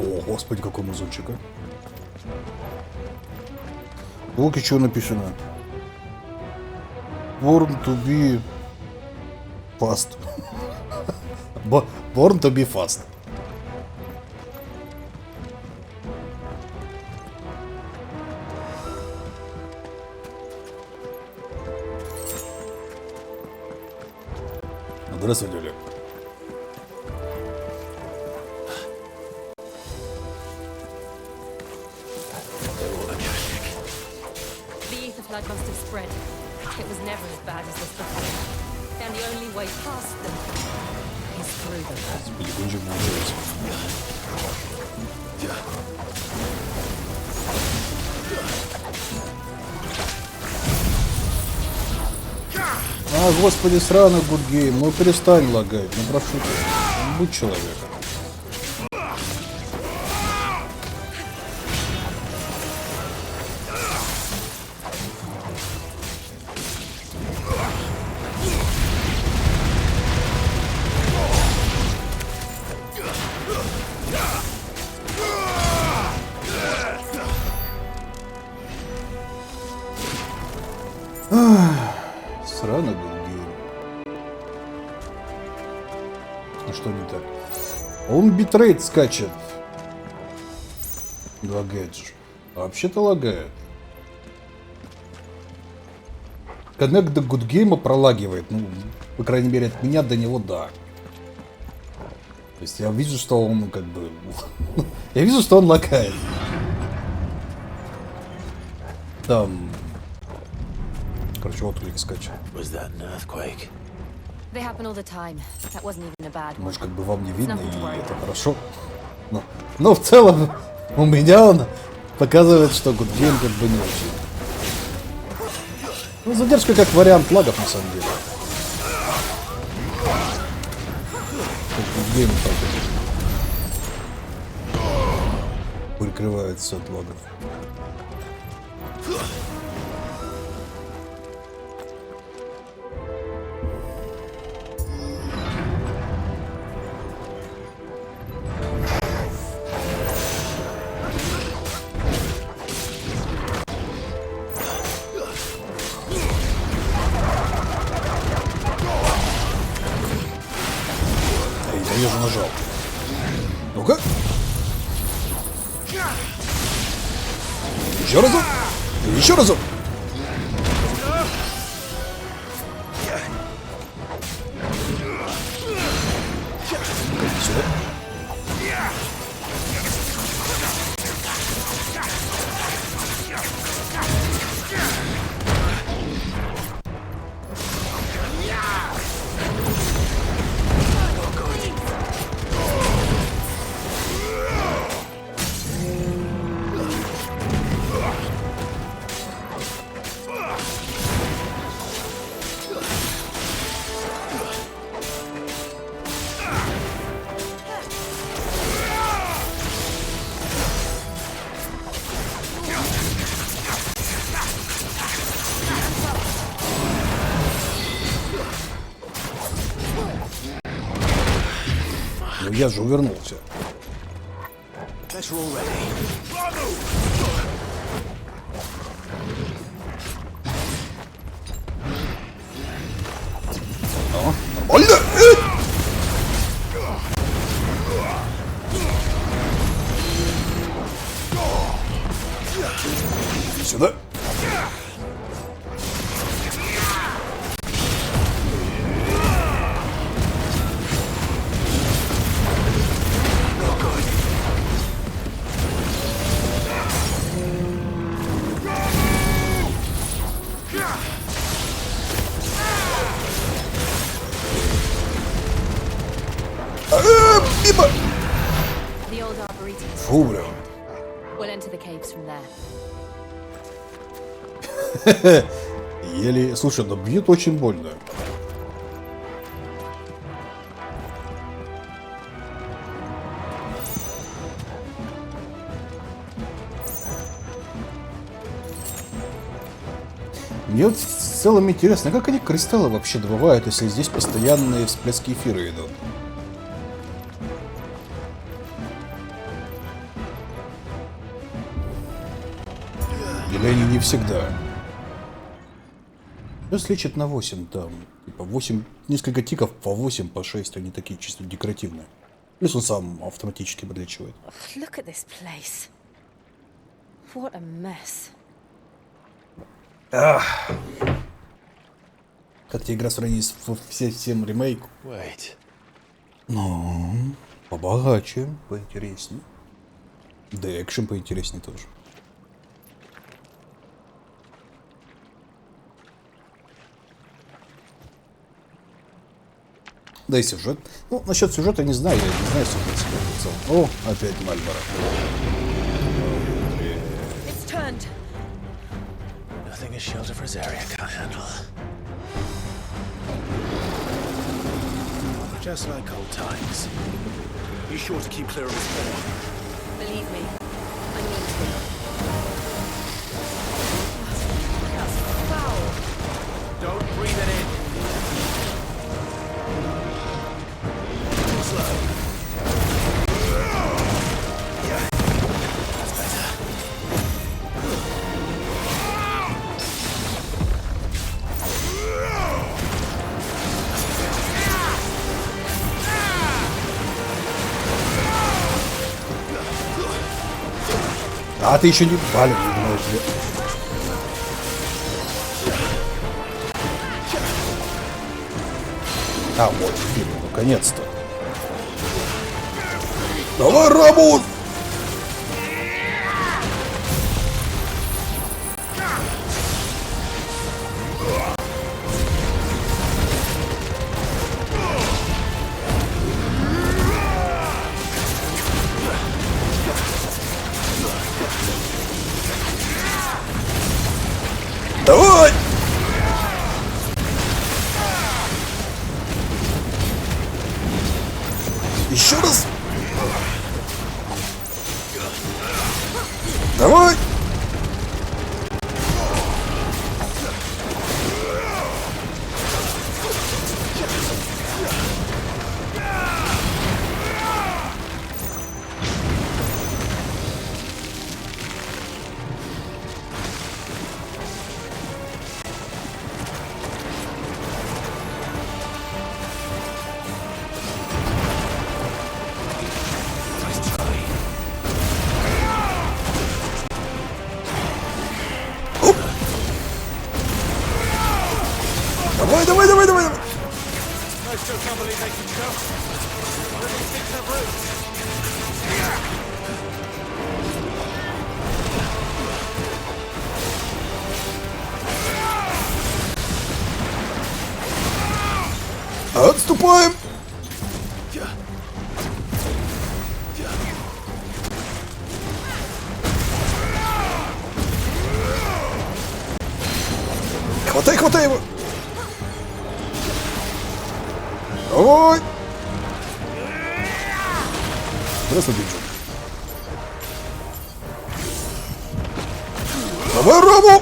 О, господи, какой музычек, а. Вот и что написано. Born to be fast. Born to be fast. Здравствуйте, Олег. Must have spread. It was never as bad as this before. And the only way past them is through them. А, господи, сраный гудгейм, ну перестань лагать, ну прошу тебя, будь человеком. Сраный гудгейм. А что не так? Он битрейт скачет. Лагает же. А вообще-то лагает. Коннект до гудгейма пролагивает. Ну, по крайней мере, от меня до него да. То есть я вижу, что он как бы... я вижу, что он лагает. Там... Короче, вот клик скачет. Может, как бы вам не видно, и это хорошо. Но в целом, у меня он показывает, что гудгейм как бы не очень. Ну, задержка как вариант лагов, на самом деле. Гудгейм прикрывается от лагов. Я же нажал. Ну-ка. Еще разок. Еще разок. Сюда. Ну я же увернулся. Нормально! Сюда. Мимо! Фу, бля. Еле... Слушай, но бьет очень больно. Мне вот в целом интересно, как они кристаллы вообще добывают, если здесь постоянные всплески эфира идут. Или они не всегда. Плюс лечит на 8, там. Типа 8, несколько тиков по 8, по 6, они такие чисто декоративные. Плюс он сам автоматически подлечивает. Look at this place. What a mess. Как тебе игра сравнить с всем ремейк? Ну, побогаче, поинтереснее. Да и экшен поинтереснее тоже. Да и сюжет. Ну, насчет сюжета не знаю, я не знаю сюжет себя в целом. О, опять Мальборо. It's turned. Nothing a shelter for Zarya can't handle. Just like old times. Be sure to keep clear of his paw. Believe me, I need to. That's foul. Don't breathe it in. Slow. That's better. А ты еще не палец, не знаешь, да? А, вот, наконец-то. Давай, Рамус! Давай! Еще раз! Давай! Давай, давай, давай, давай, давай! I still can't believe they can go. Really think they're rude. Отступаем! Хватай, хватай его! Давай! Здравствуй, Биджу. Давай, Раму!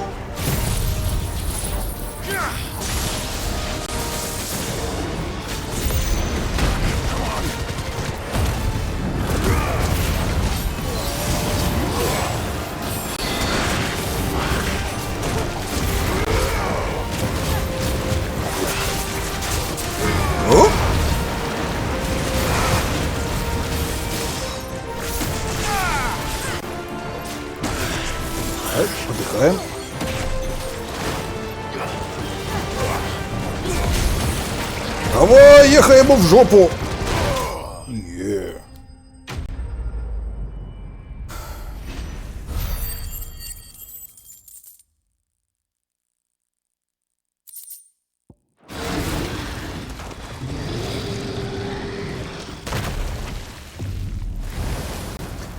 О! Так, отдыхаем. Давай, ехай ему в жопу! Е.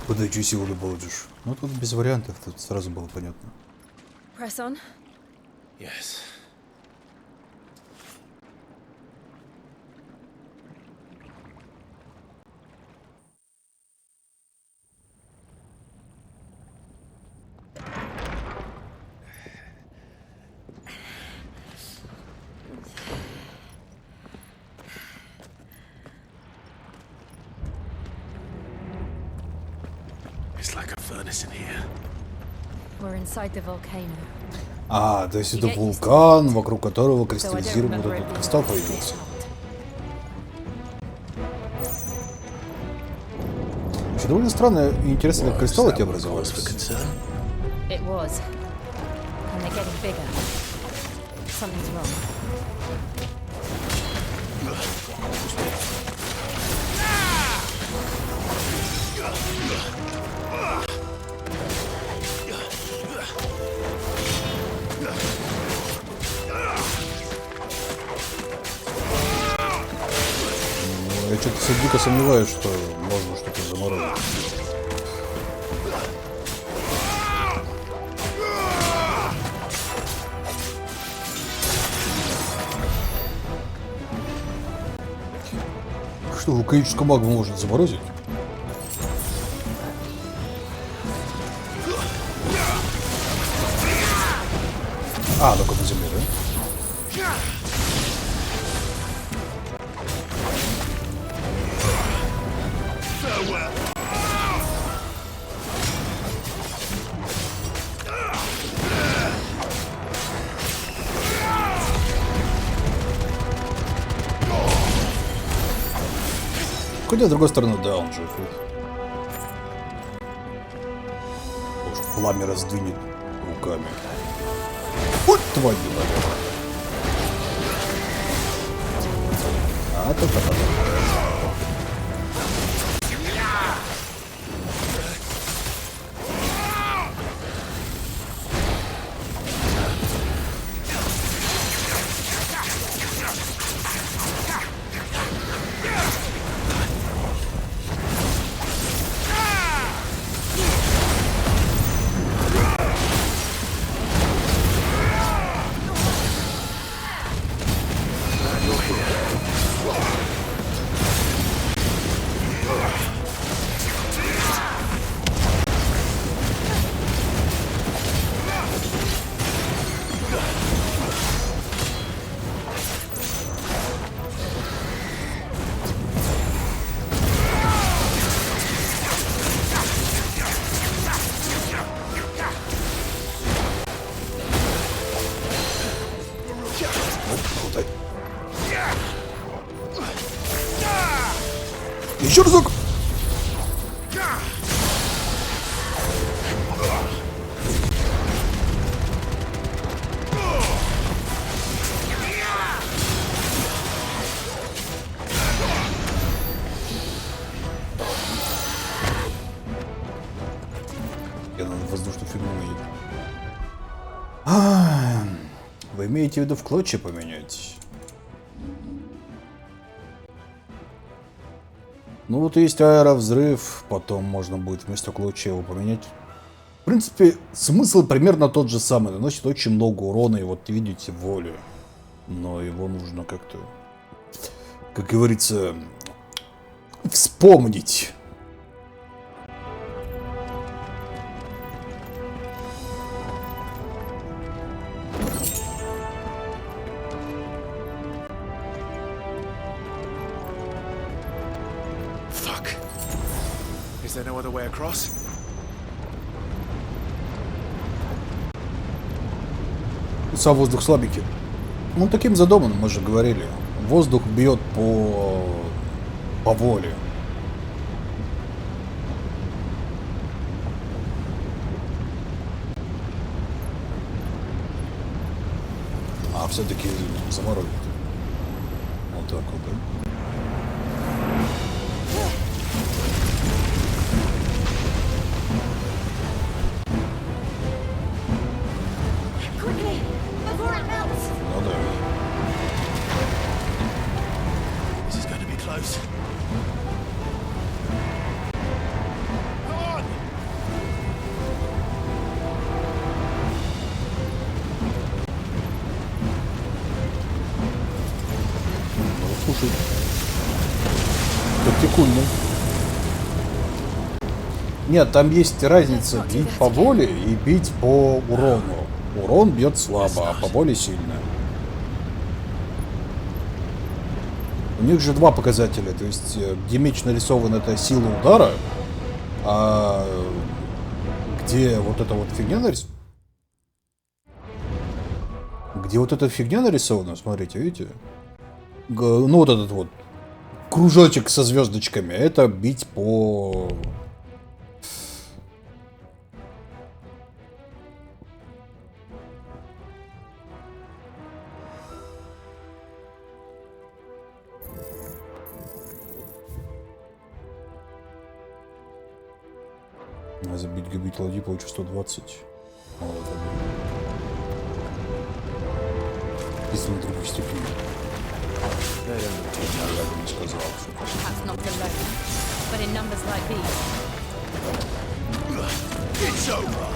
Подачу силу любовь. Ну тут без вариантов, тут сразу было понятно. Press on. Yes. It's like a furnace in here. We're inside the volcano. А, то есть это вулкан, вокруг которого кристаллизирован вот этот кристалл появился. Вообще довольно странно и интересно, как кристаллы эти образовались. It was. And they're getting bigger. Something's wrong. Я что-то дико сомневаюсь, что можно что-то заморозить. Что, вулканическую магму можно заморозить? А, только на земле, да? Хотя, с другой стороны, да, он жив. Уж пламя раздвинет руками. Ой, твою налево. А-та-та-та-та. Еще разок! Я на воздушную фигню едет. Вы имеете в виду в клочья поменять? Ну вот есть аэровзрыв, потом можно будет вместо клочья его поменять. В принципе, смысл примерно тот же самый. Наносит очень много урона, и вот видите волю. Но его нужно как-то, как говорится, вспомнить. Is there no other way across? Сам воздух слабенький. Ну, таким задуман, мы же говорили. Воздух бьет по воле. А все-таки заморозит. Вот так вот, да? Слушай, тактикульно. Нет, там есть разница бить по воле и бить по урону. Урон бьет слабо, а по воле сильно. У них же два показателя, то есть где меч нарисован, это сила удара, а где вот эта вот фигня нарисована. Где вот эта фигня нарисована, смотрите, видите? Ну вот этот вот кружочек со звездочками, это бить по... Забить габить ладьи, получу 120. Мало того. Если на другой степени. Я не сказал, что... Perhaps not alone, but in numbers like these. It's over!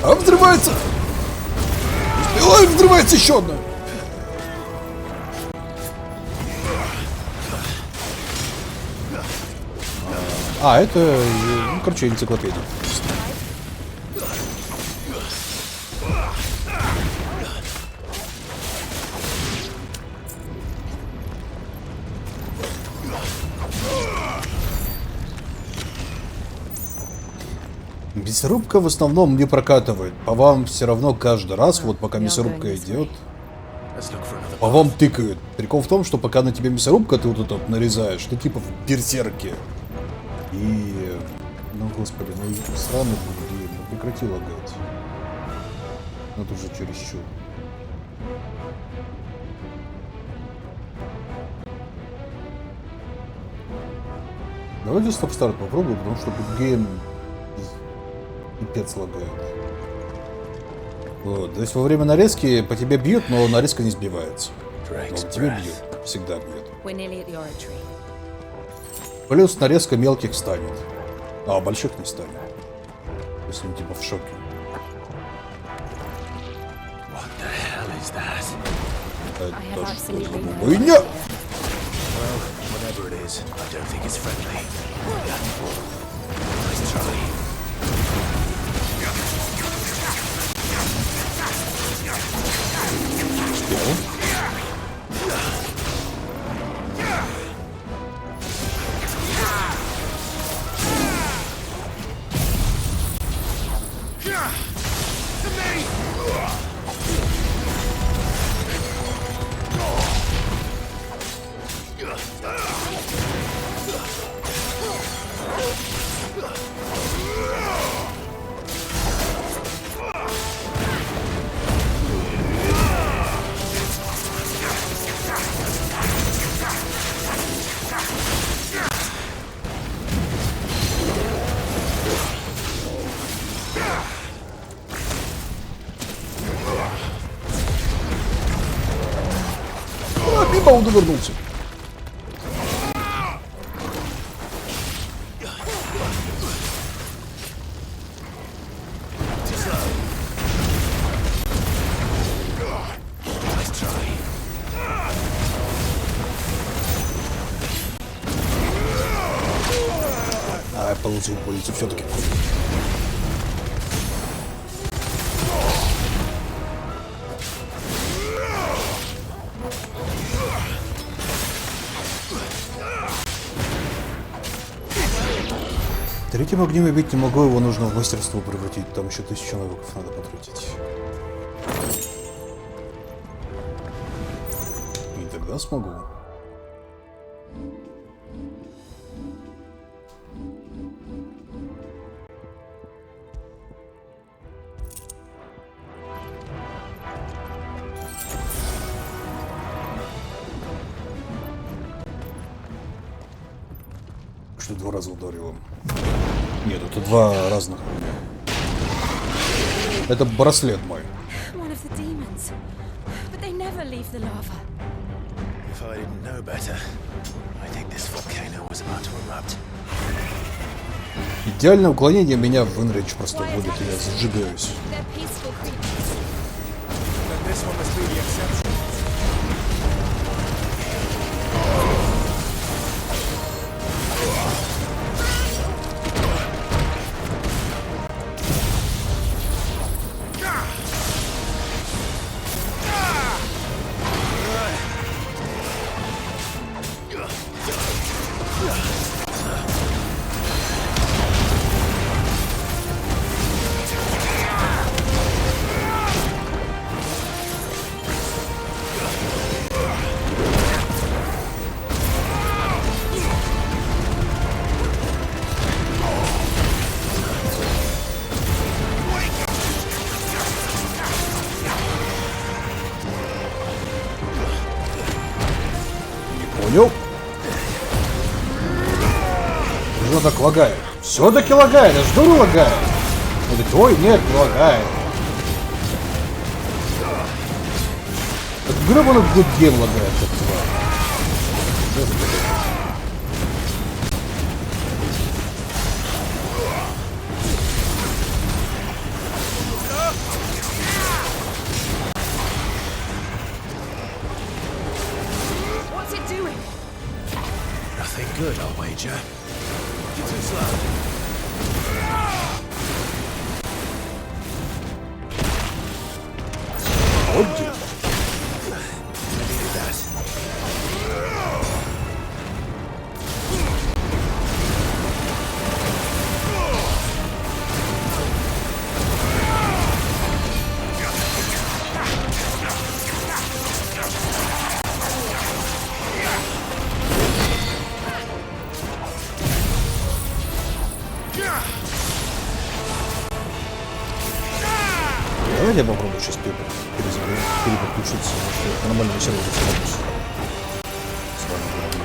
А взрывается! Ой, взрывается еще одна! А, это, ну, короче, энциклопедия. Мясорубка в основном не прокатывает. По вам все равно каждый раз, вот пока мясорубка идет, по вам тыкают. Прикол в том, что пока на тебе мясорубка, ты вот это вот нарезаешь, ты типа в берсерке. И... Ну, господи, ну сраный блин, ну прекрати лагать. Ну, это уже чересчур. Давайте стоп-старт попробуем, потому что гейм пипец лагает. Вот. То есть во время нарезки по тебе бьют, но нарезка не сбивается. Но тебе бьют. Всегда бьют. Плюс нарезка мелких станет. А больших не станет. Если он типа в шоке. Это что за хуйня? Он довернулся. А, получил полицию все-таки. Третьим огнем я бить не могу, его нужно в мастерство превратить, там еще 1000 навыков надо потратить. И тогда смогу. Что 2 раза ударил. Нет, это 2 разных. Это браслет мой. One of the demons, but they never leave the lava. though I didn't know better. I think this volcano was about to erupt. Идеальное уклонение меня в инрейдж просто вводит, и я зажигаюсь. They're peaceful creatures. Then this one must be the exception. Понял? Уже так лагает. Все-таки лагает, я жду лагает. Он говорит, ой, нет, не лагает. Так гребаный гудгейм лагает, как тварь. What's it doing? Nothing good, I'll wager. You're too slow. Вот где. I needed that. Давайте я попробую сейчас переподключиться. Нормально все будет работать. С вами говорю.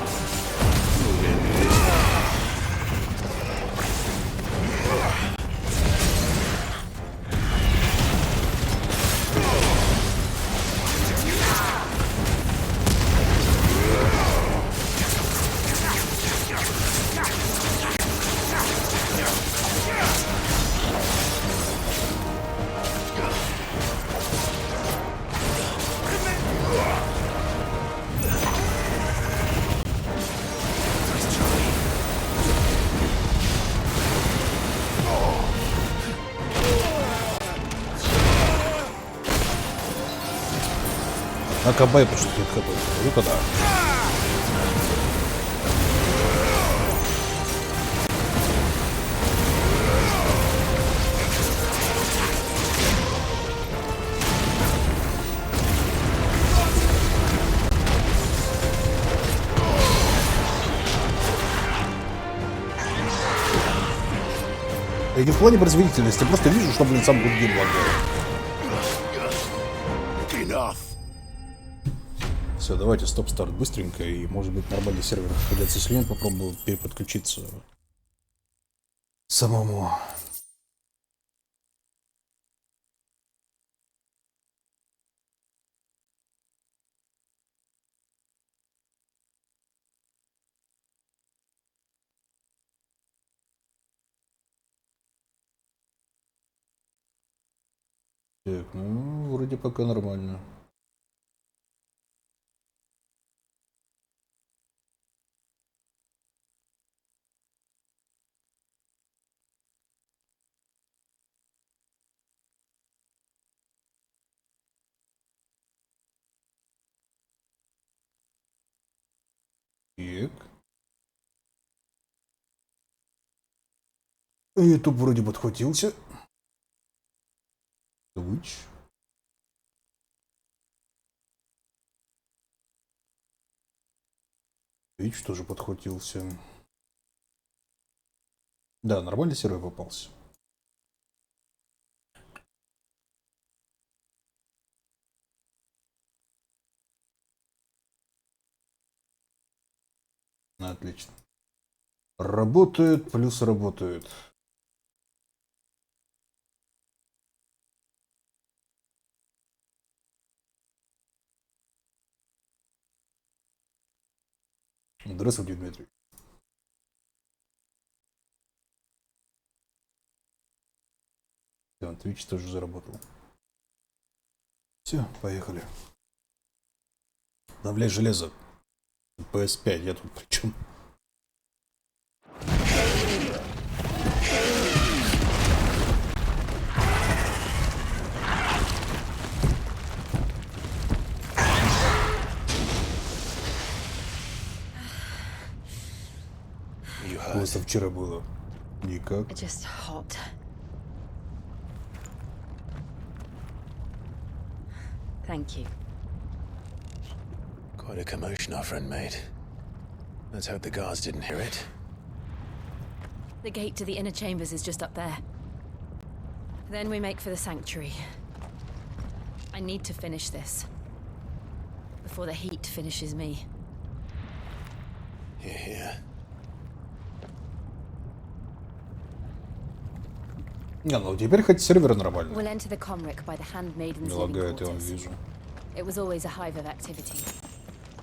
На КБ почти тут какой-то. Ну-ка да. Я не в плане производительности, я просто вижу, что, блин, сам гудгейм лагает. Все, давайте стоп-старт быстренько, и может быть нормальный сервер. Придется с ним попробую переподключиться самому. Так, ну, вроде пока нормально. Так. YouTube вроде подхватился. Twitch. Twitch тоже подхватился. Да, нормальный сервер попался. Отлично. Работает, плюс работает. Здравствуйте, Дмитрий. Twitch тоже заработал. Все, поехали. Давляй железо. PS5, я тут при чем? Просто вчера было. Никак. Just hot. Thank you. Quite a commotion our friend made. Let's hope the guards didn't hear it. The gate to the inner chambers is just up there. Then we make for the sanctuary. I need to finish this. Before the heat finishes me. Hear, hear. Не, ну теперь хоть сервер нормальный. We'll enter the Comric by the handmaidens' Не living лагает, я вам quarters. вижу. It was always a hive of activity.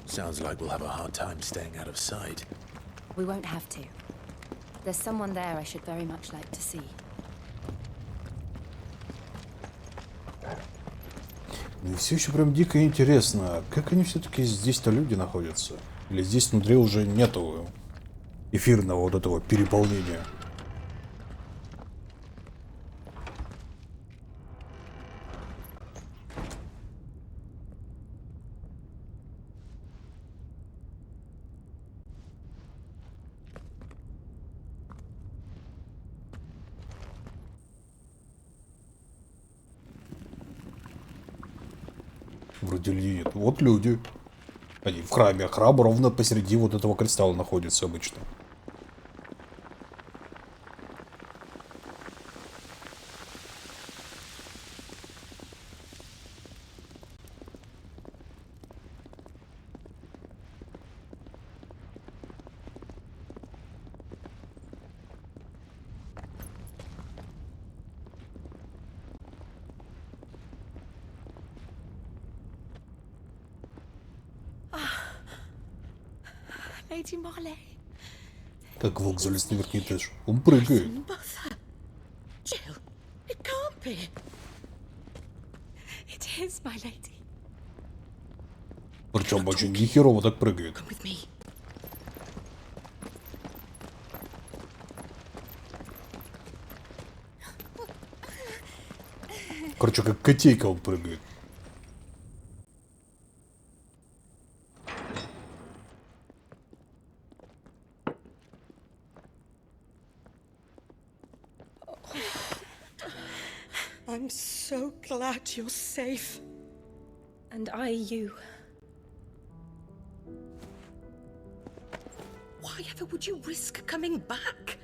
Sounds like we'll have a hard time staying out of sight. We won't have to. There's someone there I should very much like to see. Мне все еще прям дико интересно, как они все-таки здесь-то люди находятся? Или здесь внутри уже нету эфирного вот этого переполнения? Вроде нет. Вот люди. Они в храме, а храм ровно посреди вот этого кристалла находится обычно. Lady Marley. Так, волк залез на верхний этаж. Он прыгает. Mother. Jill, it can't be. It is, my lady. Причем очень нехерово так прыгает. Come with me. Короче, как котейка он прыгает. I'm so glad you're safe. And I you. Why ever would you risk coming back?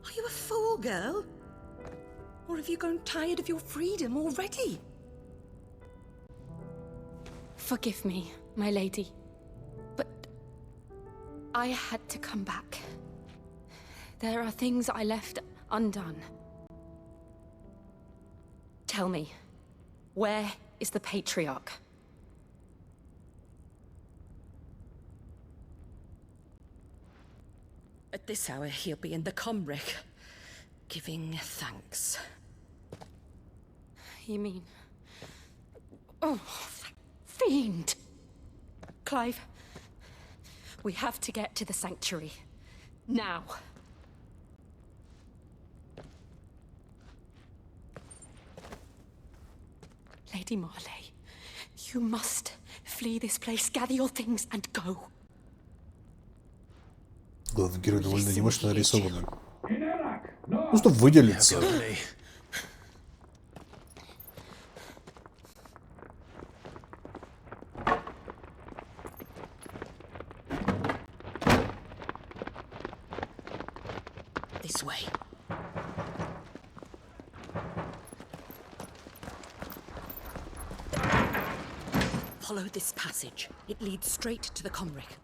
Are you a fool, girl? Or have you grown tired of your freedom already? Forgive me, my lady. But I had to come back. There are things I left undone. Tell me, where is the patriarch? At this hour, he'll be in the Comric, giving thanks. You mean... Oh, that fiend! Clive, we have to get to the sanctuary. Now. Lady Marley, you must flee this place, gather your things and go. Главный герой довольно анимешно нарисованный. Ну, чтобы выделиться. This way. Follow this passage. It leads straight to the Comric.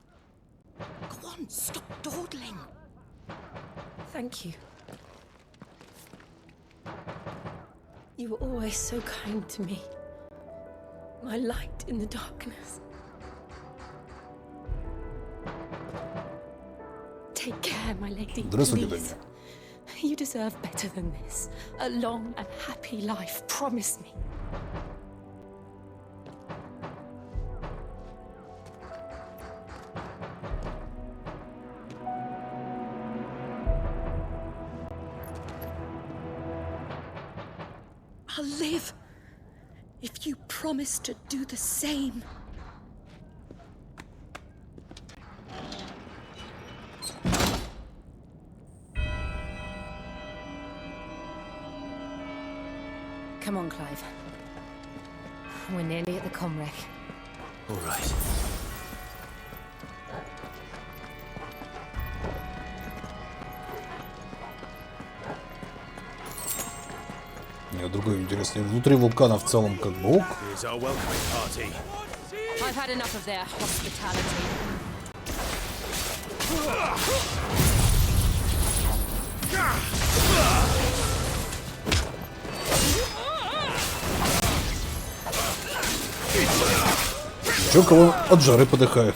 Go on, stop dawdling. Thank you. You were always so kind to me. My light in the darkness. there, my lady. Здравствуйте, Please. Таня. You deserve better than this. A long and happy life. Promise me. I'll live if you promise to do the same. Come on, Clive. We're nearly at the comwreck. All right. Мне другое интересно. Внутри вулкана в целом как бы ок. Here's our welcoming party. I've had enough of their hospitality. Чё, кого от жары подыхают?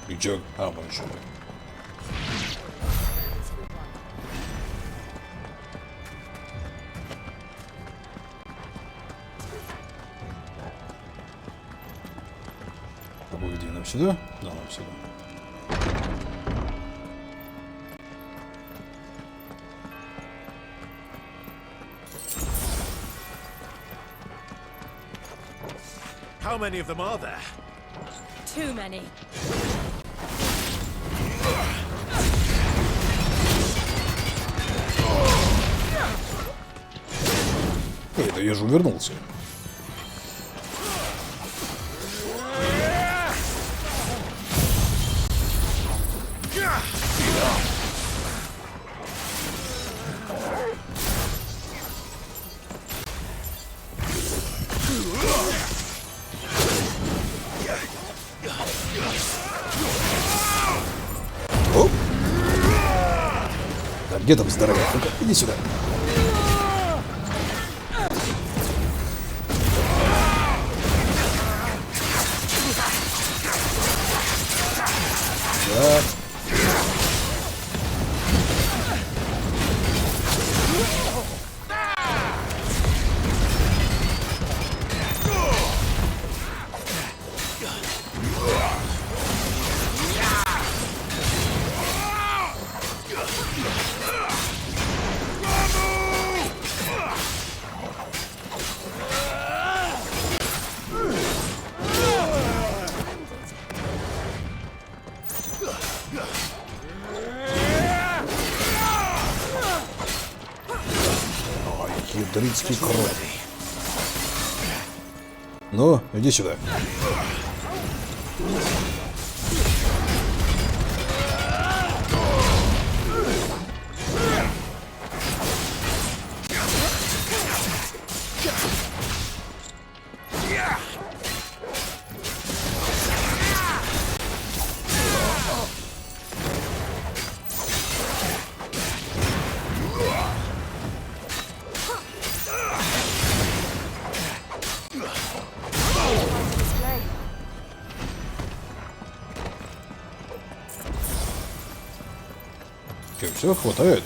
И чё? А, вон что. Где нам сюда? Да, нам сюда. How many of them are there? Too many. Эй, да я же увернулся. Оп. Да где там здоровяк? Ну-ка, иди сюда. Да. Ядрицкий кровь. Ну, иди сюда. Че, все хватает?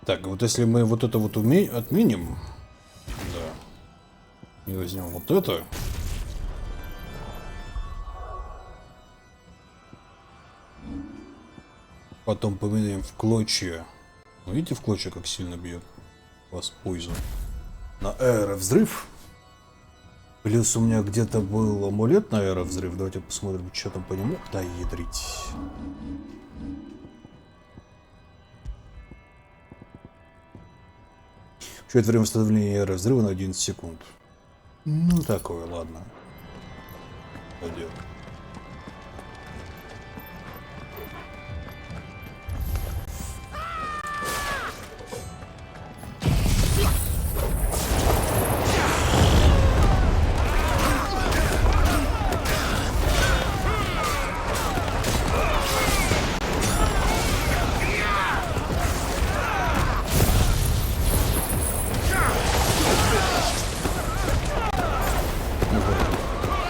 Так, вот если мы вот это вот отменим, да, и возьмем вот это, потом поменяем в клочья. Ну, видите, в клочья как сильно бьет вас пойзу. На взрыв. Плюс у меня где-то был амулет на аэровзрыв. Давайте посмотрим, что там по нему. Да, ядрить. Счет время восстановления аэровзрыва на 11 секунд. Ну, такое, ладно. Пойдет.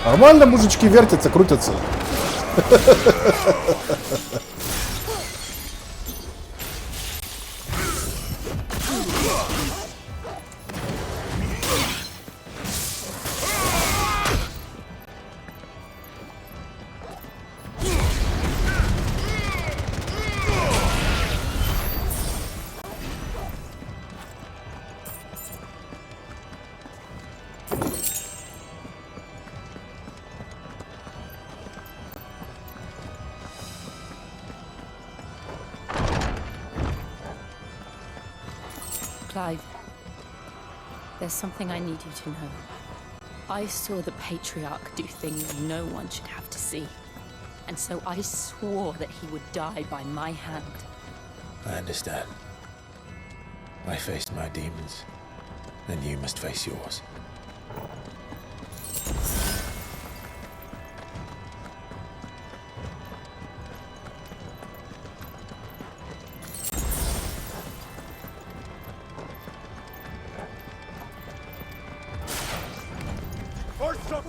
Нормально мужички вертятся, крутятся. Clive, there's something I need you to know. I saw the Patriarch do things no one should have to see. And so I swore that he would die by my hand. I understand. I faced my demons, and you must face yours.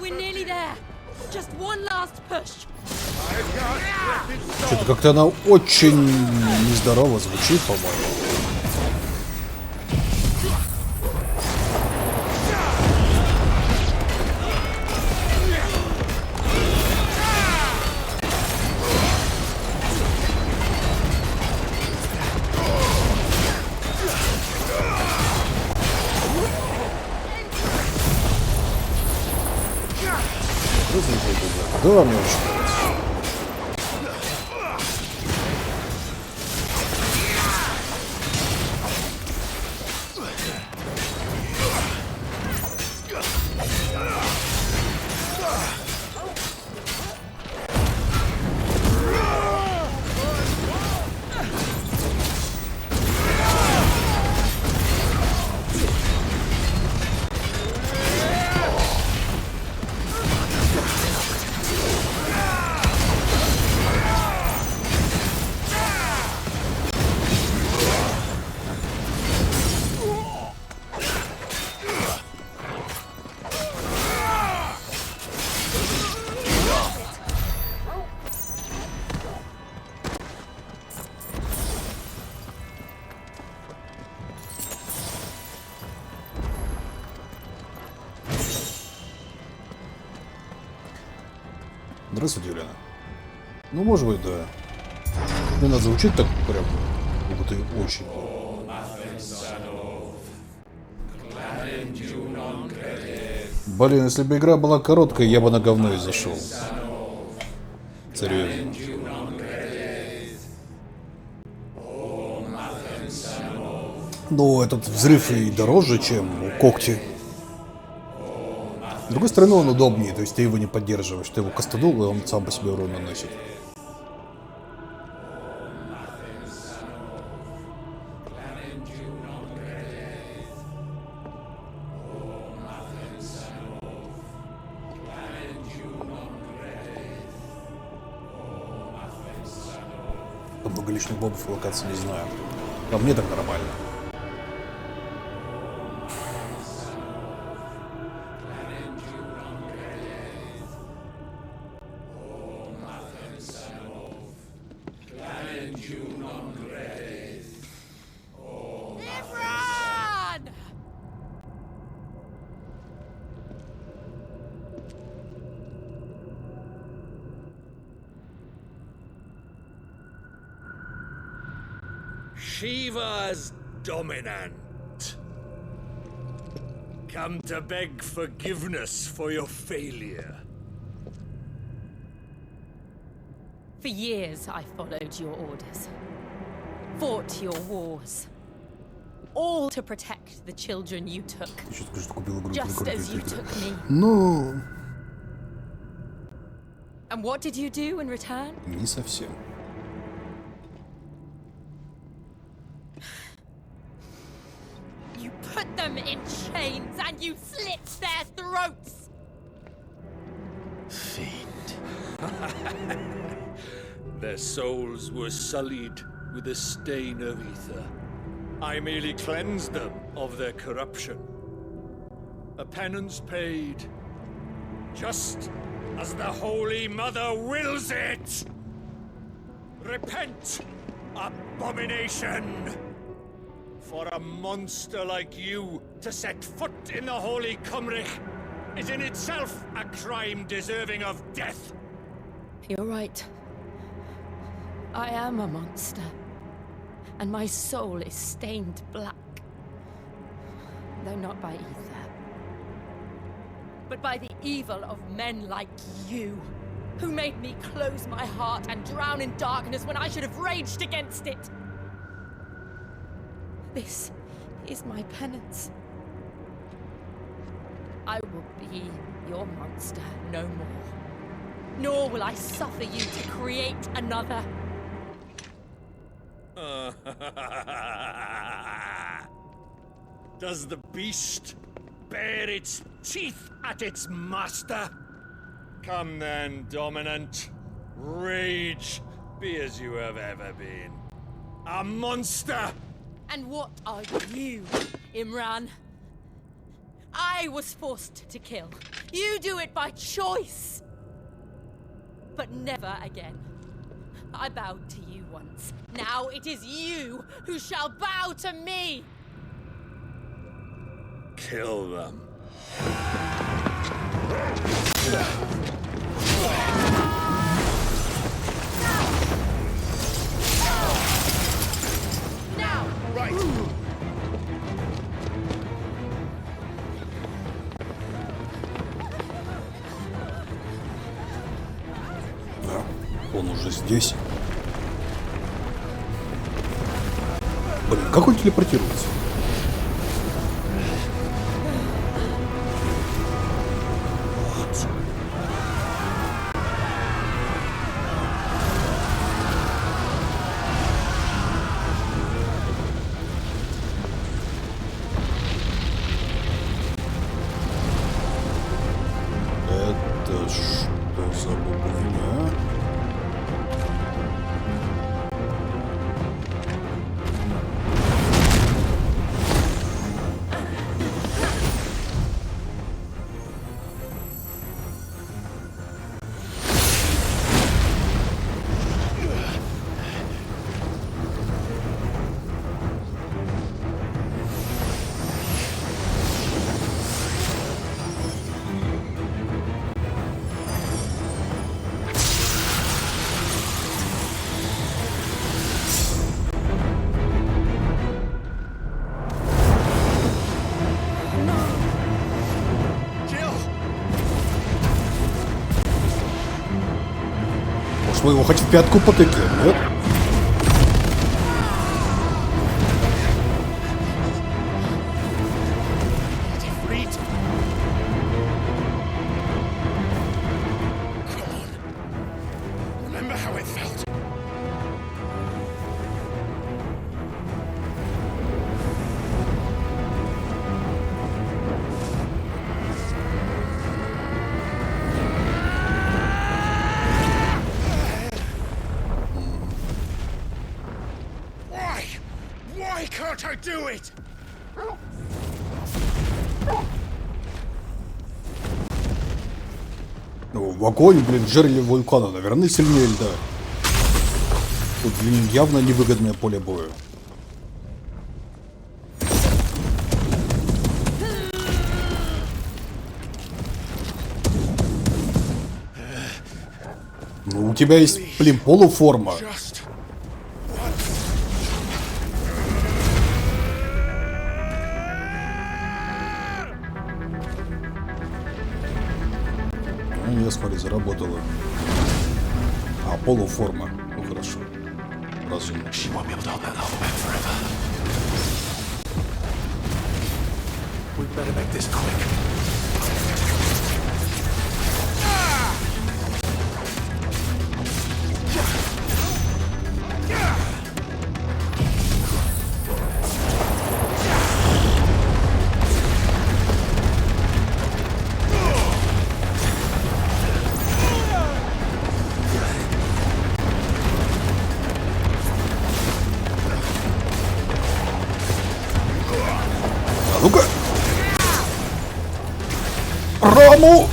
We're nearly there. Just one last push. Что-то как-то она очень нездорово звучит, по-моему. Да, мне очень нравится. Здравствуйте, Юлиана. Ну, может быть, да. Мне надо звучит так прям, как будто очень. Блин, если бы игра была короткая, я бы на говно и зашел. Серьезно. Ну, этот взрыв и дороже, чем когти. С другой стороны, он удобнее, то есть ты его не поддерживаешь, ты его кастанул, и он сам по себе урон наносит. Много лишних бобов и локаций не знаю. По мне так нормально. Shiva's dominant. Come to beg forgiveness for your failure. For years, I followed your orders, fought your wars, all to protect the children you took, Еще скажу, что купил игру. just as you took me. Ну, And what did you do in return? не совсем. You put them in chains and you slit their throats! Fiend. Their souls were sullied with a stain of ether. I merely cleansed them of their corruption. A penance paid, just as the Holy Mother wills it! Repent, abomination! For a monster like you to set foot in the Holy Cymric is in itself a crime deserving of death. You're right. I am a monster. And my soul is stained black. Though not by ether. But by the evil of men like you, who made me close my heart and drown in darkness when I should have raged against it. This is my penance. I will be your monster no more. Nor will I suffer you to create another. Does the beast bare its teeth at its master? Come then, dominant. Rage, be as you have ever been. A monster! And what are you, Imran? I was forced to kill. You do it by choice. But never again. I bowed to you once. Now it is you who shall bow to me! Kill them. Now! Right. Да, он уже здесь. Блин, как он телепортируется? Это что за бубня? Может, мы его хоть в пятку потыкаем, нет? Remember how it felt? Why can't I do it? Ну, в огонь, блин, жерле вулкана, наверное, сильнее льда. Тут, блин, явно невыгодное поле боя. Ну, у тебя есть, блин, полуформа. Just Я смотри, заработала. А, полуформа. Ну хорошо. Разумно. А ну-ка! Раму!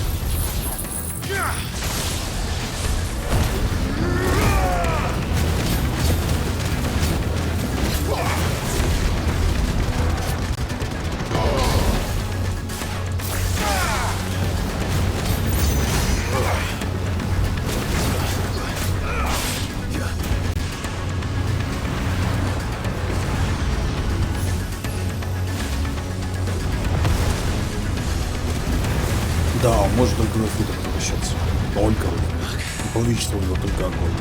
Да, он может только на фитер превращаться. Только. Количество у него только огонь.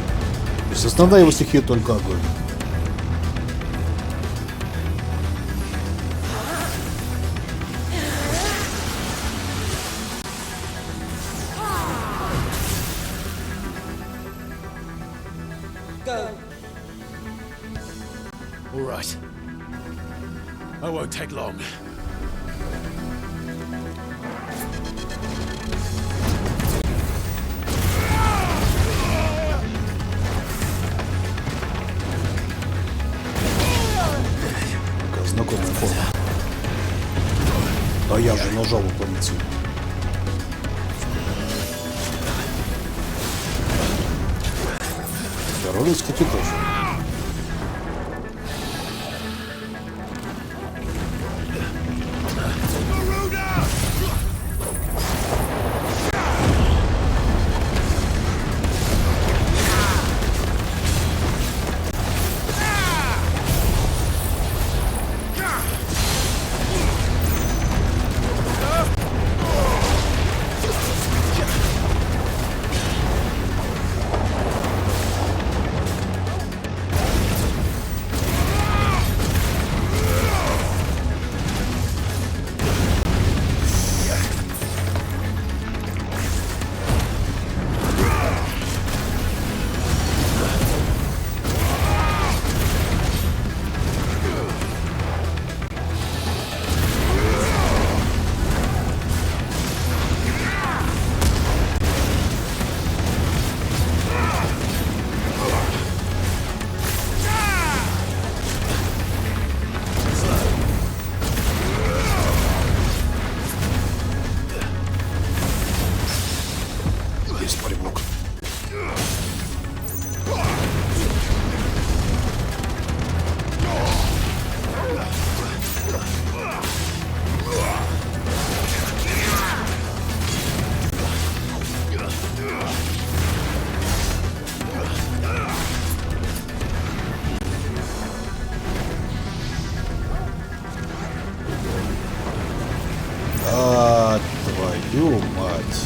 То есть основная его стихия только огонь. All right. I won't take long. Такая знакомая форма. А я же нажал уклониться. Король, кстати, тоже. Твою мать.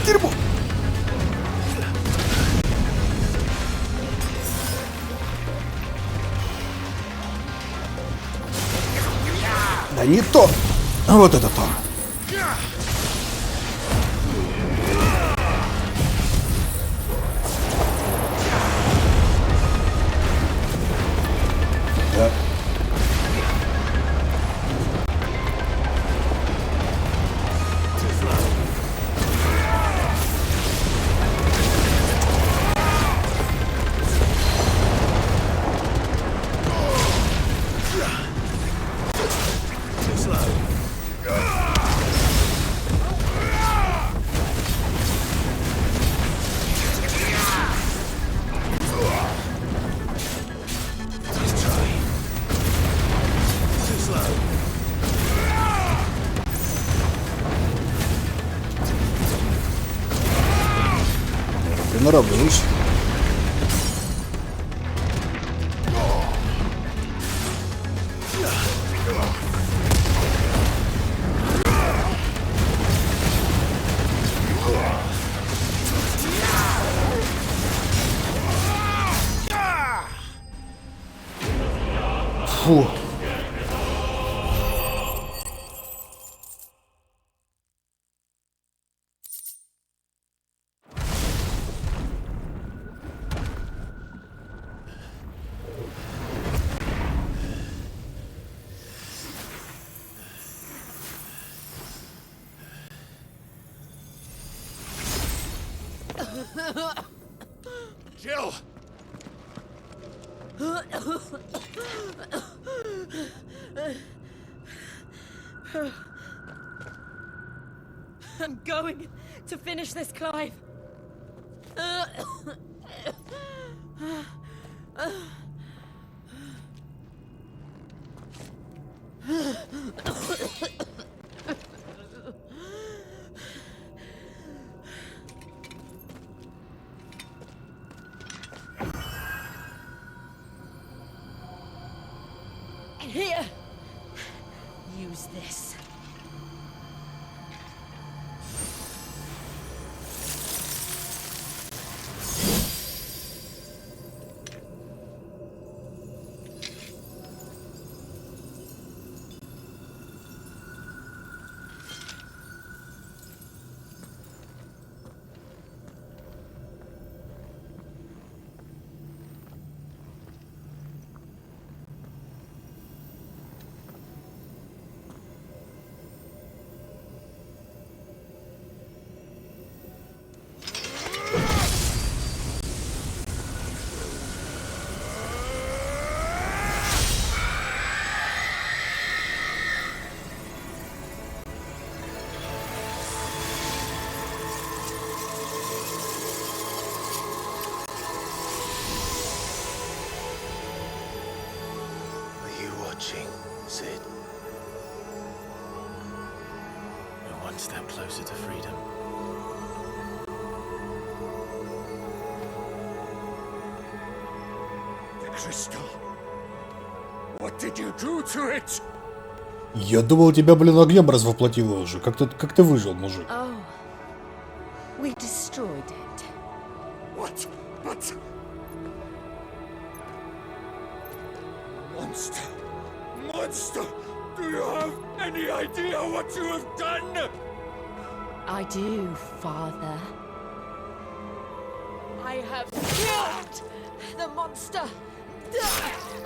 Дерьмо. Да не то. Вот это то. Да. Фу. Jill! I'm going to finish this, Clive. Here, use this. Watching, Sid. We're one step closer to freedom. The crystal. What did you do to it? Я думал, тебя, блин, огнем развоплотило уже. Как ты выжил, мужик? Oh, we destroyed it. What? But... Monster! Monster! Do you have any idea what you have done? I do, Father. I have killed the monster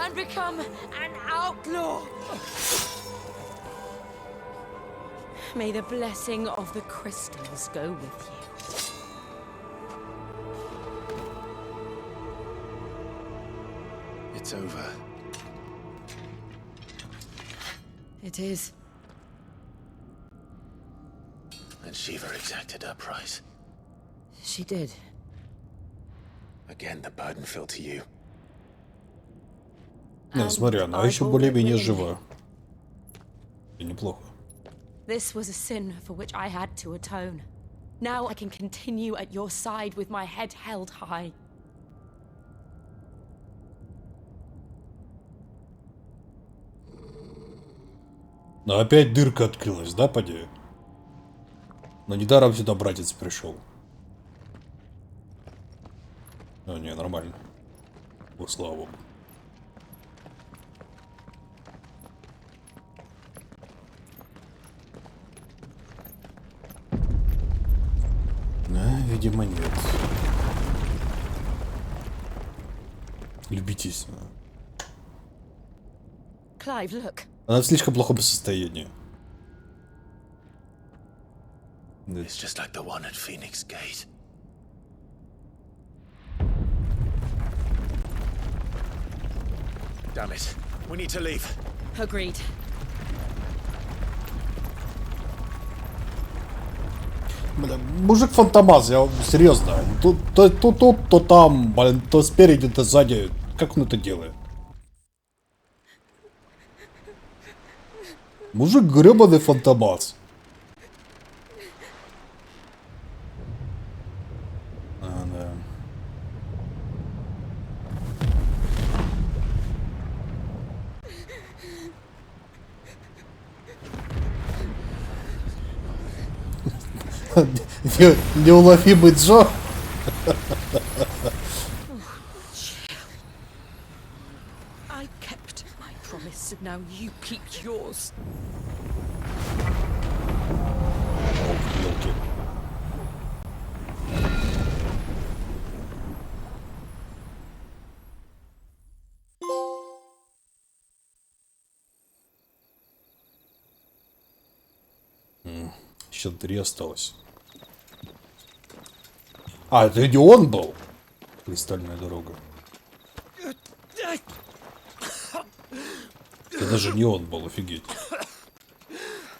and become an outlaw. May the blessing of the crystals go with you. It's over. It is. And Shiva exacted her price. She did. Again, the burden fell to you. Не, смотри, она еще более-менее жива. И неплохо. This was a sin for which I had to atone. Now I can continue at your side with my head held high. Но опять дырка открылась, да, поди? Но недаром сюда братец пришел. Ну, не, нормально. О, слава богу. Да, видимо, нет. Любитесь. Clive, look. Она в слишком плохом состоянии. It's just like the one at Phoenix Gate. Damn it. We need to leave. Agreed. Бля, мужик фантомас, я серьезно. То там, блин, то спереди, то сзади. Как он это делает? Мужик гребаный фантомас. А, да. Неуловимый Джо. I kept my promise, and now you keep yours. Ёлки. Еще 3 осталось. А, это и он был? Кристальная дорога. Это даже не он был, офигеть.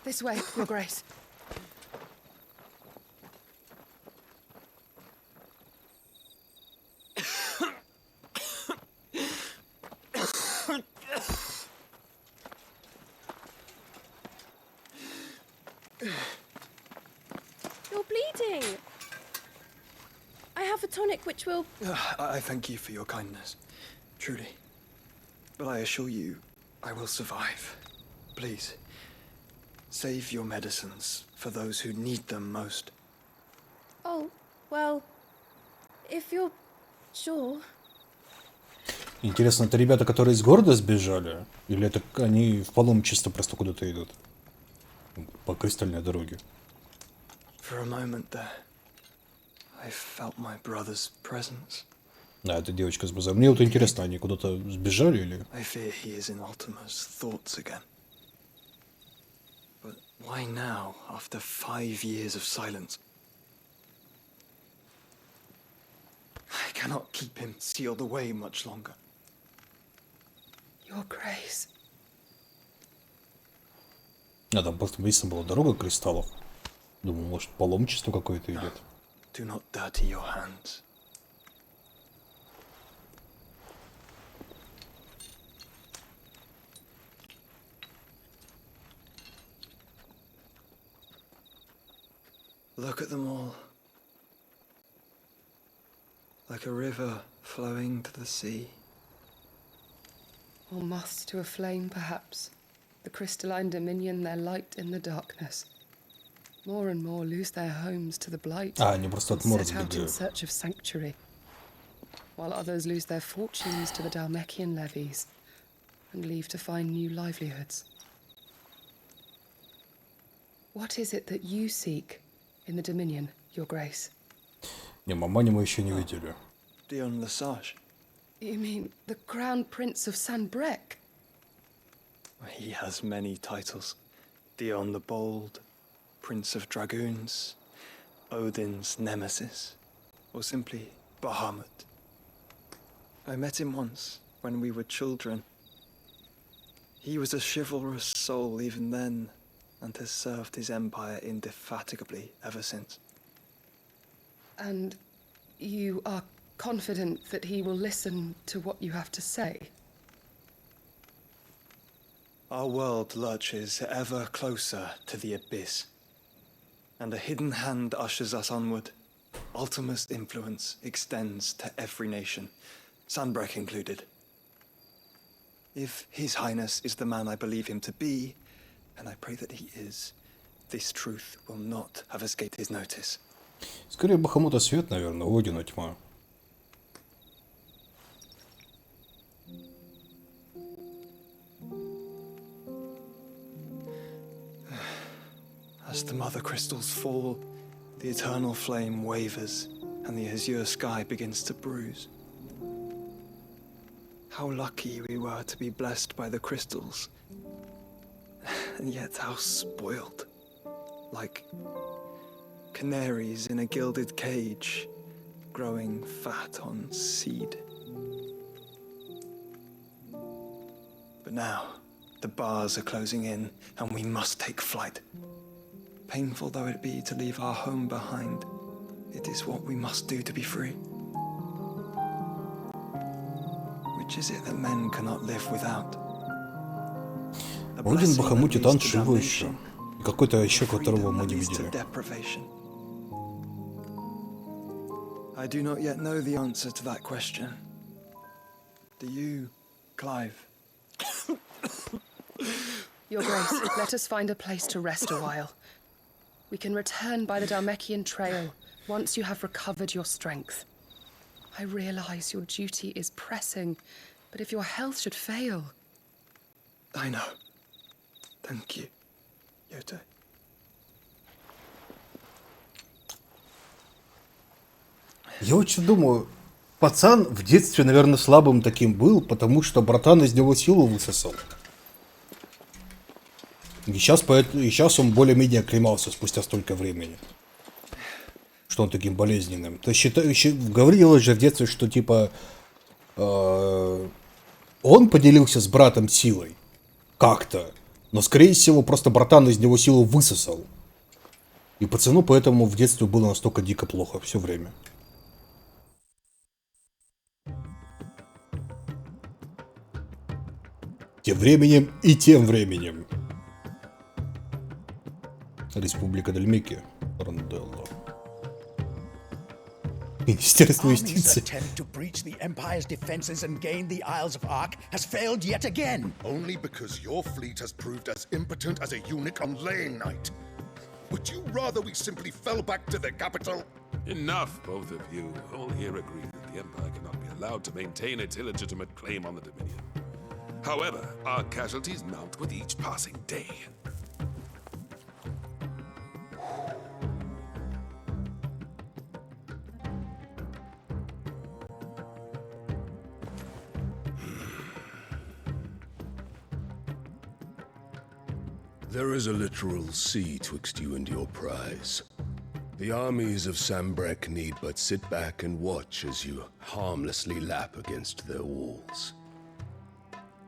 This way, Your Grace. You're bleeding. I have a tonic which will... I thank you for your kindness, truly. But I assure you, I will survive. Please, save your medicines for those who need them most. Oh, well, if you're sure. Интересно, это ребята, которые из города сбежали? Или это они в паломничество просто куда-то идут? По кристальной дороге. For a moment there, I felt my brother's presence. Да, это девочка с базаром. Мне вот интересно, они куда-то сбежали или... I fear he is in Ultima's thoughts again. But why now, after 5 years of silence? I cannot keep him sealed away much longer. Your Grace. А, там просто написано была дорога кристаллов. Думаю, может, паломничество какое-то идет. Do not dirty your hands. Look at them all. Like a river flowing to the sea. Or moths to a flame, perhaps. The crystalline dominion their light in the darkness. More and more lose their homes to the blight. А, они просто от мора set out in сбегают. search of sanctuary. While others lose their fortunes to the Dalmekian levies and leave to find new livelihoods. What is it that you seek in the Dominion, Your Grace? Не, мамани мы еще не видели. Dion Lesage. You mean the Crown Prince of Sanbrec? He has many titles. Dion the Bold, Prince of Dragoons, Odin's Nemesis, or simply Bahamut. I met him once when we were children. He was a chivalrous soul even then, and has served his empire indefatigably ever since. And you are confident that he will listen to what you have to say? Our world lurches ever closer to the abyss, and a hidden hand ushers us onward. Ultima's influence extends to every nation, Sanbrec included. If His Highness is the man I believe him to be, and I pray that he is, this truth will not have escaped his notice. Скорее Бахамута свет, наверное, Одина тьма. As the mother crystals fall, the eternal flame wavers, and the azure sky begins to bruise. How lucky we were to be blessed by the crystals, and yet how spoiled. Like canaries in a gilded cage, growing fat on seed. But now, the bars are closing in, and we must take flight. Painful though it be to leave our home behind, it is what we must do to be free. Which is it that men cannot live without? The Один blessing Бахамут that Титан leads to живой еще. damnation, И какой-то еще, freedom которого мы that не leads to видели. deprivation. I do not yet know the answer to that question. Do you, Clive? Your Grace, let us find a place to rest a while. We can return by the Dalmekian trail once you have recovered your strength. I realize your duty is pressing, but if your health should fail... I know. Thank you, Yote. Я очень думаю, пацан в детстве, наверное, слабым таким был, потому что братан из него силу высосал. И сейчас он более-менее оклемался спустя столько времени. Что он таким болезненным. То есть говорилось же в детстве, что типа он поделился с братом силой. Как-то. Но скорее всего просто братан из него силу высосал. И пацану поэтому в детстве было настолько дико плохо все время. Тем временем. Республика Дальмеки. Ранделло. Министерство юстиции. attempt to breach the Empire's defenses and gain the Isles of Ark has failed yet again. Only because your fleet has proved as impotent as a eunuch on laying night. Would you rather we simply fell back to the capital? Enough, both of you. All here agree that the Empire cannot be allowed to maintain its illegitimate claim on the Dominion. However, our casualties mount with each passing day. There is a literal sea twixt you and your prize. The armies of Sambrek need but sit back and watch as you harmlessly lap against their walls.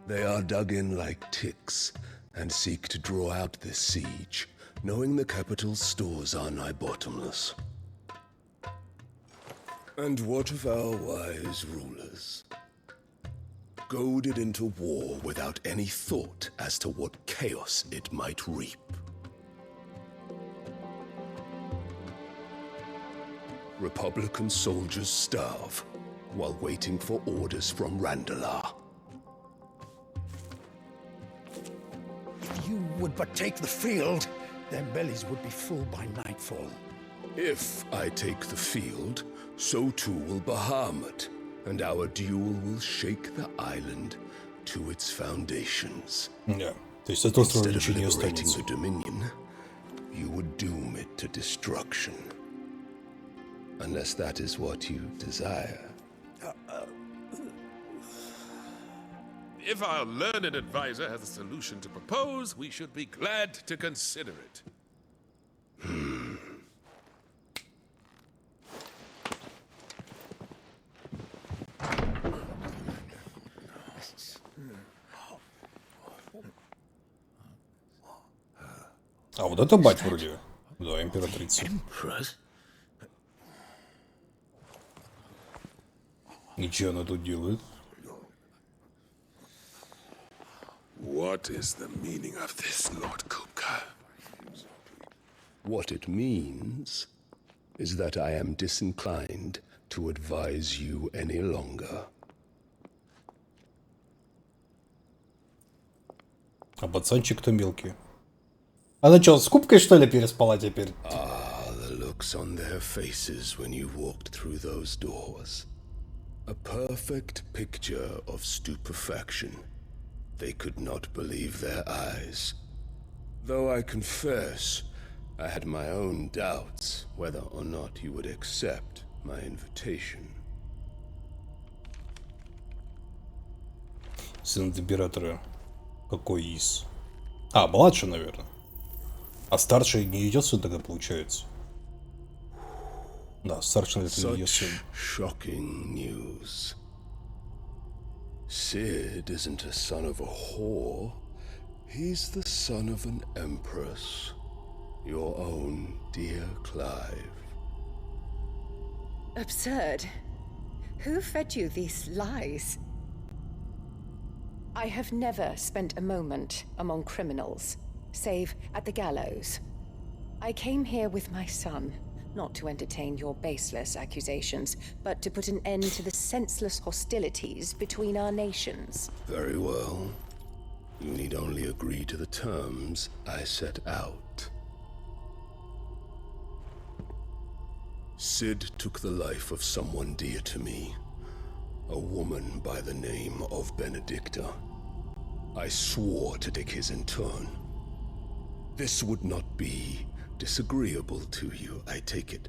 They are dug in like ticks and seek to draw out this siege, knowing the capital's stores are nigh bottomless. And what of our wise rulers? Goaded into war without any thought as to what chaos it might reap. Republican soldiers starve while waiting for orders from Randalar. If you would but take the field, their bellies would be full by nightfall. If I take the field, so too will Bahamut, and our duel will shake the island to its foundations. Yeah. То есть от острова Instead of ничего не liberating останется. the Dominion, you would doom it to destruction. Unless that is what you desire. If our learned advisor has a solution to propose, we should be glad to consider it. А вот это мать вроде. Да, императрица. И что она тут делает? What is the meaning of this, Lord Kupka? What it means is that I am disinclined to advise you any longer. А пацанчик-то мелкий. Она что, с кубкой что ли переспала теперь? Ah, the looks on their faces when you walked through those doors. A perfect picture of stupefaction. They could not believe their eyes. Though I confess, I had my own doubts whether or not you would accept my invitation. Сын императора. Какой из? А, младший, наверное. А старший не ее сын тогда получается? Да, старший это не ее сын. Shocking news. Sid isn't a son of a whore. He's the son of an empress. Your own dear Clive. Absurd. Who fed you these lies? I have never spent a moment among criminals, save at the gallows. I came here with my son, not to entertain your baseless accusations, but to put an end to the senseless hostilities between our nations. Very well. You need only agree to the terms I set out. Sid took the life of someone dear to me, a woman by the name of Benedicta. I swore to take his in turn. This would not be disagreeable to you, I take it.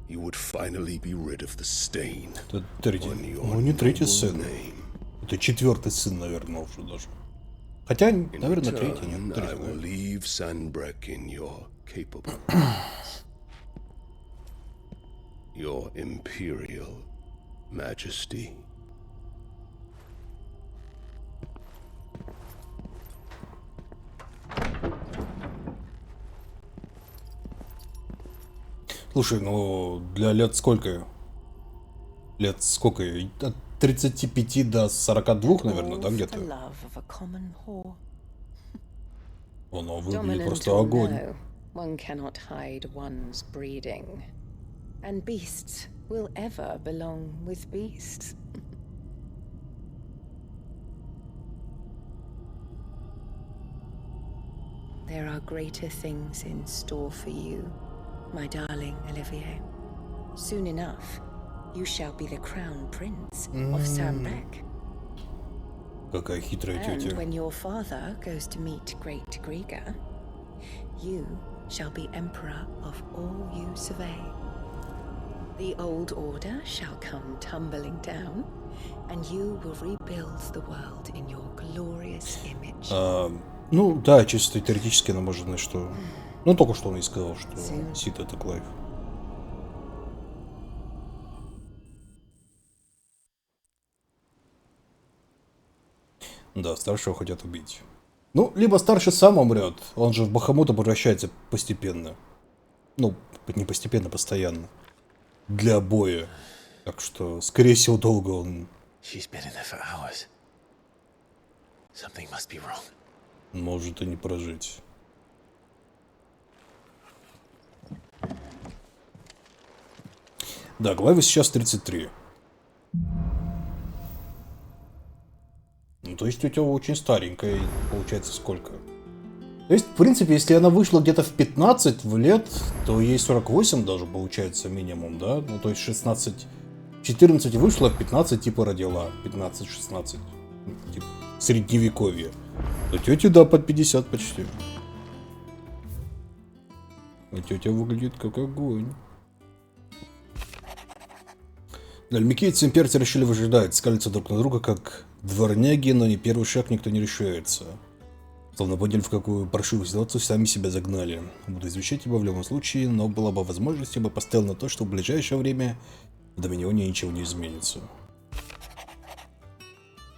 You would finally be rid of the stain. Это третий. Ну, не третий сын. Это четвертый сын, наверное, уже даже. Хотя, наверное, третий, нет. I will leave Sanbreque in your capable hands. Your Imperial Majesty. Слушай, ну для лет сколько? Лет сколько? От 35 до 42, наверное, да, где-то? Оно выглядит просто огонь. One cannot hide one's breeding. And beasts will ever belong with beasts. There are greater things in store for you, my darling Olivier. Soon enough, you shall be the crown prince of Sanbreque. Какая хитрая тетя. And when your father goes to meet great Griga, you shall be emperor of all you survey. The old order shall come tumbling down, and you will rebuild the world in your glorious image. Ну да, чисто теоретически она может знать, что... Ну только что он и сказал, что Сид это Клайв. Да, старшего хотят убить. Ну, либо старший сам умрет, он же в Бахамута превращается постепенно. Ну, не постепенно, постоянно. Для боя. Так что, скорее всего, долго он... Может и не прожить. Да, Главе сейчас 33. Ну, то есть тетя очень старенькая, получается сколько? То есть, в принципе, если она вышла где-то в 15 лет, то ей 48 даже получается минимум, да? Ну, то есть 16... 14 вышла, 15 типа родила. 15-16. Типа средневековье. То тетя, да, под 50 почти. А тетя выглядит как огонь. Дальмикийцы и имперцы решили выжидать, скалятся друг на друга, как дворняги, но ни первый шаг никто не решается. Словно поняли, в какую паршивую ситуацию сами себя загнали. Буду извещать тебя в любом случае, но была бы возможность, я бы поставил на то, что в ближайшее время в Доминионе ничего не изменится.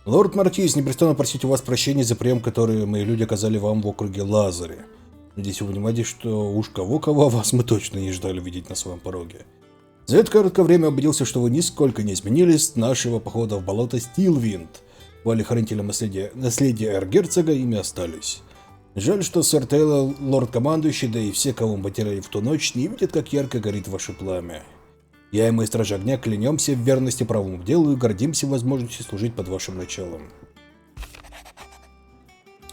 Лорд Маркиз, непрестанно просить у вас прощения за прием, который мои люди оказали вам в округе Лазаре. Надеюсь, вы понимаете, что уж кого-кого вас мы точно не ждали видеть на своем пороге. За это короткое время убедился, что вы нисколько не изменились с нашего похода в болото Стилвинд. Были хранителем наследия эргерцога, ими остались. Жаль, что сэр Тейлор, лорд-командующий, да и все, кого мы потеряли в ту ночь, не видят, как ярко горит ваше пламя. Я и мои стражи огня клянемся в верности правому делу и гордимся возможностью служить под вашим началом.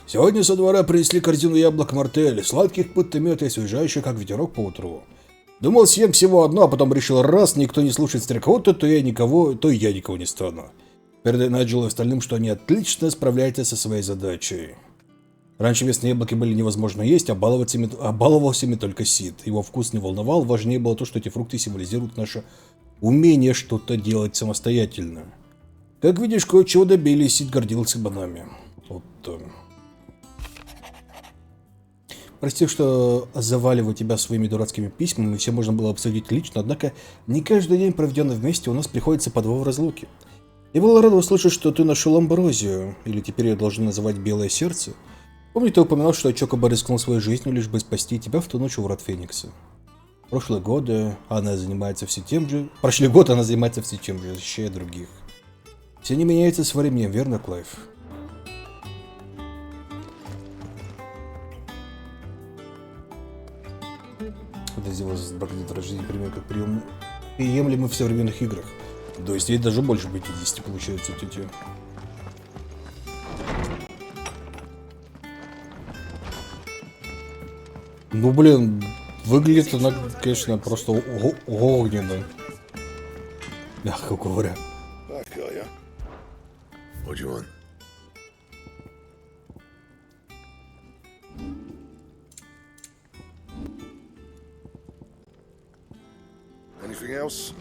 Сегодня со двора принесли корзину яблок мартель, сладких будто мед и освежающих, как ветерок по утру. Думал, съем всего одно, а потом решил, раз никто не слушает стрекота, то я никого не стану. Передай Найджелу и остальным, что они отлично справляются со своей задачей. Раньше местные яблоки были невозможно есть, а баловался ими только Сид. Его вкус не волновал, важнее было то, что эти фрукты символизируют наше умение что-то делать самостоятельно. Как видишь, кое-чего добились, Сид гордился бы нами. Вот. Прости, что заваливаю тебя своими дурацкими письмами, все можно было обсудить лично, однако не каждый день, проведенный вместе, у нас приходится по два в разлуке. Я был рад услышать, что ты нашел амброзию, или теперь я должен называть белое сердце. Помню, ты упоминал, что Чокоба рискнул своей жизнью, лишь бы спасти тебя в ту ночь у врат Феникса. Прошли годы она занимается все тем же, защищая других. Все не меняется со временем, верно, Клайв? Это сделалось проклятие рождения, пример как приемлемый в современных играх. То есть ей даже больше 50 получается, тетя. Ну блин, выглядит она, конечно, просто огненно. Мягко говоря. What do you want? Anything else?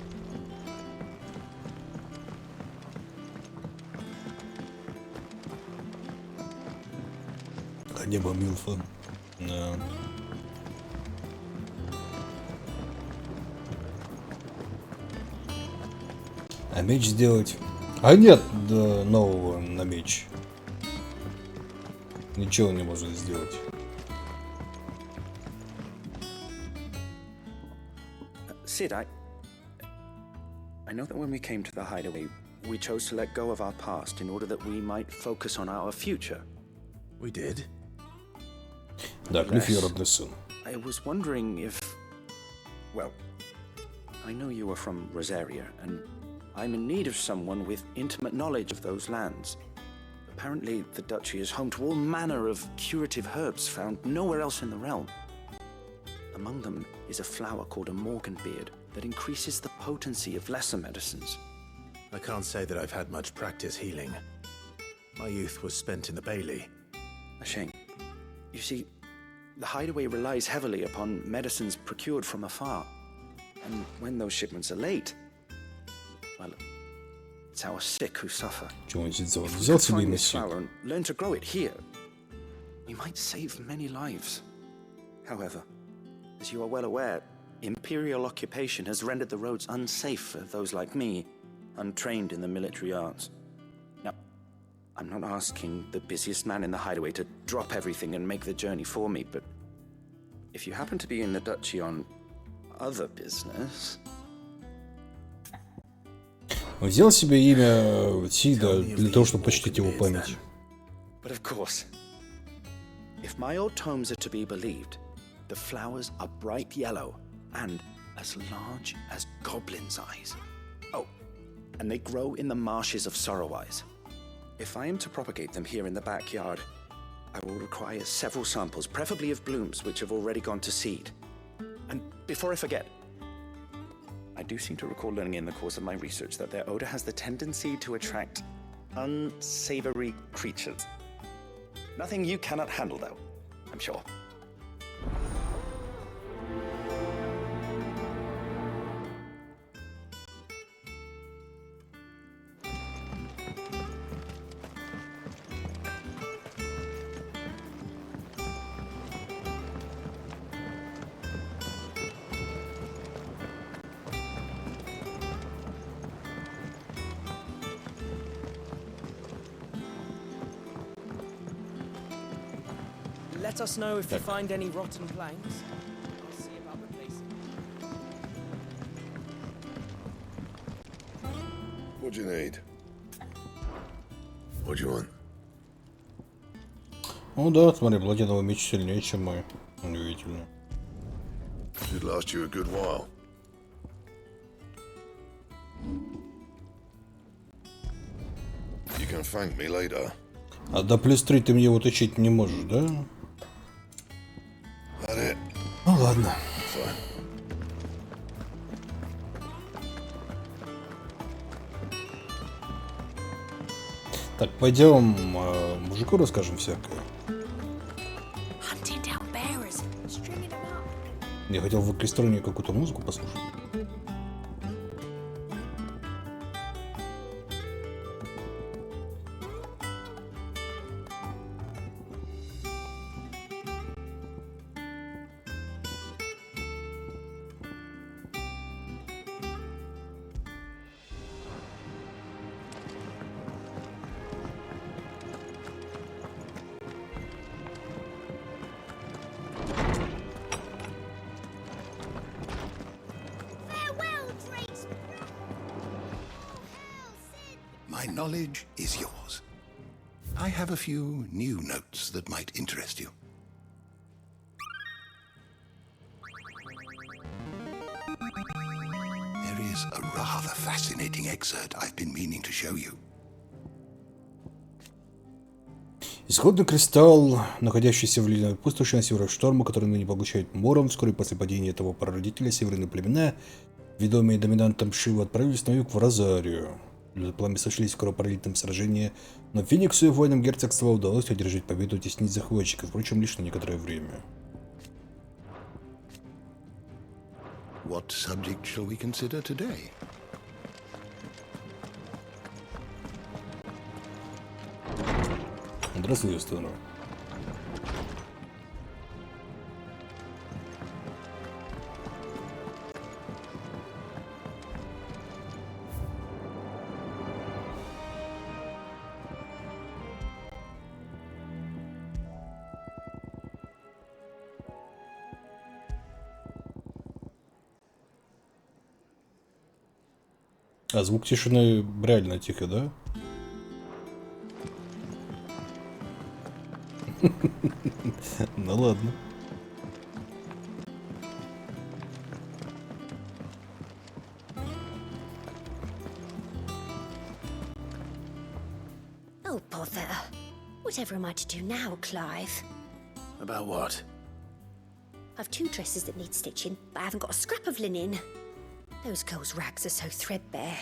Небо Милфа. Да. А меч сделать? А нет нового на меч. Ничего не может сделать. Sid, I know that when we came to the hideaway, we chose to let go of our past in order that we might focus on our future. We did? Да, Клифф ее родной сын. I was wondering if... Well, I know you are from Rosaria, and I'm in need of someone with intimate knowledge of those lands. Apparently, the duchy is home to all manner of curative herbs found nowhere else in the realm. Among them is a flower called a morganbeard that increases the potency of lesser medicines. I can't say that I've had much practice healing. My youth was spent in the Bailey. A shame. You see, the hideaway relies heavily upon medicines procured from afar. And when those shipments are late, well, it's our sick who suffer. Чего он взял? If we Взял could себе find this имя. flower and learn to grow it here, we might save many lives. However, as you are well aware, imperial occupation has rendered the roads unsafe for those like me, untrained in the military arts. Now, I'm not asking the busiest man in the hideaway to drop everything and make the journey for me, but if you happen to be in the duchy on other business... Он взял себе имя Сида для того, чтобы почтить его память. But of course, if my old tomes are to be believed, the flowers are bright yellow and as large as goblins' eyes. Oh, and they grow in the marshes of Sorrowwise. If I am to propagate them here in the backyard, I will require several samples, preferably of blooms which have already gone to seed. And before I forget, I do seem to recall learning in the course of my research that their odor has the tendency to attract unsavory creatures. Nothing you cannot handle, though, I'm sure. Let us know if you find any rotten planks. I'll see about replacing. What do you need? What do you want? Ну да, смотри, платиновый меч сильнее, чем мой. Удивительно. Should last you a good while. You can thank me later. А до плюс 3 ты мне его учить не можешь, да? Ну ладно. Так, пойдем мужику расскажем всякое. Я хотел в оркестроне какую-то музыку послушать. My knowledge is yours. I have a few new notes that might interest you. There is a rather fascinating excerpt I've been meaning to show you. Исходный кристалл, находящийся в ледяной пустоши на севере шторма, который ныне поглощает мором, вскоре после падения этого прародителя северные племена, ведомые доминантом Шивы, отправились на юг в Розарию. Пламя сошлись в кровопролитном сражении, но Фениксу и воинам герцогства удалось одержать победу и теснить захватчиков, впрочем, лишь на некоторое время. What subject shall we consider today? Здравствуй, Титану. А звук тишины реально тихо, да? Ну ладно. Oh, bother. Whatever am I to do now, Clive? About what? I've 2 dresses that need stitching, but I haven't got a scrap of linen. Those girls' rags are so threadbare.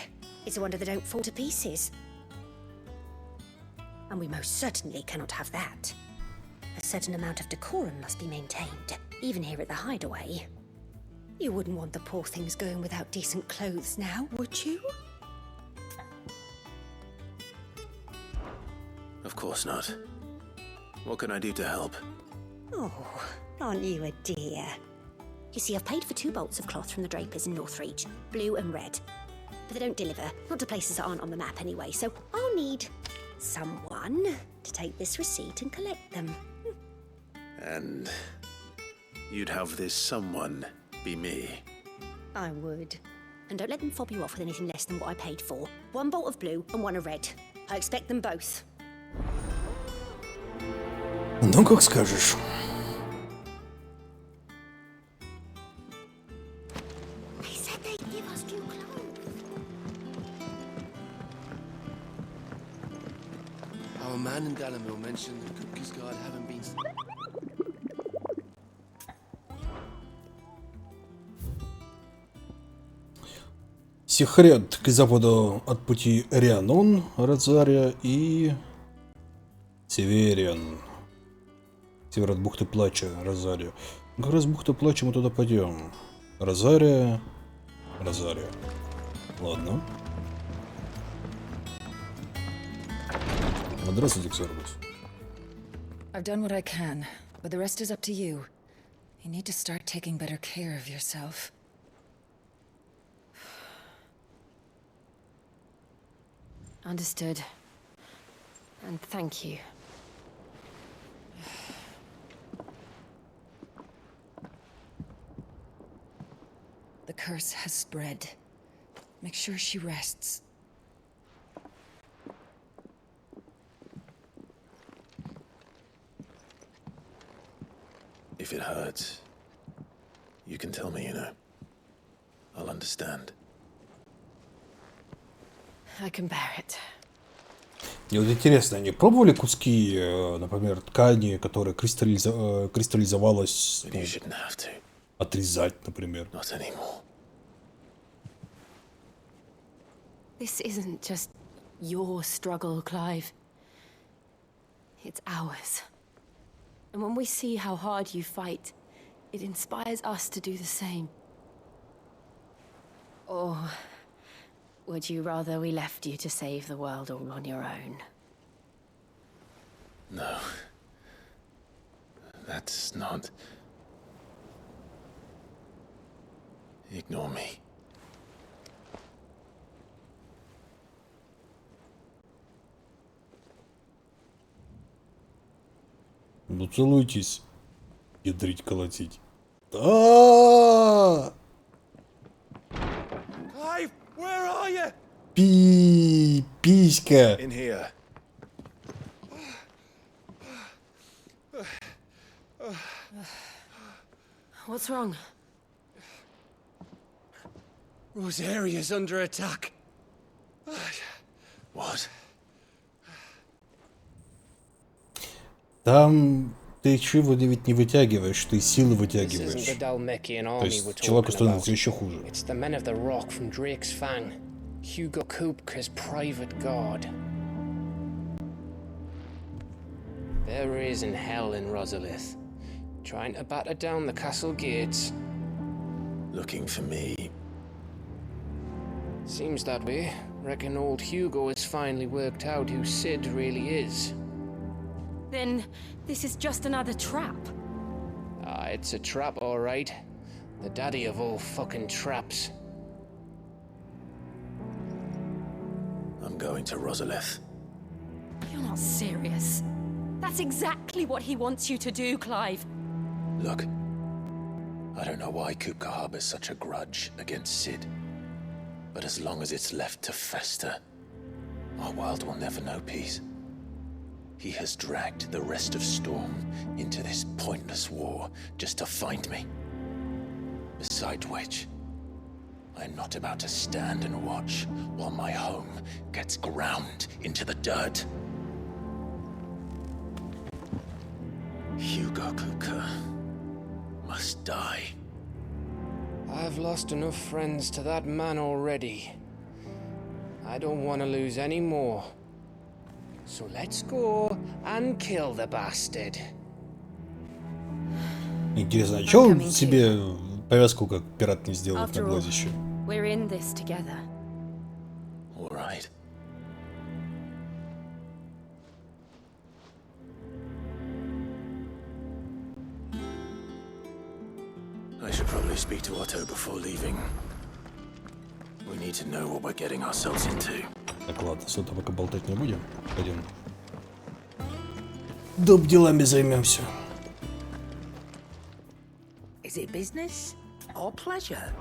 It's a wonder they don't fall to pieces. And we most certainly cannot have that. A certain amount of decorum must be maintained, even here at the hideaway. You wouldn't want the poor things going without decent clothes now, would you? Of course not. What can I do to help? Oh, aren't you a dear? You see, I've paid for 2 bolts of cloth from the drapers in Northreach, blue and red. But they don't deliver, not to places that aren't on the map anyway, so I'll need someone to take this receipt and collect them. And you'd have this someone be me? I would. And don't let them fob you off with anything less than what I paid for. 1 bolt of blue and 1 of red. I expect them both. Ну, как скажешь. Our man in Dalamil mentioned the cookies guard haven't been... Сихрет к западу от пути Рианон, Розария и Севериан. Север от бухты Плача, Розария. Как раз бухта Плача мы туда пойдем. Розария. Розария. Ладно. Здравствуйте, Ксаргус. I've done what I can, but the rest is up to you. You need to start taking better care of yourself. Understood. And thank you. The curse has spread. Make sure she rests. If it hurts, you can tell me, you know. I'll understand. I can bear it. Мне вот интересно, они пробовали куски, например, ткани, которая кристаллизовалась, ну, отрезать, например? This isn't just your struggle, Clive. It's ours. And when we see how hard you fight, it inspires us to do the same. Or would you rather we left you to save the world all on your own? No. That's not... Ignore me. Ну целуйтесь, ядрить, колотить. А-а-а! Clive, where are you? Писька. In here. What's wrong? Rosaria's under attack. What? Там ты еще ведь не вытягиваешь, ты силы вытягиваешь. То есть человеку становится еще хуже. It's the men of the rock from Drake's Fang. Hugo Kupka's private guard. There is in hell in Rosalith, trying to batter down the castle gates. Looking for me. Seems that way. Reckon old Hugo has finally worked out who Sid really is. Then this is just another trap. Ah, it's a trap, all right. The daddy of all fucking traps. I'm going to Rosalith. You're not serious. That's exactly what he wants you to do, Clive. Look, I don't know why Kupka harbors such a grudge against Sid. But as long as it's left to fester, our world will never know peace. He has dragged the rest of Storm into this pointless war just to find me. Besides which, I'm not about to stand and watch while my home gets ground into the dirt. Hugo Kupka must die. I've lost enough friends to that man already. I don't want to lose any more. So let's go and kill the bastard. Интересно, а чё он себе повязку как пират не сделал на After all, глазище? we're in this together. All right. I should probably speak to Otto before leaving. We need to know what we're getting ourselves into. Так, ладно, с этого пока болтать не будем. Пойдем. Доп делами займемся. Is it business or pleasure?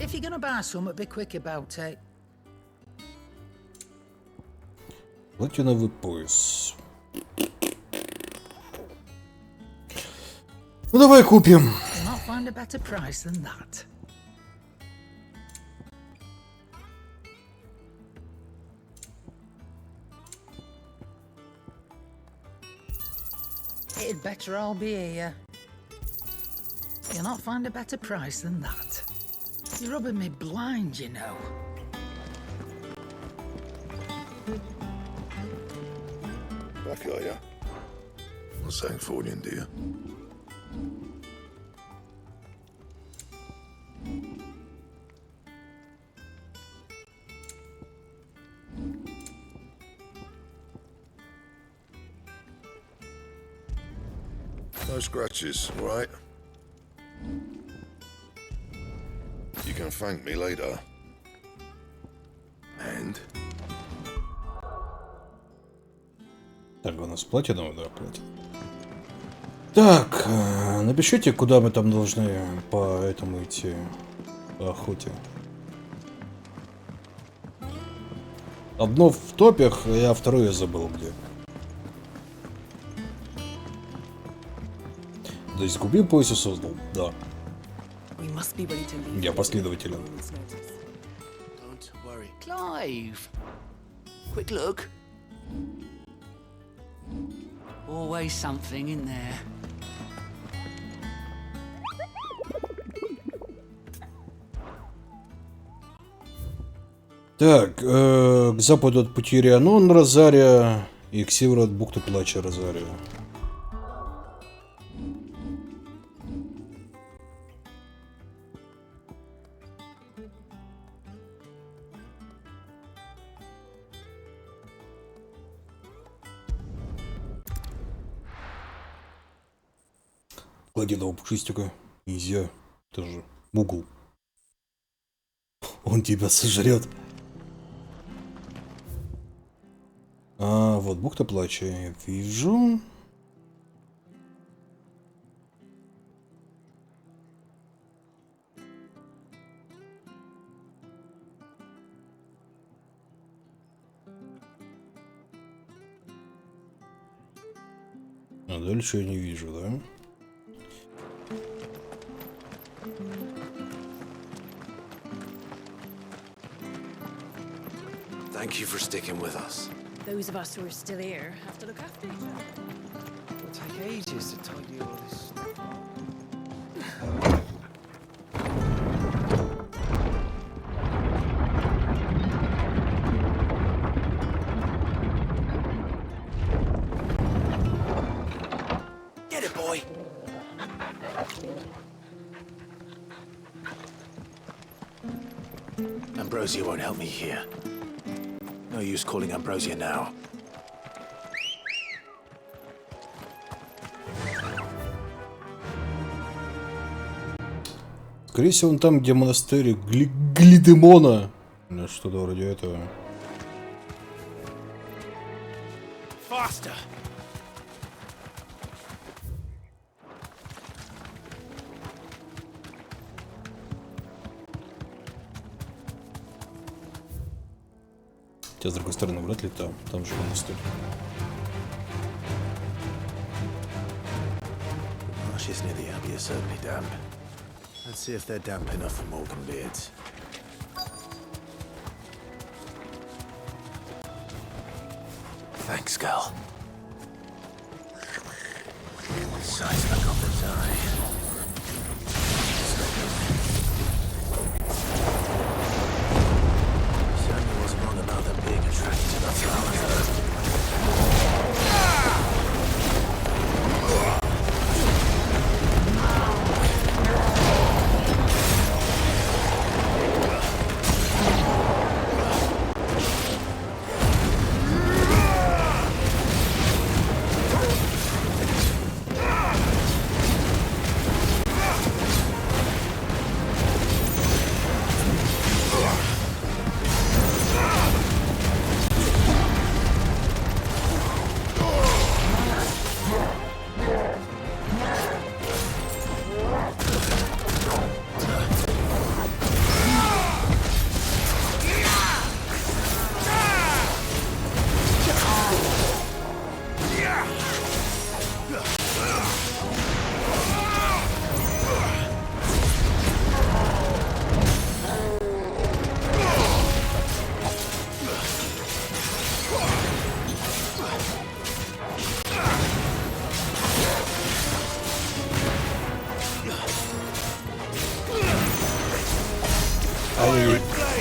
If you're gonna buy something, be quick about it. Платиновый пояс. Ну давай купим. You'll not find a better price than that. It'd better all be here. You'll not find a better price than that. You're rubbing me blind, you know. Back are ya? What's that for you, dear? No scratches, all right? You can thank me later. And? Так, у нас платиновый, да, платин. Так, напишите, куда мы там должны по этому идти, по охоте. Одно в топях, а второе забыл где. То есть купил пояс и создал, да. Я последователен. Don't worry. Clive! Quick look. Always something in there. Так, к западу от пути Рианон Розария и к северу от бухты Плача Розария. Платинового пушистика. Нельзя. Это же Мугл. Он тебя сожрет. А, вот бухта Плача. Я вижу. А дальше я не вижу, да? Thank you for sticking with us. Those of us who are still here have to look after each other. It'll take ages to tidy all this stuff up. boy. Ambrosia won't help me here. No use calling Ambrosia now. Скорее всего, он там, где монастырь Глидемона. Или что-то вроде этого. Faster. Хотя, с другой стороны, вряд ли там же монастырь. Marshes near the abbey are certainly damp. Let's see if they're damp enough for Morgan beards. Thanks, girl. Size of a goblin's eye. Certainly wasn't wrong about them being attracted to the flowers.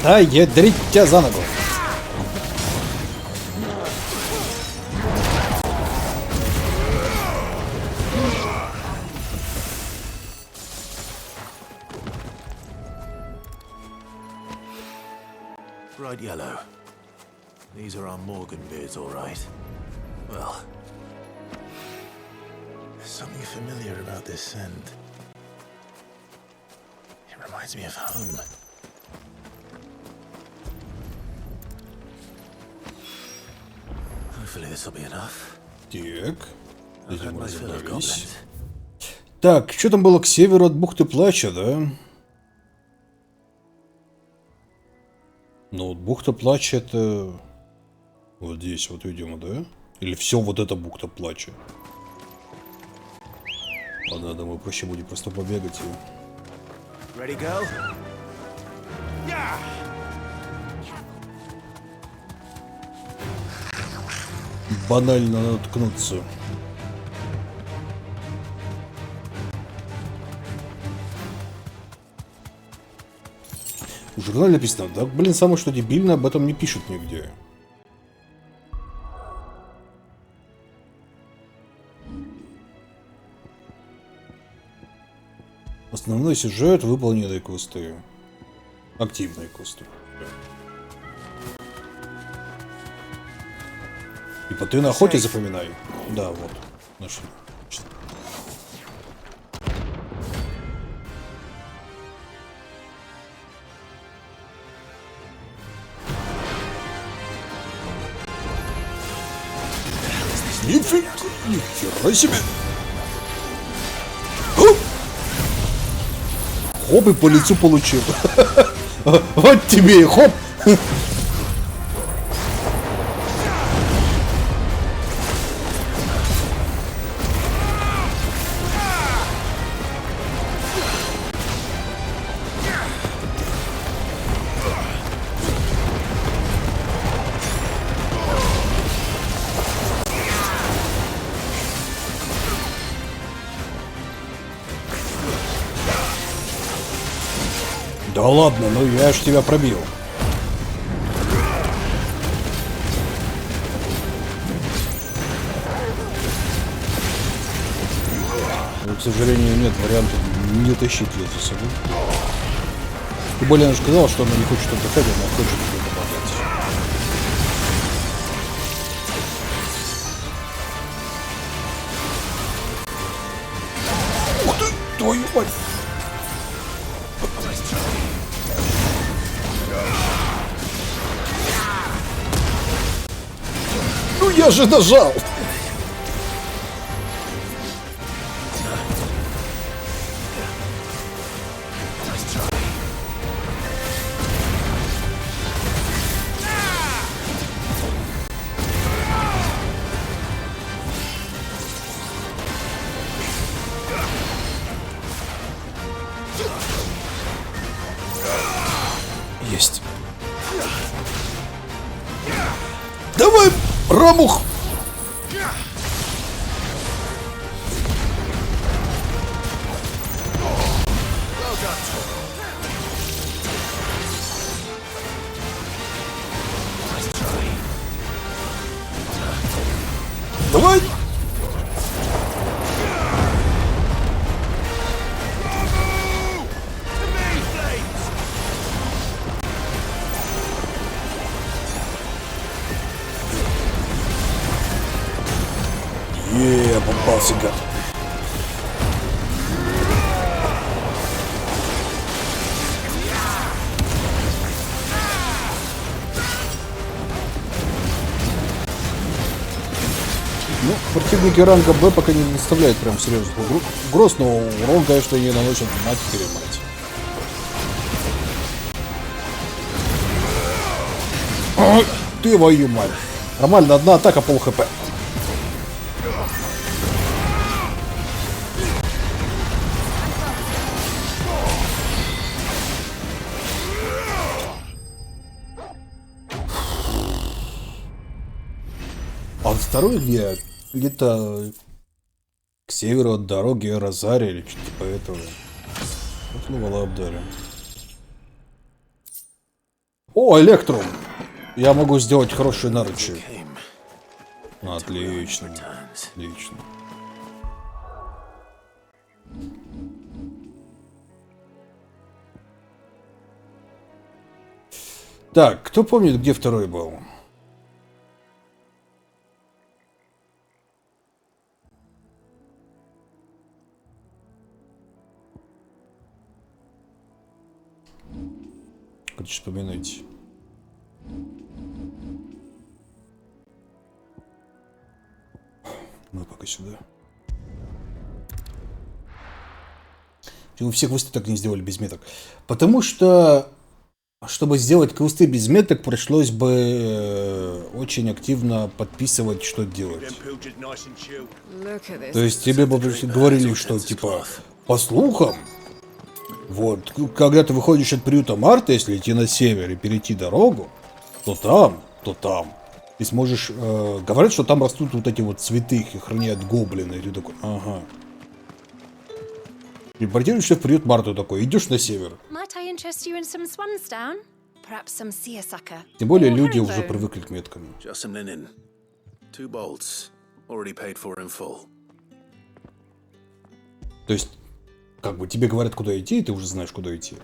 Ай, ядрить тебя за ногу. Bright yellow. These are our Morgan beards, all right. Well, there's something familiar about this scent. It reminds me of home. Hopefully this will be enough. Так, этим мы разобрались. Так, что там было к северу от бухты Плача, да? Ну вот бухта Плача это вот здесь вот, видимо, да? Или все вот это бухта Плача? Ладно, думаю, проще будет просто побегать и... Ready, girl? Yeah! Банально наткнуться. В журнале написано, да, блин, самое что дебильно, об этом не пишут нигде. Основной сюжет, выполненные квесты. Активные квесты. Типа ты на охоте запоминай. Да, вот. Нашли. Нихера себе! Хоп, и по лицу получил. Вот тебе и хоп! Да ладно, ну я ж тебя пробил. к сожалению, нет варианта не тащить ее за собой. Тем более она же сказала, что она не хочет отдыхать, она хочет где-то помогать. Ух ты, твою мать! Ну я же нажал! Есть. Давай, Рамух! Давай! Попался, гад. Ну, противники ранга Б пока не доставляют прям серьезных угроз, но урон, конечно, не наносят мать-перемать. Ты твою мать. Нормально, одна атака, пол хп. А второй где-то к северу от дороги Розари или что-то типа этого. Вот мы обдали. О, Электрум! Я могу сделать хорошие наручи. Отлично. Отлично. Так, кто помнит, где второй был? Хоть вспоминайте. Ну, пока сюда. Почему всех квесты так не сделали без меток? Потому что, чтобы сделать квесты без меток, пришлось бы очень активно подписывать, что делать. То есть тебе бы говорили, что типа, по слухам, вот, когда ты выходишь от приюта Марта, если идти на север и перейти дорогу, то там. Ты сможешь... говорят, что там растут вот эти вот цветы, их охраняют гоблины. И ты такой, ага. Телепортируешься в приют Марту такой, идешь на север. Тем более люди уже привыкли к меткам. То есть, как бы тебе говорят, куда идти, и ты уже знаешь, куда идти.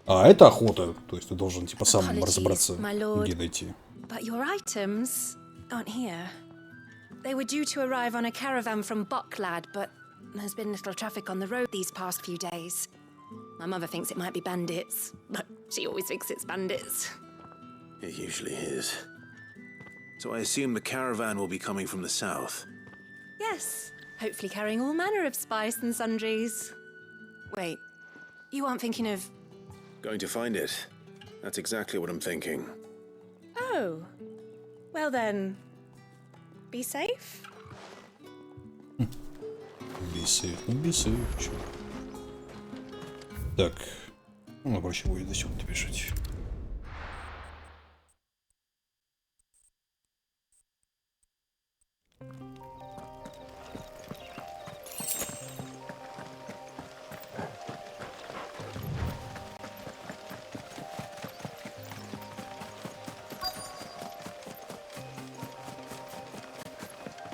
А это охота, то есть ты должен типа сам разобраться, где найти. But your items aren't here. They were due to arrive on a caravan from Bucklad, but there's been little traffic on the road these past few days. My mother thinks it might be bandits, but she always thinks it's bandits. It usually is. So I assume the caravan will be coming from the south. Yes, hopefully carrying all manner of spice and sundries. Wait, you aren't thinking of... Going to find it. That's exactly what I'm thinking. Oh, well then, be safe? Be safe, чё. Так, ну, проще будет до сюда бежать.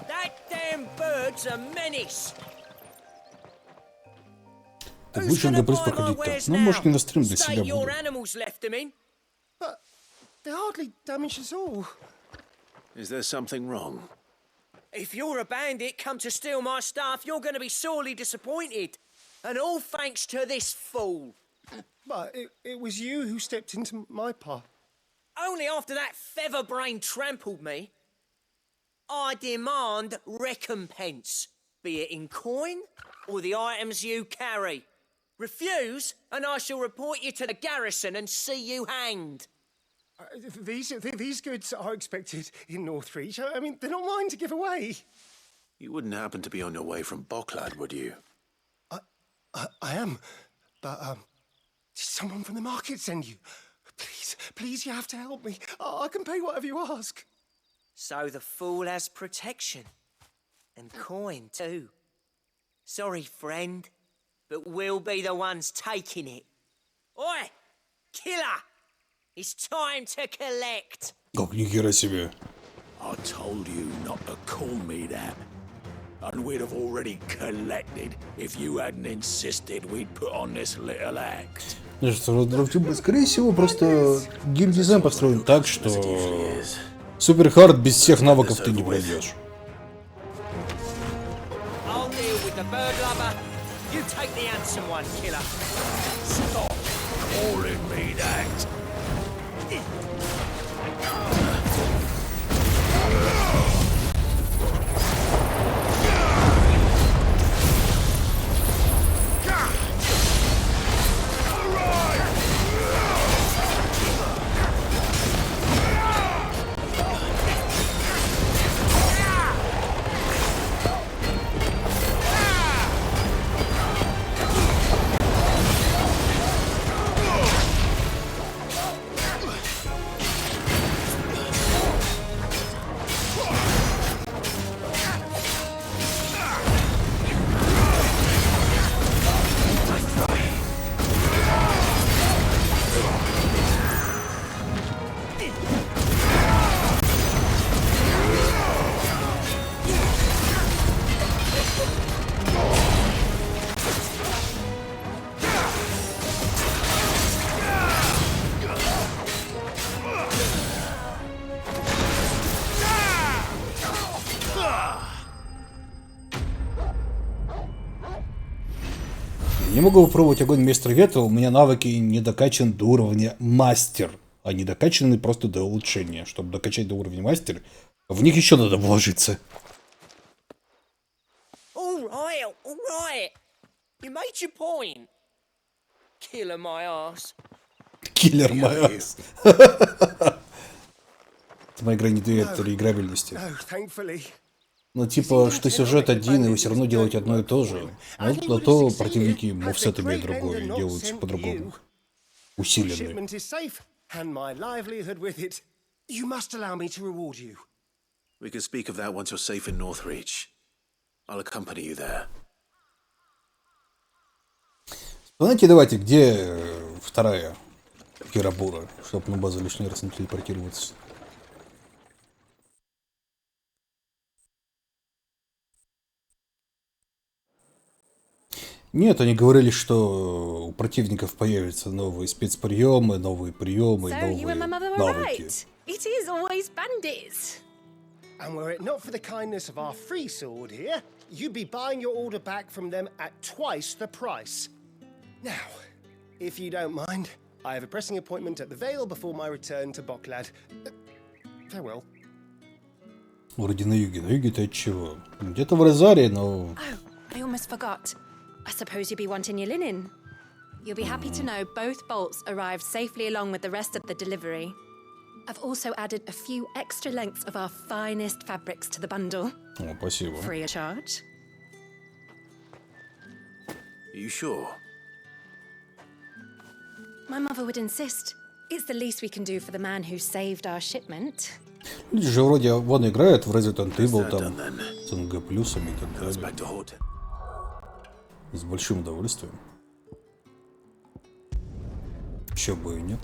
That damn bird's a menace. Ты будешь ГПС проходить-то? Ну, может, не на стрим для себя буду. But they hardly damage us all. Is there something wrong? If you're a bandit come to steal my stuff, you're going to be sorely disappointed. And all thanks to this fool. But it was you who stepped into my path. Only after that feather-brain trampled me. I demand recompense, be it in coin or the items you carry. Refuse, and I shall report you to the garrison and see you hanged. These goods are expected in Northreach. I mean, they're not mine to give away. You wouldn't happen to be on your way from Boklad, would you? I am, but did someone from the market send you? Please, you have to help me. I can pay whatever you ask. So the fool has protection. And coin, too. Sorry, friend, but we'll be the ones taking it. Oi! Killer! It's time to collect. Ох, нихера себе. I told you not to call me that. And we'd have already collected if you hadn't insisted we'd put on this little act. Скорее всего, просто геймдизайн построен так, что суперхард без всех навыков ты не пройдешь. I'll deal with the bird lover. You take the handsome one, killer. Stop calling me that. Не могу попробовать огонь мистера Ветра, у меня навыки не докачаны до уровня мастер. Они докачаны просто до улучшения. Чтобы докачать до уровня мастер, в них еще надо вложиться. All right. You made your point. Killer my ass. Киллер мой ас. Это моя игра не дает реиграбельности. Ну, типа, что сюжет один, и вы все равно делаете одно и то же. А то противники мувсет имеют другое, и делаются по-другому. Усиленные. We can speak of that once you're safe in Northreach. I'll accompany you there. Знаете, давайте, где вторая Кирабура, чтобы на базу лишний раз не телепортироваться. Нет, они говорили, что у противников появятся новые спецприемы, новые приемы, новые навыки. It is always bandits. And were it not for the kindness of our free sword here, you'd be buying your order back from them at twice the price. Now, if you don't mind, I have a pressing appointment at the Vale before my return to Boklad. Farewell. Вроде на юге. На юге-то от чего? Где-то в Розарии, но... Oh, I almost forgot. I suppose you'll be wanting your linen. You'll be happy to know both bolts arrived safely along with the rest of the delivery. I've also added a few extra lengths of our finest fabrics to the bundle. О, спасибо. Free of charge. Are you sure? My mother would insist. It's the least we can do for the man who saved our shipment. Люди же вроде вон играют в Resident Evil там с НГ плюсами и так далее. С большим удовольствием. Еще бы и нет.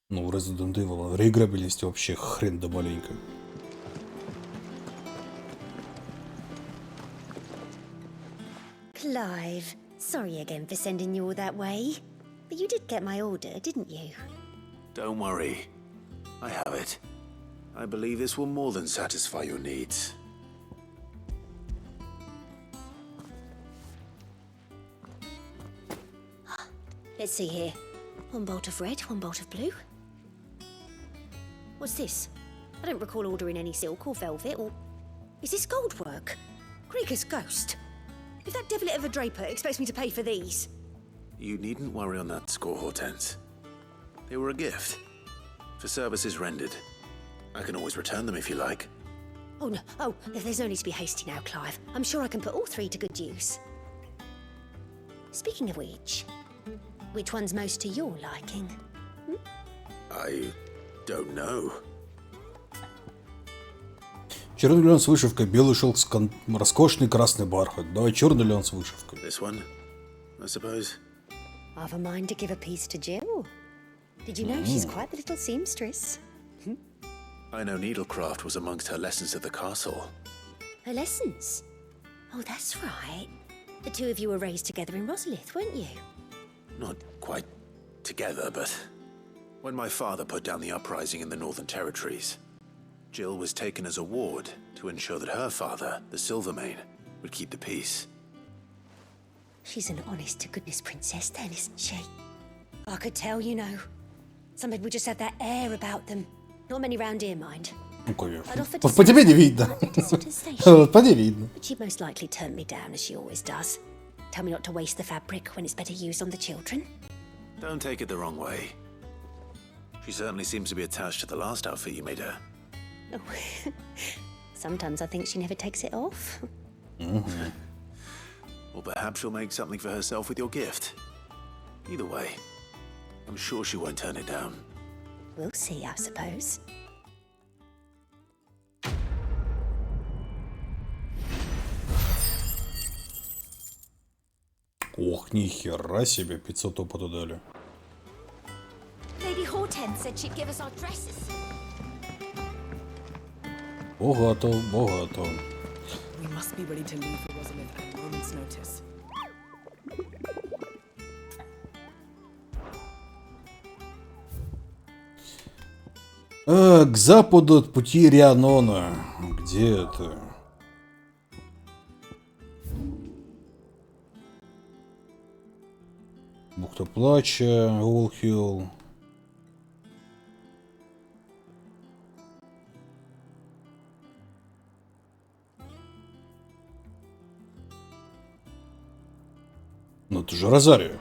Ну, в Resident Evil реиграбельности вообще хрен да маленько. Clive, sorry again for sending you all that way. But you did get my order, didn't you? Don't worry. I have it. I believe this will more than satisfy your needs. Let's see here. One bolt of red, one bolt of blue. What's this? I don't recall ordering any silk or velvet or... Is this gold work? Krieger's ghost. If that devilet of a draper expects me to pay for these... You needn't worry on that score, Hortense. They were a gift. For services rendered. I can always return them if you like. Oh, no. Oh, there's no need to be hasty now, Clive. I'm sure I can put all three to good use. Speaking of which one's most to your liking? I don't know. Черный лен с вышивкой, белый шелк с роскошный красный бархат. Давай черный лен с вышивкой. This one, I suppose. I've a mind to give a piece to Jill. Did you know she's quite the little seamstress? I know needlecraft was amongst her lessons at the castle. Her lessons? Oh, that's right. The two of you were raised together in Rosalith, weren't you? Not quite together, but when my father put down the uprising in the Northern Territories, Jill was taken as a ward to ensure that her father, the Silvermane, would keep the peace. She's an honest-to-goodness princess then, isn't she? I could tell, you know. Some people just have that air about them. Not many round here, mind. Ну, конечно. По тебе не видно. По тебе видно. But she'd most likely turn me down, as she always does. Tell me not to waste the fabric when it's better used on the children. Don't take it the wrong way. She certainly seems to be attached to the last outfit you made her. Oh. Sometimes I think she never takes it off. Or perhaps she'll make something for herself with your gift. Either way, I'm sure she won't turn it down. We'll see, I suppose. Ох, нихера себе, 500 опыта дали. Lady Hortense said she'd give us our dresses. Богато, богато. We must be ready to leave for Rosalith at a moment's notice. К западу от пути Рианона. Где это? Бухта Плача, Олхилл. Ну это же Розарио.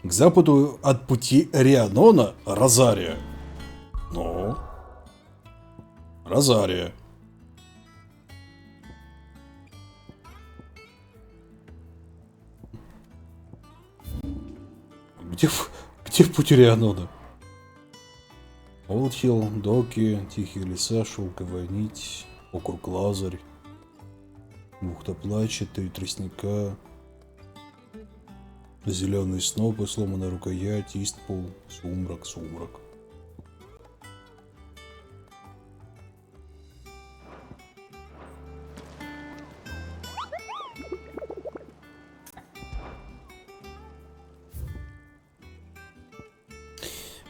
К западу от пути Рианона Розарио. Ну, Розарио. Где путь Рианона? Олдхилл, доки, тихие леса, шелковая нить, округ Лазарь, бухта Плача, 3 тростника, зеленые снопы, сломанная рукоять, Истпол, сумрак, сумрак.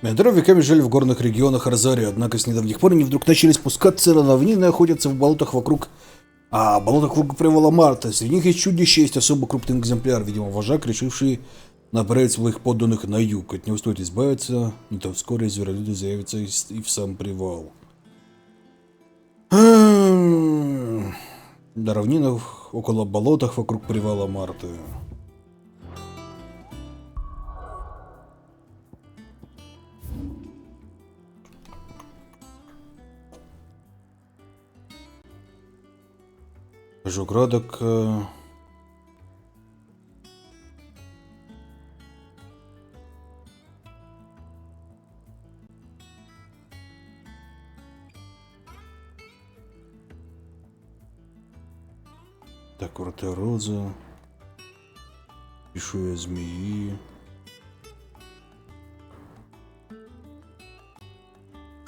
Миадоры веками жили в горных регионах Розарио, однако с недавних пор они вдруг начали спускаться на равнины и охотятся в болотах вокруг... болотах вокруг привала Марта. Среди них есть чудище, есть особо крупный экземпляр, видимо, вожак, решивший направить своих подданных на юг. От него стоит избавиться, не то вскоре зверолюды заявятся и в сам привал. На равнинах, около болотах вокруг привала Марты. Жуградок. Так, врата роза. Пишу я змеи.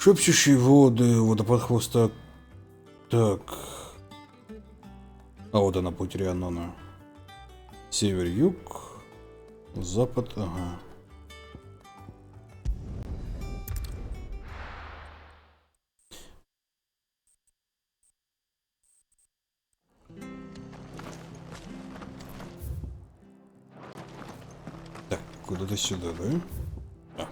Шепчущие воды, водопад хвоста. Так. А вот она, путь Рианона. Север, юг, запад, ага. Так, куда-то сюда, да? А.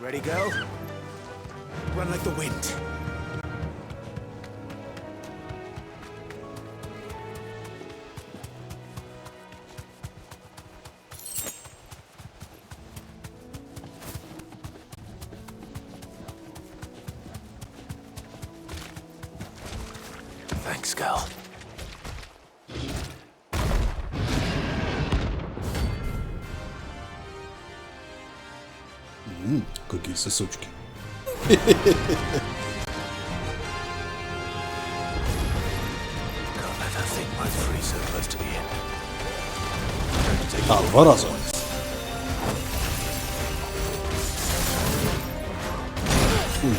Ready, go? Run like the wind. Thanks, girl. Какие сосочки. А, 2 раза.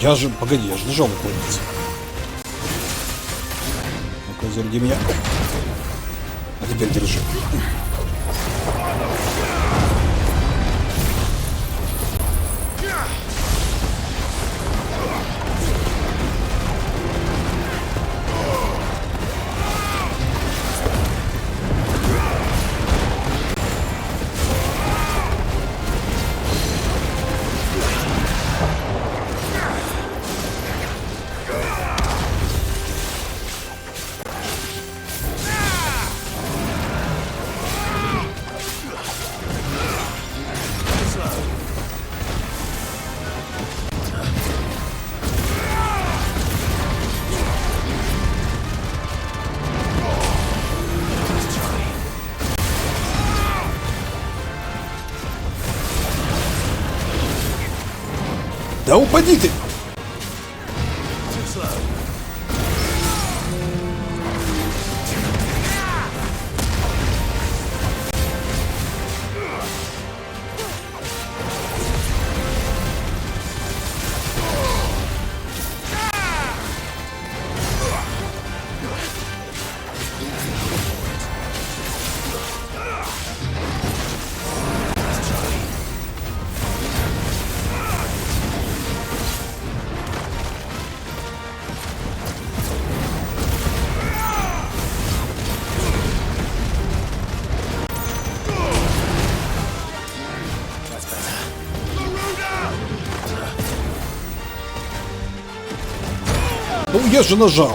Я же, погоди, я же нажал наклониться. Ну-ка, заряди меня. А теперь держи. Да упади ты! Ну я же нажал.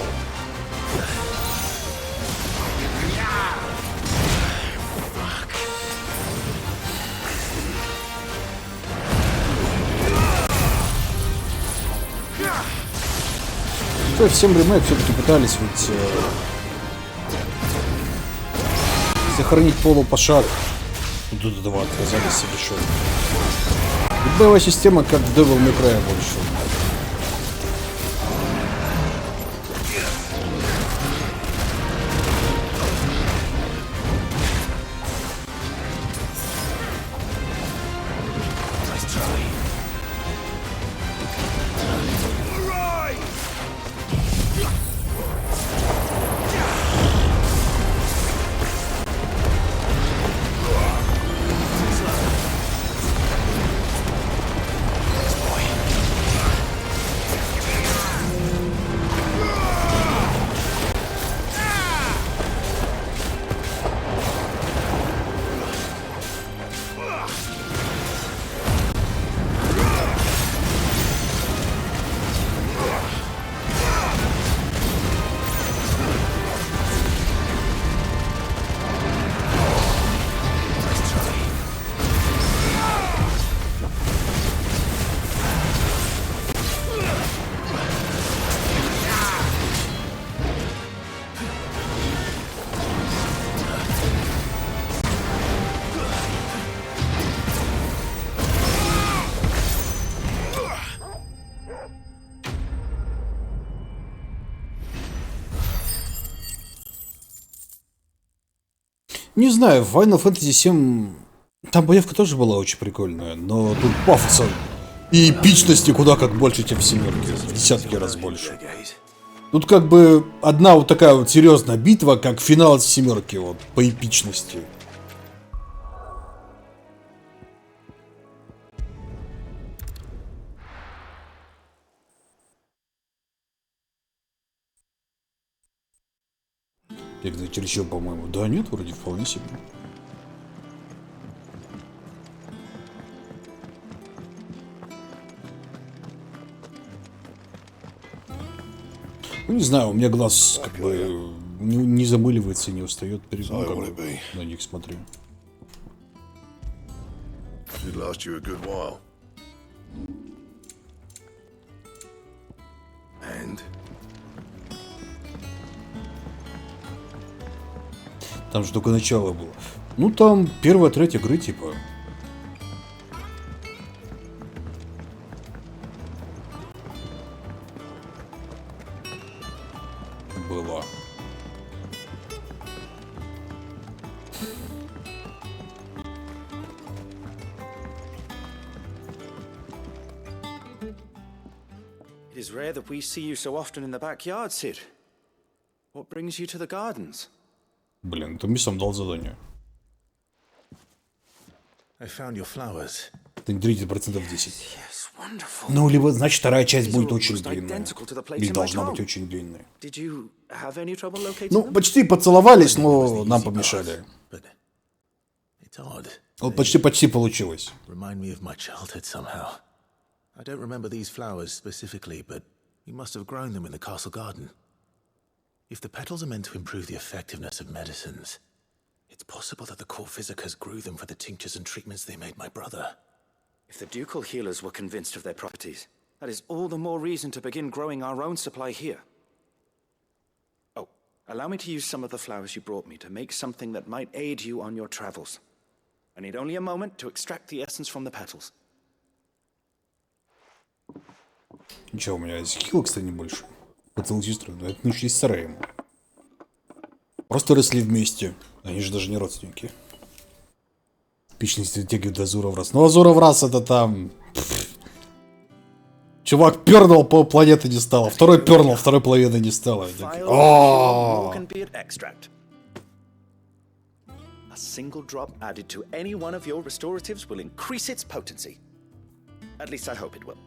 В 7 ремейк все-таки пытались ведь сохранить полупошаг. Тут 2 отказались совершенно. Боевая система как в Devil May Cry больше. Не знаю, в Final Fantasy 7 там боевка тоже была очень прикольная, но тут пафоса и эпичности куда как больше, чем в семерке, в десятки раз больше. Тут как бы одна вот такая вот серьезная битва, как финал семерки, вот, по эпичности. Или чересчур, по-моему. Да нет, вроде вполне себе. Ну, не знаю, у меня глаз как бы не замыливается и не устает перед на них смотрю. Там же только начало было. Ну там первая треть игры типа. Была. It is rare that we see you so often in the backyard, Sid. What brings you to the gardens? Блин, это мне сам дал задание. I found your flowers. Это не 30%, 10. Ну, либо, значит, вторая часть будет очень длинная. Или должна быть очень длинной. Ну, почти поцеловались, но нам помешали. Вот почти получилось. I don't remember these flowers specifically, but you must have grown them in the castle garden. If the petals are meant to improve the effectiveness of medicines, it's possible that the court physicers grew them for the tinctures and treatments they made my brother. If the ducal healers were convinced of their properties, that is all the more reason to begin growing our own supply here. Oh, allow me to use some of the flowers you brought me to make something that might aid you on your travels. I need only a moment to extract the essence from the petals. Ничего, у меня скилла, кстати, не больше. Поцелуй сестру, но это научились старые. Просто росли вместе. Они же даже не родственники. Эпичная стратегия до Азуроврас. Ну, Азуроврас это там... Чувак пернул, планеты не стало. Второй пернул, второй планеты не стало. A single drop added to any one of your restoratives will increase its potency. At least I hope it will.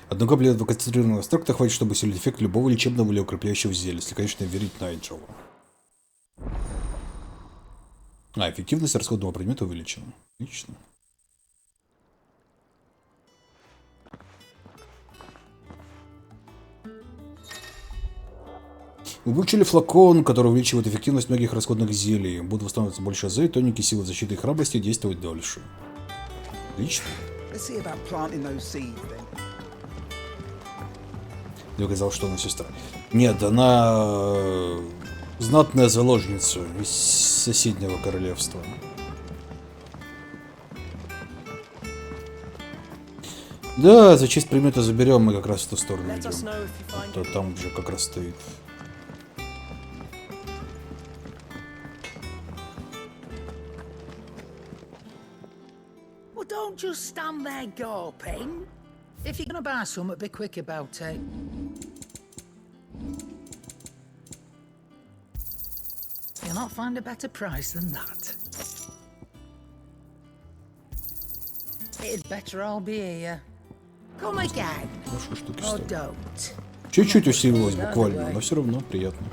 Одну каплю этого концентрированного экстракта хватит, чтобы усилить эффект любого лечебного или укрепляющего зелья, если, конечно, верить Найджелу. А, эффективность расходного предмета увеличена. Отлично. Вы получили флакон, который увеличивает эффективность многих расходных зелий. Будут восстанавливаться больше АЗ, тоники, силы защиты и храбрости, действовать дольше. Отлично. Я сказал, что она сестра. Нет, она знатная заложница из соседнего королевства. Да, за честь предмета заберем, мы как раз в ту сторону идем. То там же как раз стоит. Well, don't just stand there gawping. If you're gonna buy something, be quick about it. You'll not find a better price than that. It'd better all be here. Come again. Or don't. Чуть-чуть усилилось буквально, но все равно приятно.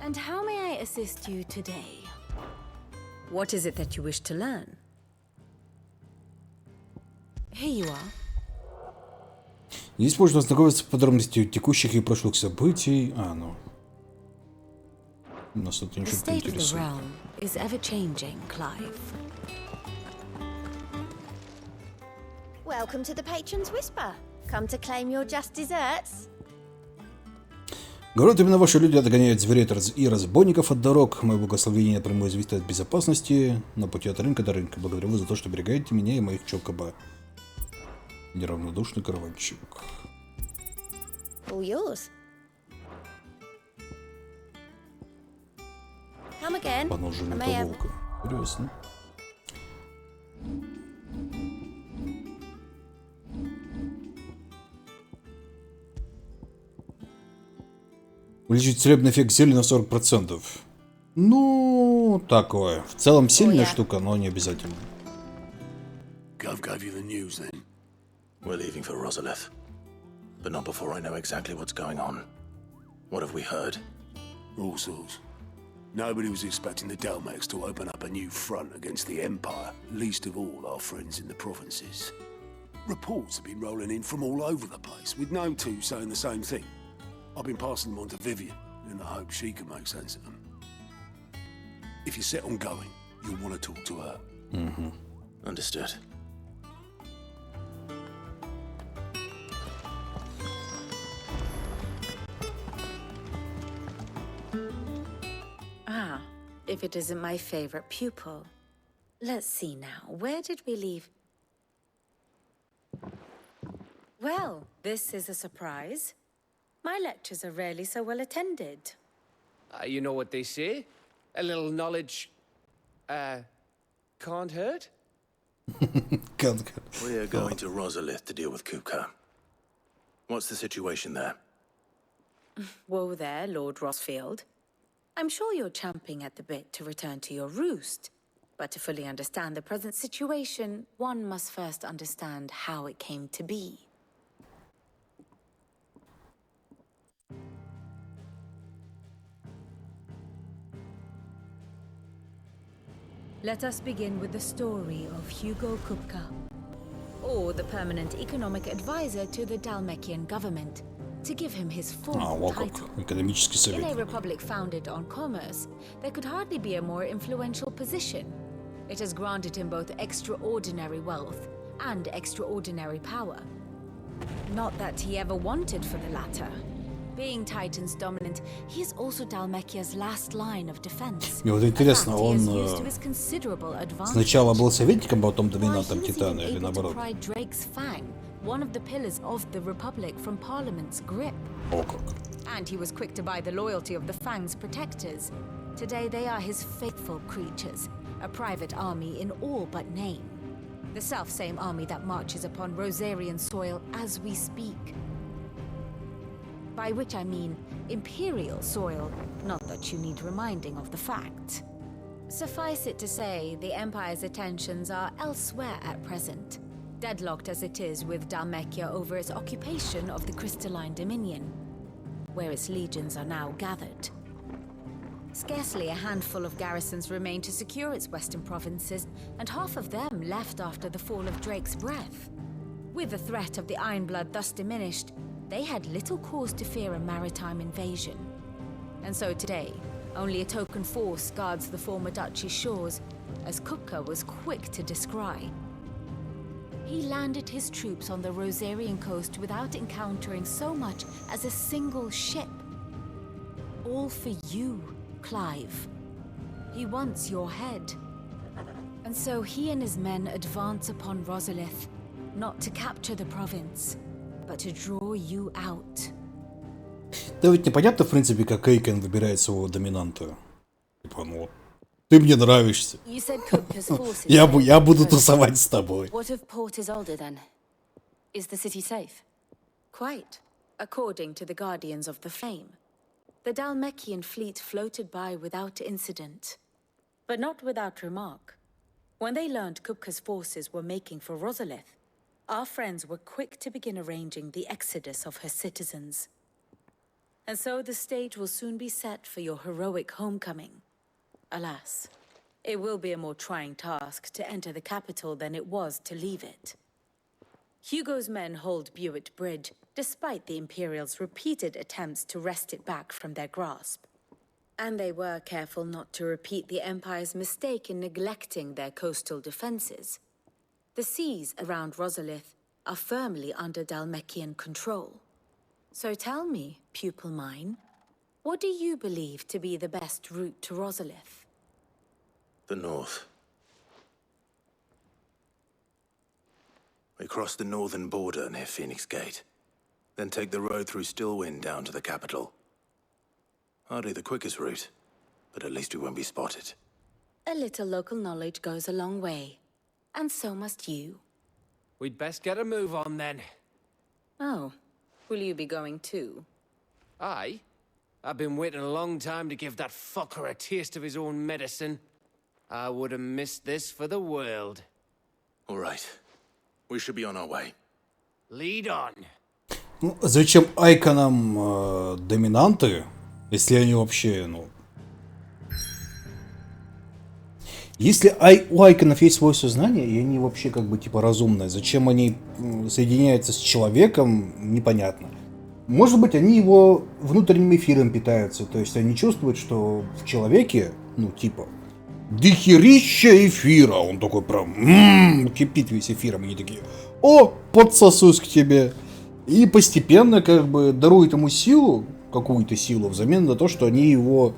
And how may I assist you today? What is it that you wish to learn? Here you are. Здесь можно ознакомиться с подробностями текущих и прошлых событий. Ну. Нас тут ничего не интересует. The state of the realm is ever changing, Clive. Welcome to the Patron's Whisper. Come to claim your just desserts. Говорят, именно ваши люди отгоняют зверей и разбойников от дорог. Мое благословение напрямую зависит от безопасности на пути от рынка до рынка. Благодарю вас за то, что берегаете меня и моих чокоба. Неравнодушный караванщик. All yours. Come again. Поноженная волка. Интересно. Увеличить целебный эффект зелья на 40%. Ну, такое. В целом сильная штука, но не обязательно. Gov gave you the news then? We're leaving for Rosalith. But not before I know exactly what's going on. What have we heard? All sorts. Nobody was expecting the Dalmacs to open up a new front against the Empire, least of all our friends in the provinces. Reports have been rolling in from all over the place, with no two saying the same thing. I've been passing them on to Vivian, in the hope she can make sense of them. If you're set on going, you'll want to talk to her. Mm-hmm. Understood. Ah, if it isn't my favorite pupil. Let's see now, where did we leave? Well, this is a surprise. My lectures are rarely so well attended. You know what they say? A little knowledge, can't hurt? We are going to Rosalith to deal with Kupka. What's the situation there? Whoa there, Lord Rossfield. I'm sure you're champing at the bit to return to your roost. But to fully understand the present situation, one must first understand how it came to be. Let us begin with the story of Hugo Kupka, or the permanent economic advisor to the Dalmakian government, to give him his full title. In a republic founded on commerce, there could hardly be a more influential position. It has granted him both extraordinary wealth and extraordinary power. Not that he ever wanted for the latter. Being Titan's dominant, he is also Dalmakia's last line of defense. Мне вот интересно, он сначала был советником, потом доминантом Титана, или наоборот? Drake's Fang, one of the pillars of the Republic from Parliament's grip. О как. And he was quick to buy the loyalty of the Fang's protectors. Today they are his faithful creatures, a private army in all but name. The self-same army that marches upon Rosarian soil as we speak. By which I mean imperial soil, not that you need reminding of the fact. Suffice it to say, the Empire's attentions are elsewhere at present, deadlocked as it is with Dalmakia over its occupation of the Crystalline Dominion, where its legions are now gathered. Scarcely a handful of garrisons remain to secure its western provinces, and half of them left after the fall of Drake's breath. With the threat of the Ironblood thus diminished, they had little cause to fear a maritime invasion. And so today, only a token force guards the former duchy's shores, as Kupka was quick to descry. He landed his troops on the Rosarian coast without encountering so much as a single ship. All for you, Clive. He wants your head. And so he and his men advance upon Rosalith, not to capture the province, but to draw you out. Да ведь непонятно, в принципе, как Эйкен выбирает своего доминанта. Типа, ну, ты мне нравишься. Я буду тусовать с тобой. What of Port Isolde then? Is the city safe? Quite, according to the Guardians of the Flame. The Dalmakian fleet floated by without incident, but not without remark. When they learned Kupka's forces were making for Rosalith, our friends were quick to begin arranging the exodus of her citizens. And so the stage will soon be set for your heroic homecoming. Alas, it will be a more trying task to enter the capital than it was to leave it. Hugo's men hold Buett Bridge, despite the Imperials' repeated attempts to wrest it back from their grasp. And they were careful not to repeat the Empire's mistake in neglecting their coastal defenses. The seas around Rosalith are firmly under Dalmekian control. So tell me, pupil mine, what do you believe to be the best route to Rosalith? The north. We cross the northern border near Phoenix Gate, then take the road through Stillwind down to the capital. Hardly the quickest route, but at least we won't be spotted. A little local knowledge goes a long way, and so must you. We'd best get a move on then. Oh, will you be going too? Aye. I've been waiting a long time to give that fucker a taste of his own medicine. I would have missed this for the world. All right. We should be on our way. Lead on. Ну, зачем айконам доминанты, если они вообще, ну... Если у айконов есть свое сознание, и они вообще как бы типа разумные, зачем они соединяются с человеком, непонятно. Может быть, они его внутренним эфиром питаются, то есть они чувствуют, что в человеке, ну типа, дохерища эфира, он такой прям, кипит весь эфиром, они такие, о, подсосусь к тебе. И постепенно как бы дарует ему силу, какую-то силу, взамен на то, что они его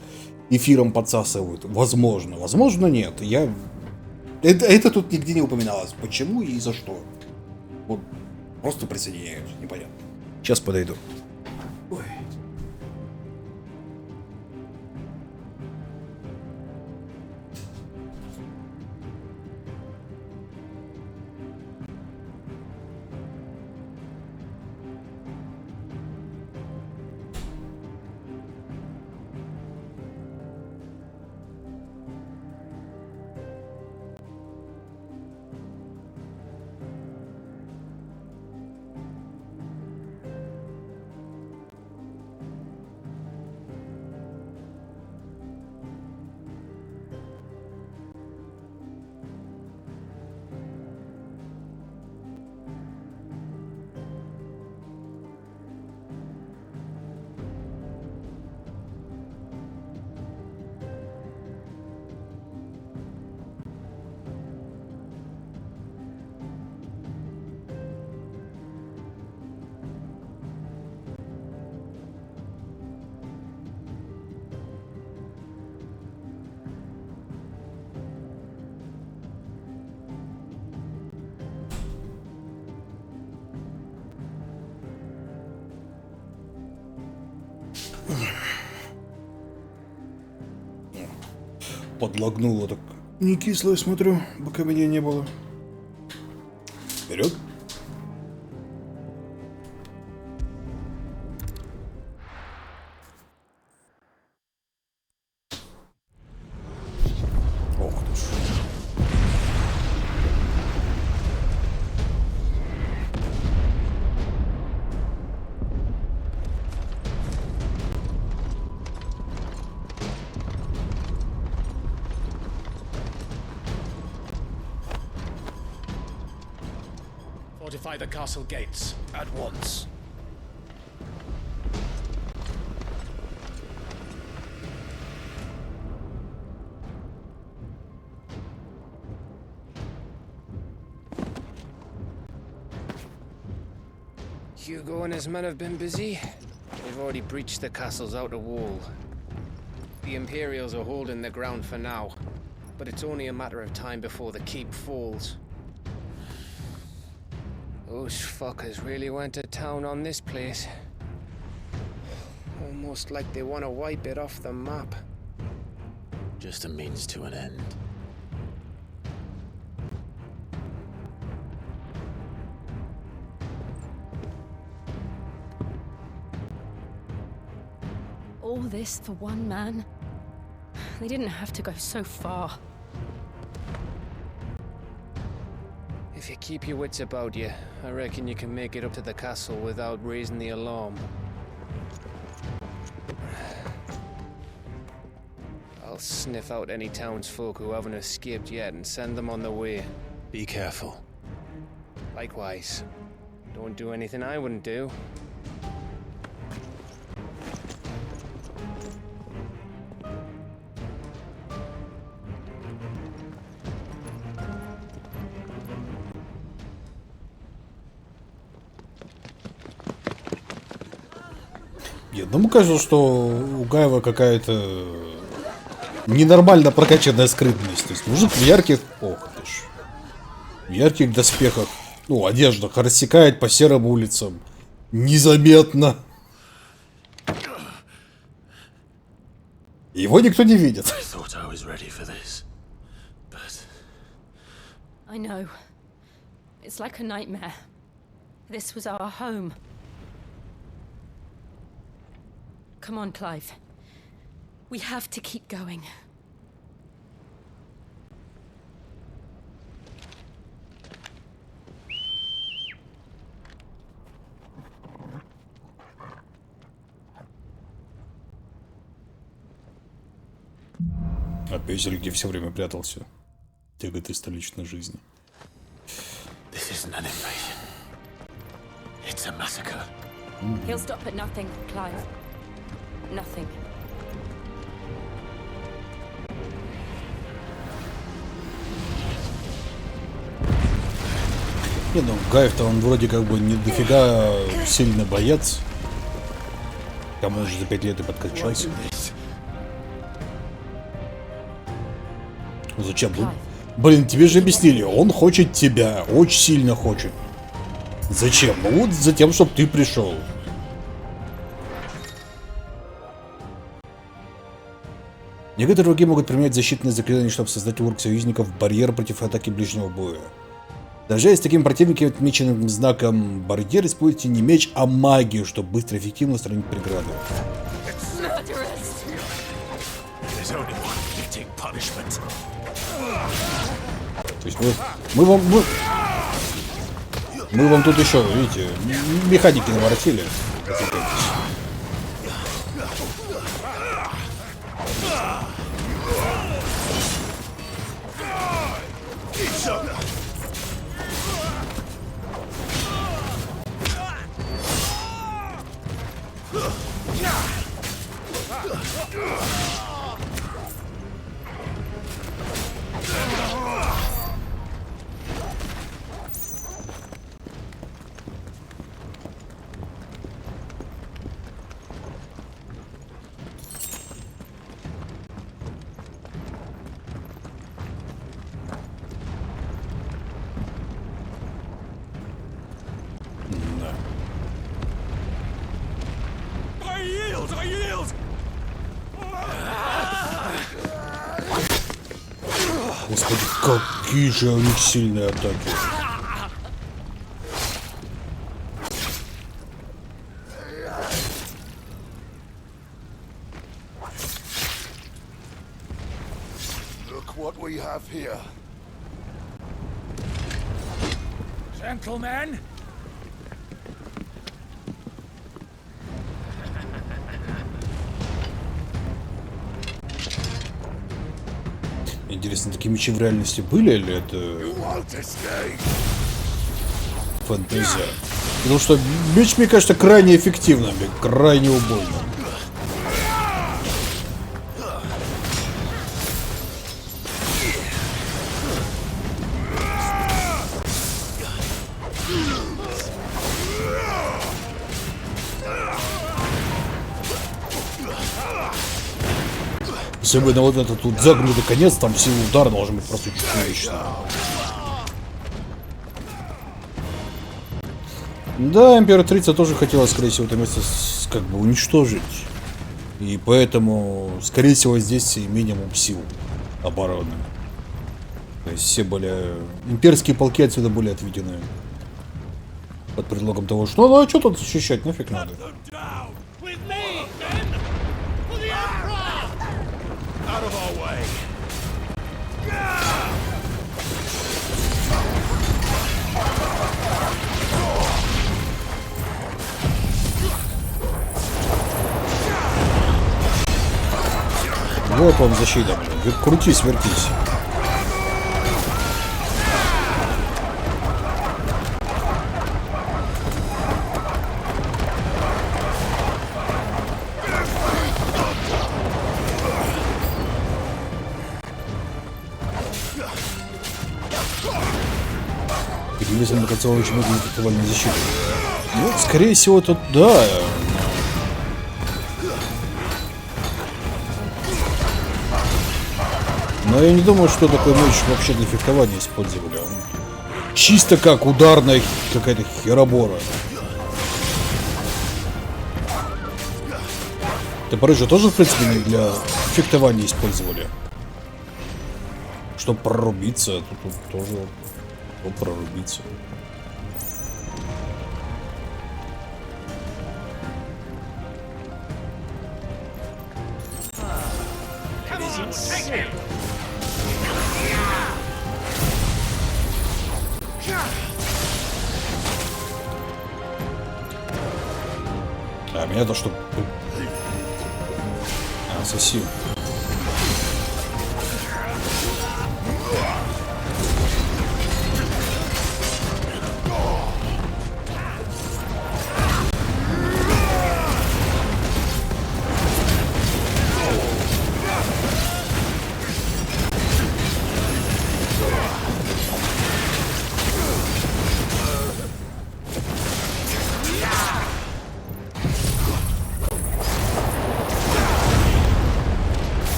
эфиром подсасывают. Возможно. Возможно, нет. Это тут нигде не упоминалось. Почему и за что. Вот просто присоединяюсь. Непонятно. Сейчас подойду. Ой. Подлагнуло так. Не кислое, смотрю, пока меня не было. Вперед. Ох ты ж. Fortify the castle gates at once. Hugo and his men have been busy. They've already breached the castle's outer wall. The Imperials are holding the ground for now, but it's only a matter of time before the keep falls. Those fuckers really went to town on this place. Almost like they want to wipe it off the map. Just a means to an end. All this for one man? They didn't have to go so far. If you keep your wits about you, I reckon you can make it up to the castle without raising the alarm. I'll sniff out any townsfolk who haven't escaped yet and send them on their way. Be careful. Likewise. Don't do anything I wouldn't do. Нет, ну, мне кажется, что у Гаева какая-то ненормально прокачанная скрытность. То есть мужик в ярких... Ох ты ж. В ярких доспехах. Ну, одеждах. Рассекает по серым улицам. Незаметно. Его никто не видит. I know. It's like a nightmare. This was our home. Come on, Clive. We have to keep going. Опять же, где все время прятался. Тяготы столичной жизни. This isn't an invasion. It's a massacre. He'll stop at nothing, Clive. Nothing. Не, ну, Гаев-то он вроде как бы не дофига сильный боец. Кому уже за 5 лет и подкачался. Зачем? Блин, тебе же объяснили, он хочет тебя, очень сильно хочет. Зачем? Ну вот за тем, чтобы ты пришел. Некоторые враги могут применять защитные заклинания, чтобы создать у союзников барьер против атаки ближнего боя. Даже с таким противником, отмеченным знаком барьер, используйте не меч, а магию, чтобы быстро и эффективно устранить преграду. То есть мы вам тут еще, видите, механики наворотили. Господи, какие же у них сильные атаки. Look what we have here. Gentlemen. Интересно, такие мечи в реальности были или это фэнтезия? Потому что меч, мне кажется, крайне эффективным, крайне убойным. Особенно вот этот тут загнутый конец, там сила удара должен быть просто чудовищная. Да, императрица тоже хотела, скорее всего, это место как бы уничтожить. И поэтому, скорее всего, здесь и минимум сил обороны. То есть все были... Имперские полки отсюда были отведены. Под предлогом того, что ну а что тут защищать, нафиг надо. Вот вам защита, блин. Крутись, вертись. Если на конце очень много интеллектуальной защиты. Ну, скорее всего, тут да. Но я не думаю, что такой меч вообще для фехтования использовали. Он чисто как ударная какая-то херобора. Топоры же тоже, в принципе, не для фехтования использовали. Чтобы прорубиться, тут тоже прорубиться. А меня-то что? Соси.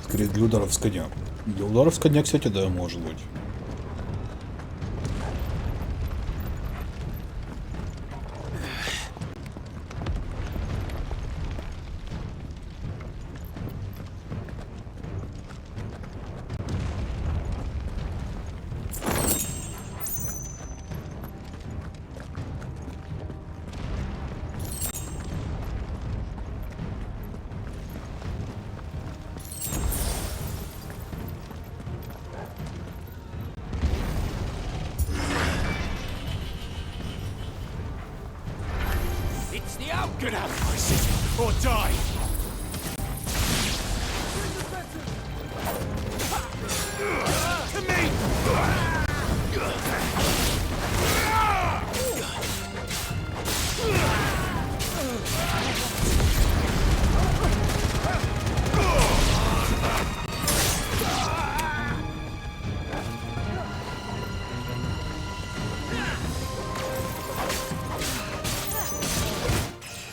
Скорее для ударов с коня. Для ударов с коня, кстати, да, может быть. Get out of my city, or die! To me!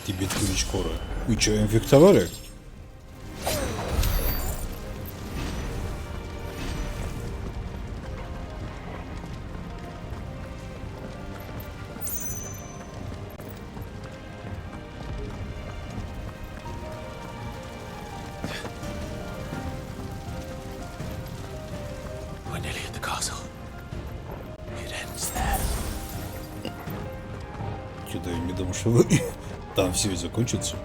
Тебе скоро. И что, им фехтовали? We're nearly at the castle. It ends there. Что-то я не думаю, что вы... Там все и закончится.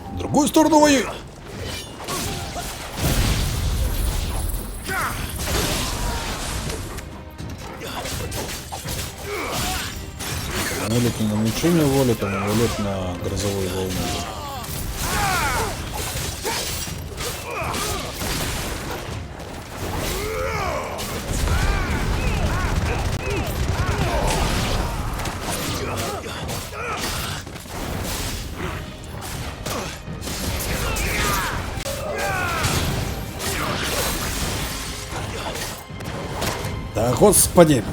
В другую сторону воюй! Валит не на мучение валит, а валит на грозовую волну. Господи!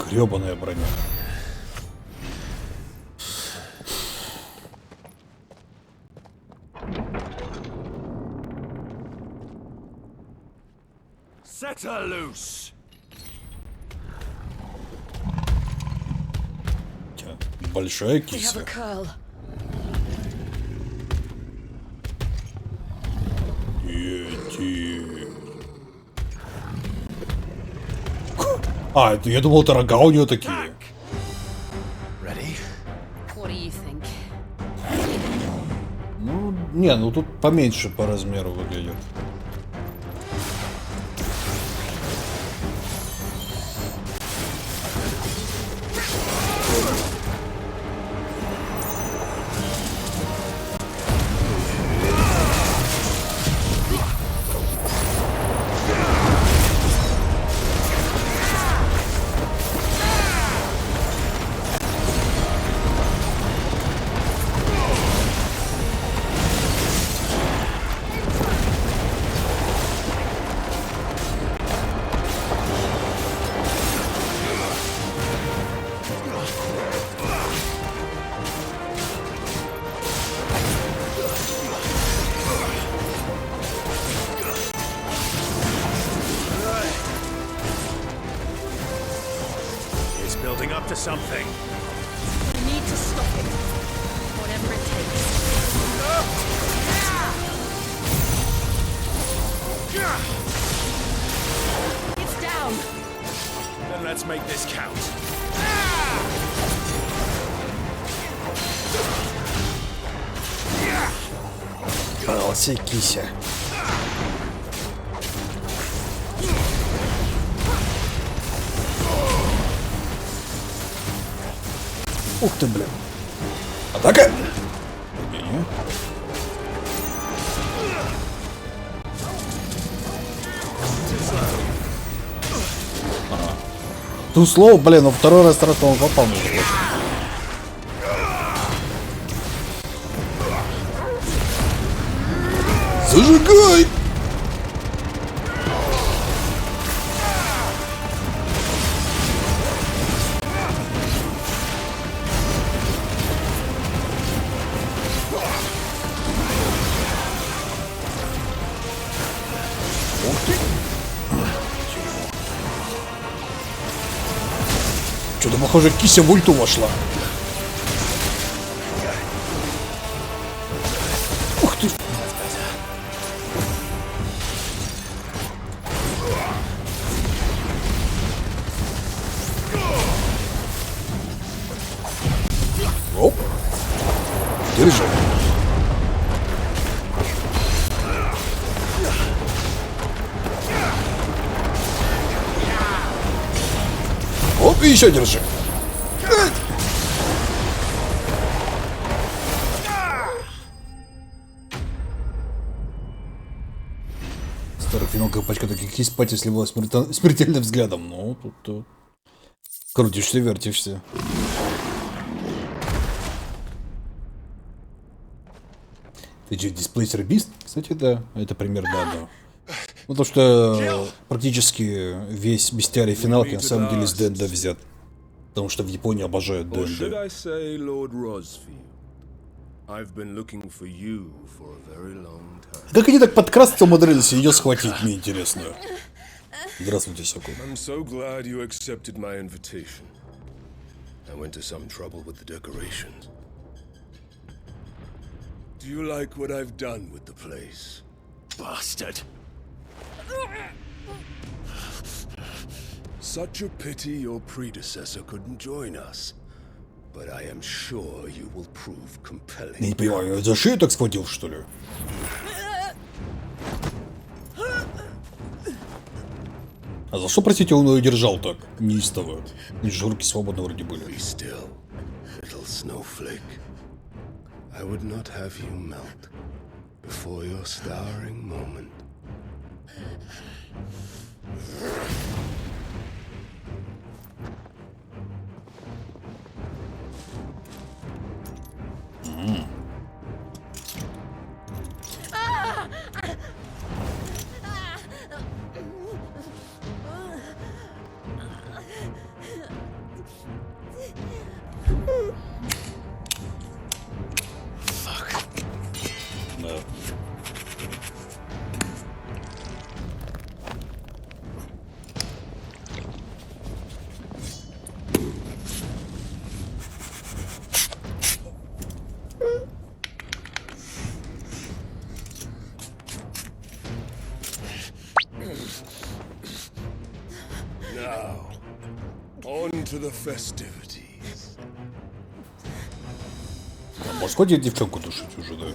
Грёбаная броня. Set her loose. Большая They have кися. a curl. А, это я думал, это рога у нее такие. What do you think? Ну, не, ну тут поменьше по размеру выглядит. It's building up to something. We need to stop it. Whatever it takes. It's down. Then let's make this count. Молодцы, кися. Ух ты, блин. Атака! Не-не. Ага. Тут слово, блин, но второй раз он попал. Зажигай! Что-то, похоже, кися в ульту вошла. Ух ты! Оп! Держи. Оп, и еще держи. Старый финал пачка таких есть спать, если его смертельным взглядом. Ну, тут крутишься, вертишься. Ты че, дисплейсер бист? Кстати, да, это пример, да. Ну, то, что практически весь бестиарий финалки на самом деле с ДНД взят. Потому что в Японии обожают ДНД. Как они так подкрасться умудрились и ее схватить, мне интересно. Здравствуйте, Сёку. Do you like what I've done with the place? Bastard. Such a pity your predecessor couldn't join us. But I am sure you will prove compelling. Я не понимаю, за шею так схватил, что ли? А за что, простите, он ее держал так неистово? И же руки свободно вроде были. I would not have you melt before your starring moment. On to the festivities. А может, хватит девчонку душить уже, да?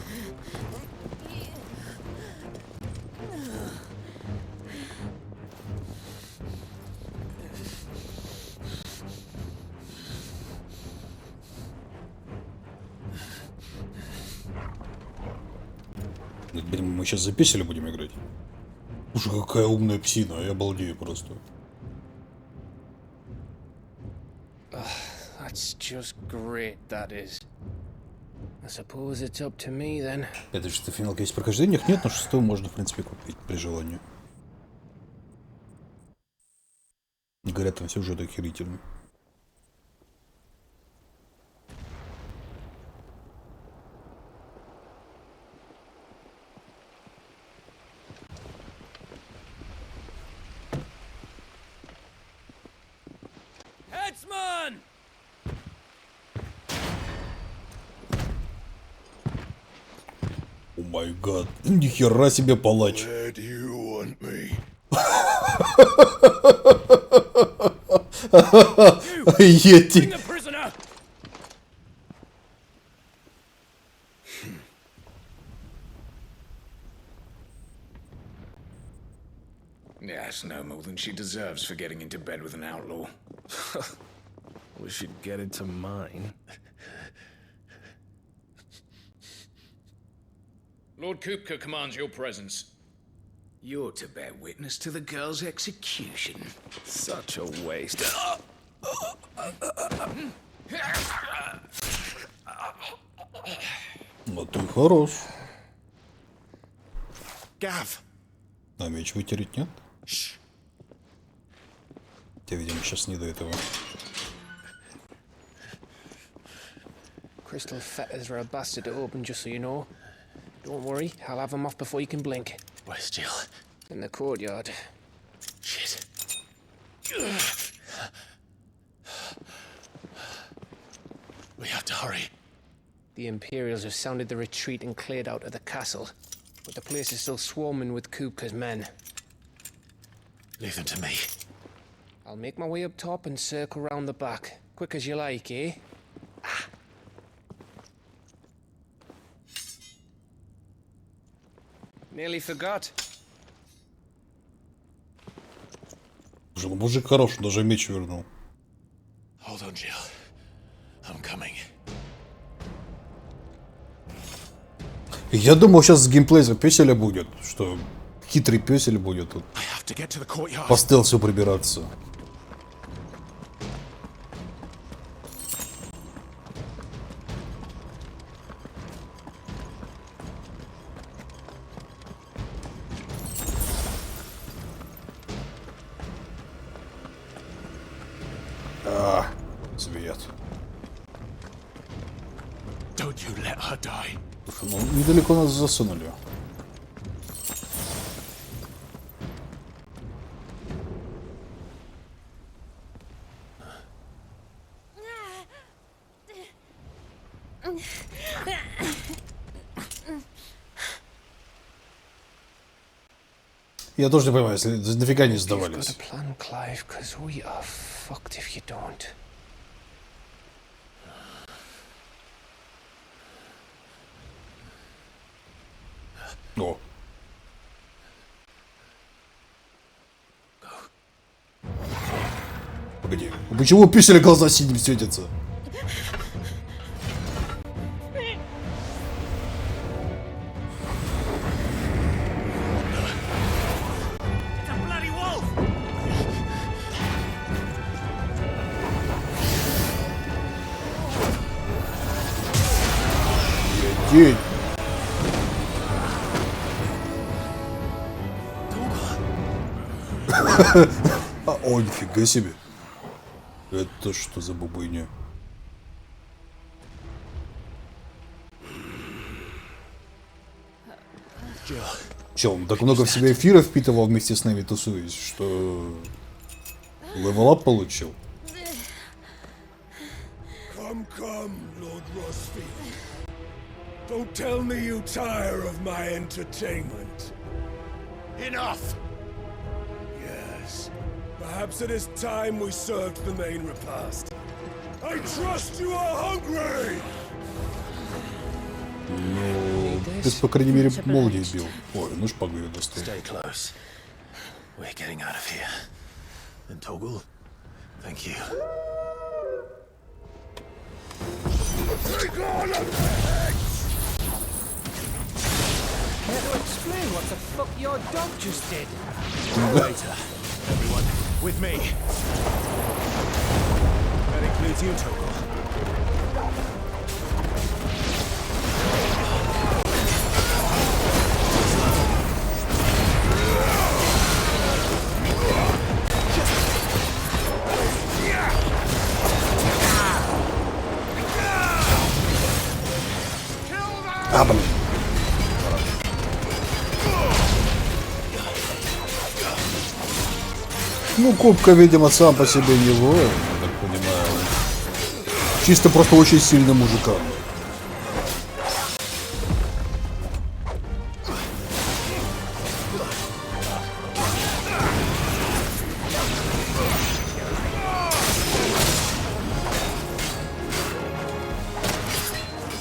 Блин, мы сейчас за песеля будем играть. Слушай, какая умная псина, я балдею просто. That's just great, that is. I suppose it's up to me then. Это же финалка есть в прохождениях? Нет, но 6 можно, в принципе, купить при желании. Говорят, там все уже охерительно. Headsman! О май гад, нихера себе палач. Where do you want me? Йети. Yes, no more than she deserves for getting into bed with an outlaw. We should get into mine. Lord Kupka commands your presence. You're to bear witness to the girl's execution. Such a waste. Вот ты хорош. Gav. А меч вытереть нет? Тебе, видимо, сейчас не до этого. Crystal fetters are a bastard to open, just so you know. Don't worry, I'll have them off before you can blink. Where's Jill? In the courtyard. Shit. We have to hurry. The Imperials have sounded the retreat and cleared out of the castle, but the place is still swarming with Kupka's men. Leave them to me. I'll make my way up top and circle round the back. Quick as you like, eh? Nearly forgot. Слушай, ну мужик хорош, даже меч вернул. Hold on, Jill. I'm coming. Я думал, сейчас геймплей за песеля будет, что хитрый песель будет тут по стелсу прибираться. Свет. Don't you let her die. Ну, недалеко нас засунули. Я тоже не понимаю, если нафига не сдавались. О. Погоди, почему у писеля глаза синим светятся? День. О, нифига себе. Это что за бабуйня? Че, он так много в себя эфира впитывал вместе с нами тусуясь, что левелап получил? Come, Lord Rosfield. Don't tell me you tire of my entertainment. Enough! Yes, Perhaps it is time we served the main repast. I trust you are hungry! Ну, ты, по крайней мере, молнией бил. Ой, ну шпагу я достал. Stay close. We're getting out of here. And Toggle, thank you. Take all of their heads! Care to explain what the fuck your dog just did? Later. Everyone, with me. That includes you, Toggle. А, блин. Ну, кубка, видимо, сам по себе не воин, я так понимаю. Чисто просто очень сильный мужика.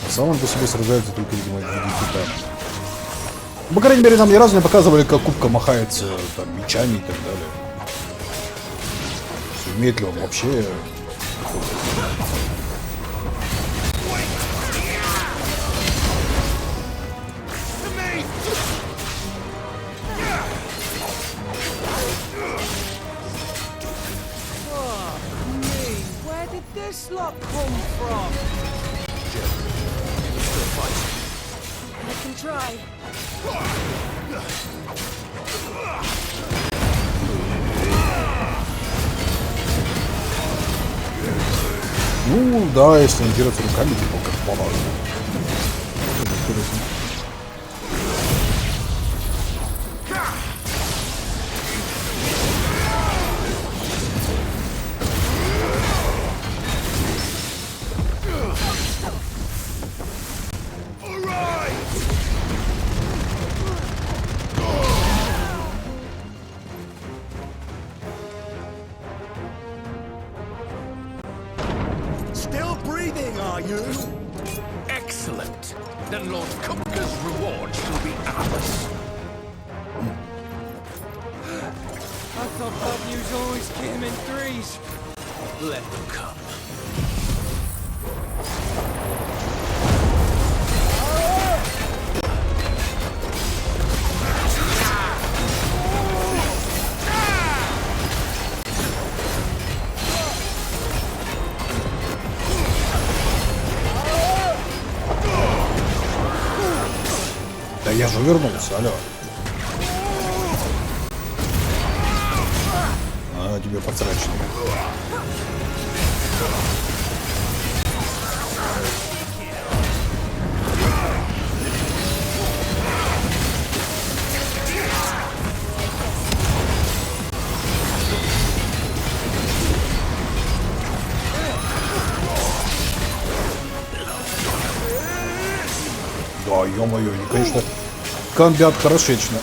Сам он по себе сражается только, видимо, в виде Титана. По крайней мере, нам ни разу не показывали, как кубка махается там мечами и так далее. Умеет ли он вообще? Where did this lot come from? I can try. Ну да, если он дерется руками, типа как положено. Still breathing, are you? Excellent. Then Lord Kupka's reward shall be ours. I thought bad news always came in threes. Let them come. Да я же вернулся, алло. А, тебе подсрачно. Да, ё-моё, конечно, комбат хорошечно.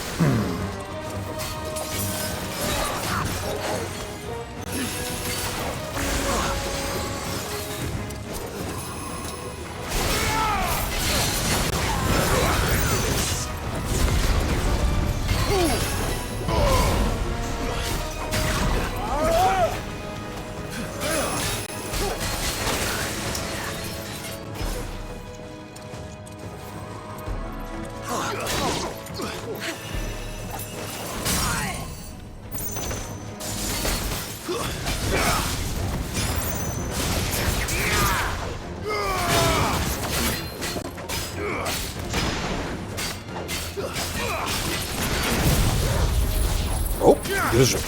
Оп, держи.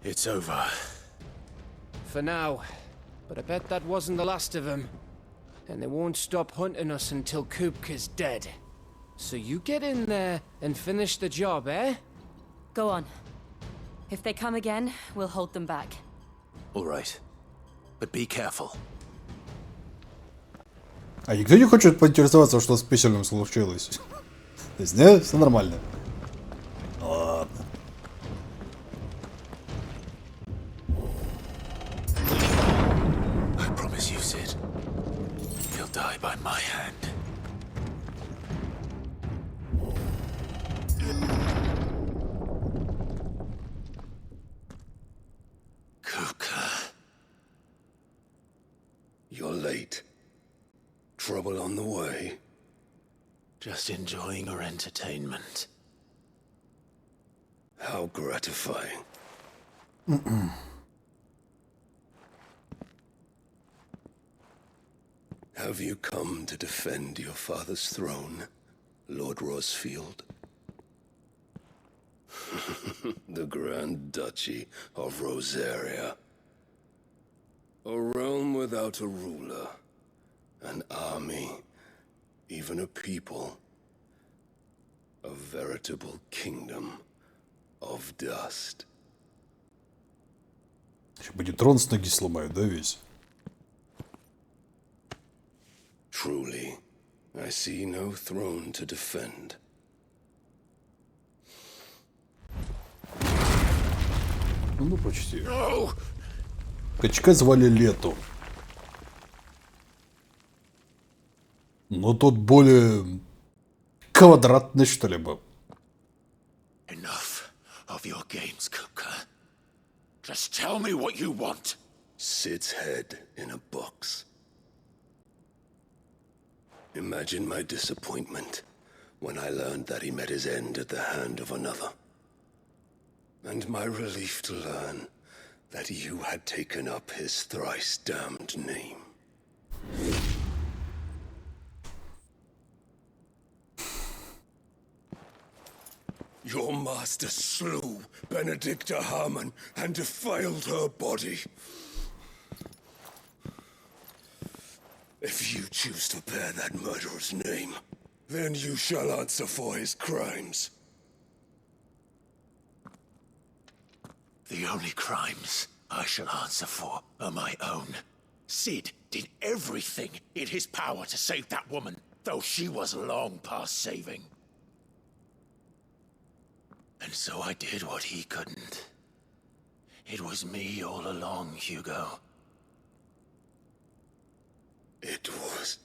It's over. For now. But I bet that wasn't the last of them. And they won't stop hunting us until Kupka's dead. So you get in there and finish the job, eh? Go on. If they come again, we'll hold them back. All right. But be careful. А никто не хочет поинтересоваться, что с писельным случилось? То есть, не? Все нормально. Ладно. I promise you, Sid. He'll die by my hand. You're late. Trouble on the way? Just enjoying our entertainment. How gratifying. Have you come to defend your father's throne, Lord Rosfield? The Grand Duchy of Rosaria. A realm without a ruler, an army, even a people. A veritable kingdom of dust. Будет трон с ноги сломают, да, весь? Truly, I see no throne to defend. Ну, почти. Качка звали Лету. Но тот более квадратный, что ли, был. Enough of your games, Kuka. Just tell me what you want. Sid's head in a box. Imagine my disappointment when I learned that he met his end at the hand of another. And my relief to learn that you had taken up his thrice damned name. Your master slew Benedicta Harmon and defiled her body. If you choose to bear that murderer's name, then you shall answer for his crimes. The only crimes I shall answer for are my own. Sid did everything in his power to save that woman, though she was long past saving. And so I did what he couldn't. It was me all along, Hugo. It was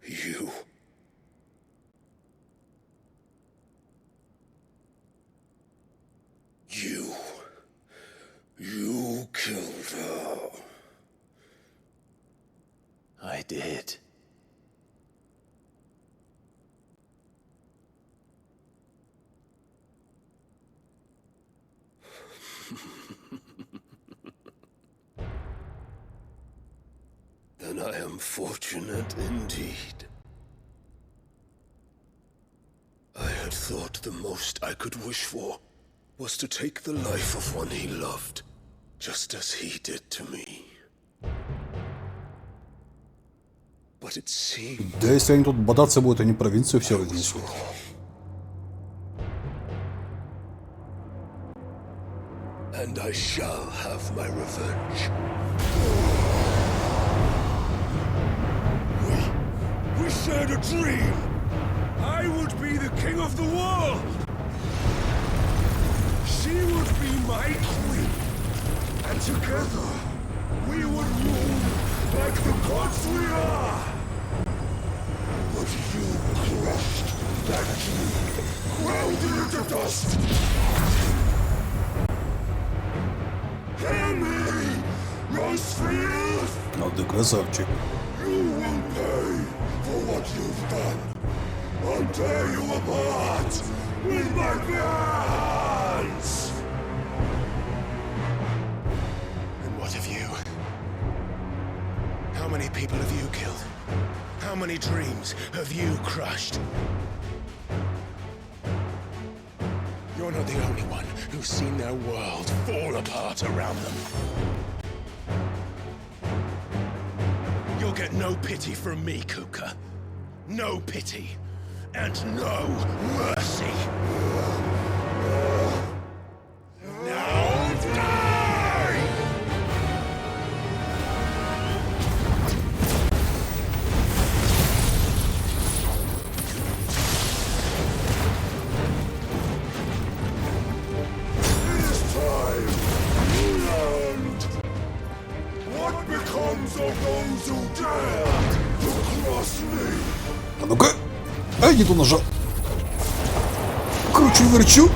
you. You killed her. I did. Then I am fortunate indeed. I had thought the most I could wish for was to take the life of one he loved, just as he did to me. But it seemed... Да если они тут бодаться будут, они провинцию все разнесут. And I shall have my revenge. We shared a dream. I would be the king of the world. She would be my queen. And together, we would rule like the gods we are. But you crushed that dream, ground it into dust. Hear me, Rosefield! Ну ты красавчик. You will pay for what you've done. I'll tear you apart with my bare hands. And what of you? How many people have you killed? How many dreams have you crushed? You're not the only one who's seen their world fall apart around them. You'll get no pity from me, Kuka. No pity. And no mercy. Now А ну-ка. Ай, не ту нажал. Кручу-верчу.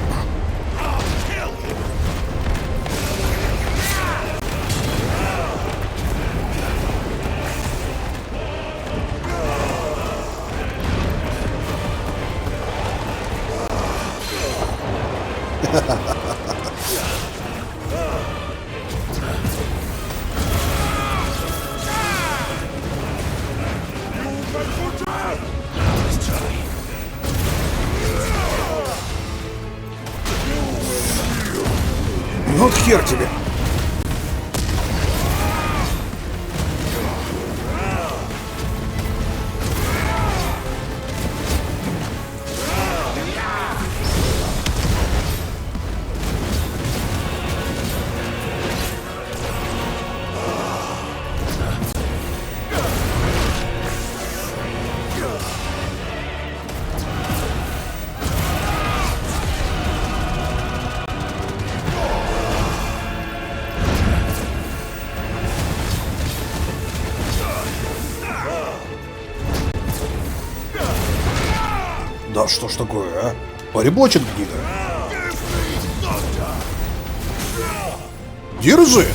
Вот хер тебе. Да что ж такое, а? Пореблочит гнида. Держи!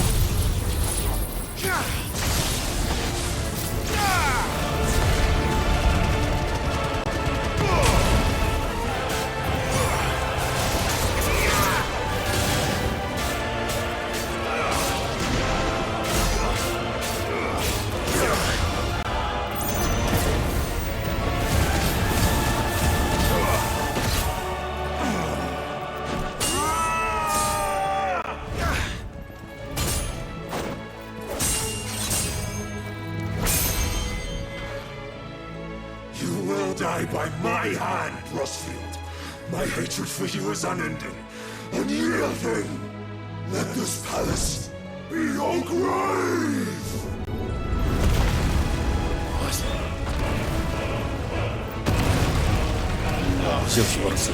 By my hand, Rosfield. My hatred for you is unending, unyielding. Let this palace be your grave. Все в шварце.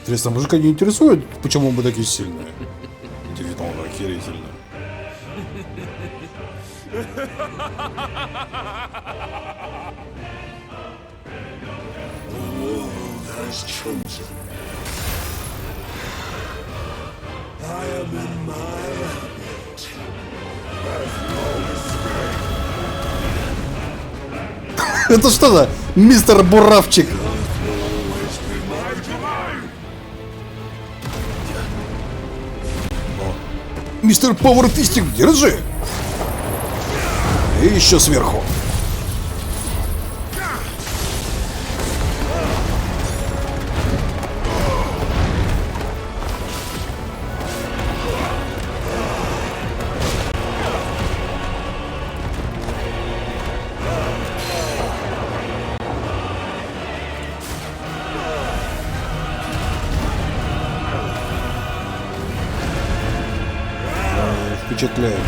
Интересно, мужика не интересует, почему мы такие сильные? Действительно, охерительно. Это что за мистер Буравчик? Мистер Пауэрфистик, держи! И еще сверху. Впечатляет.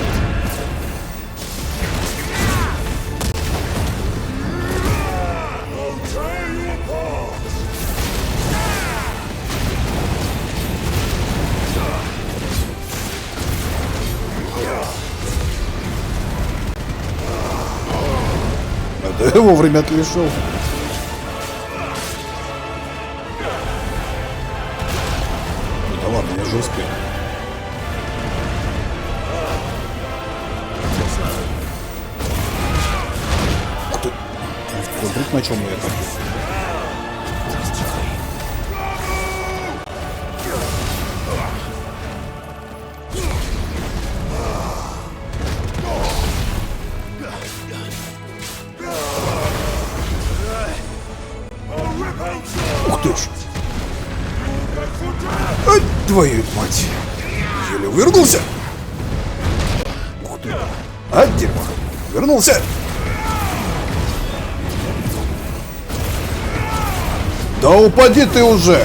Да я вовремя отлишил. Да ладно, я же успел. Вдруг на чем мы это? Ух ты ж! Твою мать. Еле вернулся. Ух ты. А, дерьмо. Вернулся. Да упади ты уже.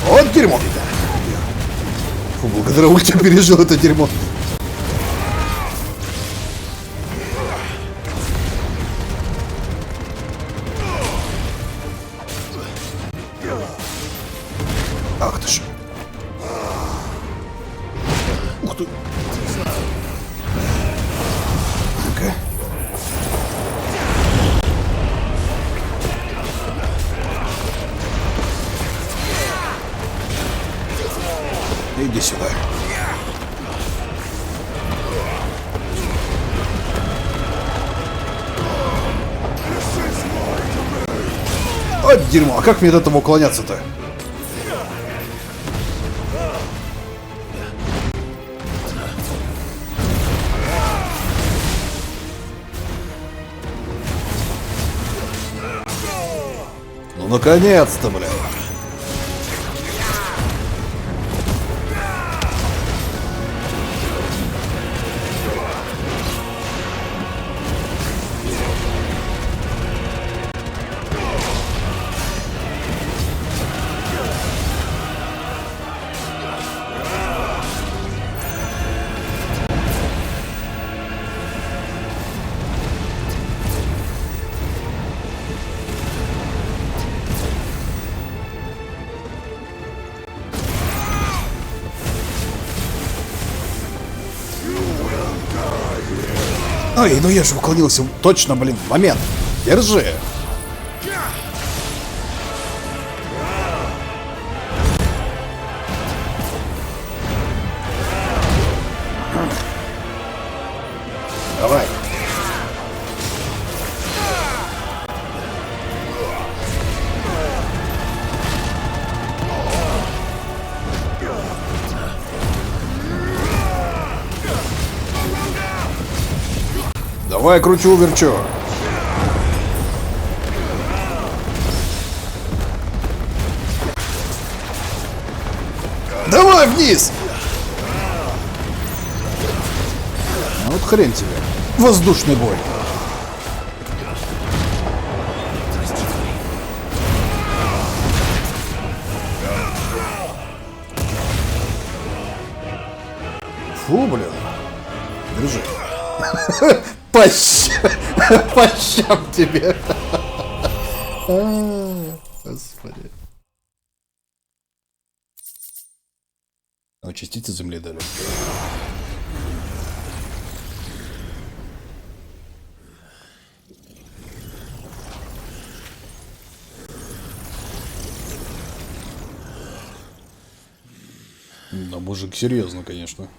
Вот дерьмо. Фу, благодаря ульте пережил это дерьмо. Ах ты ж. Ух ты. Ну-ка. Иди сюда. От дерьмо, а как мне от этого уклоняться-то? Ну наконец-то, бля. Ой, ну я же уклонился точно, блин, в момент. Держи. Давай. Давай, кручу-верчу. Давай вниз. Вот хрен тебе. Воздушный бой. Фу, блин. Держи. По щам тебе. Господи. Частицы земли дали. Да, мужик, серьезно, конечно.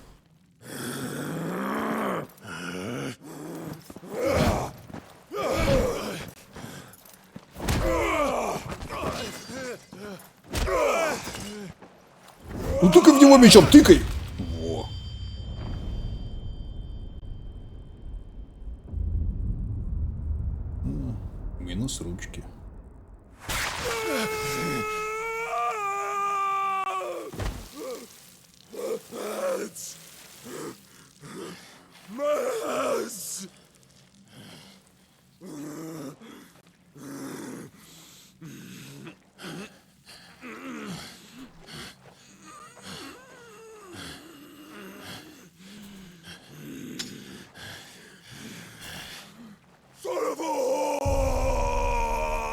Ну только в него мечом тыкай. Во. Минус ручки.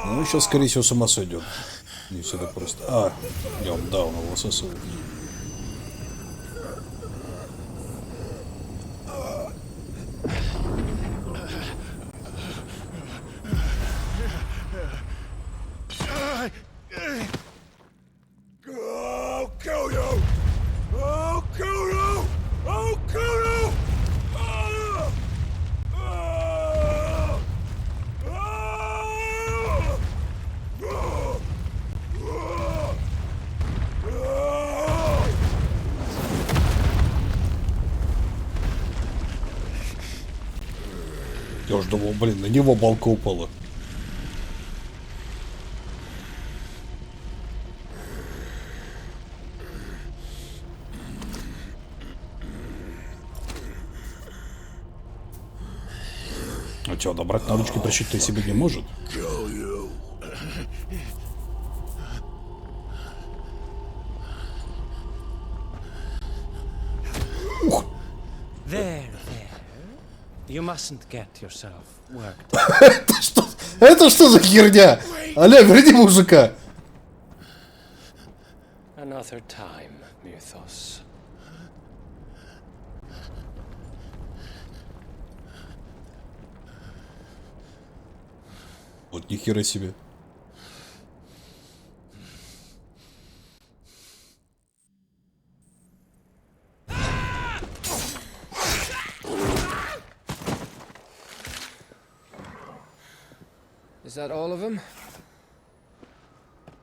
Ну, сейчас, скорее всего, с ума сойдет. Не все так просто. А, да, он его высасывает. Я уж думал, блин, на него балка упала. А чё, добрать на ручки прищить-то себе не может? Ух! There. You mustn't get yourself worked. Это что за херня? Аля, верни мужика. Another time, Mythos. Вот ни хера себе. Is that all of them?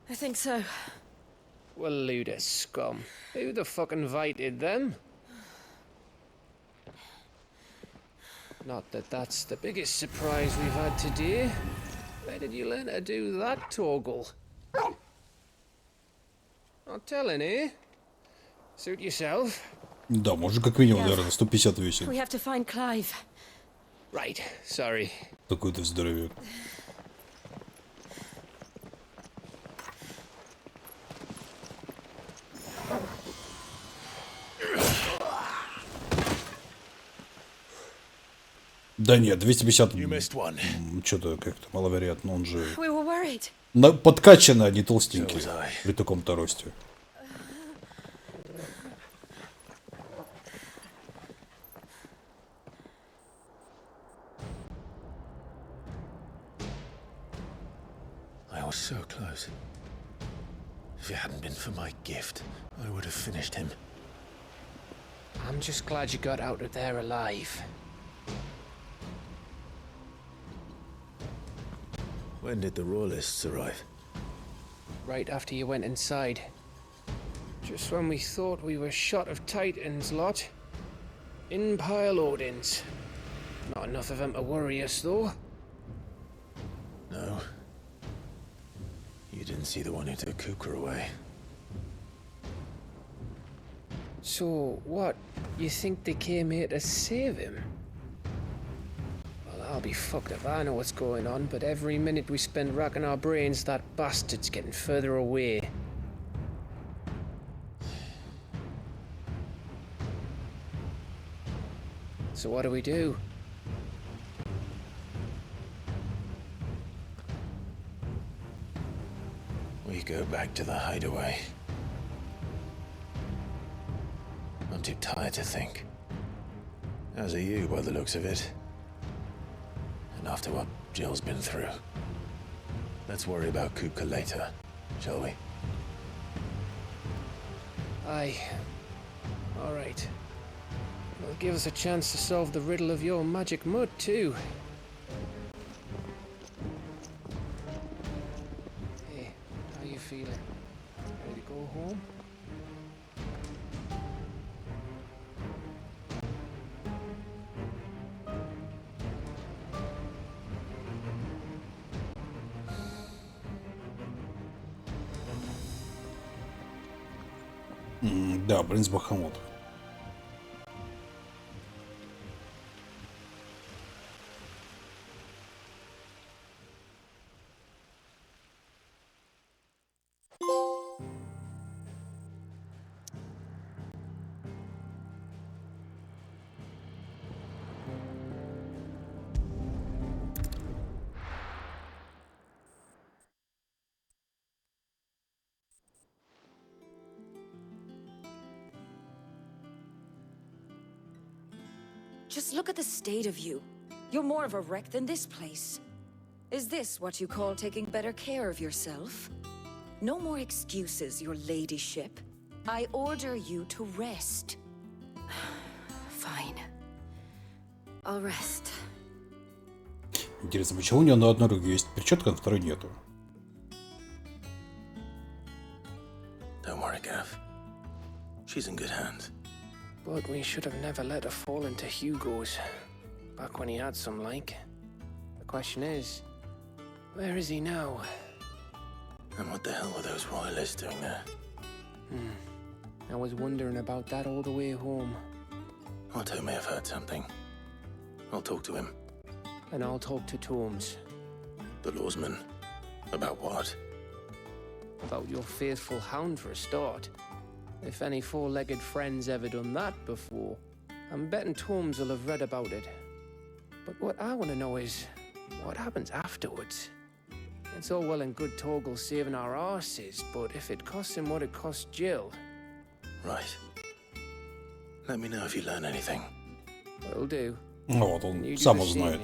I think so. Well, load of scum. Who the fuck invited them? Not that that's the biggest surprise we've had today. Where did you learn to do that, Toggle? Not telling, eh? Suit yourself. Да, может как минимум, наверное, 150 весит. We have to find Clive. Right, sorry. Такой ты здоровяк. Да нет, 250... Что-то как-то маловероятно, он же... Подкачанный, а не толстенький. При таком-то росте. I was so close. If it hadn't been for my gift, I would have finished him. I'm just glad you got out of there alive. When did the royalists arrive? Right after you went inside. Just when we thought we were shot of Titans, lot. In pile Odins. Not enough of them to worry us, though. No. You didn't see the one who took Kukra away. So, what? You think they came here to save him? Well, I'll be fucked if I know what's going on, but every minute we spend racking our brains, that bastard's getting further away. So what do we do? We go back to the hideaway. I'm too tired to think. As are you, by the looks of it. And after what Jill's been through. Let's worry about Kupka later, shall we? Aye. All right. It'll give us a chance to solve the riddle of your magic mud, too. Hey, how you feeling? Ready to go home? Да, принц Бахамут. Just look at the state of you. You're more of a wreck than this place. Is this what you call taking better care of yourself? No more excuses, your ladyship. I order you to rest. Fine. I'll rest. Интересно, почему у нее на одной руке есть перчатка, а на второй нету? Don't worry, Gav. She's in good hands. But we should have never let her fall into Hugo's. Back when he had some like. question is, where is he now? And what the hell were those royalists doing there? I was wondering about that all the way home. Otto may have heard something. I'll talk to him. And I'll talk to Torms. The lawsman. About what? About your faithful hound for a start. If any four-legged friend's ever done that before, I'm betting Torms will have read about it. But what I want to know is, what happens afterwards? It's all well and good Torgal saving our arses, but if it costs him what it cost Jill... Right. Let me know if you learn anything. Will do. Ну вот, он сам узнает.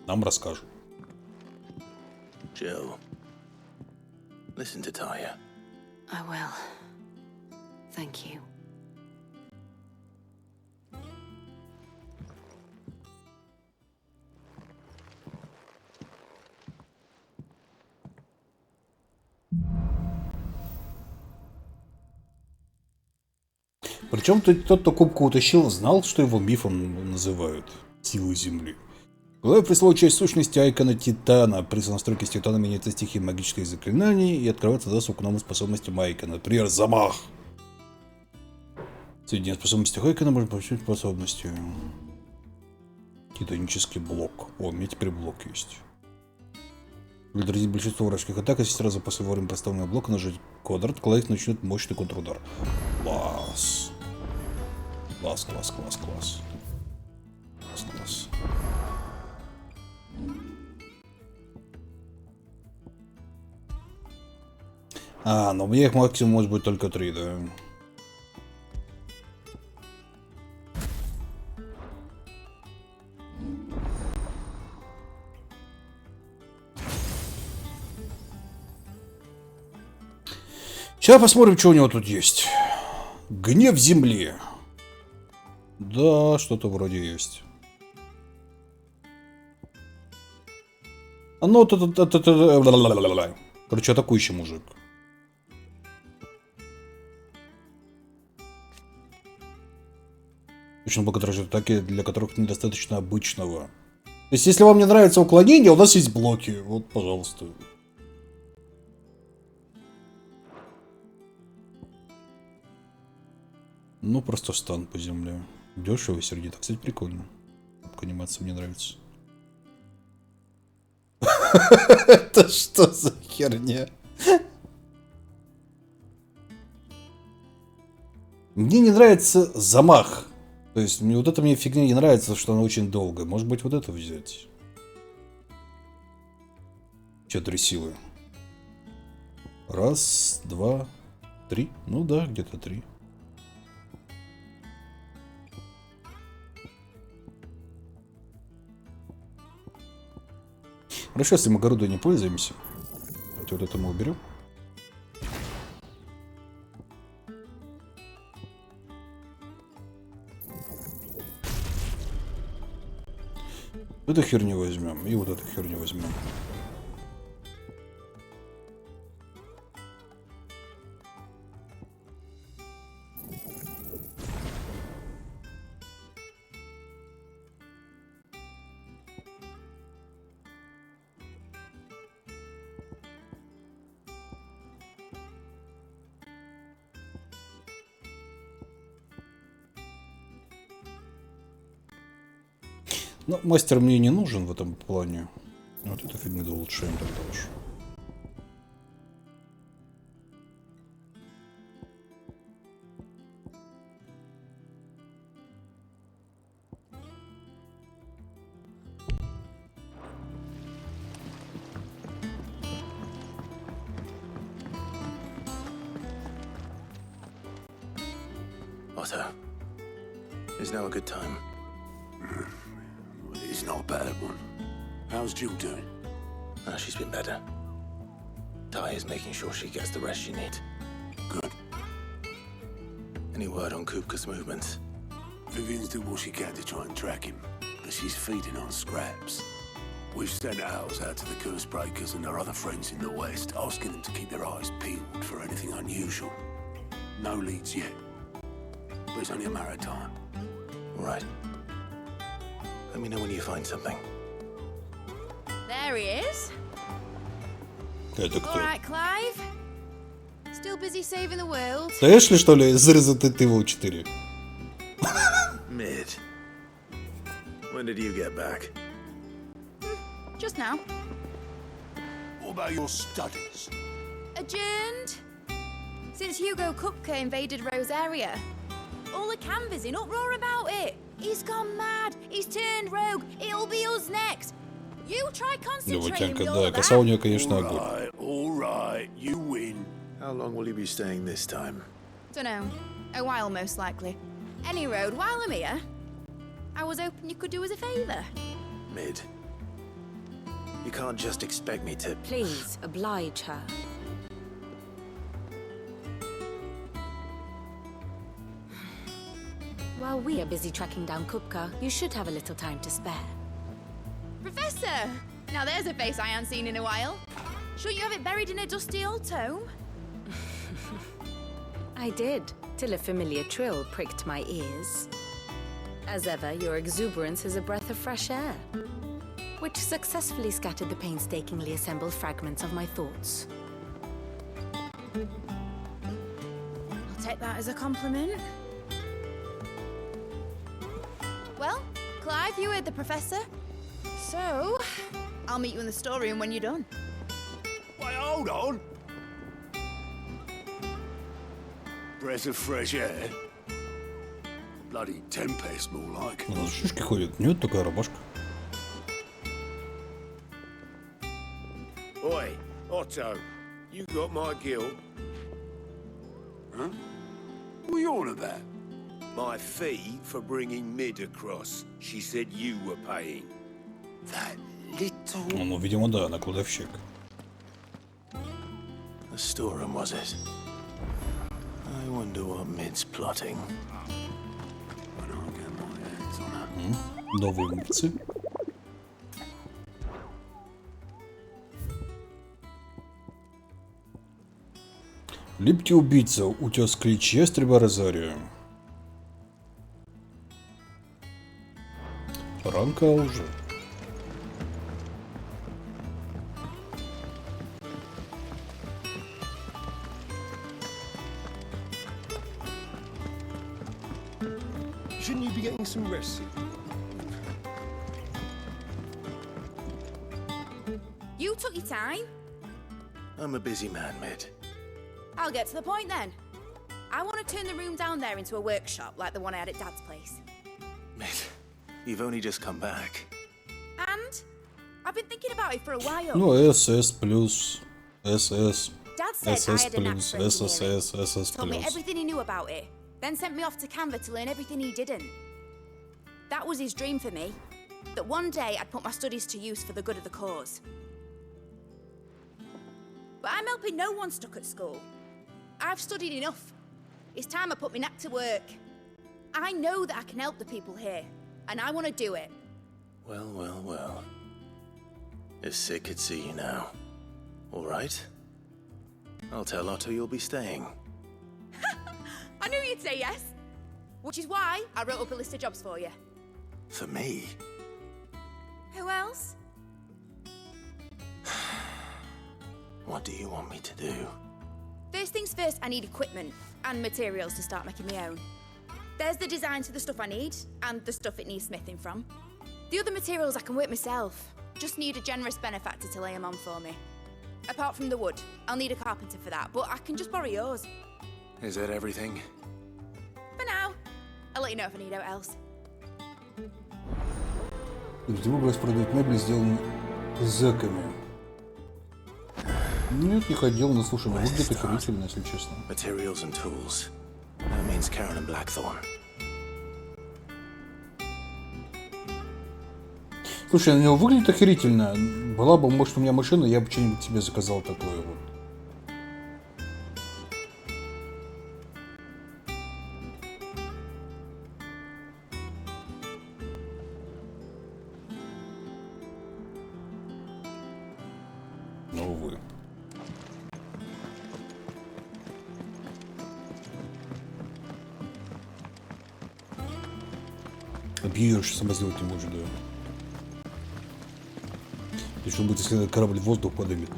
Нам расскажет. Jill, listen to Taya. I will. Thank you. Причем тот, кто кубку утащил, знал, что его мифом называют силой Земли. Когда прислал часть сущности Айкона Титана, при настройке с Титана меняются стихи магических заклинаний и открывается доступ к новым способностям Айкона. Например, замах. Соединение способностей Айкона можно получить способностью. Титанический блок. О, у меня теперь блок есть. Для отразить большинство вражеских атак, если сразу после вовремя поставленного блока нажать квадрат, клавиш начнет мощный контрудар. Класс. Класс, класс, класс, класс. Класс, класс. А, но у меня их максимум может быть только 3, да? Сейчас посмотрим, что у него тут есть. Гнев земли. Да, что-то вроде есть. Ну, короче, атакующий мужик. Точно благодаря атаке, для которых недостаточно обычного. То есть, если вам не нравится уклонение, у нас есть блоки. Вот, пожалуйста. Ну, просто стан по земле. Дешево и сердито. Кстати, прикольно. Анимация мне нравится. Это что за херня? Мне не нравится замах. То есть, мне вот эта мне фигня не нравится, что она очень долгая. Может быть, вот это взять? 4 силы. 1, 2, 3. Ну да, где-то 3. Хорошо, если мы огородой не пользуемся. Давайте вот это мы уберем. Эту херню возьмем и вот эту херню возьмем. Ну, мастер мне не нужен в этом плане. Вот эту фигню улучшаем тогда уж. Otto, is now a good time? It's not a bad one. How's Jill doing? She's been better. Ty is making sure she gets the rest she needs. Good. Any word on Kupka's movements? Vivian's doing what she can to try and track him, but she's feeding on scraps. We've sent ours out to the curse breakers and our other friends in the west, asking them to keep their eyes peeled for anything unusual. No leads yet, but it's only a matter of time. Right. Let me know when you find something. There he is. Это кто? All right, Clive. Still busy saving the world. Это Эшли, что ли, из Resident Evil 4? Mid. When did you get back? Just now. What about your studies? Adjourned. Since Hugo Kupka invaded Rosaria. All the canvas in uproar about it. He's gone mad. He's turned rogue. It'll be us next. You try concentrating with all Да, of коса у that. нее, конечно, огонь. All right, you win. How long will you be staying this time? Dunno. A while, most likely. Any road, while I'm here, I was hoping you could do us a favour. Mid. You can't just expect me to... Please, oblige her. While we are busy tracking down Kupka, you should have a little time to spare. Professor! Now there's a face I haven't seen in a while. Shouldn't you have it buried in a dusty old tome? I did, till a familiar trill pricked my ears. As ever, your exuberance is a breath of fresh air, which successfully scattered the painstakingly assembled fragments of my thoughts. I'll take that as a compliment. Well, Clive, you heard the professor. So, I'll meet you in the storeroom when you're done. Wait, hold on. Breath of fresh air. Bloody tempest, more like. Ну, шишки ходят. Нет, такая рубашка. Oi, Otto, you got my guilt? Huh? What are you on about? My fee for bringing Mid across. She said you were paying. That little... Ну, видимо, да, она кладовщик. The storeroom, was it? I wonder what Mid's plotting. Новые мыцы. Липкий убийца, утес клич ястреба Розарию. Ранка уже. Shouldn't you be getting some rest? You took your time. I'm a busy man, Mid. I'll get to the point then. I want to turn the room down there into a workshop like the one I had at Dad's place. Mid, you've only just come back. And I've been thinking about it for a while. Ну, SS плюс SS. Dad said I SS had a knack плюс for engineering. SSS, SS Told me плюс. everything he knew about it, then sent me off to Canva to learn everything he didn't. That was his dream for me, that one day I'd put my studies to use for the good of the cause. But I'm helping no one stuck at school. I've studied enough. It's time I put my neck to work. I know that I can help the people here, and I want to do it. Well, well, well. If Sid could see you now. All right. I'll tell Otto you'll be staying. I knew you'd say yes. Which is why I wrote up a list of jobs for you. For me? Who else? What do you want me to do? First things first, I need equipment and materials to start making my own. There's the designs for the stuff I need and the stuff it needs smithing from. The other materials I can work myself. Just need a generous benefactor to lay them on for me. Apart from the wood, I'll need a carpenter for that, but I can just borrow yours. Is that everything? For now. I'll let you know if I need out else. Выбрать продать мебель, сделанную зэками. Нет, не ходил, но слушай, выглядит охерительно, если честно. Materials and tools. That means Karen and Blackthorn. Слушай, на него выглядит охерительно. Была бы, может, у меня машина, я бы что-нибудь тебе заказал такое вот. Но, увы. Компьютер сама сделать не может, да. И что будет, если корабль в воздух подымет?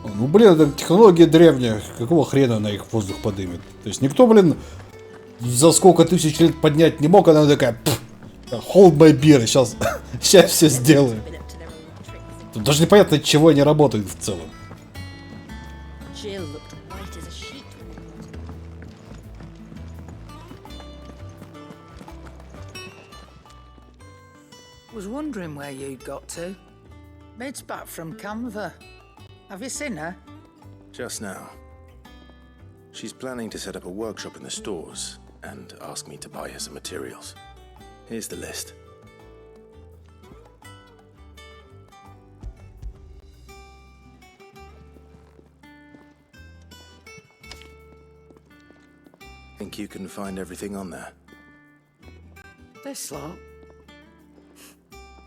Ну, блин, это технология древняя. Какого хрена она их в воздух подымет? То есть никто, блин, за сколько тысяч лет поднять не мог, она такая, hold my beer, сейчас все сделаю. Тут даже непонятно, от чего они работают в целом. Was wondering where you'd got to. Mid's back from Canva. Have you seen her? Just now. She's planning to set up a workshop in the stores and ask me to buy her some materials. Here's the list. Think you can find everything on there? This lot.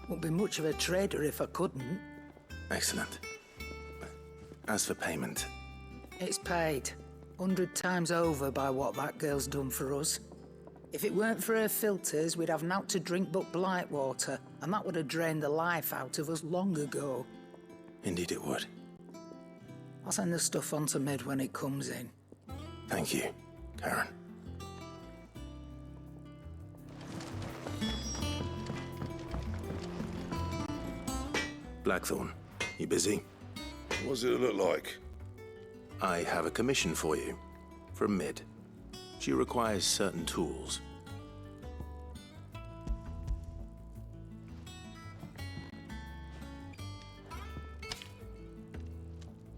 Wouldn't be much of a trader if I couldn't. Excellent. As for payment... It's paid. 100 times over by what that girl's done for us. If it weren't for her filters, we'd have naught to drink but blight water, and that would have drained the life out of us long ago. Indeed it would. I'll send the stuff on to Mid when it comes in. Thank you, Karen. Blackthorn, you busy? What does it look like? I have a commission for you, from Mid. She requires certain tools.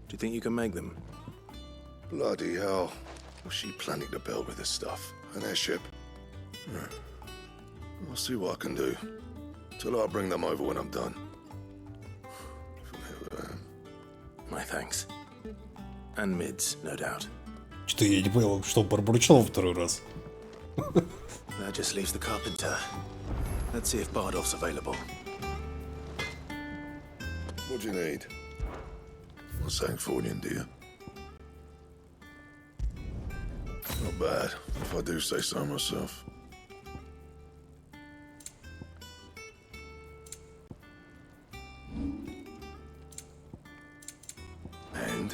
Do you think you can make them? Bloody hell. Was she planning to build with this stuff? An airship? I'll see what I can do. Till I bring them over when I'm done. My thanks. And Mid's, no doubt. Что я не понял, что он пробурчал во второй раз. That just leaves the carpenter. Let's see if Bardolph's available. What do you need? What's saying for you, dear? Not bad, if I do say so myself. And?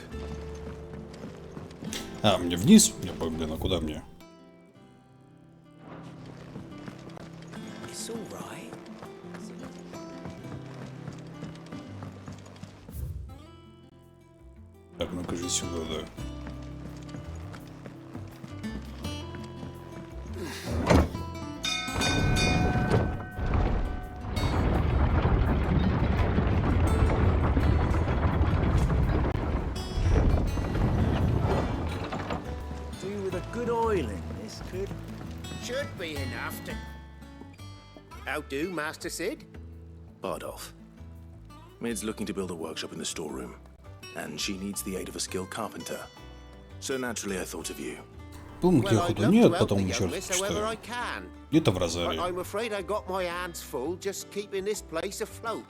А, мне вниз? Я блин, а куда мне? It's all right. Так, ну-ка же сюда, да. Do with a good oil in this could... Should be enough to... How do, Master Sid? Bardolph. Mid's looking to build a workshop in the storeroom, and she needs the aid of a skilled carpenter. So naturally I thought of you. Помните, охота нет, потом еще раз читаю. Где-то в But Розарии. I'm afraid I got my hands full just keeping this place afloat.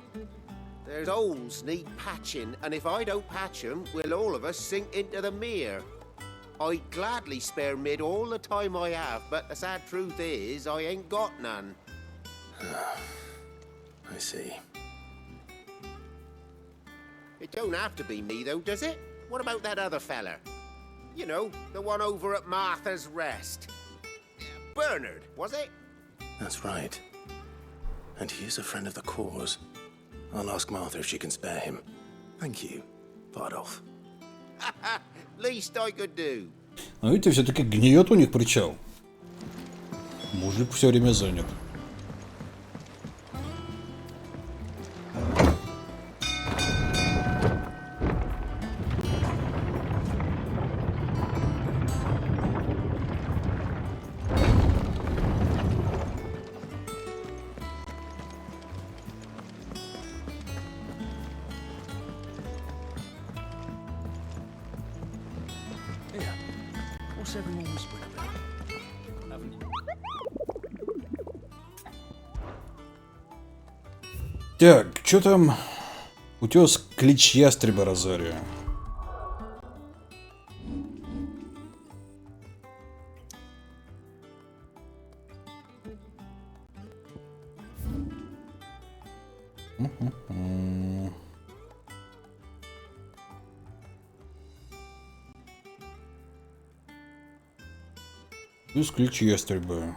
There's holes need patching, and if I don't patch them, we'll all of us sink into the mere. I'd gladly spare Mid all the time I have, but the sad truth is, I ain't got none. I see. It don't have to be me, though, does it? What about that other fella? You know, the one over at Martha's Rest. Bernard, was it? That's right. And he is a friend of the cause. I'll ask Martha if she can spare him. Thank you, Bardolph. Least I could do. Но видите, все-таки гниет у них причал. Мужик все время занят. What's everyone whispering about? Haven't you? Так, что там? Утес клич ястреба Розария. Плюс ключ ястребы.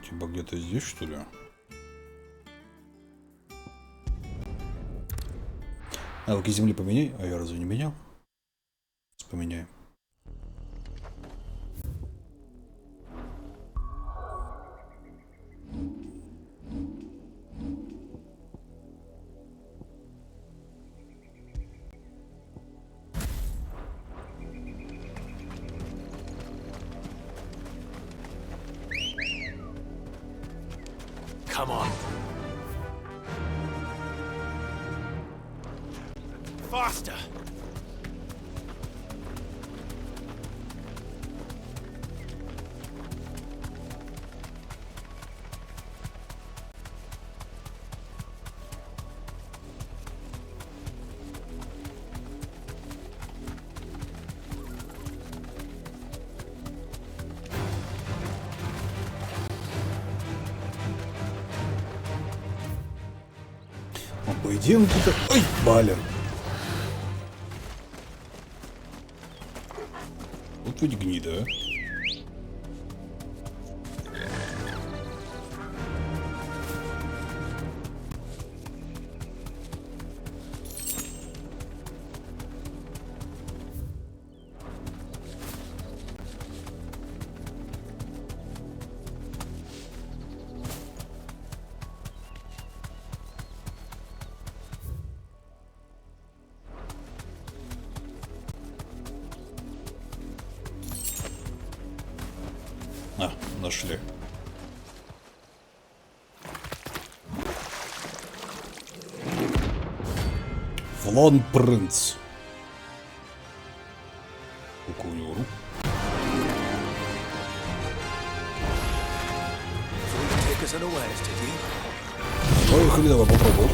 Типа где-то здесь, что ли? Навыки земли поменяй. А я разве не менял? Поменяем. Come on. Faster. По идее, он где-то... Ой, блин. Вот ведь гнида, а. Нашли. Флон принц. Какой у него рук? Ой, хреново, попробуй.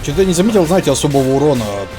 Что-то я не заметил, знаете, особого урона от...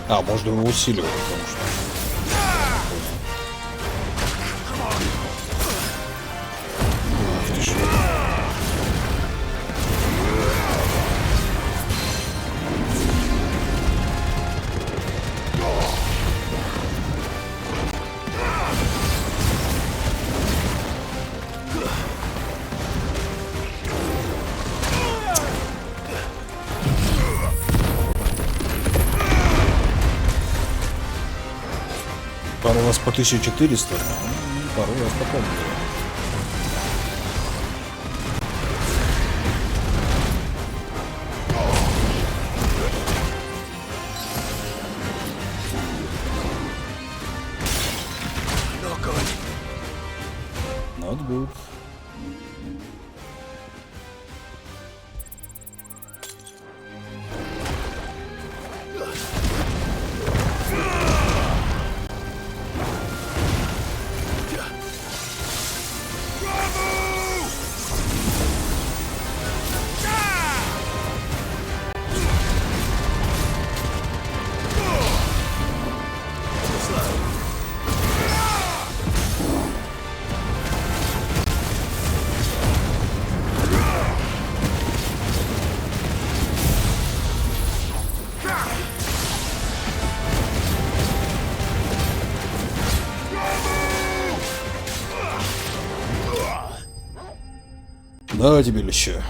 А, можно его усиливать, потому что... Пару раз по 1400, пару раз попробую. good. Not good. Да, тебе леща.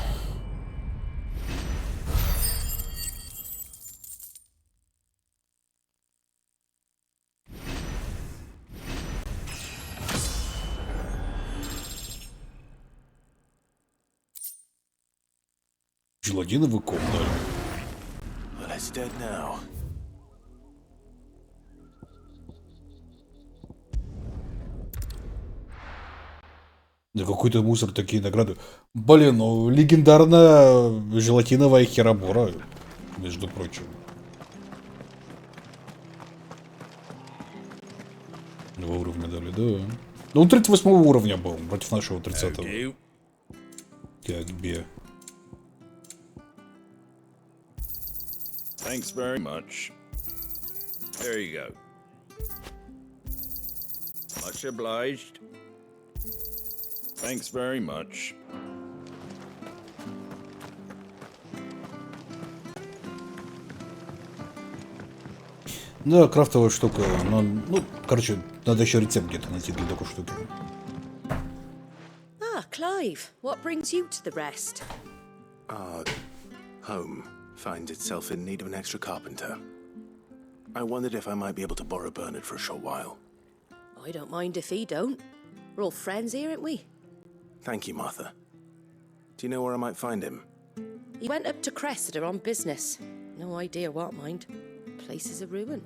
Желатиновый ком, да. Well, it's dead now. Да какой-то мусор, такие награды. Блин, ну легендарная желатиновая херобора, между прочим. Два уровня дали, да. Ну, он 38 уровня был против нашего 30-го. Как бе. Thanks very much. There you go. Much obliged. Thanks very much. Да, крафтовая штука. Но, ну, короче, надо еще рецепт где-то найти для такой штуки. Ah, Clive, what brings you to the rest? Our home finds itself in need of an extra carpenter. I wondered if I might be able to borrow Bernard for a short while. I don't mind if he don't. We're all friends here, aren't we? Thank you, Martha. Do you know where I might find him? He went up to Cressida on business. No idea what, mind. Place is a ruin.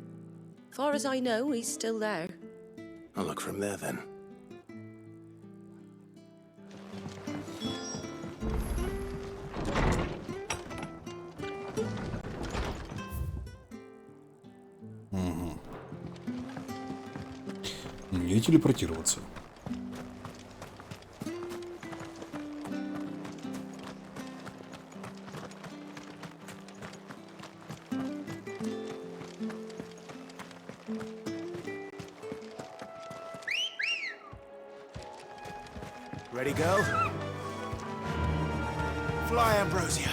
Far as I know, he's still there. I'll look for him there then. Угу. Не телепортироваться. Ready, go? Fly, Ambrosia.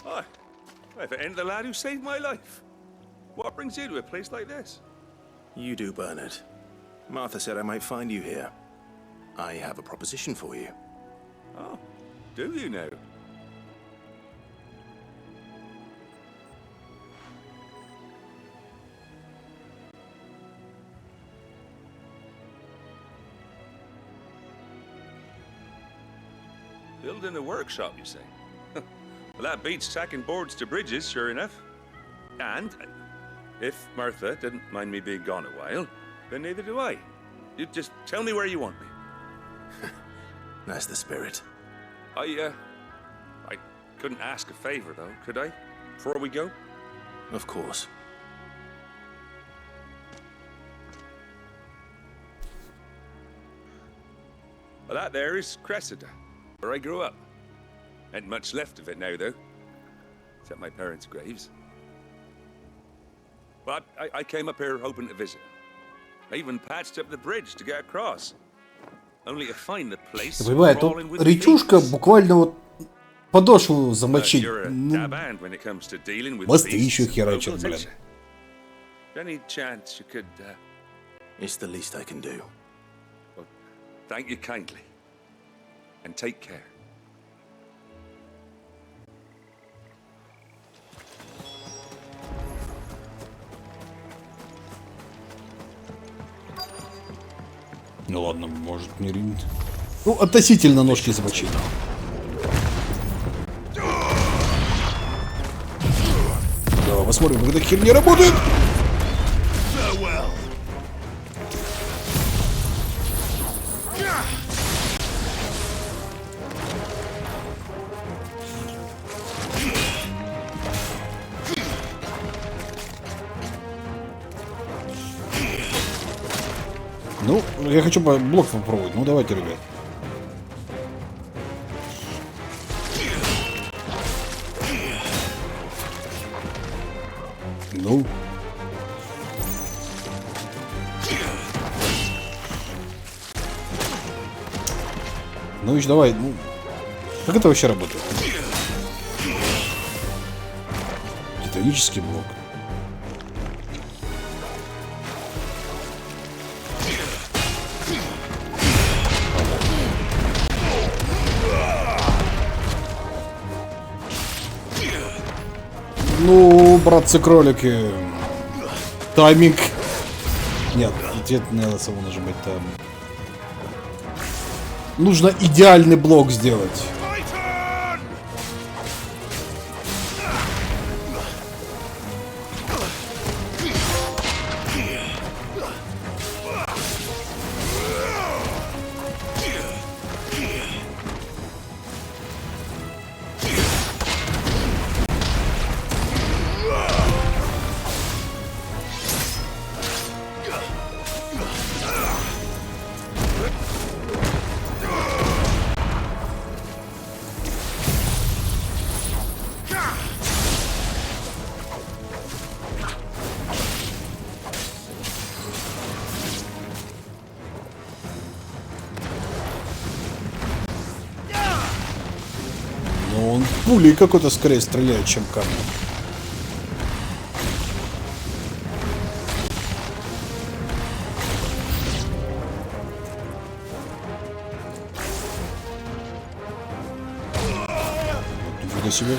Hi. If it ain't the lad who saved my life. What brings you to a place like this? You do, Bernard. Martha said I might find you here. I have a proposition for you. Oh, do you now? Building a workshop, you say? Well, that beats sacking boards to bridges, sure enough. And if Martha didn't mind me being gone a while, then neither do I. You just tell me where you want me. That's the spirit. I couldn't ask a favor, though, could I? Before we go? Of course. Well, that there is Cressida, where I grew up. Ain't much left of it now, though. Except my parents' graves. But I came up here hoping to visit. I even patched up the bridge to get across. only to find the place Понимаете, тут crawling with речушка thieves. буквально вот подошву But замочить. you're a Ну, dab hand when it comes to dealing with мосты beasts еще and херачат, locals, блин. ain't you? Any chance you could, It's the least I can do. well, thank you kindly. And take care. Ну ладно, может не ринт. Ну, относительно ножки замочить. Давай посмотрим, как эта херня работает. Ну, я хочу блок попробовать. Ну, давайте, ребят. Ну. Ну, еще давай. Ну, как это вообще работает? Титанический блок. Ну, братцы-кролики. Тайминг. Нет, ответ не надо само нажимать там. Нужно идеальный блок сделать. Но он пулей какой-то скорее стреляет, чем камнем. Нифига себе.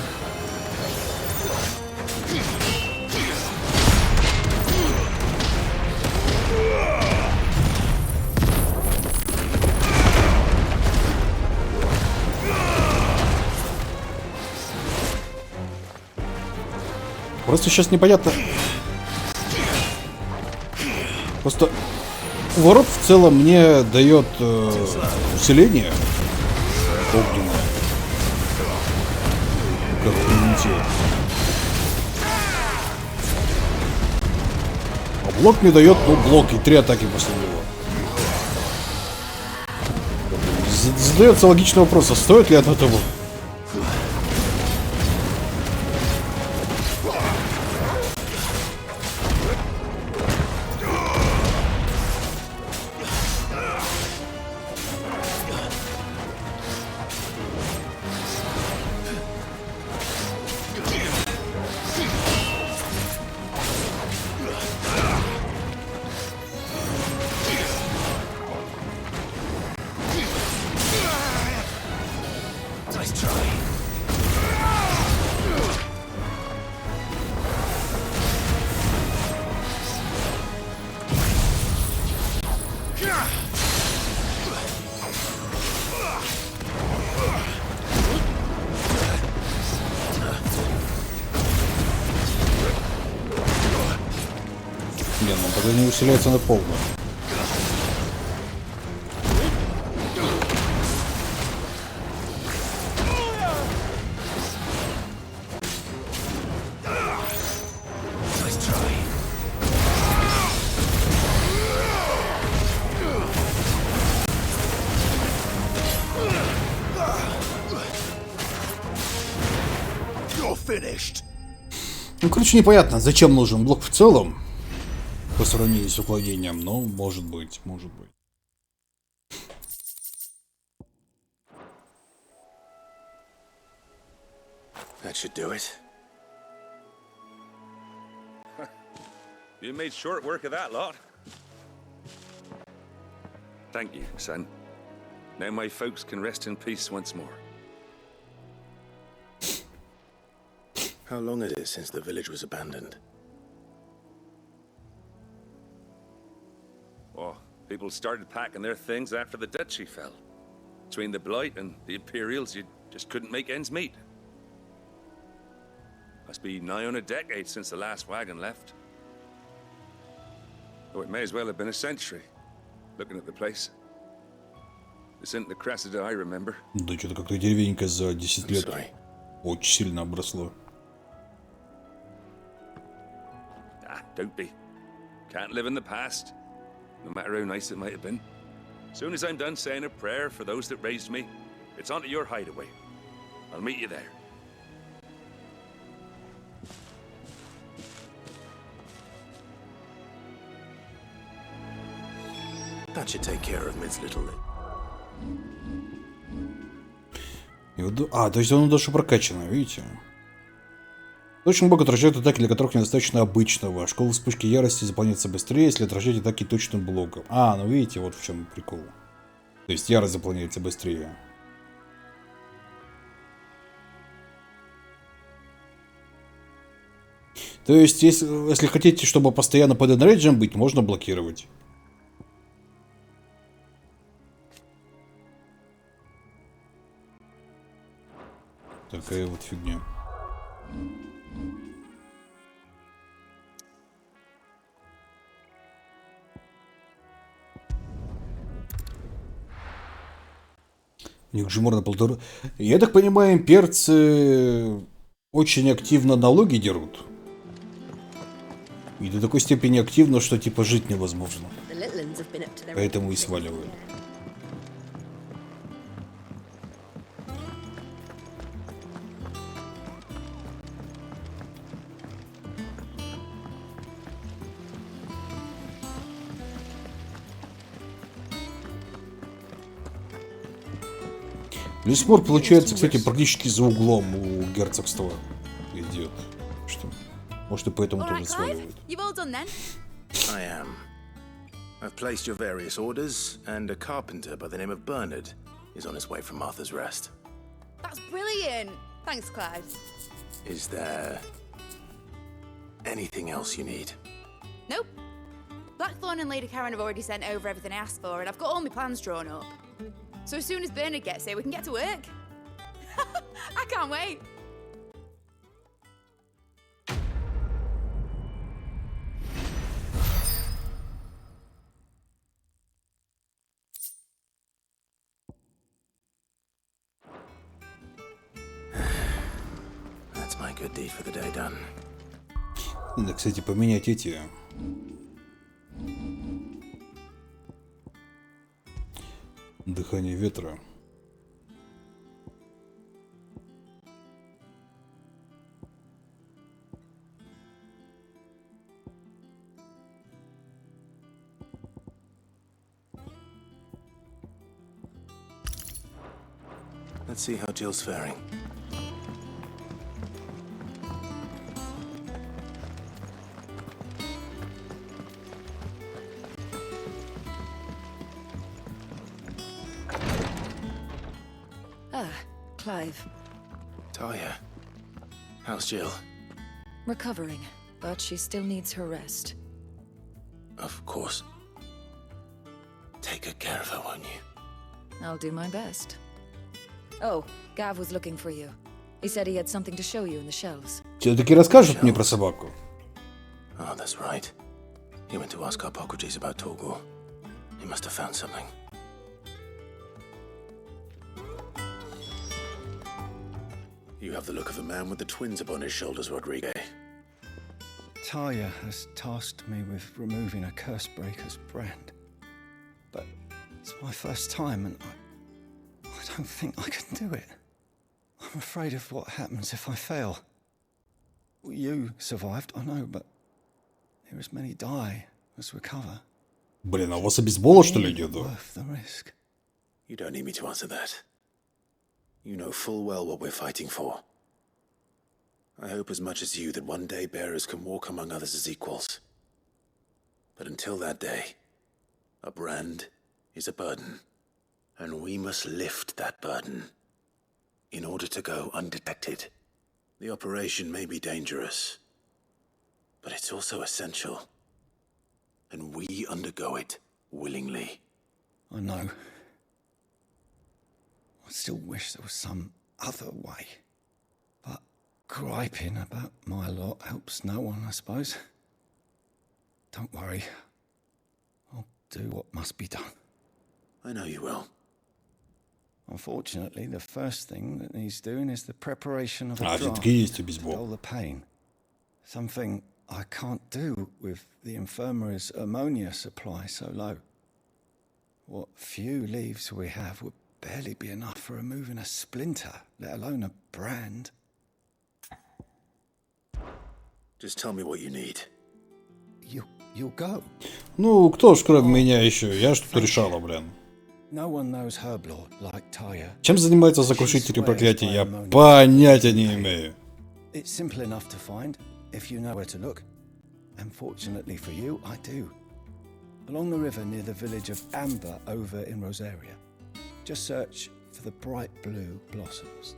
Просто сейчас непонятно. Просто ворот в целом мне дает усиление огненное. Как комментировать. А блок мне дает, ну, блок и 3 атаки после него. Задается логичный вопрос, а стоит ли оно того? Не, ну тогда не усиляется на полную. Ну, короче, непонятно, зачем нужен блок в целом по сравнению с укладением, но может быть, может быть. That should do it. You made short work of that lot. Thank you, son. Now my folks can rest in peace once more. How long it is since the village was abandoned? Oh, people started packing their things after the duchy fell. Between the Blight and the Imperials, you just couldn't make ends meet. Must be nigh on a decade since the last wagon left. Oh, it may as well have been a century, looking at the place. This isn't the Cressida I remember. Да что-то как-то деревенька за 10 лет очень сильно обросла. Ah, don't be. Can't live in the past, no matter how nice it might have been. As soon as I'm done saying a prayer for those that raised me, it's on to your hideaway. I'll meet you there. That should take care of Mid's little... А, то есть оно даже прокачано, видите? Очень много отражают атаки, для которых недостаточно обычного. Школа вспышки ярости заполняется быстрее, если отражать атаки точным блоком. А, ну видите, вот в чем прикол. То есть ярость заполняется быстрее. То есть, если хотите, чтобы постоянно под энерджем быть, можно блокировать. Такая вот фигня. У них же можно полтора... Я так понимаю, имперцы очень активно налоги дерут. И до такой степени активно, что типа жить невозможно. Поэтому и сваливают. Лесмор получается, кстати, практически за углом у герцогства идет. Что? Может, и поэтому тоже сваливает. I am. I've placed your various orders, and a carpenter by the name of Bernard is on his way from Martha's Rest. That's brilliant! Thanks, Clyde. Is there anything else you need? Nope. Blackthorn and Lady Karen have already sent over everything I asked for, and I've got all my plans drawn up. So as soon as Bernard gets here, we can get to work. I can't wait. That's my good deed for the day done. Надо, кстати, поменять эти... Дыхание ветра. Let's see how Jill's faring. Clive. Talia, how's Jill? Recovering, but she still needs her rest. Of course. Take good care of her, won't you? I'll do my best. Oh, Gav was looking for you. He said he had something to show you in the shelves. Все-таки расскажут мне про собаку. Oh, that's right. He went to ask Hippocrates about Torgor. He must have found something. You have the look of a man with the twins upon his shoulders, Rodrigo. Talia has tasked me with removing a Cursebreaker's brand. But it's my first time and I don't think I can do it. I'm afraid of what happens if I fail. You survived, I know, but there as many die as recover. Блин, а у вас обезбола, что ли, идет? Worth the risk. You don't need me to answer that. You know full well what we're fighting for. I hope as much as you that one day bearers can walk among others as equals. But until that day, a brand is a burden, and we must lift that burden in order to go undetected. The operation may be dangerous, but it's also essential, and we undergo it willingly. I know. I still wish there was some other way. But griping about my lot helps no one, I suppose. Don't worry. I'll do what must be done. I know you will. Unfortunately, the first thing that needs doing is the preparation of a draft все-таки есть to бейсбол. dull the pain. Something I can't do with the infirmary's ammonia supply so low. What few leaves we have would barely be enough for removing a splinter, let alone a brand. Just tell me what you need. You'll go. Ну, кто ж кроме меня еще? Я ж тут решала, блин. No one knows Herblord like Taya. Чем занимаются сокрушители проклятий, я понятия не имею. It's simple enough to find, if you know where to look. And fortunately for you, I do. Along the river near the village of Amber over in Rosaria. Just search for the bright blue blossoms.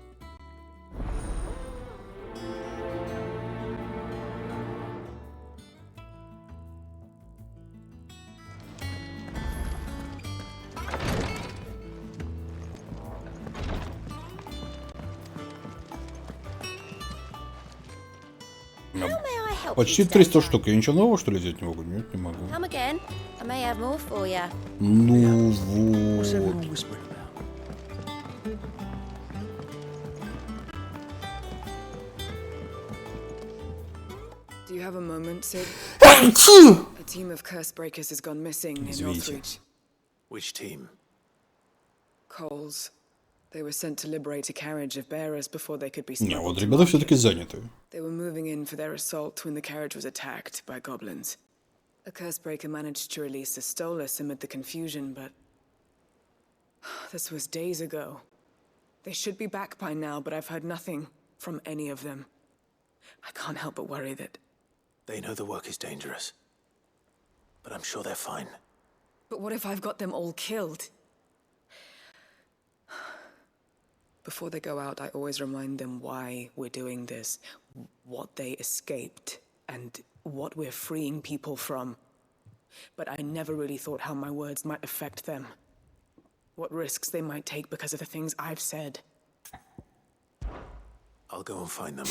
Почти 300 штук. Я ничего нового, что ли, взять не могу? Нет, не могу. Come again. I may have more for you. Ну вот. Do you have a moment, Sid? A team of curse breakers has gone missing in Northreach. Which team? Coles. They were sent to liberate a carriage of bearers before they could be Не, smuggled вот to ребята market. все-таки заняты. They were moving in for their assault when the carriage was attacked by goblins. A curse breaker managed to release a Stolas amid the confusion, but this was days ago. They should be back by now, but I've heard nothing from any of them. I can't help but worry that... They know the work is dangerous, but I'm sure they're fine. But what if I've got them all killed? Before they go out, I always remind them why we're doing this, what they escaped, and what we're freeing people from. But I never really thought how my words might affect them. What risks they might take because of the things I've said. I'll go and find them.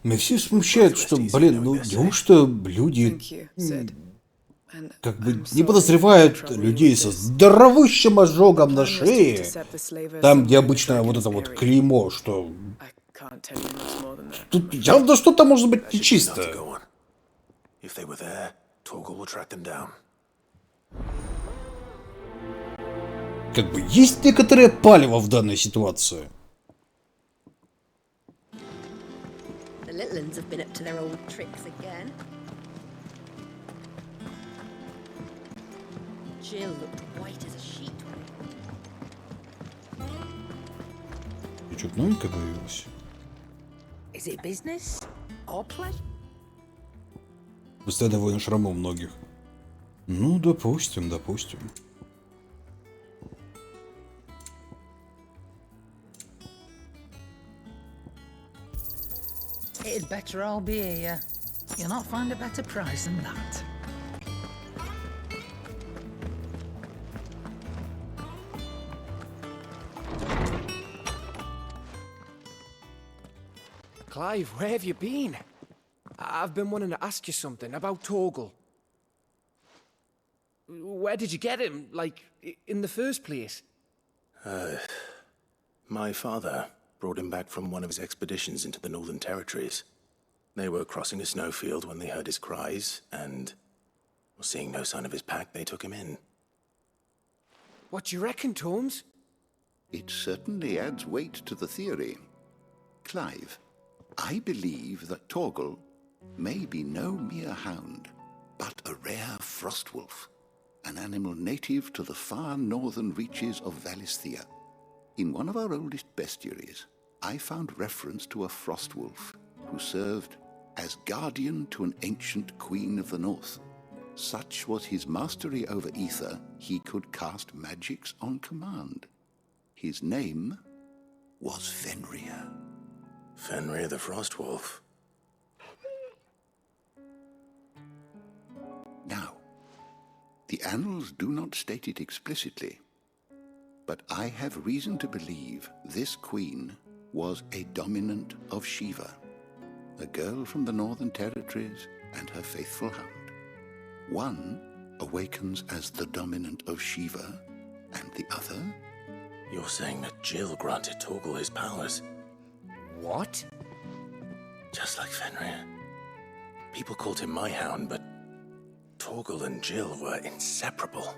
Меня все смущает, что, блин, ну неужто люди как бы не подозревают людей со здоровущим ожогом на шее, там, где обычно вот это вот клеймо, что тут явно что-то может быть нечисто. Как бы есть некоторое палево в данной ситуации. The little ones have been up to their old tricks again. Jill looked white as a sheet. И что-то новенькое появилось. Is it business or pleasure? Постоянно воин шрамов многих. Ну, допустим, допустим. It'd better all be here. You'll not find a better price than that. Clive, where have you been? I've been wanting to ask you something about Torgal. Where did you get him, like, in the first place? My father brought him back from one of his expeditions into the Northern Territories. They were crossing a snowfield when they heard his cries, and seeing no sign of his pack, they took him in. What do you reckon, Tomes? It certainly adds weight to the theory. Clive, I believe that Torgal may be no mere hound, but a rare frostwolf, an animal native to the far northern reaches of Valisthea. In one of our oldest bestiaries, I found reference to a frostwolf who served as guardian to an ancient queen of the north. Such was his mastery over ether, he could cast magics on command. His name was Fenrir. Fenrir the Frostwolf. Now, the annals do not state it explicitly, but I have reason to believe this queen was a dominant of Shiva, a girl from the Northern Territories and her faithful hound. One awakens as the dominant of Shiva, and the other... You're saying that Jill granted Torgal his powers? What? Just like Fenrir. People called him my hound, but Torgal and Jill were inseparable.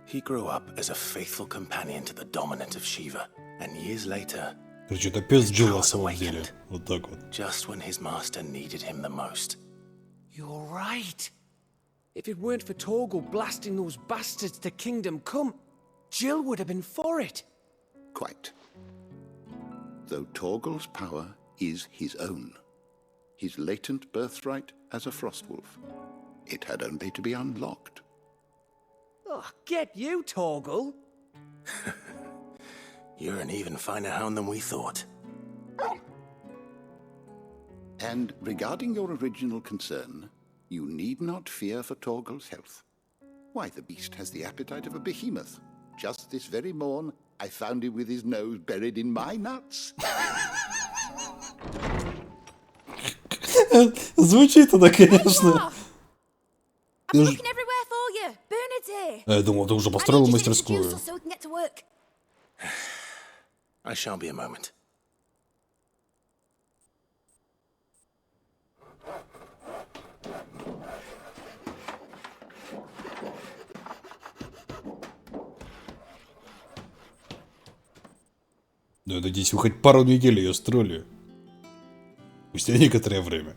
He grew up as a faithful companion to the dominant of Shiva, and years later... Короче, это пес Джилла на самом деле. Вот так вот. Just when his master needed him the most. You're right. If it weren't for Torgal blasting those bastards to Kingdom Come, Jill would have been for it. Quite. Though Torgal's power is his own, his latent birthright as a Frostwolf, it had only to be unlocked. Oh, get you, Torgal. You're an even finer hound than we thought. And regarding your original concern, you need not fear for Torgal's health. Why, the beast has the appetite of a behemoth. Just this very morn, I found him with his nose buried in my nuts. Звучит это, конечно. I'm looking everywhere for you. Bernard's here. Я думал, ты уже построил мастерскую. So we can get to work. I shall be a moment. Ну, надеюсь, вы хоть пару недель ее строили. Спустя некоторое время.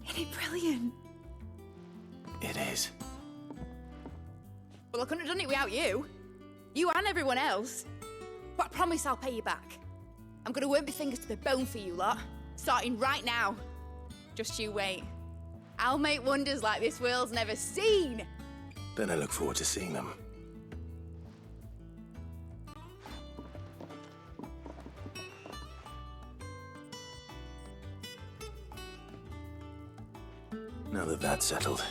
Isn't it brilliant? It is. Well, I couldn't have done it without you. You and everyone else. But I promise I'll pay you back. I'm gonna work my fingers to the bone for you lot. Starting right now. Just you wait. I'll make wonders like this world's never seen. Then I look forward to seeing them. Now that that's settled,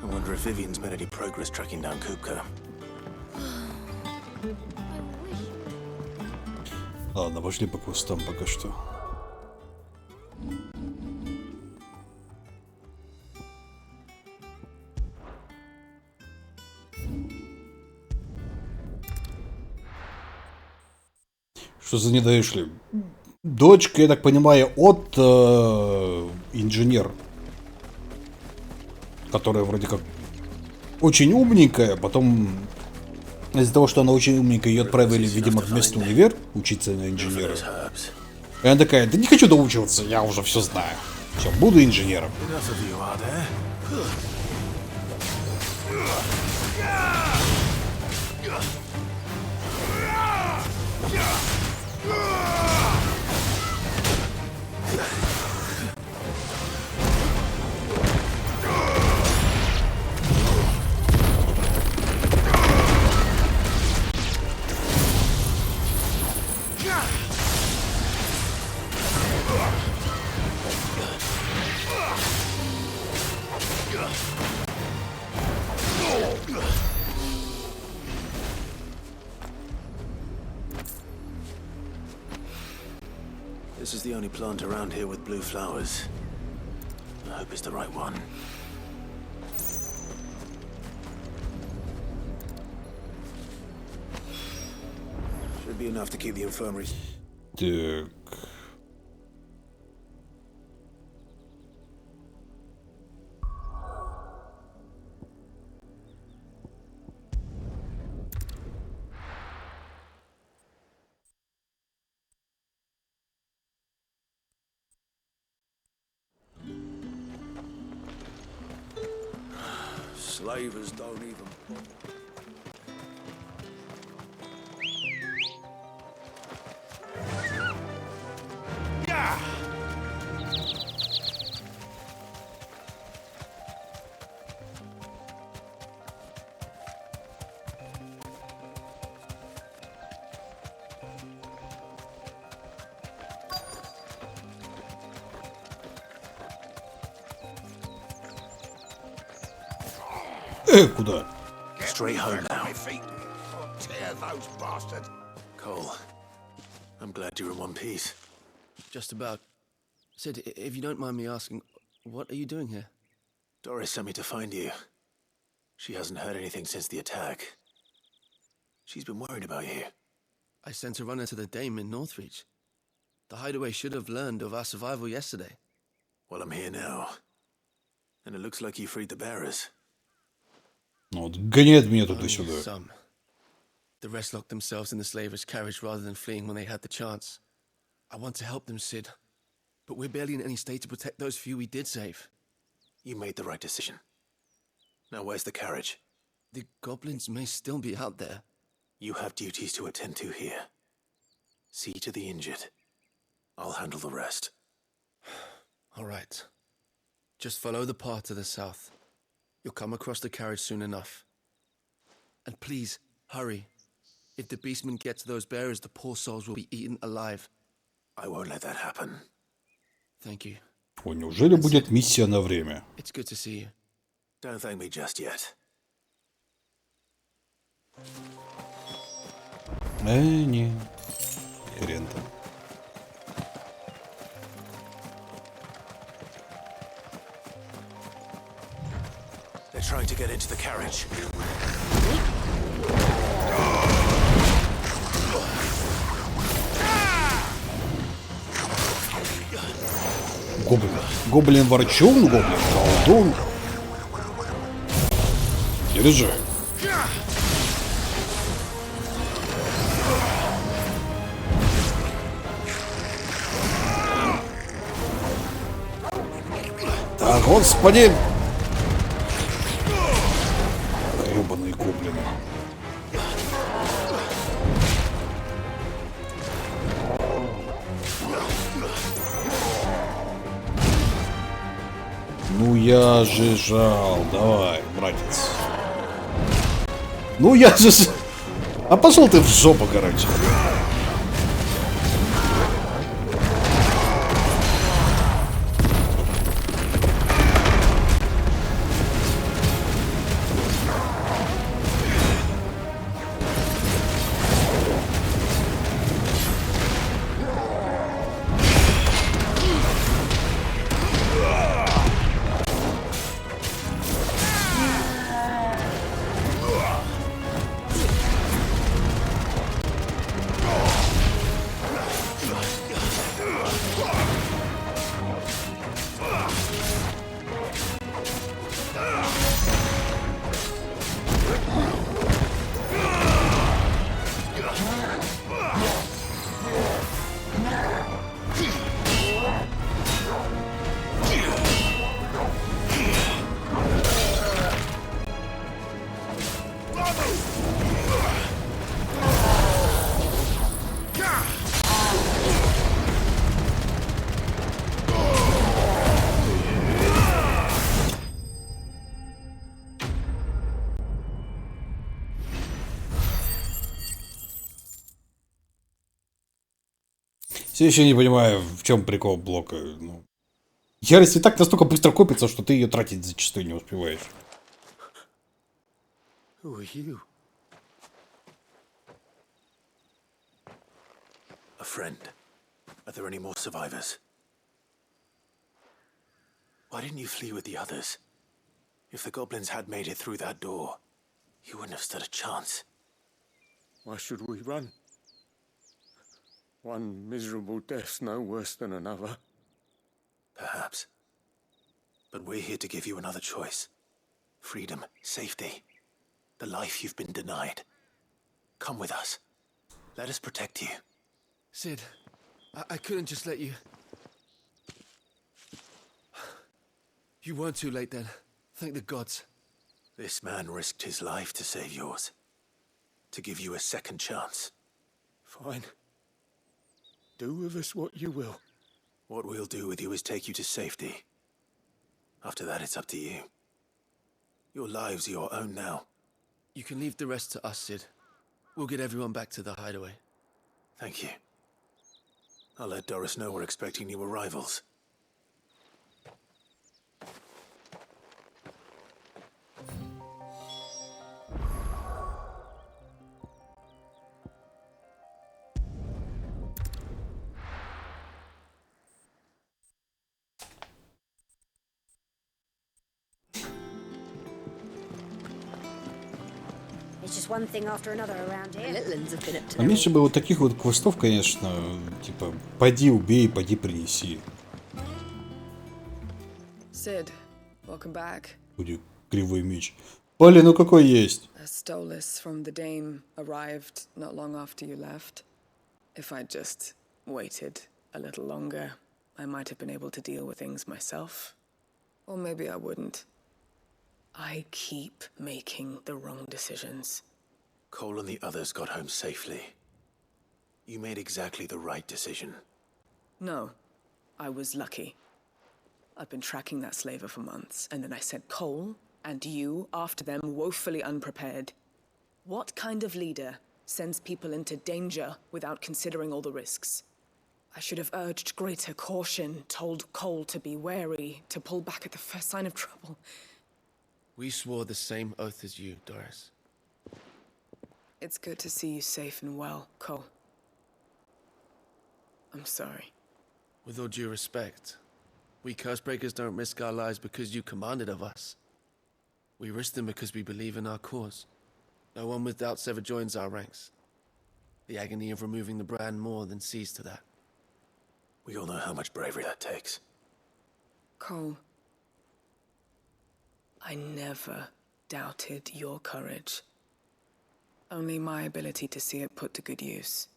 I wonder if Vivian's made any progress tracking down Kupka. Ладно, пошли по кустам пока что. Что за недоишли? Дочка, я так понимаю, от инженер, которая вроде как очень умненькая, потом из-за того, что она очень умненькая, ее отправили, видимо, в местный универ учиться на инженера. И она такая: да не хочу доучиваться, я уже все знаю. Все, буду инженером. This is the only plant around here with blue flowers. I hope it's the right one. Should be enough to keep the infirmary. Так. slavers don't even... Куда? Straight home now. Cole, I'm glad you're in one piece. Just about. Sid, if you don't mind me asking, what are you doing here? Doris sent me to find you. She hasn't heard anything since the attack. She's been worried about you. I sent a runner to the Dame in Northreach. The hideaway should have learned of our survival yesterday. Well, I'm here now. And it looks like you freed the bearers. Вот, гоняет меня туда-сюда. Some. The rest locked themselves in the slavers' carriage rather than fleeing when they had the chance. I want to help them, Sid. But we're barely in any state to protect those few we did save. You made the right decision. Now where's the carriage? The goblins may still be out there. You have duties to attend to here. See to the injured. I'll handle the rest. All right. Just follow the path to the south. You'll come across the carriage soon enough. And please, hurry. If the beastmen get to those bearers, the poor souls will be eaten alive. I won't let that happen. Thank you. О, неужели будет миссия на время? It's good to see you. Don't thank me just yet. Не. Хрен там. They're trying to get into the carriage. Гоблин. Гоблин-ворчун, гоблин-колдун. Держи. Да, господи! Ёбаные гоблины. Ну я же жал, давай, братец. Ну я же... А пошел ты в жопу, короче. Я еще не понимаю, в чем прикол блока. Ну, ярость и так настолько быстро копится, что ты ее тратить зачастую не успеваешь. Who are you? A friend. Are there any more survivors? Why didn't you flee with the others? If the goblins had made it through that door, you wouldn't have stood a chance. Why should we run? One miserable death's no worse than another. Perhaps. But we're here to give you another choice. Freedom, safety, the life you've been denied. Come with us. Let us protect you. Sid, I couldn't just let you... You weren't too late then. Thank the gods. This man risked his life to save yours. To give you a second chance. Fine. Do with us what you will. What we'll do with you is take you to safety. After that, it's up to you. Your lives are your own now. You can leave the rest to us, Sid. We'll get everyone back to the hideaway. Thank you. I'll let Doris know we're expecting new arrivals. А меньше бы вот таких вот квестов, конечно, типа «пойди убей, пойди принеси». Sid, welcome back. Будет кривой меч. Поле, ну какой есть? A stolus from the dame arrived not long after you left. If I'd just waited a little longer, I might have been able to deal with things myself. Or maybe I wouldn't. I keep making the wrong decisions. Cole and the others got home safely. You made exactly the right decision. No, I was lucky. I've been tracking that slaver for months, and then I sent Cole and you after them woefully unprepared. What kind of leader sends people into danger without considering all the risks? I should have urged greater caution, told Cole to be wary, to pull back at the first sign of trouble. We swore the same oath as you, Doris. It's good to see you safe and well, Cole. I'm sorry. With all due respect, we Cursebreakers don't risk our lives because you commanded of us. We risk them because we believe in our cause. No one with doubts ever joins our ranks. The agony of removing the brand more than sees to that. We all know how much bravery that takes. Cole, I never doubted your courage. Only my ability to see it put to good use.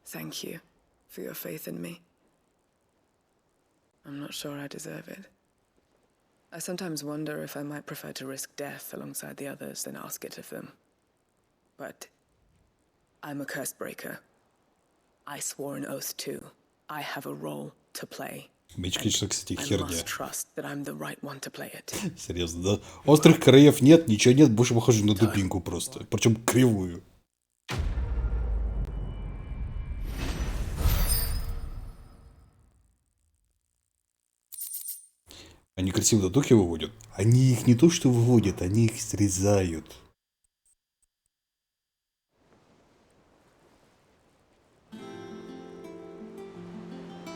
Thank you for your faith in me. I'm not sure I deserve it. I sometimes wonder if I might prefer to risk death alongside the others than ask it of them. But I'm a Cursebreaker. I swore an oath too. I have a role to play. Меч, конечно, кстати, херня. Серьезно, да? Острых краев нет, ничего нет, больше похоже на дубинку просто. Причем кривую. Они красиво духи выводят. Они их не то что выводят, они их срезают.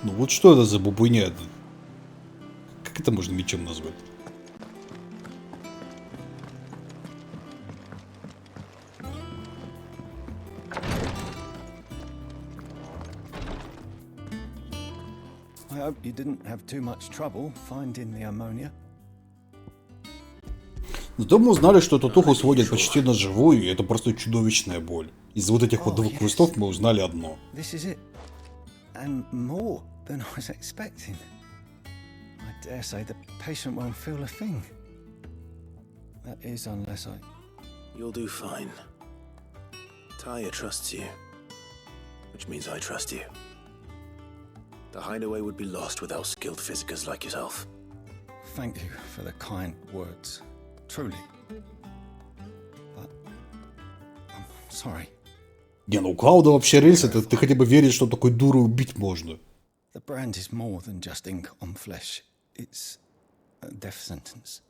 Ну вот что это за бубуня? Как это можно мечом назвать? I hope you didn't have too much trouble finding the ammonia. Зато мы узнали, что татуху сводят почти на живую, и это просто чудовищная боль. Из вот этих вот двух квестов мы узнали одно. This is it. And more than I was expecting. I dare say the patient won't feel a thing. That is, unless I... You'll do fine. Taya trusts you. Which means I trust you. The hideaway would be lost without skilled physicers like yourself. Thank you for the kind words. Truly. But... I'm sorry. Не, ну у Клауда вообще рельсы, ты хотя бы веришь, что такой дуру убить можно. The brand is more than just ink on flesh. It's a death sentence.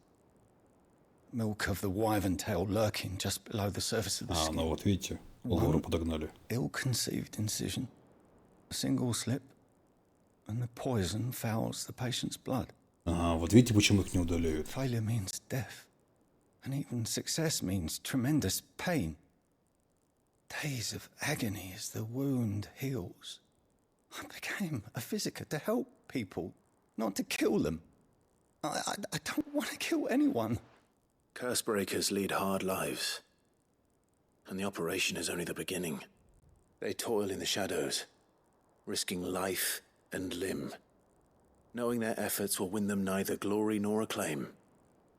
Milk of the wyvern tail lurking just below the surface of the skin. Ну вот видите, лору подогнали. Ill-conceived incision, a single slip, and the poison fouls the patient's blood. Ага, вот видите, почему их не удаляют. Failure means death, and even success means tremendous pain. Days of agony as the wound heals. I became a physiker to help people, not to kill them. I don't want to kill anyone. Cursebreakers lead hard lives. And the operation is only the beginning. They toil in the shadows, risking life and limb. knowing their efforts will win them neither glory nor acclaim.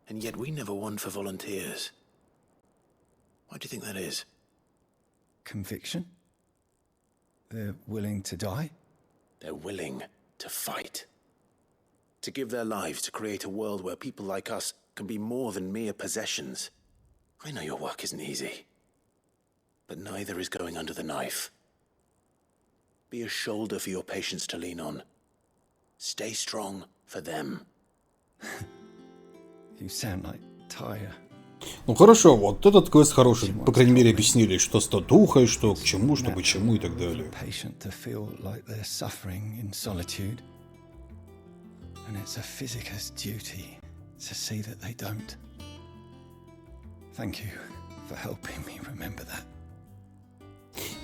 And yet we never won for volunteers. Why do you think that is? Conviction? They're willing to die? They're willing to fight. To give their lives to create a world where people like us can be more than mere possessions. I know your work isn't easy. But neither is going under the knife. Be a shoulder for your patients to lean on. Stay strong for them. You sound like Taya. Ну хорошо, вот этот квест хороший. По крайней мере, объяснили, что с татухой, что к чему, что почему и так далее. Patient to feel like they're suffering in solitude. And it's a physicist's duty to see that they don't. Thank you for helping me remember that.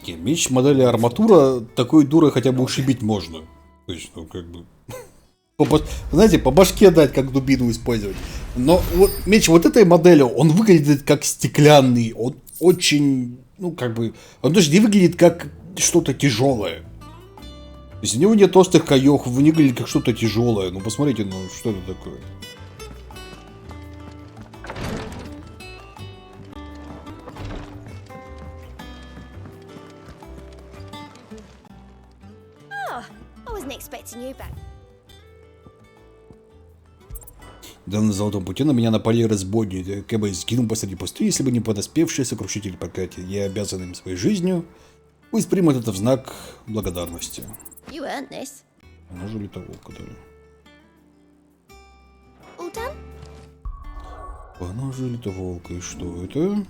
Меч модели арматура такой дурой хотя бы ушибить можно. То есть, ну как бы... Знаете, по башке дать, как дубину использовать. Но вот меч вот этой модели, он выглядит как стеклянный. Он очень, ну как бы... Он даже не выглядит как что-то тяжелое. То есть у него нет острых краев, выглядит как что-то тяжелое. Ну посмотрите, ну что это такое. Да, на золотом пути на меня напали разбойники. Я бы сгинул посреди пустыни, если бы не подоспевший сокрушитель проклятия. Я обязан им своей жизнью. Пусть примут это в знак благодарности. Она же литоволка, да? Она же литоволка. И что это?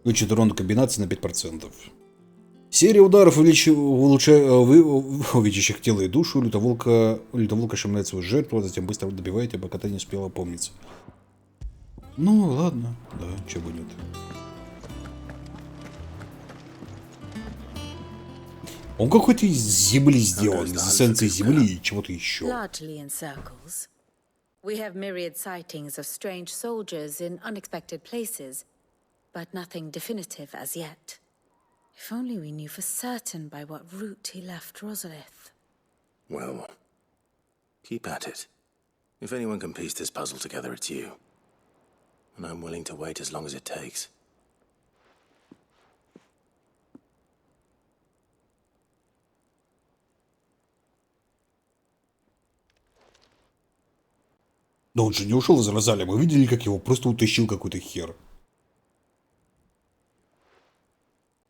Вычет урона комбинации на 5%. Серия ударов, увеличивающих тело и душу. Литоволка шамляет свою жертву, а затем быстро добивает, пока та не успела опомниться. Ну, ладно. Да, чего бы нет. Он какой-то из земли сделан, из эссенции земли и чего-то еще. We have myriad sightings of strange soldiers in unexpected places, but nothing definitive as yet. If only we knew for certain by what route he left Rosalith. Well, keep at it. If anyone can piece this puzzle together, it's you. And I'm willing to wait as long as it takes. Но он же не ушел из Розалии. Мы видели, как его просто утащил какой-то хер.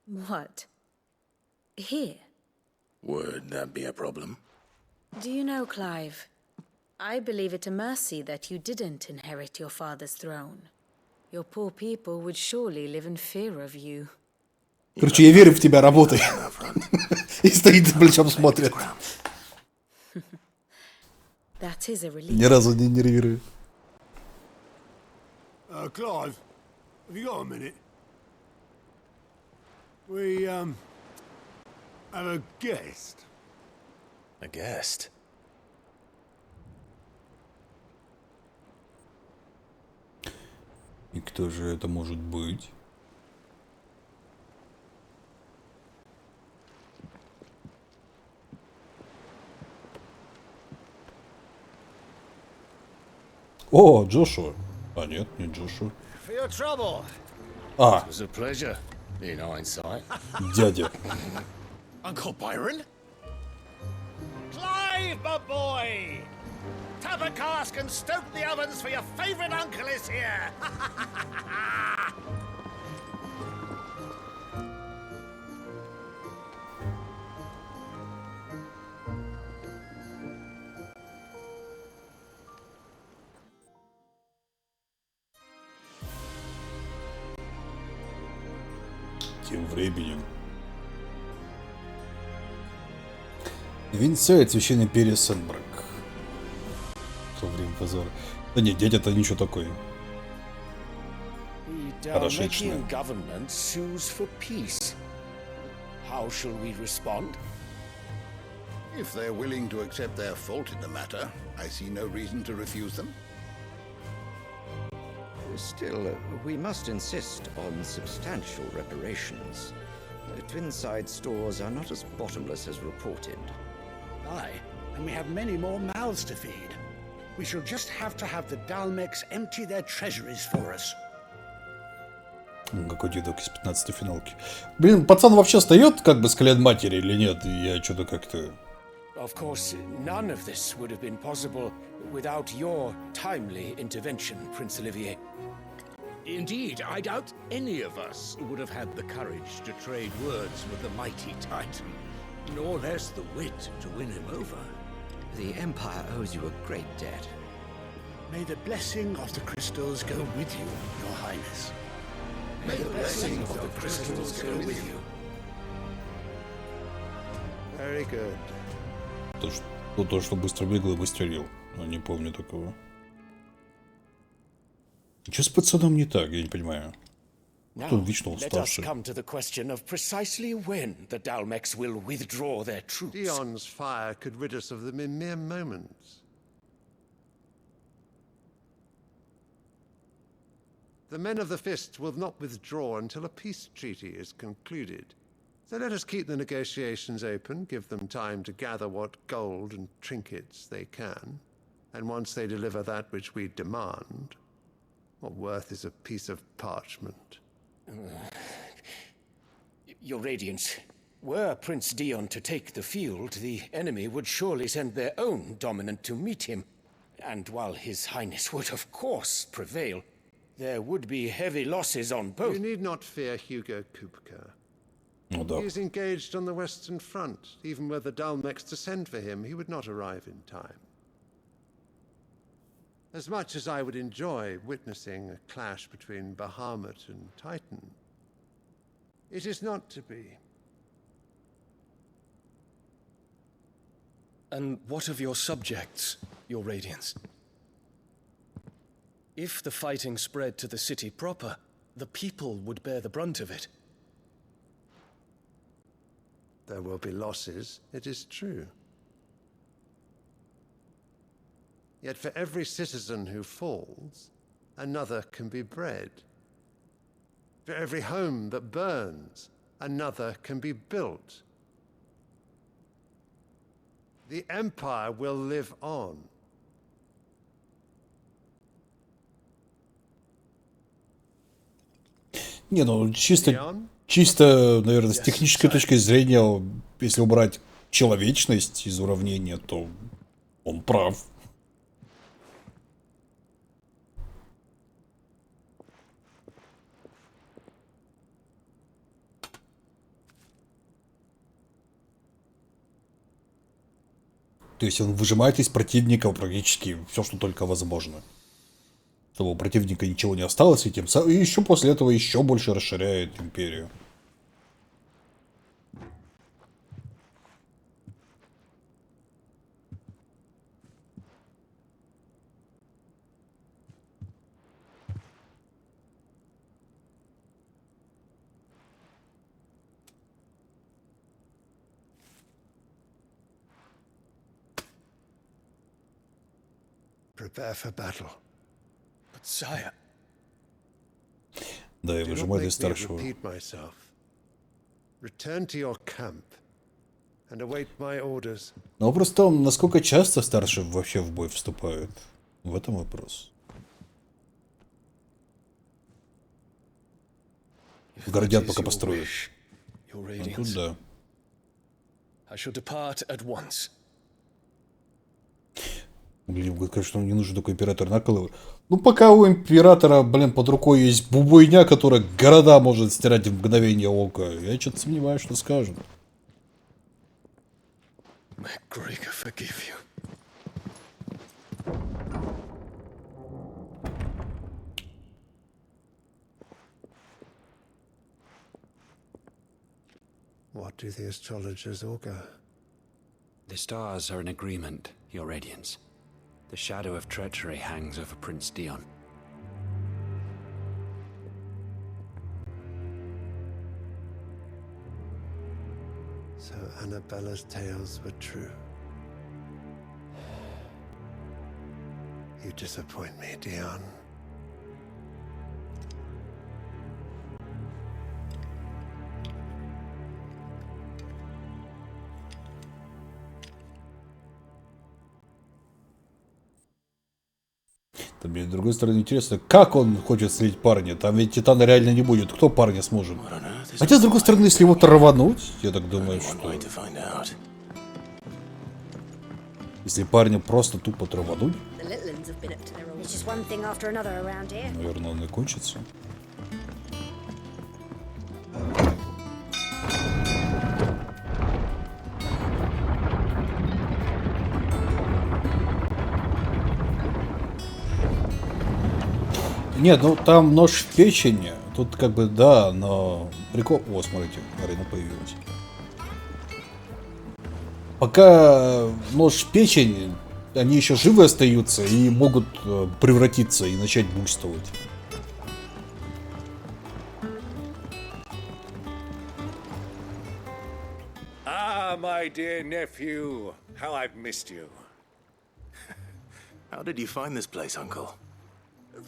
What? Here? Would that be a problem? Do you know, Clive? I believe it a mercy that you didn't inherit your father's throne. Your poor people would surely live in fear of you. Короче, я верю в тебя, работай. И стоит за плечом, смотрит. Ни разу не нервирую. Clive, have you got a minute? We, have a guest. A guest? И кто же это может быть? О, Джошуа. А нет, не Джошуа. For your trouble. А. It was a pleasure, in hindsight. Дядя. Uncle Byron? Clive, my boy! Tap a cask and stoke the ovens, for your favourite uncle is here! Тем временем. Венцает священный перья Сенбрак. Во время позора. Да нет, дядя-то ничего такой. Хорошечный. Government sues for peace. How shall we respond? If they're willing to accept their fault in the matter, I see no reason to refuse them. Still, we must insist on substantial reparations. The Twinside stores are not as bottomless as reported. Aye, and we have many more mouths to feed. We shall just have to have the Dalmex empty their treasuries for us. Какой дедок из 15-й финалки. Блин, пацан вообще встает как бы с колен матери или нет? Я что-то как-то... Of course, none of this would have been possible without your timely intervention, Prince Olivier. Indeed, I doubt any of us would have had the courage to trade words with the mighty Titan, nor less the wit to win him over. The Empire owes you a great debt. May the blessing of the crystals go with you, Your Highness. May the blessing of the crystals go with you. Very good. То, что быстро бегал и выстрелил. Не помню такого. Что с пацаном не так, я не понимаю. Он вечно уставший. Come to the question of precisely when the Dalmex will withdraw their troops. Dion's fire could rid us of them in mere moments. The men of the Fist will not withdraw until a peace treaty is concluded. So let us keep the negotiations open, give them time to gather what gold and trinkets they can, and once they deliver that which we demand, what worth is a piece of parchment? Your Radiance, were Prince Dion to take the field, the enemy would surely send their own dominant to meet him. And while His Highness would of course prevail, there would be heavy losses on both. You need not fear Hugo Kupka. Ну да. He is engaged on the Western Front. Even were the Dalmex to send for him, he would not arrive in time. As much as I would enjoy witnessing a clash between Bahamut and Titan, it is not to be. And what of your subjects, Your Radiance? If the fighting spread to the city proper, the people would bear the brunt of it. There will be losses, it is true. Yet for every citizen who falls, another can be bred. For every home that burns, another can be built. The Empire will live on. Не, ну чисто, наверное, с технической точки зрения, если убрать человечность из уравнения, то он прав. То есть он выжимает из противника практически все, что только возможно. Чтобы у противника ничего не осталось, и тем самым еще после этого еще больше расширяет империю. Prepare for battle. But sire... Да, я выжимаю из старшего. Return to your camp and await my orders. Но вопрос в том, насколько часто старший вообще в бой вступает. В этом вопрос. Городят пока построят. А тут да. I shall depart at once. Блин, говорит, что не нужен такой император наколы. Ну, пока у императора, блин, под рукой есть бубойня, которая города может стирать в мгновение ока. Я что-то сомневаюсь, что скажут. What do the astrologers augur? The stars are in agreement, Your Radiance. The shadow of treachery hangs over Prince Dion. So Annabella's tales were true. You disappoint me, Dion. Там, с другой стороны, интересно, как он хочет слить парня? Там ведь Титана реально не будет. Кто парня сможет? Хотя, с другой стороны, если его рвануть, я так думаю, что... Если парня просто тупо рвануть, наверное, он и кончится. Нет, ну там нож в печени, тут как бы да, но прикол... О, смотрите, арена появилась. Пока нож в печень, они еще живы остаются и могут превратиться и начать буйствовать. Ah, my dear nephew, how I've missed you. How did you find this place, Uncle?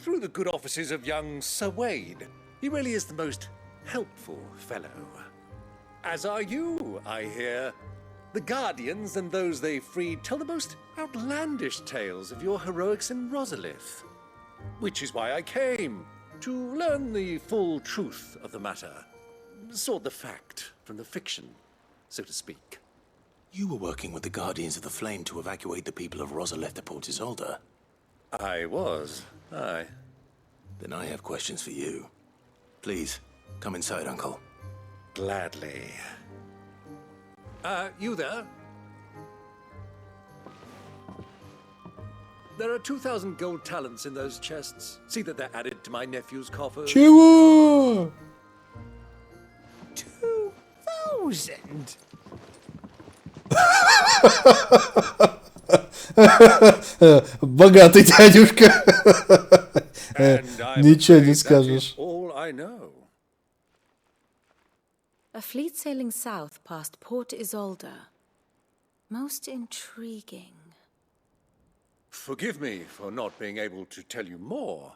Through the good offices of young Sir Wade. He really is the most helpful fellow. As are you, I hear. The Guardians and those they freed tell the most outlandish tales of your heroics in Rosalith. Which is why I came, to learn the full truth of the matter. Sort the fact from the fiction, so to speak. You were working with the Guardians of the Flame to evacuate the people of Rosalith to Port Isolde. I was, aye. Then I have questions for you. Please, come inside, Uncle. Gladly. You there? There are 2,000 gold talents in those chests. See that they're added to my nephew's coffers. Чего? 2,000? Богатый дядюшка. Ничего не скажешь. All I know. A fleet sailing south past Port Isolde. Most intriguing. Forgive me for not being able to tell you more.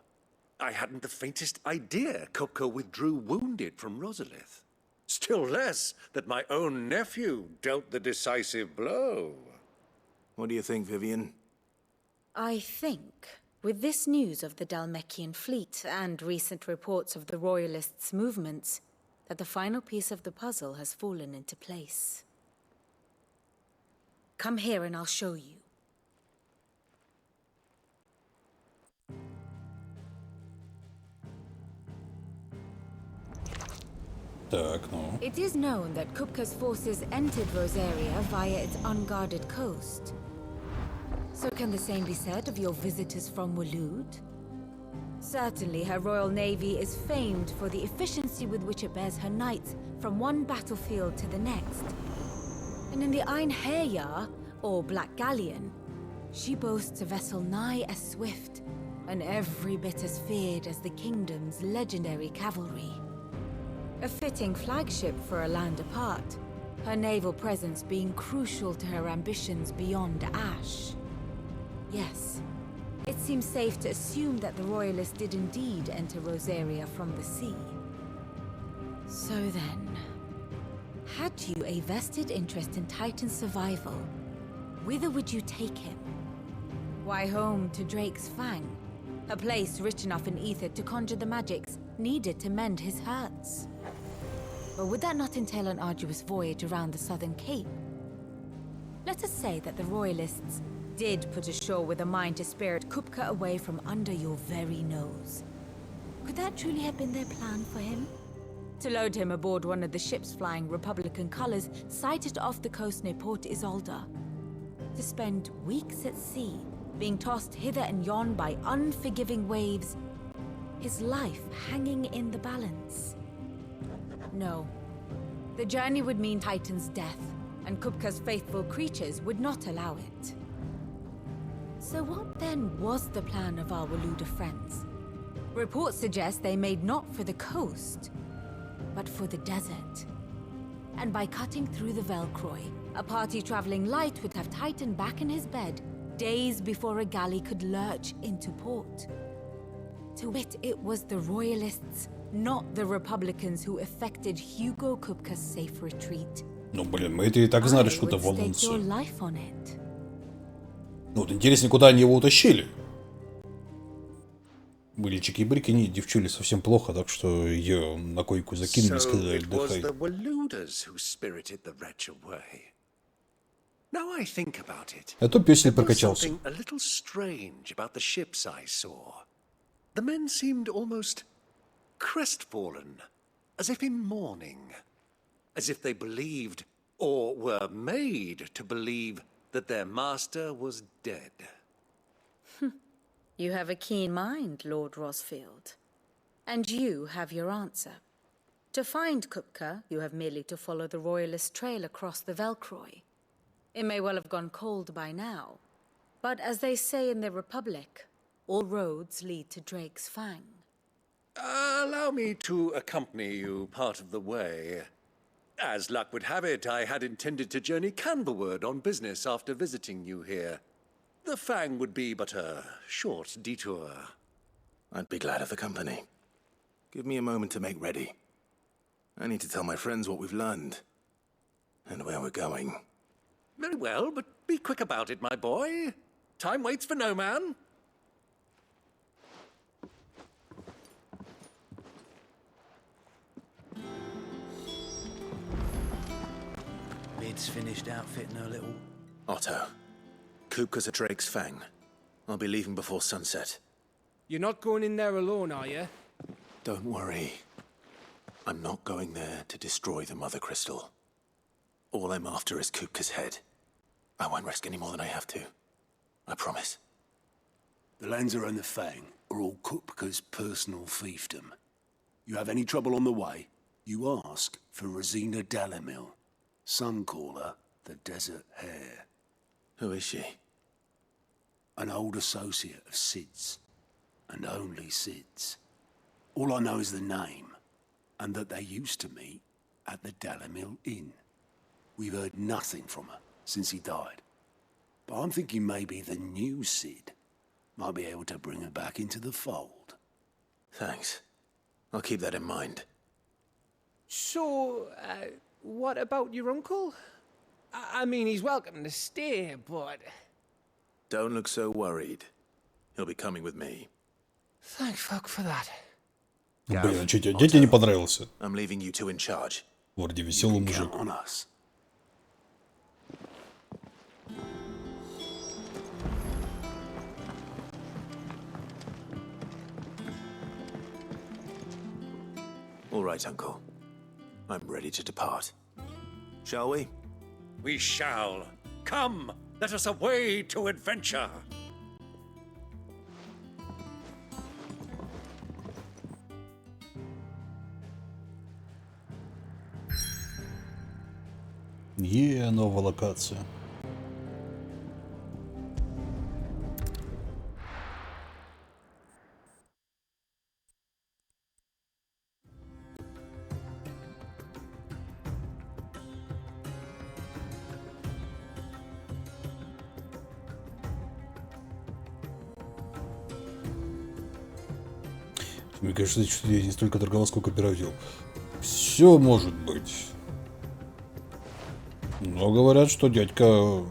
I hadn't the faintest idea Kupka withdrew wounded from Rosalith. Still less that my own nephew dealt the decisive blow. What do you think, Vivian? I think, with this news of the Dhalmekian fleet and recent reports of the Royalists' movements, that the final piece of the puzzle has fallen into place. Come here and I'll show you. It is known that Kupka's forces entered Rosaria via its unguarded coast. So can the same be said of your visitors from Waloed? Certainly her royal navy is famed for the efficiency with which it bears her knights from one battlefield to the next. And in the Einherjar, or Black Galleon, she boasts a vessel nigh as swift and every bit as feared as the kingdom's legendary cavalry. A fitting flagship for a land apart, her naval presence being crucial to her ambitions beyond Ash. Yes, it seems safe to assume that the Royalists did indeed enter Rosaria from the sea. So then, had you a vested interest in Titan's survival, whither would you take him? Why, home to Drake's Fang, a place rich enough in ether to conjure the magics needed to mend his hurts. But would that not entail an arduous voyage around the southern cape? Let us say that the Royalists did put ashore with a mind to spirit Kupka away from under your very nose. Could that truly have been their plan for him? To load him aboard one of the ships flying Republican colors sighted off the coast near Port Isolde. To spend weeks at sea, being tossed hither and yon by unforgiving waves, his life hanging in the balance. No. The journey would mean Titan's death, and Kupka's faithful creatures would not allow it. So what then was the plan of our Waluda friends? Reports suggest they made not for the coast, but for the desert. And by cutting through the Velcroy, a party traveling light would have Titan back in his bed days before a galley could lurch into port. To wit, it was the Royalists, not the Republicans, who effected Hugo Kupka's safe retreat. Ну, блин, мы это и так знали, что это волнуется. Ну, вот интересно, куда они его утащили? Были чики-брики, не, девчули совсем плохо, так что ее на койку закинули и сказали, отдыхай. Now I think about it. А то пёсель there was прокачался. something a little strange about the ships I saw. The men seemed almost crestfallen, as if in mourning, as if they believed, or were made to believe, that their master was dead. You have a keen mind, Lord Rosfield. And you have your answer. To find Kupka, you have merely to follow the royalist trail across the Velcroy. It may well have gone cold by now, but as they say in the Republic, all roads lead to Drake's Fang. Allow me to accompany you part of the way. As luck would have it, I had intended to journey Canberward on business after visiting you here. The Fang would be but a short detour. I'd be glad of the company. Give me a moment to make ready. I need to tell my friends what we've learned and where we're going. Very well, but be quick about it, my boy. Time waits for no man. Mid's finished outfitting her little... Otto, Kupka's at Drake's Fang. I'll be leaving before sunset. You're not going in there alone, are you? Don't worry. I'm not going there to destroy the Mother Crystal. All I'm after is Kupka's head. I won't risk any more than I have to. I promise. The Lanza and the Fang are all Kupka's personal fiefdom. You have any trouble on the way, you ask for Rosina Dalamil. Some call her the Desert Hare. Who is she? An old associate of Sid's. And only Sid's. All I know is the name, and that they used to meet at the Dalamil Inn. We've heard nothing from her since he died. But I'm thinking maybe the new Sid might be able to bring her back into the fold. Thanks. I'll keep that in mind. So, what about your uncle? I mean, he's welcome to stay, but... Don't look so worried. He'll be coming with me. Thank fuck for that. Блин, а что тебе дядя не понравился? I'm leaving you two in charge. Вроде веселый мужик. All right, Uncle. I'm ready to depart. Shall we? We shall. Come, let us away to adventure. Новая локация. Мне кажется, что я не столько торговал, сколько пиратил. Все может быть. Но говорят, что дядька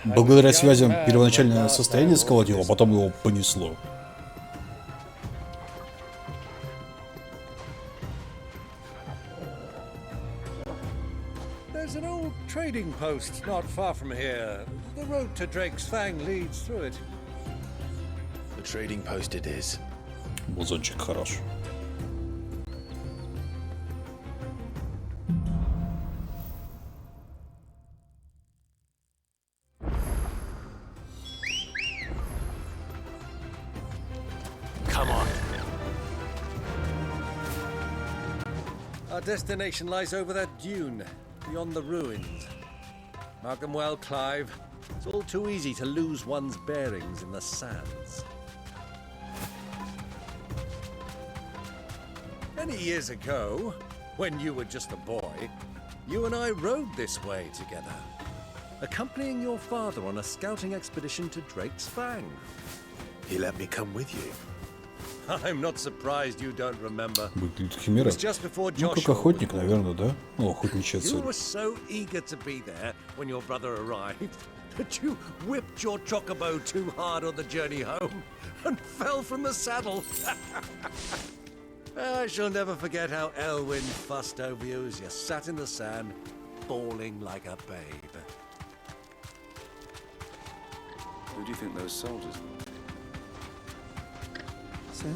благодаря связям первоначальное состояние сколотил, а потом его понесло. There's an old trading post not far from here. The road to Drake's Fang leads through it. The trading post it is. Музончик хорош. Come on. Our destination lies over that dune, beyond the ruins. Mark them well, Clive. It's all too easy to lose one's bearings in the sands. Many years ago, when you were just a boy, you and I rode this way together, accompanying your father on a scouting expedition to Drake's Fang. He let me come with you. I'm not surprised you don't remember. Выглядит химера. Ну, как охотник, наверное, да? Ну, охотничья цель. You were so eager to be there when your brother arrived that you whipped your chocobo too hard on the journey home and fell from the saddle. I shall never forget how Elwyn fussed over you as you sat in the sand, bawling like a babe. Who do you think those soldiers were? So.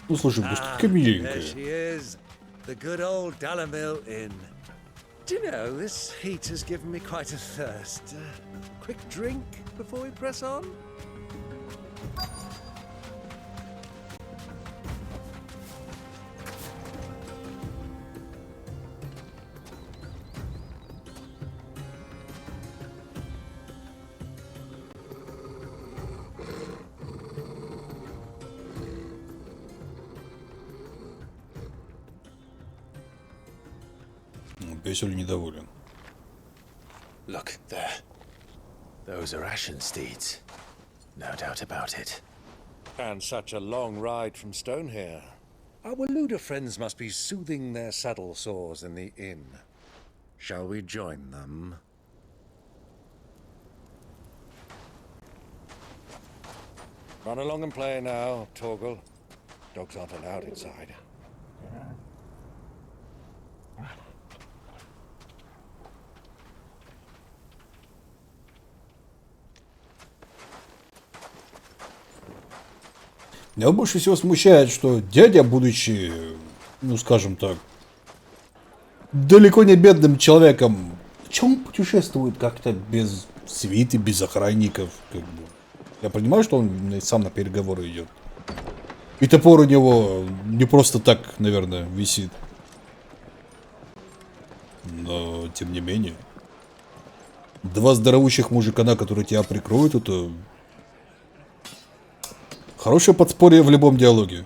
Ну, слушай, пустка миленькая. There she is, the good old Dalamil Inn. Do you know, this heat has given me quite a thirst. Quick drink before we press on? Весель недоволен. Look, there. Those are ashen steeds. No doubt about it. And such a long ride from Stone here. Our Luda friends must be soothing their saddle sores in the inn. Shall we join them? Run along and play now, Torgal. Dogs aren't allowed inside. Меня больше всего смущает, что дядя, будучи, ну скажем так, далеко не бедным человеком, чем он путешествует как-то без свиты, без охранников, как бы. Я понимаю, что он сам на переговоры идет. И топор у него не просто так, наверное, висит. Но, тем не менее. Два здоровущих мужикана, которые тебя прикроют, это... Хорошее подспорье в любом диалоге.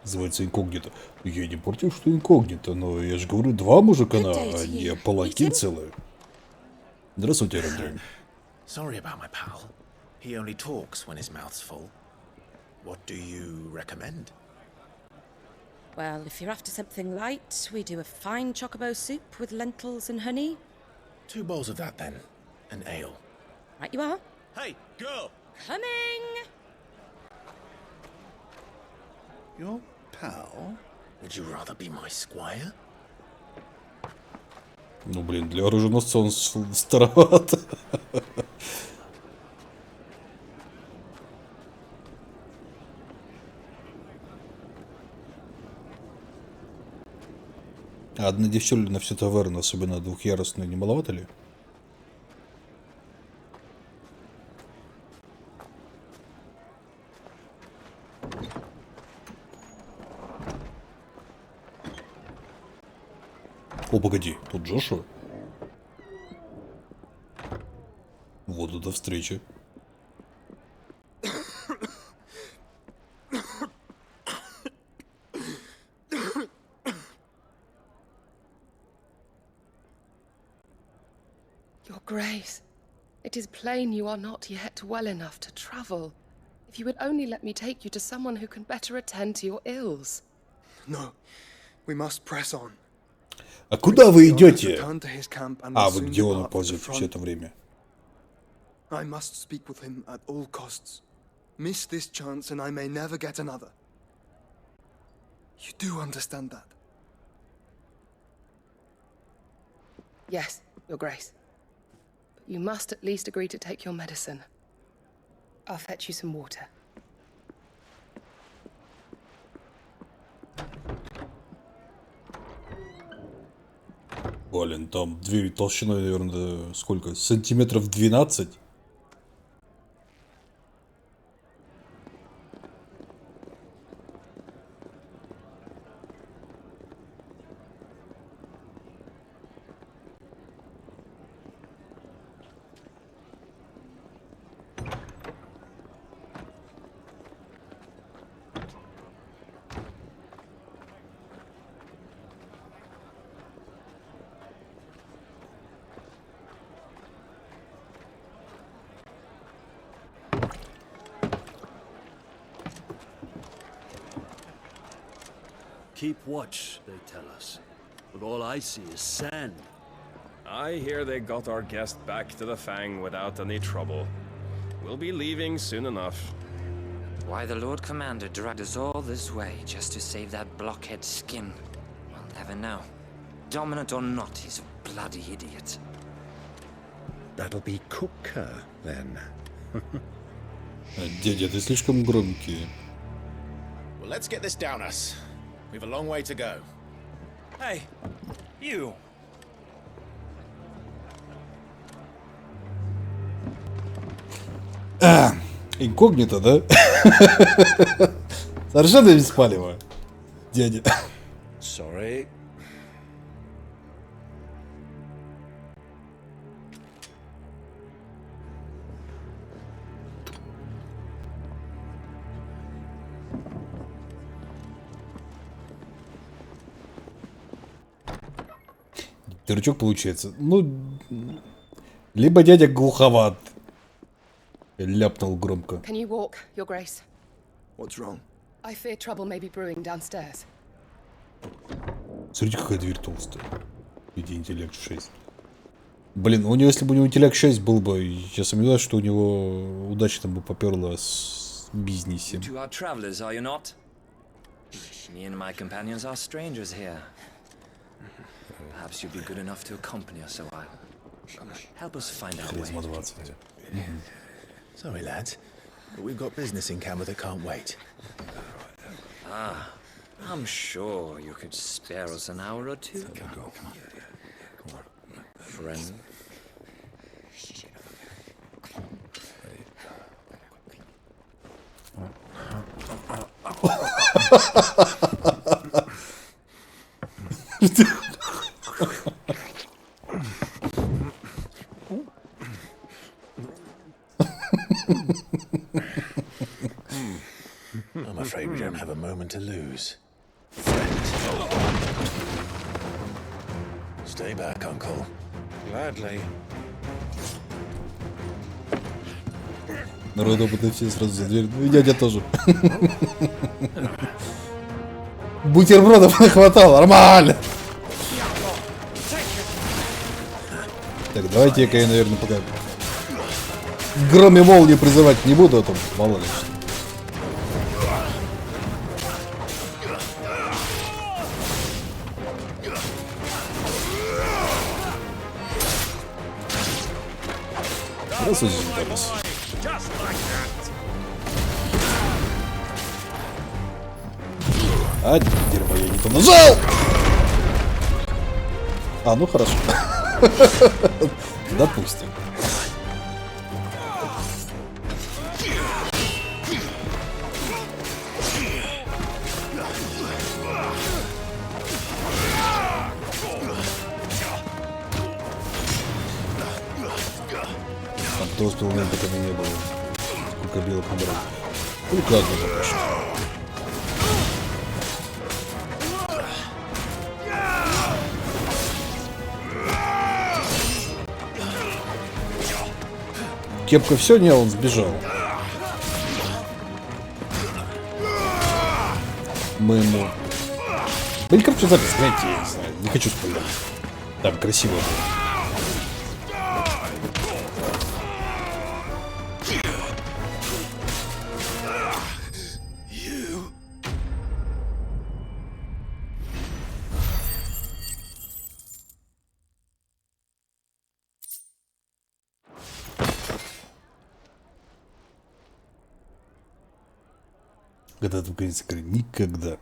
Называется инкогнито. Я не против, что инкогнито, но я же говорю, два мужикана, а не паланкин целый. Здравствуйте, Рандре. Sorry about my pal. He only talks when his mouth's full. What do you recommend? Well, if you're after something light, we do a fine chocobo soup with lentils and honey. 2 bowls of that then. An ale. Right you are. Hey, girl! Coming! Your pal? Would you rather be my squire? Ну, блин, для оруженосца он староват. А одна девчуля на всю таверну, особенно двухъярусную, не маловато ли? О, погоди, тут Джошуа. Вот это встреча. Your Grace, it is plain you are not yet well enough to travel. If you would only let me take you to someone who can better attend to your ills. No, we must press on. А куда вы идете? А, вы где он ползете все это время? I must speak with him at all costs. Miss this chance and I may never get another. You do understand that? Yes, Your Grace. But you must at least agree to take your medicine. I'll fetch you some water. Блин, там дверь толщиной, наверное, сколько? Сантиметров 12? Keep watch, they tell us. But all I see is sand. I hear they got our guest back to the Fang without any trouble. We'll be leaving soon enough. Why the Lord Commander dragged us all this way just to save that blockhead skin, we'll never know. Dominant or not, he's a bloody idiot. That'll be Cooker, then. Дядя, ты слишком громкий. Well, let's get this down us. We've a long way to go. Hey, you. Инкогнито, да? Совершенно беспалево. Дядя. Sorry. Дурачок получается. Ну, либо дядя глуховат. Ляпнул громко. Can you walk, Your Grace? What's wrong? I fear trouble may be brewing downstairs. Смотрите, какая дверь толстая. В виде интеллект 6. Блин, у него, если бы у него интеллект 6 был бы, я сомневаюсь, что у него удачно бы поперло с бизнесом. You two are travelers, are you not? Me and my companions are strangers here. Perhaps you'd be good enough to accompany us a while. Help us find our way. Харизма 20. Sorry, lads, but we've got business in camera that can't wait. Ah, I'm sure you could spare us an hour or two. Friend. I'm afraid we don't have a moment to lose. Stay back, Uncle. Gladly. Народ опытный все сразу за дверь. Ну и дядя тоже. Бутербродов не хватало, нормально. Так, давайте-ка я, наверное, пока громе молнии призывать не буду, а то мало ли что. Здравствуйте, Титанус. А, дерьмо, я не то нажал! А, ну хорошо. Допустим. Там кто успел умереть, пока меня не было. Сколько белых набрал. Прекрасно пока что. Кепка все, не, он сбежал. Мы ему... Да не короче запись, знаете, я не знаю, не хочу спойлерить. Там красиво было. Когда ты наконец говорит, никогда.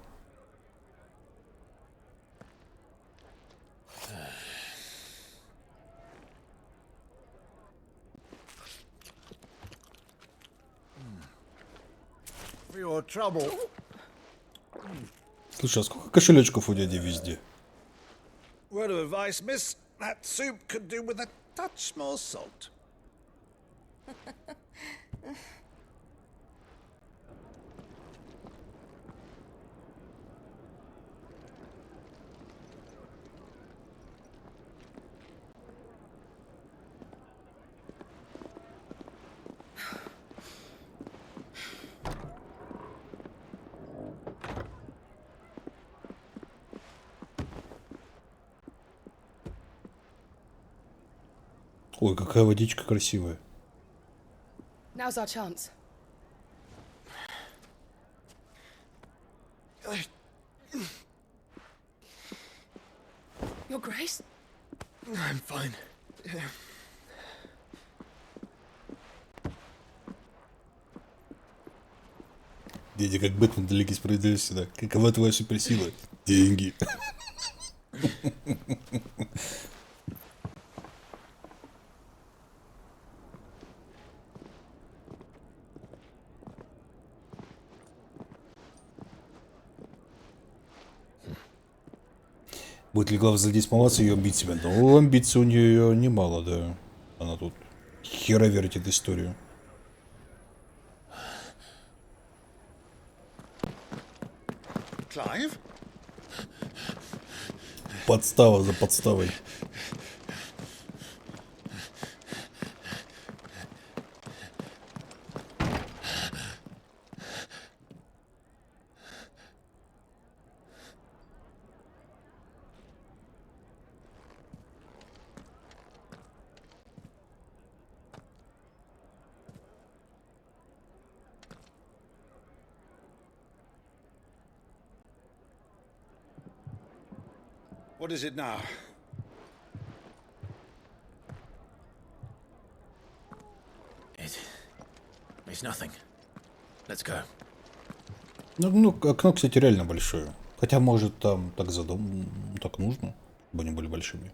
Слушай, а сколько кошелечков у дяди везде? Word of advice, miss. That soup could do with a touch more salt. Ой, какая водичка красивая. Now's our chance. Your Grace? I'm fine. Дядя, как Бэтмен далекий справедливости, да. Какова твоя суперсила? Деньги. Будет ли главный злодей смываться ее амбициями? Ну, амбиций у нее немало, да. Она тут хера вертит историю. Clive? Подстава за подставой. What is it now? It's nothing. Let's go. Ну, окно, кстати, реально большое. Хотя, может, там так так нужно, чтобы они были большими.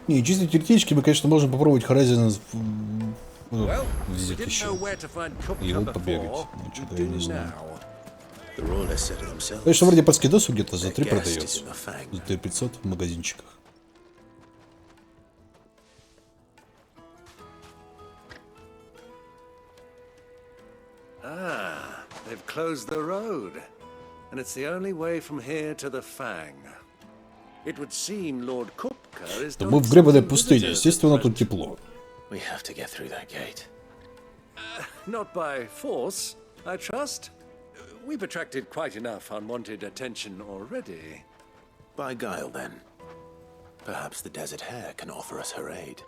Не, чисто теоретически мы, конечно, можем попробовать Horizon взять еще. И вот побегать. Ну, что-то я не знаю. Конечно, вроде по скидосу где-то за 3 продается. За 3500 в магазинчиках. Ah, they've closed the road. And it's the only way from here to the Fang. It would seem Lord Kupka is Мы в гребаной пустыне, естественно, тут тепло. We have to get through that gate. Not by force, I trust. We've attracted quite enough unwanted attention already. By guile, then. Perhaps the Desert Hare can offer us her aid.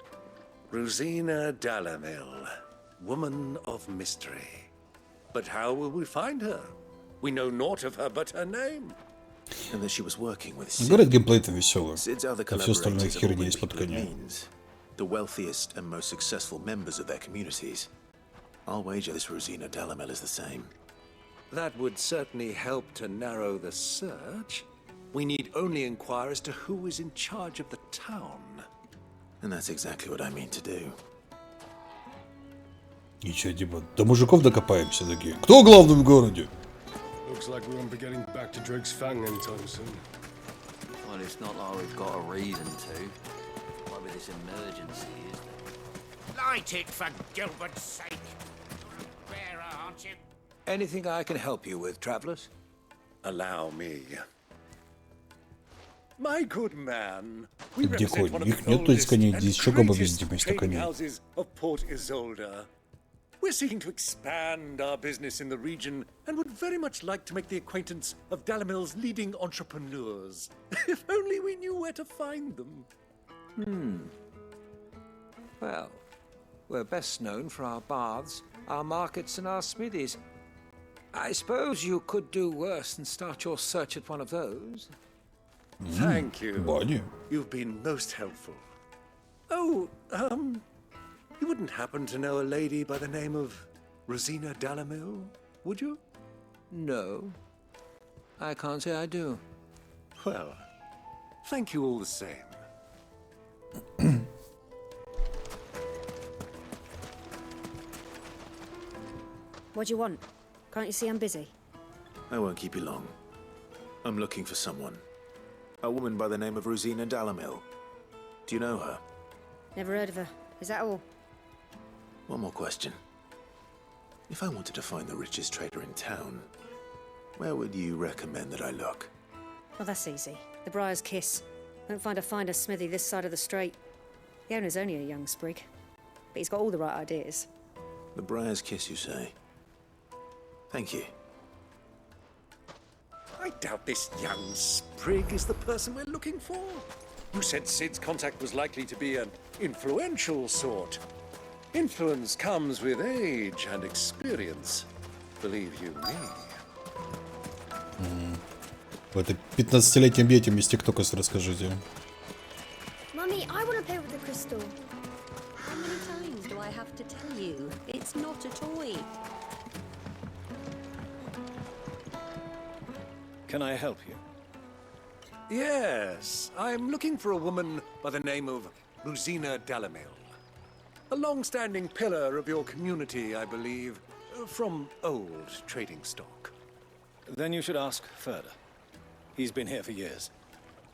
Rosina Dalamil, woman of mystery. But how will we find her? We know naught of her but her name. And that she was working with Sid. Говорят, геймплей-то веселый. Sid's other А все остальное collaborators are херня always из-под people of коня. means, the wealthiest and most successful members of their communities. I'll wager this Rosina Dalamel is the same. That would certainly help to narrow the search. We need only inquire as to who is in charge of the town. And that's exactly what I mean to do. И чё, типа, до мужиков докопаемся такие. Кто главный в городе? Looks like we won't be getting back to Drake's Fang anytime soon. Well, it's not like we've got a reason to. Why with this emergency, is there? Light it, for Gilbert's sake. Bearer, aren't you? Anything I can help you with, travellers? Allow me. My good man, we Где represent конь? one of Их the нет, из oldest коней. and Здесь еще габа greatest везде вместо trading коней. houses of Port Isolde. We're seeking to expand our business in the region and would very much like to make the acquaintance of Dalamil's leading entrepreneurs. If only we knew where to find them. Well, we're best known for our baths, our markets, and our smithies. I suppose you could do worse than start your search at one of those. Thank you. Баня. You've been most helpful. Oh, you wouldn't happen to know a lady by the name of Rosina Dalamil, would you? No, I can't say I do. Well, thank you all the same. What do you want? Can't you see I'm busy? I won't keep you long. I'm looking for someone. A woman by the name of Rosina Dalamil. Do you know her? Never heard of her. Is that all? One more question. If I wanted to find the richest trader in town, where would you recommend that I look? Well, that's easy. The Briar's Kiss. Won't find a finer smithy this side of the strait. The owner's only a young sprig, but he's got all the right ideas. The Briar's Kiss, you say? Thank you. I doubt this young sprig is the person we're looking for. You said Sid's contact was likely to be an influential sort. Influence comes with age and experience, believe you me. Это 15-летним детям из ТикТока расскажите. Mummy, I want to play with the crystal. How many times do I have to tell you? It's not a toy. Can I help you? Yes, I'm looking for a woman by the name of Rosina Dalamil. A long-standing pillar of your community, I believe, from old trading stock. Then you should ask Ferda. He's been here for years.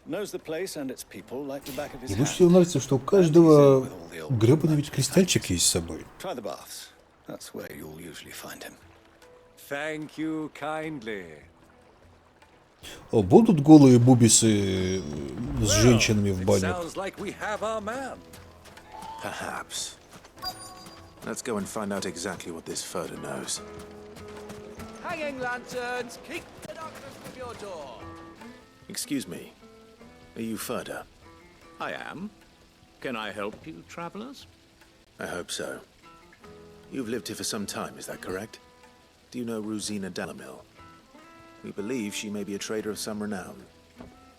Knows the place and its people like the back of his И hand. больше всего нравится, что у каждого гребаный ведь кристальчик есть с собой. Try the baths. That's where you'll usually find him. Thank you kindly. О, будут голые бубисы с женщинами в бане? Sounds like we have our man. Perhaps. Let's go and find out exactly what this Ferda knows. Hanging lanterns, keep the darkness from your door. Excuse me. Are you Ferda? I am. Can I help you, travelers? I hope so. You've lived here for some time, is that correct? Do you know Rosina Dalamil? We believe she may be a trader of some renown.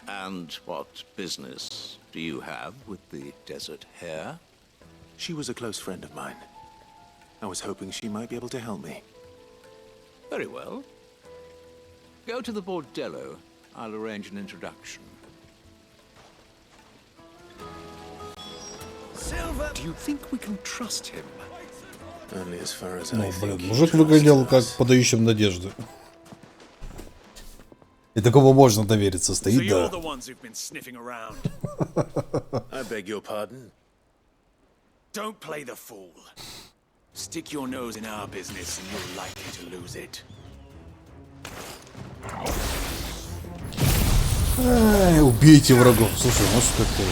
And what business do you have with the desert hare? She was a close friend of mine. I was hoping she might be able to help me. Very well. Go to the bordello. I'll arrange an introduction. Silver, do you think we can trust him? Only as far as I Ну, think. блин, мужик выглядел как подающим надежды. И такому можно довериться, стоит, да. I beg your pardon? Don't play the fool. Stick your nose in our business and you're likely to lose it. Ай, убейте врагов. Слушай, может как-то...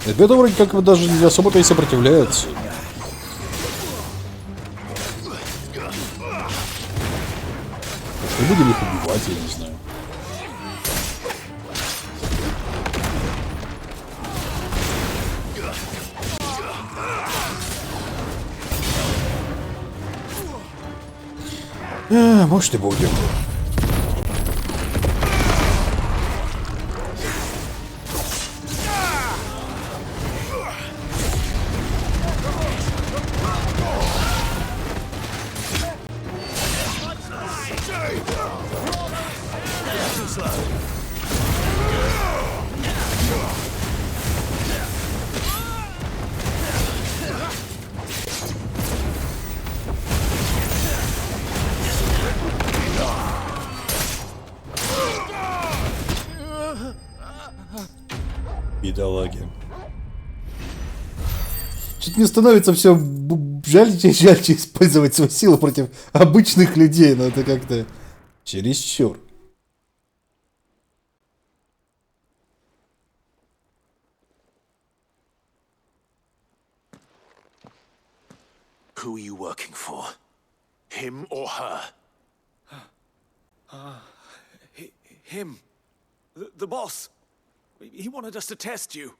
Ребята вроде как бы даже не особо-то и сопротивляются. Что будем их убивать, я не знаю. Может и будем. Бедолаги. Что-то мне становится все жальче и жальче использовать свою силу против обычных людей, но это как-то чересчур. Who are you working for? Him or her? Him. The boss. He wanted us to test you.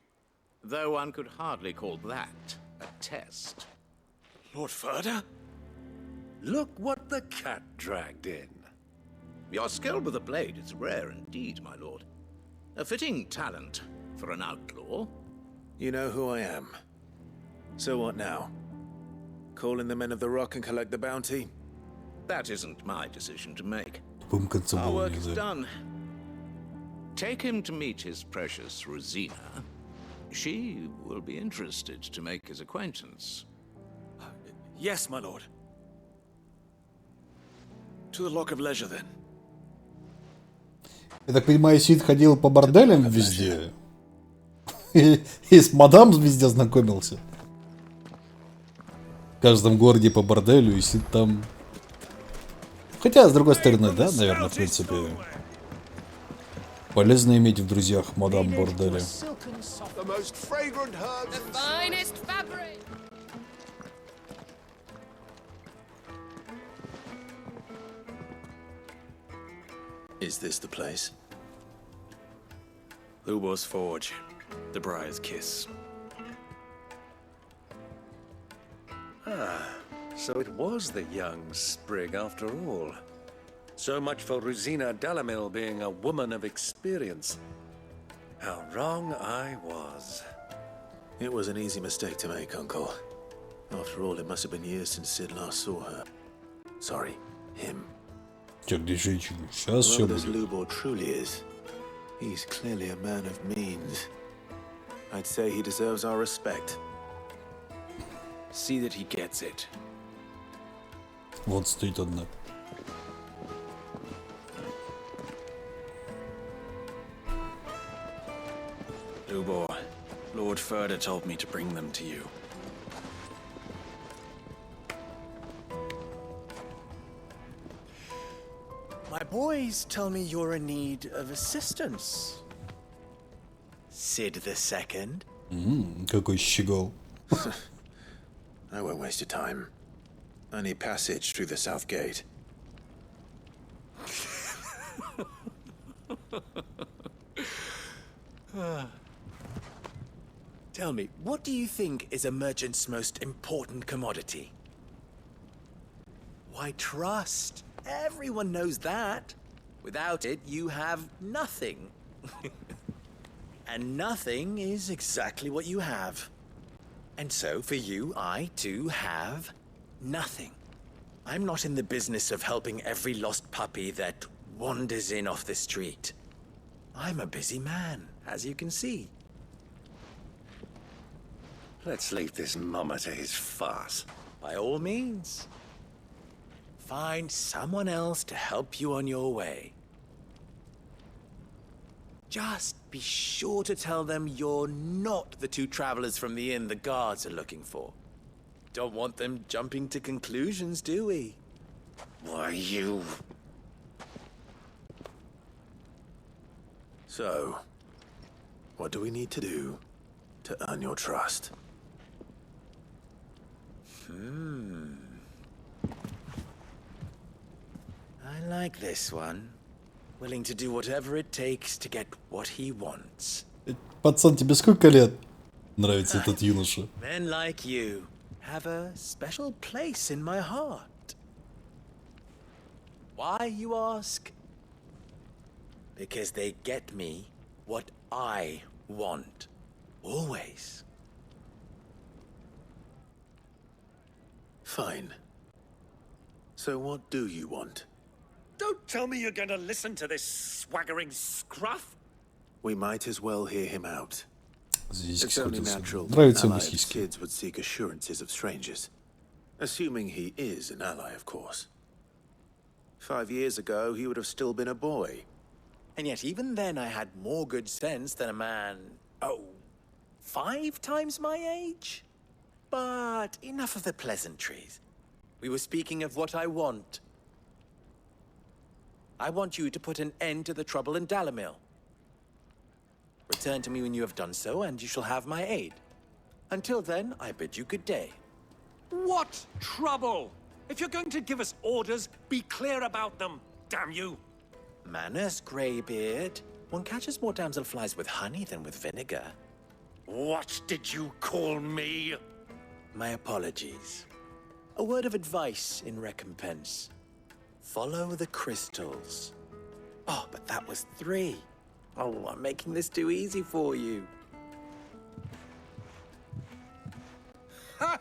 Though one could hardly call that a test. Lord Ferda? Look what the cat dragged in. Your skill with the blade is rare indeed, my lord. A fitting talent for an outlaw. You know who I am. So what now? Call in the men of the rock and collect the bounty? That isn't my decision to make. Our Our work is done. Take him to meet his precious Rosina. She will be interested to make his acquaintance. Yes, my lord. To the Lock of Leisure, then. Я так понимаю, Сид ходил по борделям везде. И с мадам везде знакомился. В каждом городе по борделю, и Сид там... Хотя, с другой стороны, да, наверное, в принципе... Полезно иметь в друзьях мадам борделя. Is this the place? Lubor's Forge. The Briar's Kiss. Ah, so it was the young sprig after all. So much for Rosina Dalamil being a woman of experience. How wrong I was. It was an easy mistake to make, Uncle. After all, it must have been years since Sid last saw her. Sorry, him. Whoever this Lubor truly is, he's clearly a man of means. I'd say he deserves our respect. See that he gets it. Вот стоит одна. Lubor, Lord Furder told me to bring them to you. My boys tell me you're in need of assistance. Sid II? Какой щегол. I won't waste your time. I need passage through the south gate. Tell me, what do you think is a merchant's most important commodity? Why, trust. Everyone knows that. Without it, you have nothing. And nothing is exactly what you have. And so, for you, I, too, have nothing. I'm not in the business of helping every lost puppy that wanders in off the street. I'm a busy man, as you can see. Let's leave this mummer to his farce. By all means. Find someone else to help you on your way. Just be sure to tell them you're not the two travelers from the inn the guards are looking for. Don't want them jumping to conclusions, do we? Why, you... So, what do we need to do to earn your trust? I like this one. Willing to do whatever it takes to get what he wants. Пацан, тебе сколько лет? Нравится этот юноша. Men like you have a special place in my heart. Why, you ask? Because they get me what I want. Always. Fine. So what do you want? Don't tell me you're going to listen to this swaggering scruff. We might as well hear him out. It's only natural Нравится that ему ally of сиськи. kids would seek assurances of strangers. Assuming he is an ally, of course. 5 years ago, he would have still been a boy. And yet even then I had more good sense than a man, 5 times my age? But enough of the pleasantries. We were speaking of what I want. I want you to put an end to the trouble in Dalamil. Return to me when you have done so, and you shall have my aid. Until then, I bid you good day. What trouble? If you're going to give us orders, be clear about them, damn you! Manners, Greybeard. One catches more damselflies with honey than with vinegar. What did you call me? My apologies. A word of advice in recompense. Follow the crystals. Oh, but that was 3. Oh, I'm making this too easy for you. Ha!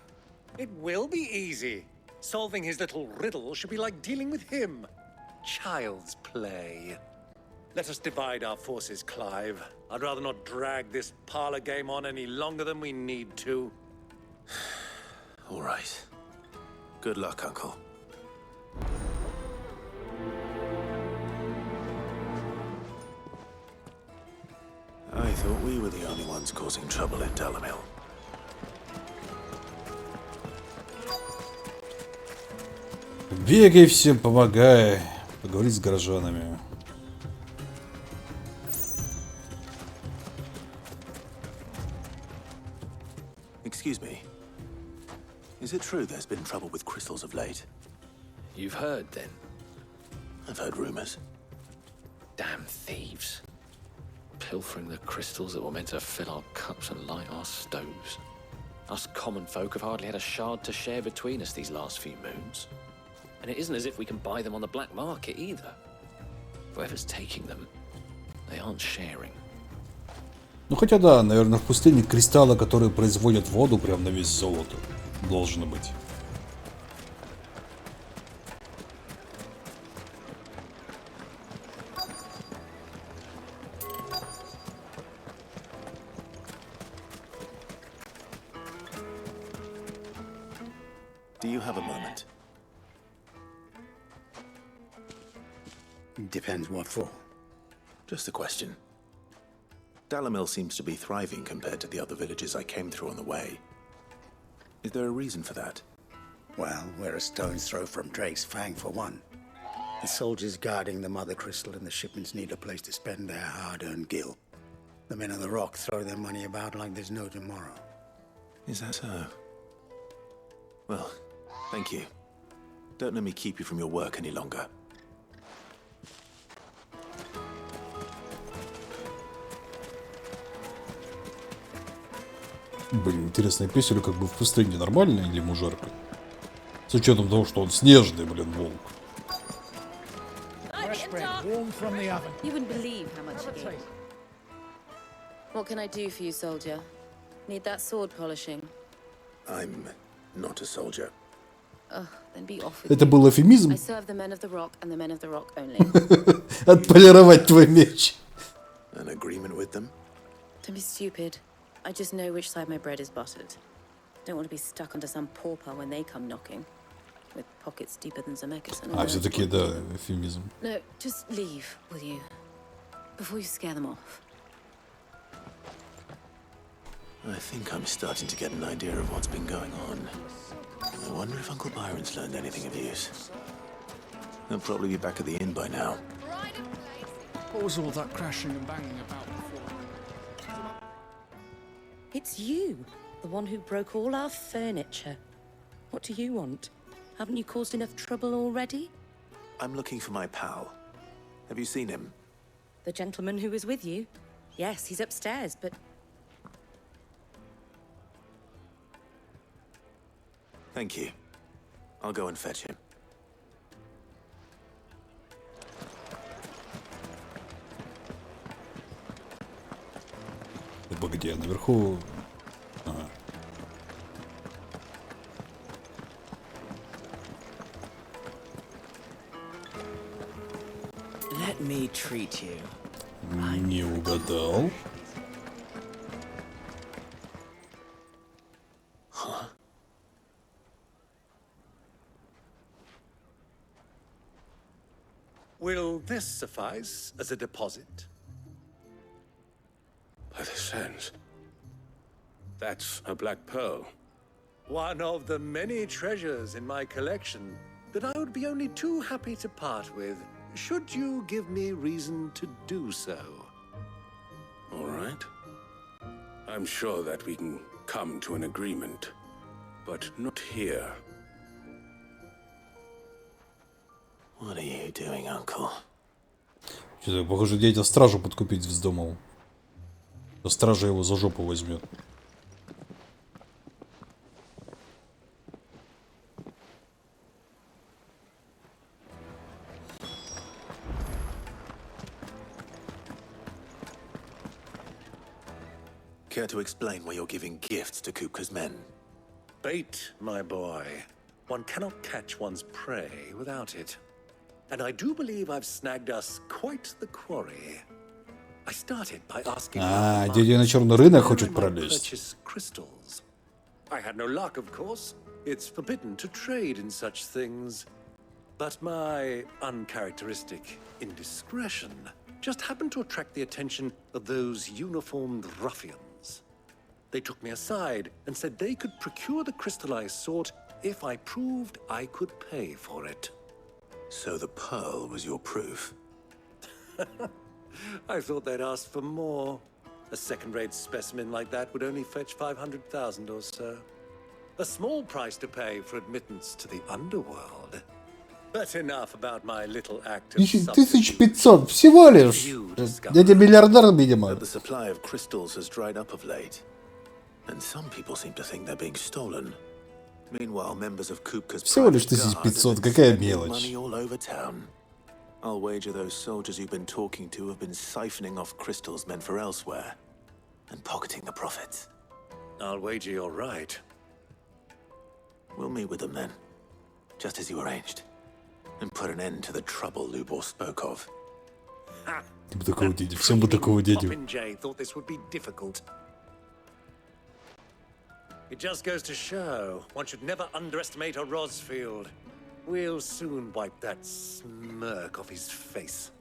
It will be easy. Solving his little riddle should be like dealing with him. Child's play. Let us divide our forces, Clive. I'd rather not drag this parlor game on any longer than we need to. All right. Good luck, Uncle. I thought we were the only ones causing trouble in Dalamil. Бегай всем, помогай. Поговори с горожанами. Excuse me. Is it true there's been trouble with crystals of late? You've heard, then? I've heard rumors. Damn thieves. Pilfering the crystals that were meant to fill our cups and light our stoves. Us common folk have hardly had a shard to share between us these last few moons. And it isn't as if we can buy them on the black market either. Whoever's taking them, they aren't sharing. Ну хотя да, наверное, в пустыне кристаллы, которые производят воду прям на вес золота, должны быть. Do you have a moment? Depends what for. Just a question. Dalamil seems to be thriving compared to the other villages I came through on the way. Is there a reason for that? Well, we're a stone's throw from Drake's Fang for one. The soldiers guarding the mother crystal and the shipments need a place to spend their hard-earned gil. The men of the rock throw their money about like there's no tomorrow. Is that so? Well, thank you. Don't let me keep you from your work any longer. Блин, интересная песня, как бы в пустыне нормально или ему жарко? С учетом того, что он снежный, блин, волк. You wouldn't believe how much he gave. What can I do for you, soldier? Need that sword polishing? I'm not a soldier. Ugh, then be off with Это you. был эвфемизм? I serve the men of the rock and the men of the rock only. Отполировать твой меч. An agreement with them? Don't be stupid. I just know which side my bread is buttered. Don't want to be stuck under some pauper when they come knocking. With pockets deeper than Zemeckis and all А, that. все-таки, да, эвфемизм. No, just leave, will you? Before you scare them off. I think I'm starting to get an idea of what's been going on. I wonder if Uncle Byron's learned anything of use. He'll probably be back at the inn by now. What was all that crashing and banging about before? It's you, the one who broke all our furniture. What do you want? Haven't you caused enough trouble already? I'm looking for my pal. Have you seen him? The gentleman who was with you? Yes, he's upstairs, but... Thank you. I'll go and fetch him. Где? Наверху... Ага. Let me treat you. Не угадал. Will this suffice as a deposit? By the sands. That's a black pearl. One of the many treasures in my collection that I would be only too happy to part with, should you give me reason to do so. All right. I'm sure that we can come to an agreement, but not here. What are you doing, Uncle? Что-то, похоже, дядя стражу подкупить вздумал. Стража его за жопу возьмет. Care to explain why you're giving gifts to Kupka's men? Bait, my boy. One cannot catch one's prey without it. And I do believe I've snagged us quite the quarry. I started by asking Дядя на черный рынок хочет пролезть. purchase crystals. I had no luck, of course. it's forbidden to trade in such things. But my uncharacteristic indiscretion just happened to attract the attention of those uniformed ruffians. They took me aside and said they could procure the crystal I sought if I proved I could pay for it. So the pearl was your proof? I thought they'd asked for more. A second-rate specimen like that would only fetch 500,000 or so. A small price to pay for admittance to the underworld. But enough about my little act of 1500 всего лишь. Дядя миллиардер, видимо. The supply of crystals has dried up of late, and some people seem to think they're being stolen. Meanwhile, members of Kupka's Всего лишь 1500, какая мелочь. money all over town. I'll wager those soldiers you've been talking to have been siphoning off crystals meant for elsewhere, and pocketing the profits. I'll wager you're right. We'll meet with them then, just as you arranged, and put an end to the trouble Lubor spoke of. Ты бы такого дядю, всем бы такого дядю. Jay thought this would be difficult. It just goes to show one should never underestimate a Rosfield. We'll soon wipe that smirk off his face.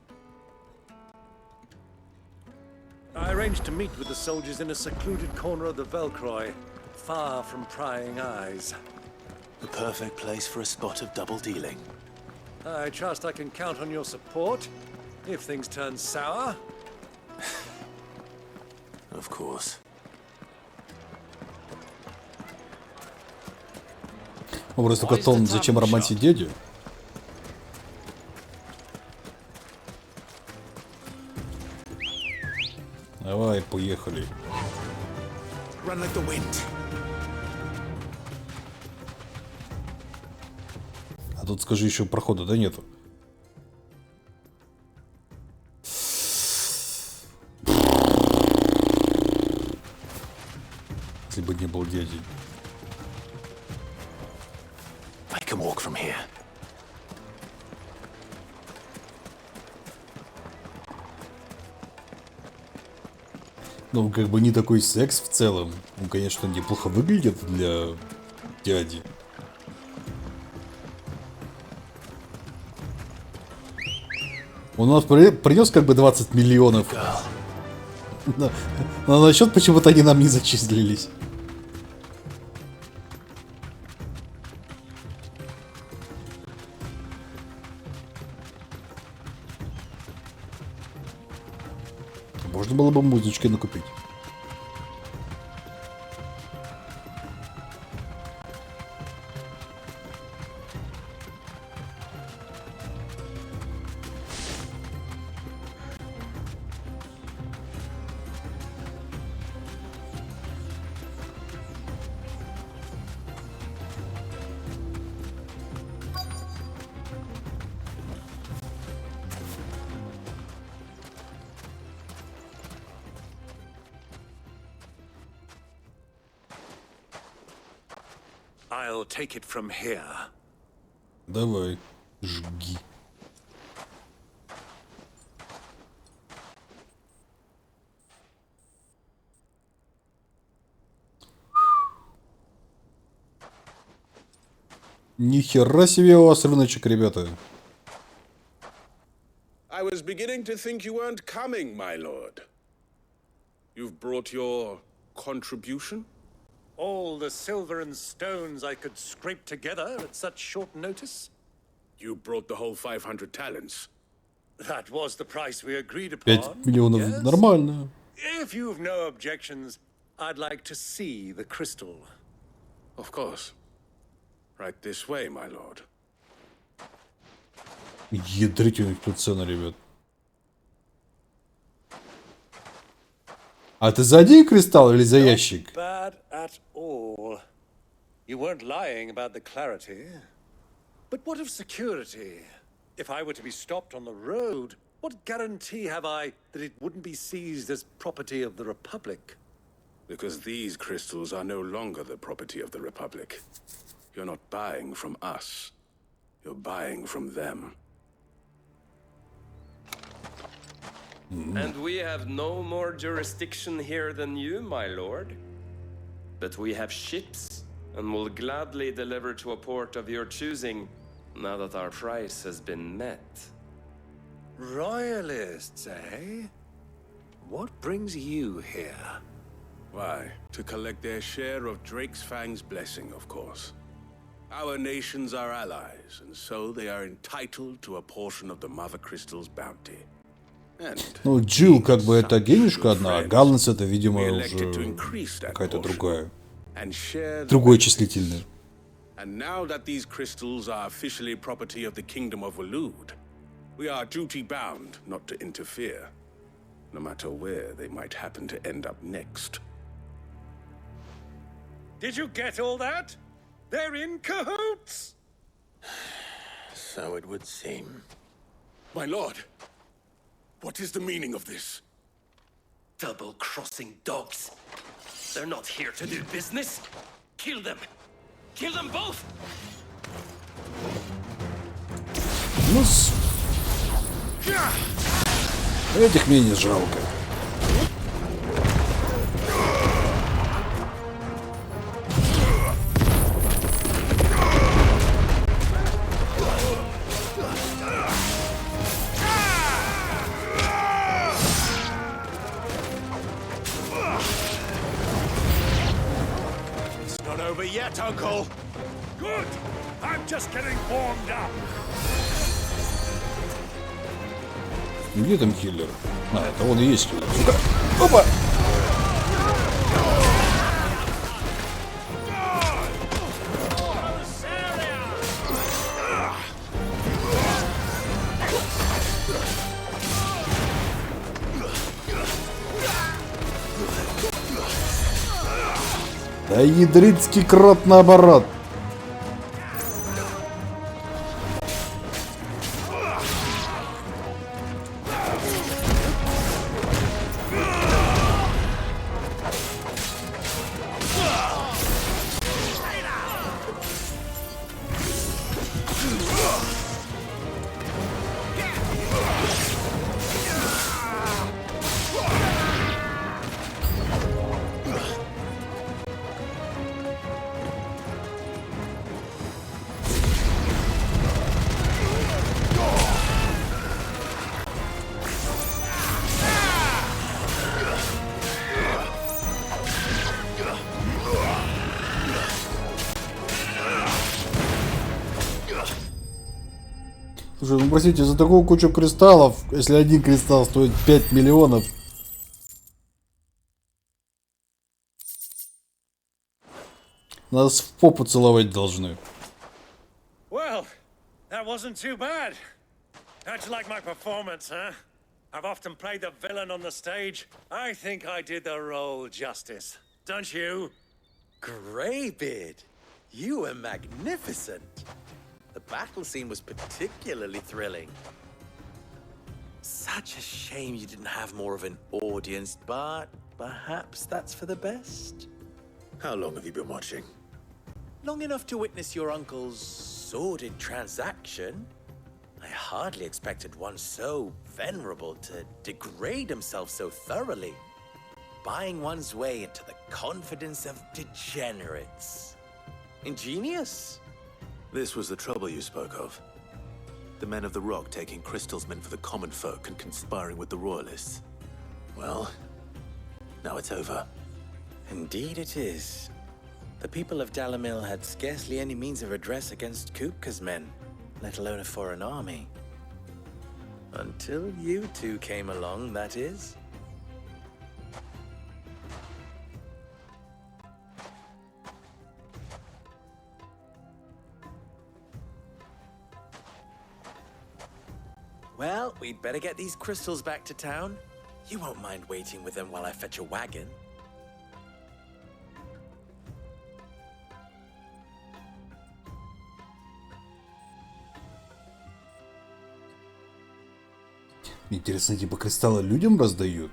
I arranged to meet with the soldiers in a secluded corner of the Velcroy, far from prying eyes. The perfect place for a spot of double dealing. I trust I can count on your support if things turn sour. Of course. Вопрос только в том, зачем романтить дядю? Давай, поехали. Run like the wind. А тут, скажи, еще прохода, да, нету? Если бы не был дядей. I can walk from here. Ну, как бы не такой секс в целом. Он, конечно, неплохо выглядит для дяди. Он у нас принес как бы 20 миллионов. Но на счет почему-то они нам не зачислились. Можно было бы музычки накупить. I'll take it from here. Давай, жги. Нихера себе у вас рыночек, ребята. I was beginning to think you weren't coming, my lord. You've brought your contribution? All the silver and stones I could scrape together at such short notice? You brought the whole 500 talents. That was the price we agreed upon. 5 миллионов, yes? Нормально. If you've no objections, I'd like to see the crystal. Of course. Right this way, my lord. Ядрить у них тут цены, ребят. А ты за один кристалл или за ящик? Bad at all. You weren't lying about the clarity. But what of security? If I were to be stopped on the road, what guarantee have I that it wouldn't be seized as property of the Republic? Because these crystals are no longer the property of the Republic. You're not buying from us. You're buying from them. And we have no more jurisdiction here than you, my lord. But we have ships and will gladly deliver to a port of your choosing, now that our price has been met. Royalists, eh? What brings you here? Why, to collect their share of Drake's Fang's blessing, of course. Our nations are allies, and so they are entitled to a portion of the Mother Crystal's bounty. Ну, Джилл как бы это геймишка одна, а Галанс это, видимо, уже какая-то другая. Другое числительное. And now that these crystals are officially property of the Kingdom of Waloed, we are duty-bound not to interfere, no matter where they might happen to end up next. Did you get all that? They're in cahoots! So it would seem. My lord, what is the meaning of this? Double-crossing dogs. They're not here to do business. Kill them. Kill them both. Ну, этих мне не жалко. Yet, Uncle. Good. I'm just getting warmed up. Где там киллер? А, это он и есть киллер. Сука. Опа! Да ядрицкий крот наоборот. Слушай, ну простите, за такую кучу кристаллов, если один кристалл стоит 5 миллионов. Нас в попу целовать должны. Well, that wasn't too bad. How'd you like my performance, huh? I've often played the villain on the stage. I think I did the role justice. Don't you? Greybeard, you were magnificent. The battle scene was particularly thrilling. Such a shame you didn't have more of an audience, but perhaps that's for the best. How long have you been watching? Long enough to witness your uncle's sordid transaction. I hardly expected one so venerable to degrade himself so thoroughly. Buying one's way into the confidence of degenerates. Ingenious. This was the trouble you spoke of. The men of the Rock taking crystals meant for the common folk and conspiring with the royalists. Well, now it's over. Indeed it is. The people of Dalamil had scarcely any means of redress against Kupka's men, let alone a foreign army. Until you two came along, that is. Well, we'd better get these crystals back to town. You won't mind waiting with them while I fetch a wagon. Интересно, типа кристаллы людям раздают?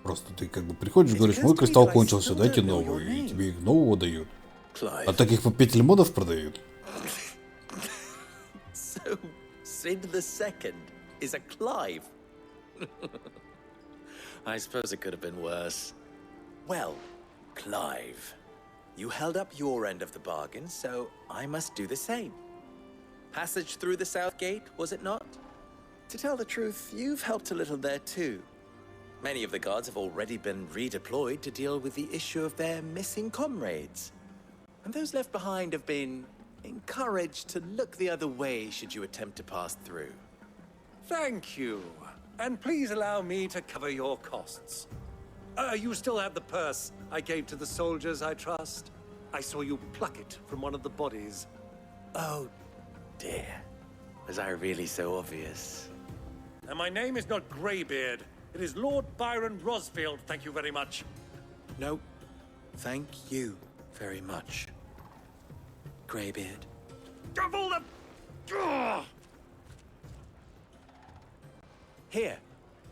Просто ты как бы приходишь и говоришь, мой кристалл кончился, дайте новый, и тебе их нового дают. А таких по 5 лимонов продают. So, Sid the Second is a Clive. I suppose it could have been worse. Well, Clive, you held up your end of the bargain, so I must do the same. Passage through the South Gate, was it not? To tell the truth, you've helped a little there too. Many of the guards have already been redeployed to deal with the issue of their missing comrades. And those left behind have been encouraged to look the other way should you attempt to pass through. Thank you. And please allow me to cover your costs. You still have the purse I gave to the soldiers, I trust? I saw you pluck it from one of the bodies. Oh, dear. Was I really so obvious? And my name is not Greybeard. It is Lord Byron Rosfield, thank you very much. No, thank you very much, Greybeard. Double the... Ugh! Here,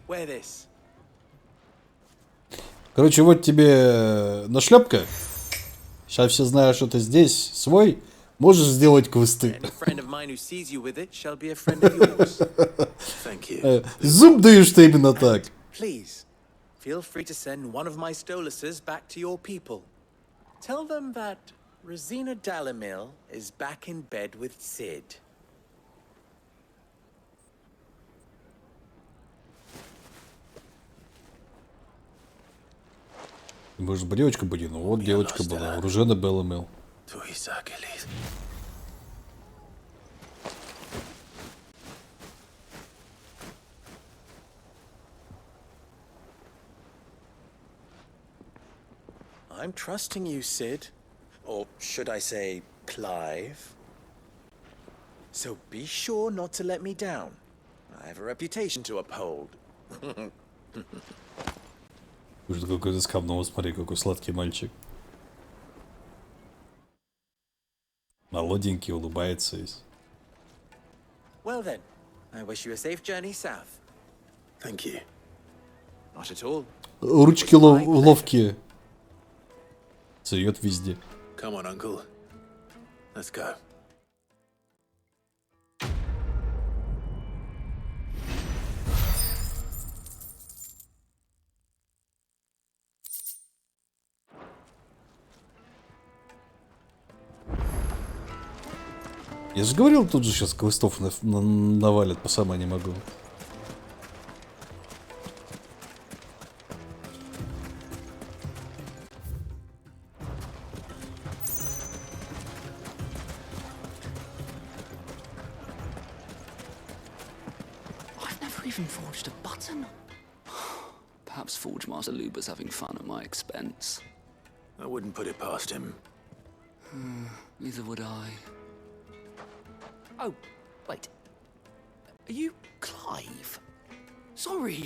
wear this. Короче, вот тебе нашлепка. Сейчас все знают, что ты здесь свой. Можешь сделать квесты. Зуб даю, что именно так. Please, feel free to send one of my Stoluses back to your people. Tell them that Rosina Dalamil is back in bed with Sid. Может, бы девочка будет? Ну вот девочка была. Ружена Белламел. I'm trusting you, Sid. Or should I say, Clive? So be sure not to let me down. I have a reputation to uphold. Уже какой-то скамного, смотри, какой сладкий мальчик. Молоденький, улыбается весь. Well then, I wish you a safe journey south. Thank you. Not at all. Ручки ловкие. Цвет везде. Come on, Uncle. Let's go. Я же говорил, тут же сейчас квестов навалят, по самой не могу. I've never even forged a button. Perhaps Forge Master Luber's having fun at my expense. I wouldn't put it past him. Neither would I. Oh, wait. Are you Clive? Sorry,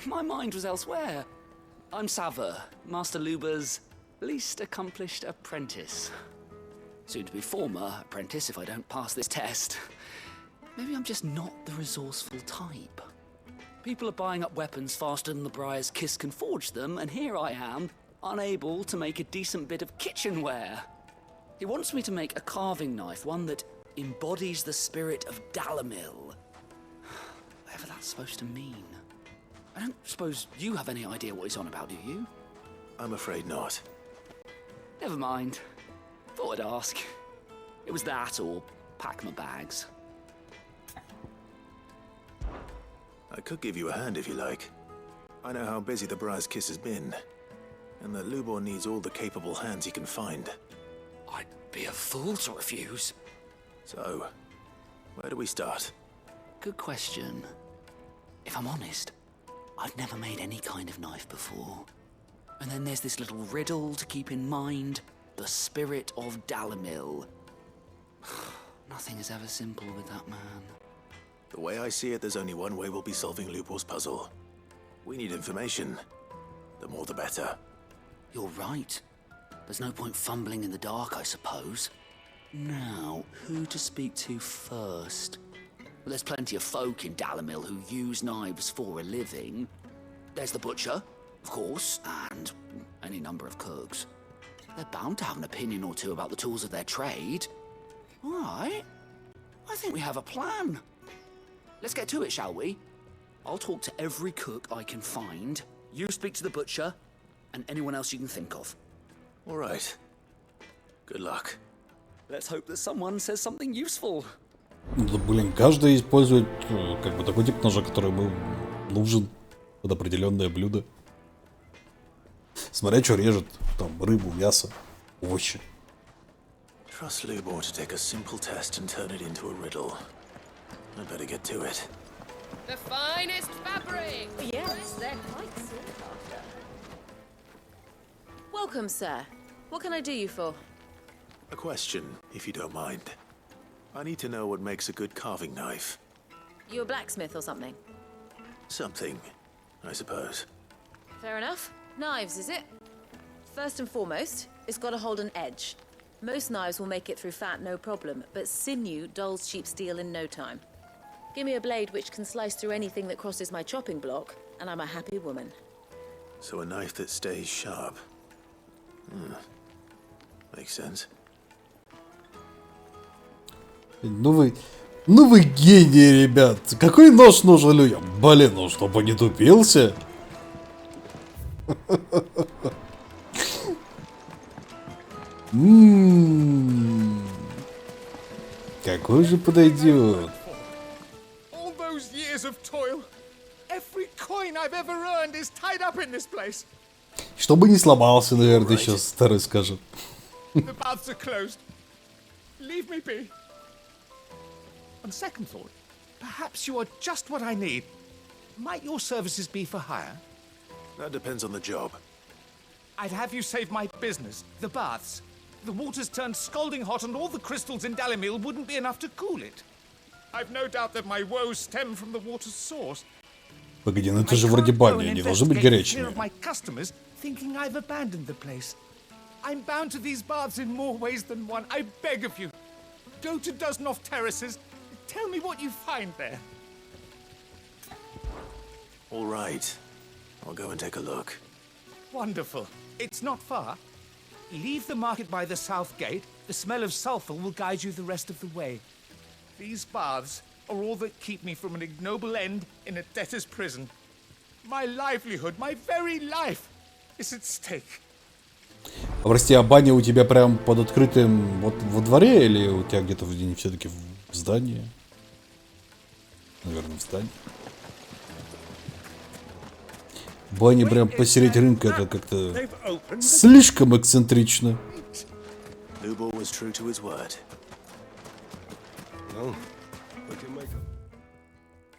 my mind was elsewhere. I'm Sava, Master Luber's least accomplished apprentice. Soon to be former apprentice if I don't pass this test. Maybe I'm just not the resourceful type. People are buying up weapons faster than the Briar's Kiss can forge them, and here I am, unable to make a decent bit of kitchenware. He wants me to make a carving knife, one that embodies the spirit of Dalamil. Whatever that's supposed to mean. I don't suppose you have any idea what he's on about, do you? I'm afraid not. Never mind. Thought I'd ask. It was that or pack my bags. I could give you a hand if you like. I know how busy the Briar's Kiss has been, and that Lubor needs all the capable hands he can find. I'd be a fool to refuse. So, where do we start? Good question. If I'm honest, I've never made any kind of knife before. And then there's this little riddle to keep in mind. The spirit of Dalamil. Nothing is ever simple with that man. The way I see it, there's only one way we'll be solving Lubor's puzzle. We need information. The more the better. You're right. There's no point fumbling in the dark, I suppose. Now, who to speak to first? Well, there's plenty of folk in Dalamil who use knives for a living. There's the butcher, of course, and any number of cooks. They're bound to have an opinion or two about the tools of their trade. All right. I think we have a plan. Let's get to it, shall we? I'll talk to every cook I can find. You speak to the butcher, and anyone else you can think of. All right. Good luck. Let's hope that someone says something useful. Да, блин, каждый использует как бы такой тип ножа, который ему нужен под определенное блюдо. Смотря что режет, там рыбу, мясо, овощи. Trust Lubor to take a simple test and turn it into a riddle. I better get to it. The finest fabric! Yes, they're quite sought after. Welcome, sir. What can I do you for? A question, if you don't mind. I need to know what makes a good carving knife. You a blacksmith or something? Something, I suppose. Fair enough. Knives, is it? First and foremost, it's got to hold an edge. Most knives will make it through fat, no problem, but sinew dulls cheap steel in no time. Give me a blade which can slice through anything that crosses my chopping block, and I'm a happy woman. So a knife that stays sharp. Makes sense. Ну вы гении, ребят. Какой нож нужен людям? Блин, ну чтобы не тупился. Какой же подойдет? All those years of toil, every coin I've ever earned is tied up in this place. Чтобы не сломался, наверное, сейчас старый скажет. The baths are closed. Leave me be. On second thought, perhaps you are just what I need. Might your services be for hire? That depends on the job. I'd have you save my business, the baths. The water's turned scalding hot and all the crystals in Dalimil wouldn't be enough to cool it. I've no doubt that my woes stem from the water's source. Погоди, ну это же вроде баня, не должны быть горячими. My customers thinking I've abandoned the place. I'm bound to these baths in more ways than one. I beg of you. Go to Dusnoff Terraces. Tell me what you find there. All right. I'll go and take a look. Wonderful. It's not far. Leave the market by the south gate. The smell of sulfur will guide you the rest of the way. These baths are all that keep me from an ignoble end in a debtor's prison. My livelihood, my very life, is at stake. А прости, а баня у тебя прям под открытым вот во дворе или у тебя где-то все-таки в здании? Наверное, в здании. Баня прям посередь рынка, это как-то слишком эксцентрично. Lubor was true to his word.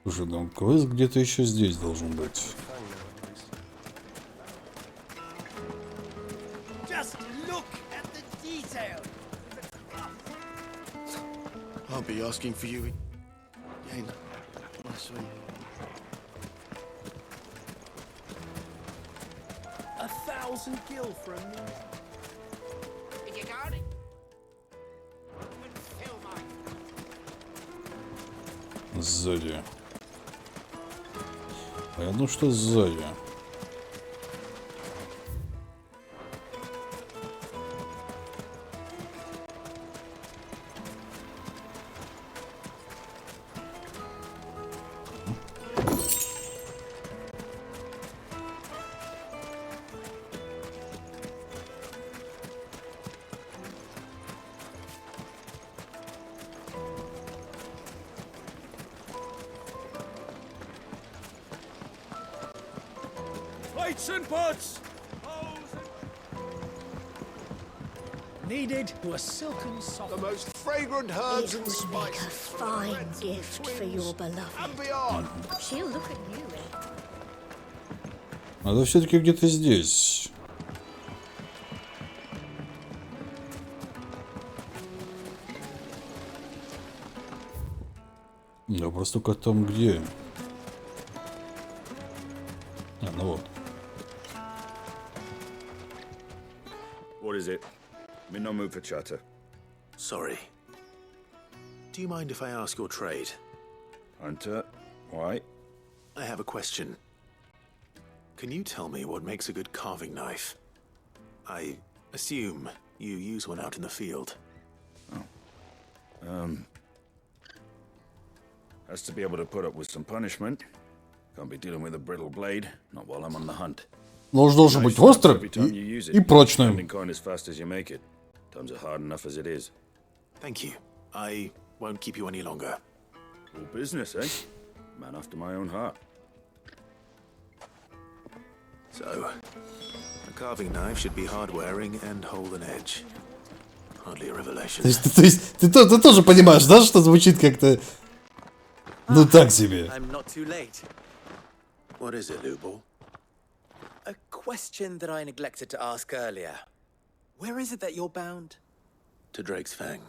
Слушай, там квест где-то еще здесь должен быть. Just look at the detail. I'll be asking for you again. $1,000 gil for a minute. Did you got it? Сзади. Понятно, что сзади. Plates and pots! Needed to a silken soft. The most fragrant herbs It and would make spices. a fine gift for your beloved. And beyond. She'll look at you. Надо все-таки где-то здесь. Да просто как там где? А, ну вот. What is it? I'm in no mood for chatter. Sorry. Do you mind if I ask your trade? Hunter, why? I have a question. Can you tell me what makes a good carving knife? I assume you use one out in the field. Has to be able to put up with some punishment. Can't be dealing with a brittle blade, not while I'm on the hunt. Нож должен быть острым и прочным. Coin as fast as you make it. Times are hard enough as it is. Thank you. I won't keep you any longer. All business, eh? Man after my own heart. So, a carving knife should be hard-wearing and hold an edge. Hardly a revelation. То есть ты тоже понимаешь, да, что звучит как-то, ну так себе. I'm not too late. What is it, Lubal? A question that I neglected to ask earlier. Where is it that you're bound? To Drake's Fang.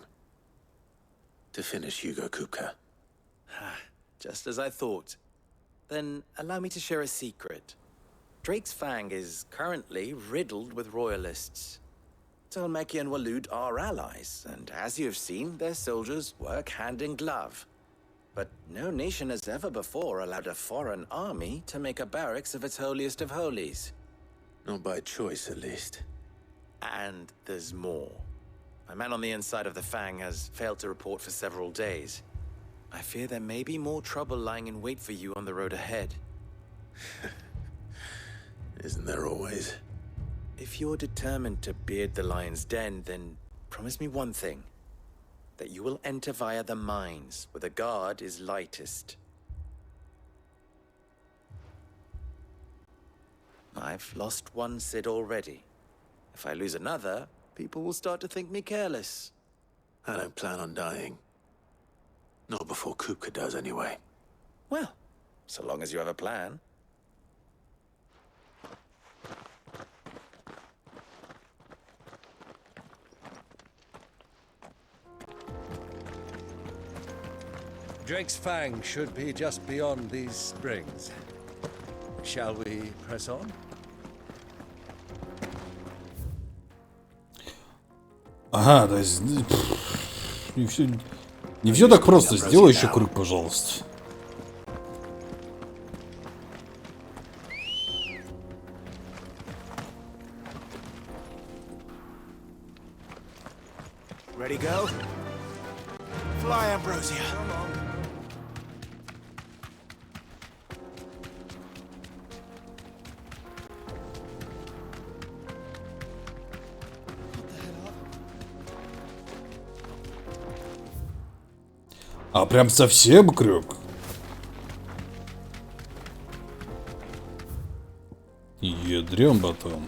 To finish Hugo Kupka. Just as I thought. Then allow me to share a secret. Drake's Fang is currently riddled with royalists. Talmeki and Waloed are allies, and as you have seen, their soldiers work hand in glove. But no nation has ever before allowed a foreign army to make a barracks of its holiest of holies. Not by choice, at least. And there's more. A man on the inside of the Fang has failed to report for several days. I fear there may be more trouble lying in wait for you on the road ahead. Isn't there always? If you're determined to beard the lion's den, then promise me one thing. That you will enter via the mines, where the guard is lightest. I've lost one Cid already. If I lose another, people will start to think me careless. I don't plan on dying. Not before Kupka does, anyway. Well, so long as you have a plan. Drake's Fang should be just beyond these springs. Shall we press on? Ага, то есть не все так просто. Сделай еще круг, пожалуйста. Ready, go? Fly, Ambrosia. А прям совсем крюк. Ядрём потом.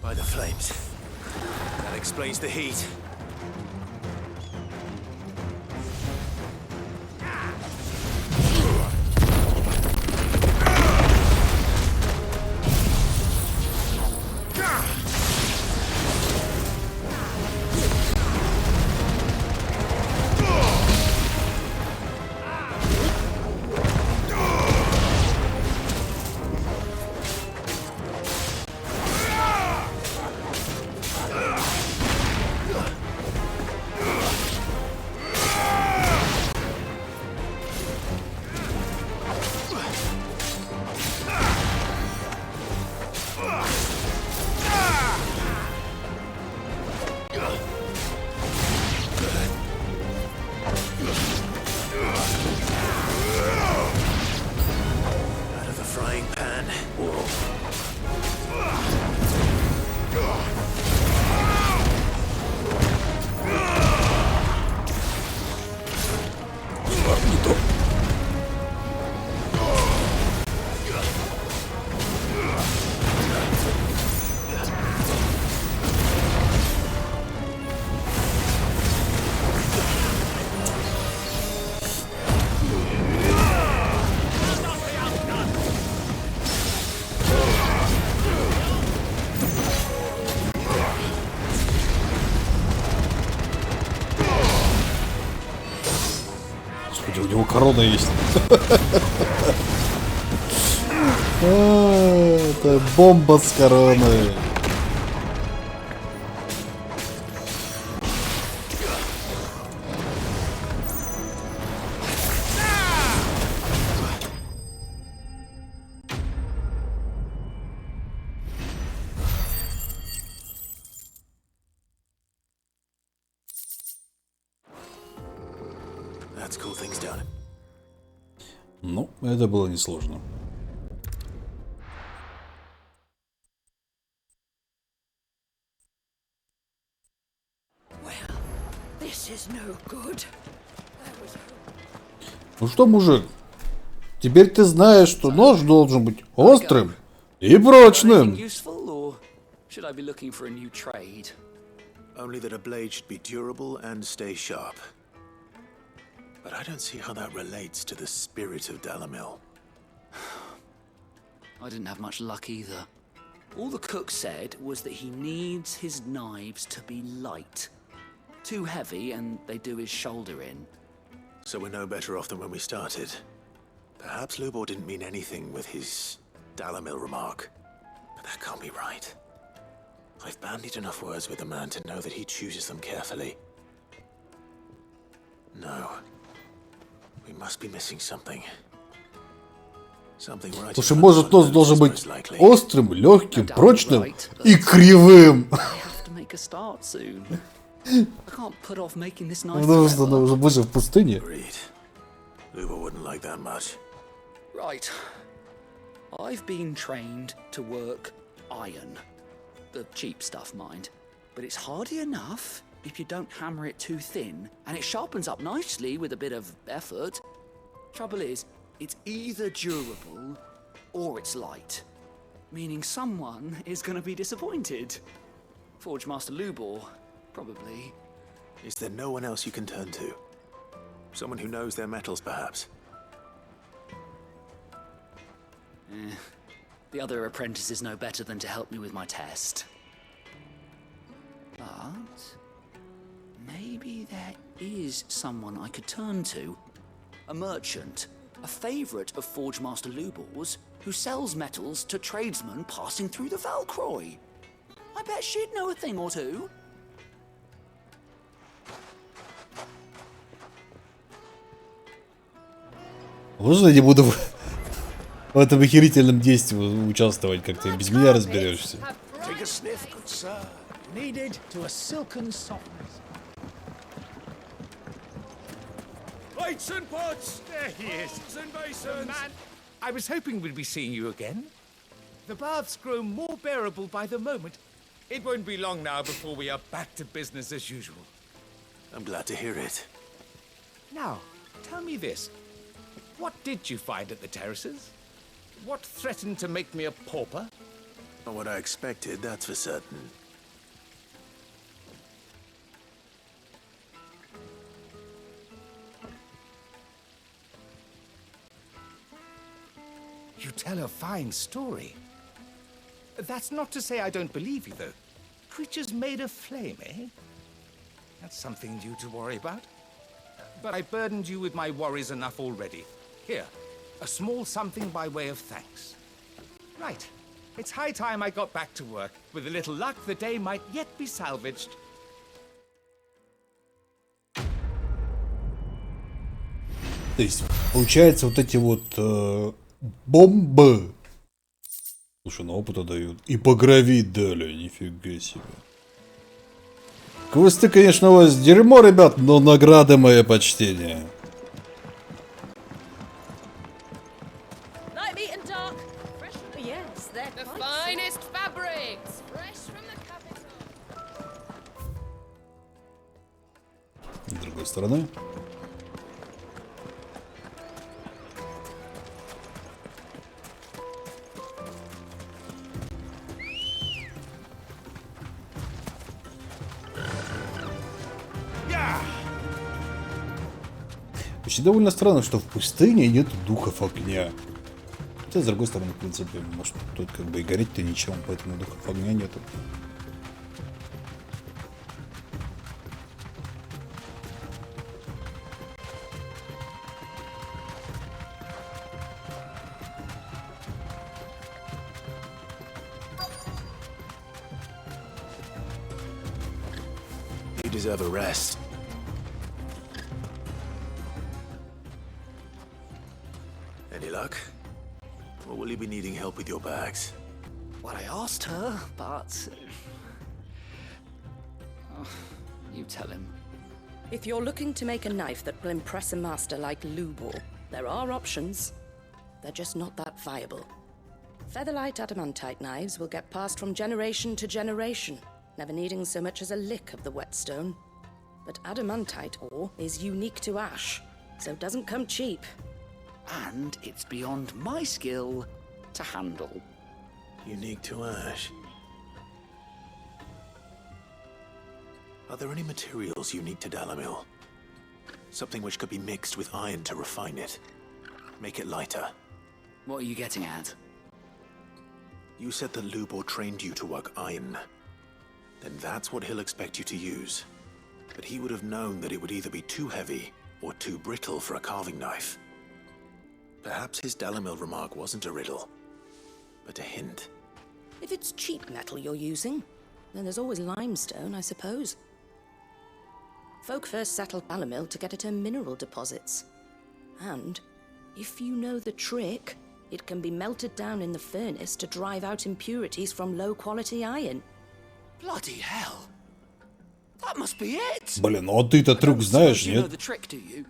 By the flames. That explains the heat. У него корона есть. Это бомба с короной. Let's cool things down. Ну, это было несложно. This is no good. Ну что, мужик, теперь ты знаешь, что нож должен быть острым и прочным. Useful, or should I be looking for a new trade? Only that a blade should be durable and stay sharp. But I don't see how that relates to the spirit of Dalamil. I didn't have much luck either. All the cook said was that he needs his knives to be light. Too heavy and they do his shoulder in. So we're no better off than when we started. Perhaps Lubor didn't mean anything with his Dalamil remark. But that can't be right. I've bandied enough words with the man to know that he chooses them carefully. No. We must be missing something. Something right. Слушай, может, нож должен быть острым, легким, прочным и кривым. Потому что мы же в пустыне. Right. I've been trained to work iron. The cheap stuff, mind. But it's hardy enough if you don't hammer it too thin, and it sharpens up nicely with a bit of effort. Trouble is, it's either durable or it's light, meaning someone is going to be disappointed. Forge Master Lubor, probably. Is there no one else you can turn to? Someone who knows their metals, perhaps? The other apprentices know better than to help me with my test. But maybe there is someone I could turn to. A merchant, a favourite of Forge Master Lubor's, who sells metals to tradesmen passing through the Valcroy. I bet she'd know a thing or two. Можно я не буду в этом охерительном действии участвовать, как ты без меня разберешься? Take a sniff, good sir. Needed to a silken softness. Plates and pots! There he is. And basins. Man, I was hoping we'd be seeing you again. The baths grow more bearable by the moment. It won't be long now before we are back to business as usual. I'm glad to hear it. Now, tell me this. What did you find at the terraces? What threatened to make me a pauper? Not what I expected, that's for certain. You tell a fine story. That's not to say I don't believe you, though. Creatures made of flame, eh? That's something new to worry about. But I burdened you with my worries enough already. Here, a small something by way of thanks. Right. It's high time I got back to work. With a little luck, the day might yet be salvaged. То есть, получается, вот эти вот бомбы. Слушай, на опыта дают. И по грави дали, нифига себе. Квесты, конечно, у вас дерьмо, ребят, но награды мое почтение. С другой стороны. Вообще довольно странно, что в пустыне нет духов огня. Хотя, с другой стороны, в принципе, может, тут как бы и гореть-то ничем, поэтому духов огня нету. You deserve a rest. Any luck? Or will you be needing help with your bags? Well, I asked her, but... Oh, you tell him. If you're looking to make a knife that will impress a master like Lubor, there are options. They're just not that viable. Featherlight adamantite knives will get passed from generation to generation, never needing so much as a lick of the whetstone. But adamantite ore is unique to ash, so it doesn't come cheap. And it's beyond my skill to handle. Unique to ash. Are there any materials unique to Dalamil? Something which could be mixed with iron to refine it. Make it lighter. What are you getting at? You said that Lubor trained you to work iron. Then that's what he'll expect you to use. But he would have known that it would either be too heavy or too brittle for a carving knife. Perhaps his Dalamil remark wasn't a riddle, but a hint. If it's cheap metal you're using, then there's always limestone, I suppose. Folk first settled Dalamil to get at her mineral deposits. And, if you know the trick, it can be melted down in the furnace to drive out impurities from low-quality iron. Bloody hell! That must be it! Блин, ну а ты-то трюк знаешь, You know нет? the trick, do you?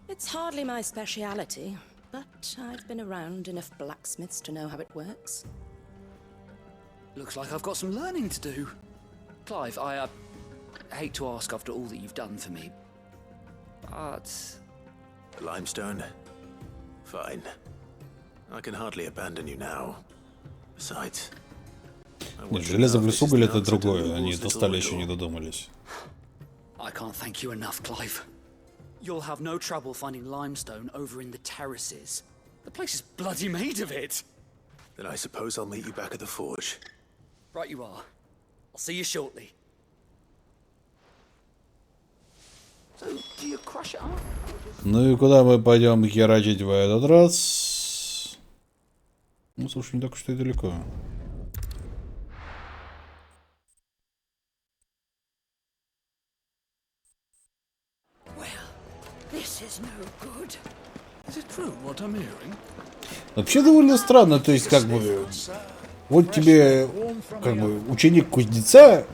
It's hardly my speciality, but I've been around enough blacksmiths to know how it works. Looks like I've got some learning to do. Clive, I hate to ask after all that you've done for me, but... Limestone? Fine. I can hardly abandon you now. Besides... Нет, железо плюс уголь это другое, они достали еще не додумались. I can't thank you enough, Clive. You'll have no trouble finding limestone over in the terraces. The place is bloody made of it. Then I suppose I'll meet you back at the forge. Right you are. I'll see you shortly. So, do you crush it up? Ну и куда мы пойдем херачить в этот раз? Ну, слушай, не так уж и далеко. Вообще довольно странно, то есть как бы вот тебе как бы ученик кузнеца,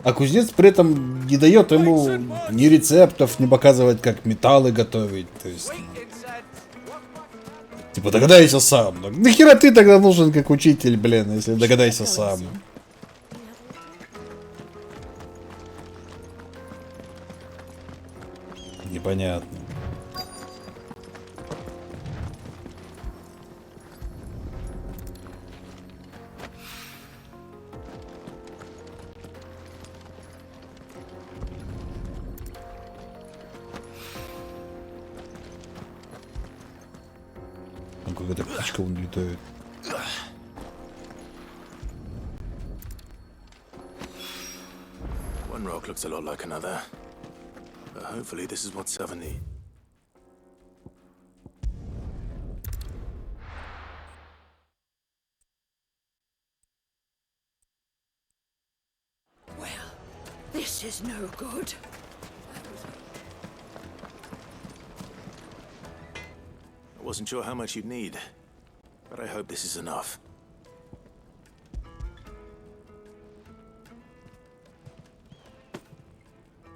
а кузнец при этом не дает ему ни рецептов, не показывает, как металлы готовить, то есть типа догадайся сам. Нахера ты тогда нужен как учитель, блин, если догадайся сам. Непонятно. Там какая-то птичка вон летает. One rock looks a lot like another. But hopefully this is what Seven need. Well, this is no good. I wasn't sure how much you'd need, but I hope this is enough.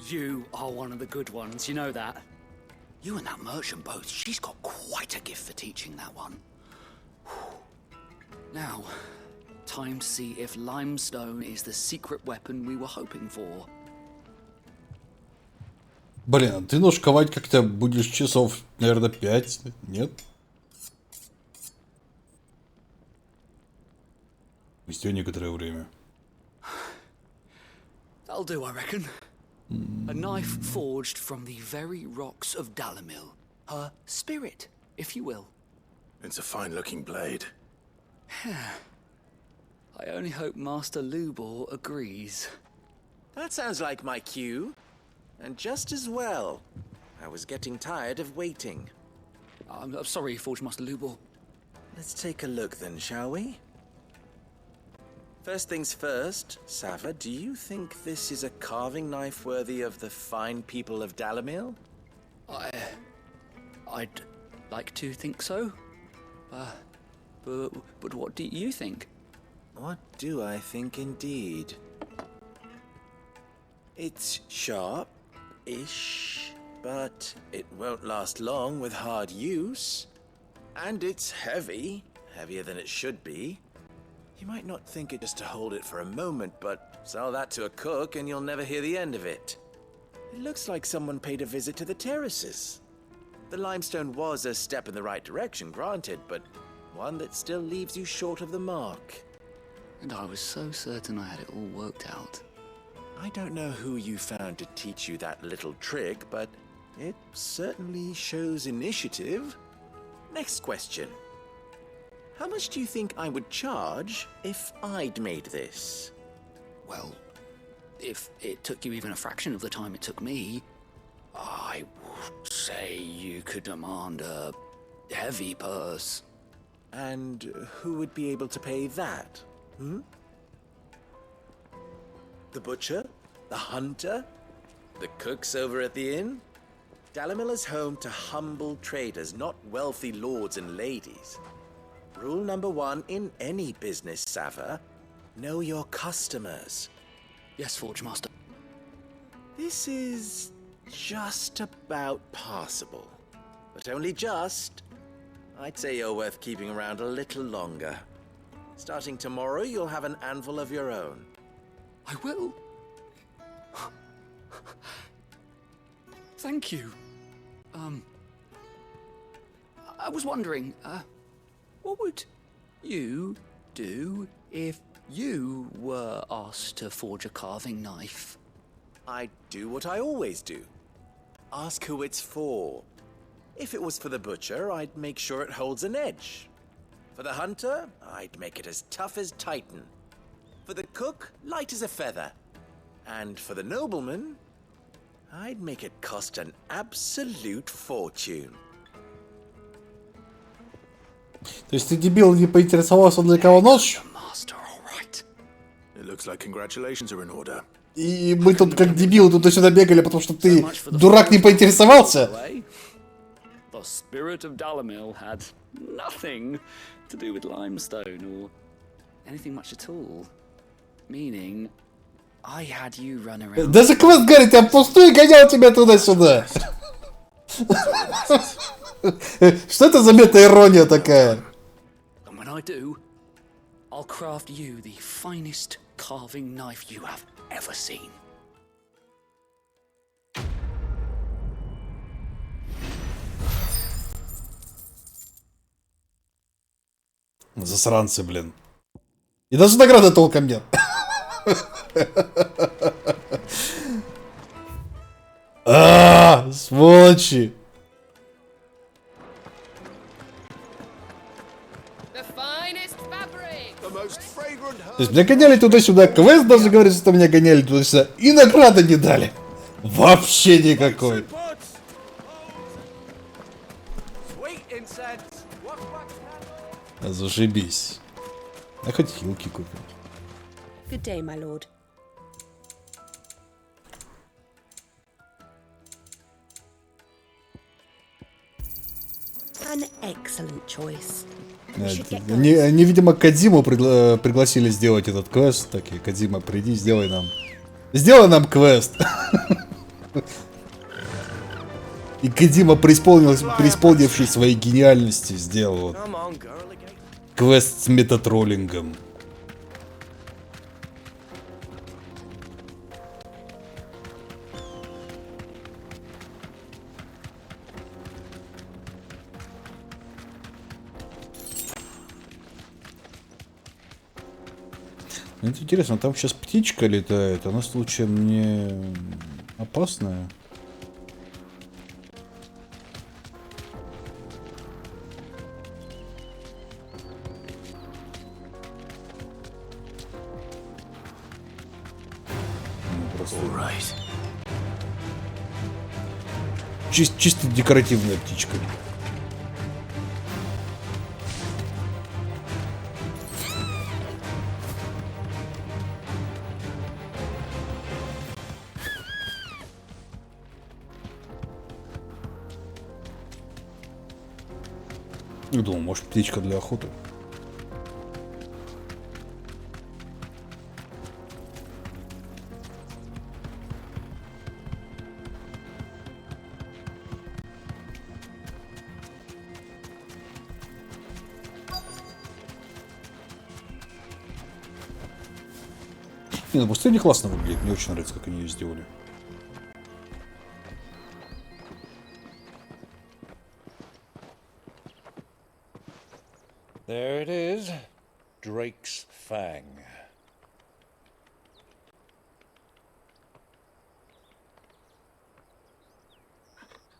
You are one of the good ones, you know that. You and that merchant both, she's got quite a gift for teaching that one. Now, time to see if limestone is the secret weapon we were hoping for. Блин, ты нож ковать как-то будешь часов, наверное, 5, нет? Вести некоторое время. That'll do, I reckon. A knife forged from the very rocks of Dalamil. Her spirit, if you will. It's a fine-looking blade. I only hope Master Lubor agrees. That sounds like my cue. And just as well. I was getting tired of waiting. I'm sorry, Forge Master Lubor. Let's take a look then, shall we? First things first, Sava, do you think this is a carving knife worthy of the fine people of Dalamil? I'd like to think so. But what do you think? What do I think indeed? It's sharp, Ish, but it won't last long with hard use. And it's heavy, heavier than it should be. You might not think it just to hold it for a moment, but sell that to a cook and you'll never hear the end of it. It looks like someone paid a visit to the terraces. The limestone was a step in the right direction, granted, but one that still leaves you short of the mark. And I was so certain I had it all worked out. I don't know who you found to teach you that little trick, but it certainly shows initiative. Next question. How much do you think I would charge if I'd made this? Well, if it took you even a fraction of the time it took me, I would say you could demand a heavy purse. And who would be able to pay that? The butcher? The hunter? The cooks over at the inn? Dalamilla's home to humble traders, not wealthy lords and ladies. Rule number 1 in any business, Sava: know your customers. Yes, Forge Master. This is just about passable. But only just. I'd say you're worth keeping around a little longer. Starting tomorrow, you'll have an anvil of your own. I will. Thank you. I was wondering, what would you do if you were asked to forge a carving knife? I'd do what I always do. Ask who it's for. If it was for the butcher, I'd make sure it holds an edge. For the hunter, I'd make it as tough as Titan. For the cook, light as a feather. And for the nobleman, I'd make it cost an absolute fortune. То есть ты, дебил, не поинтересовался, для кого нож? It looks like congratulations are in order. И мы тут как дебилы туда-сюда бегали, потому что ты, дурак, не поинтересовался? The spirit of Dalamil had nothing to do with limestone or anything much at all. Meaning, I had you run around. Даже квест, Гарри, тебя пустой гонял тебя туда-сюда. Что это за мета-ирония такая? And when I do, I'll craft you the finest carving knife you have ever seen. Засранцы, блин. И даже награды толком нет. Сволочи. То есть меня гоняли туда-сюда, квест даже говорит, что меня гоняли туда-сюда, и награды не дали. Вообще никакой. Зашибись. Я хоть хилки купил. Good day, my lord. An excellent choice. Они, видимо, Кодзиму пригласили сделать этот квест. Такие, Кодзима, приди, сделай нам квест. И Кодзима, преисполнившись своей гениальности, сделал квест с метатроллингом. Мне интересно, там сейчас птичка летает, она случаем не опасная? Чисто декоративная птичка. Я думал, может, птичка для охоты. Не, ну пустыня классно выглядит, мне очень нравится, как они ее сделали. There it is, Drake's Fang.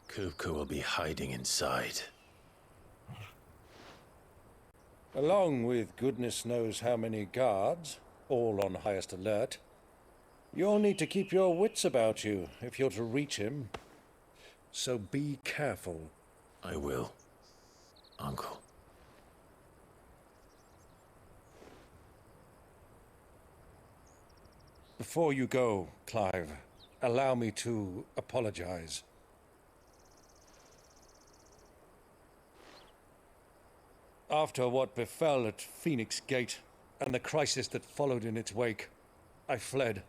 Kupka will be hiding inside. Along with goodness knows how many guards, all on highest alert, you'll need to keep your wits about you if you're to reach him. So be careful. I will, Uncle. Before you go, Clive, allow me to apologize. After what befell at Phoenix Gate and the crisis that followed in its wake, I fled.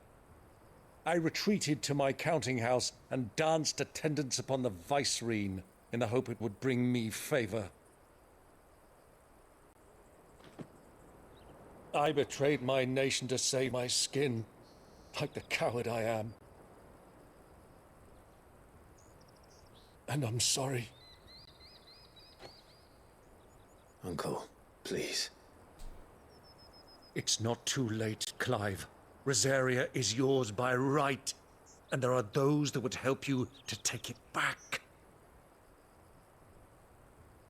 I retreated to my counting house and danced attendance upon the vicereine in the hope it would bring me favor. I betrayed my nation to save my skin, like the coward I am. And I'm sorry. Uncle, please. It's not too late, Clive. Rosaria is yours by right, and there are those that would help you to take it back.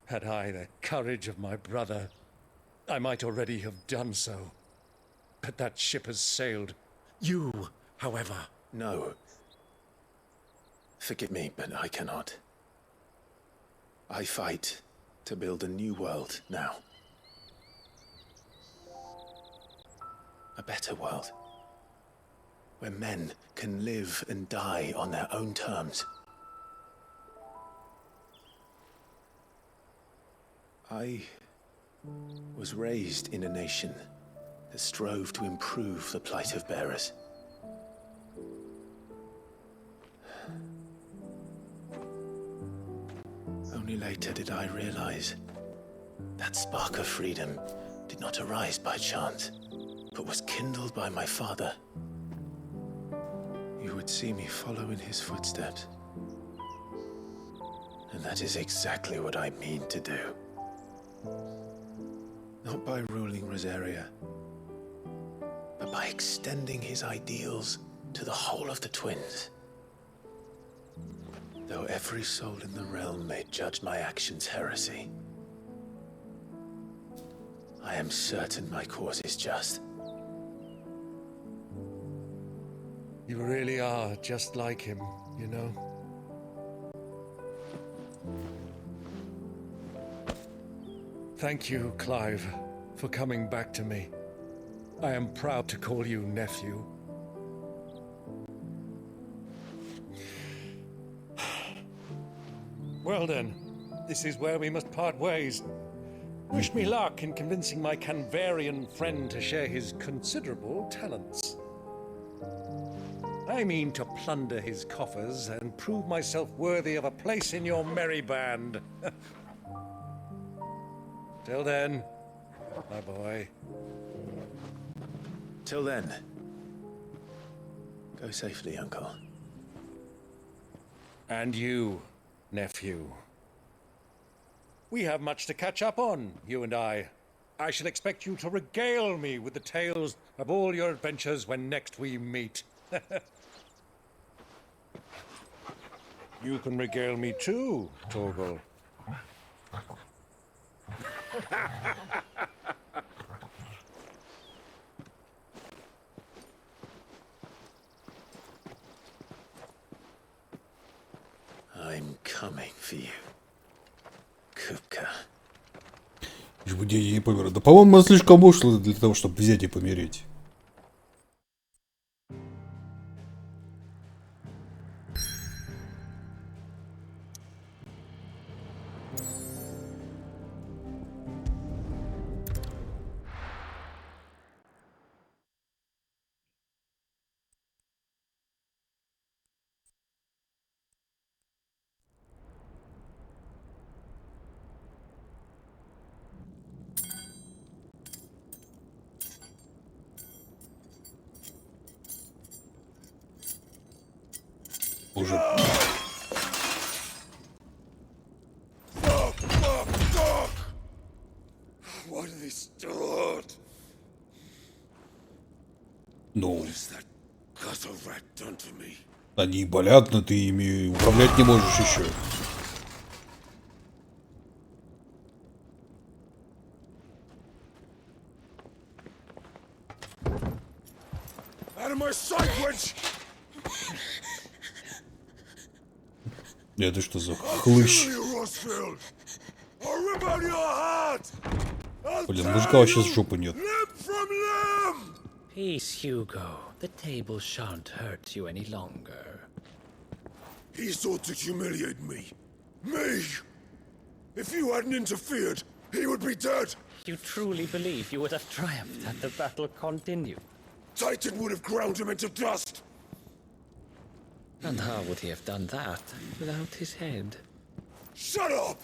Had I the courage of my brother, I might already have done so. But that ship has sailed. You, however... No. Forgive me, but I cannot. I fight to build a new world now. A better world. Where men can live and die on their own terms. I was raised in a nation that strove to improve the plight of bearers. Only later did I realize that spark of freedom did not arise by chance, but was kindled by my father. You would see me follow in his footsteps. And that is exactly what I mean to do. Not by ruling Rosaria, but by extending his ideals to the whole of the twins. Though every soul in the realm may judge my actions heresy, I am certain my cause is just. You really are just like him, you know? Thank you, Clive, for coming back to me. I am proud to call you nephew. Well then, this is where we must part ways. Wish me luck in convincing my Canvarian friend to share his considerable talents. I mean to plunder his coffers and prove myself worthy of a place in your merry band. Till then, my boy. Till then, go safely, Uncle. And you, nephew. We have much to catch up on, you and I. I shall expect you to regale me with the tales of all your adventures when next we meet. You can regale me too, Torgal. I'm coming for you, Kupka. Я не помер. Да, по-моему, мы слишком ушло для того, чтобы взять и помереть. уже. Ну, они болят, но ты ими управлять не можешь еще. Это что за хлыщ? Блин, мужика вообще с жопы нет. Peace, Hugo. The table shan't hurt you any longer. He sought to humiliate me. Me! If you hadn't interfered, he would be dead! You truly believe you would have triumphed had the battle continued? Titan would have ground him into dust! And how would he have done that without his head? Shut up!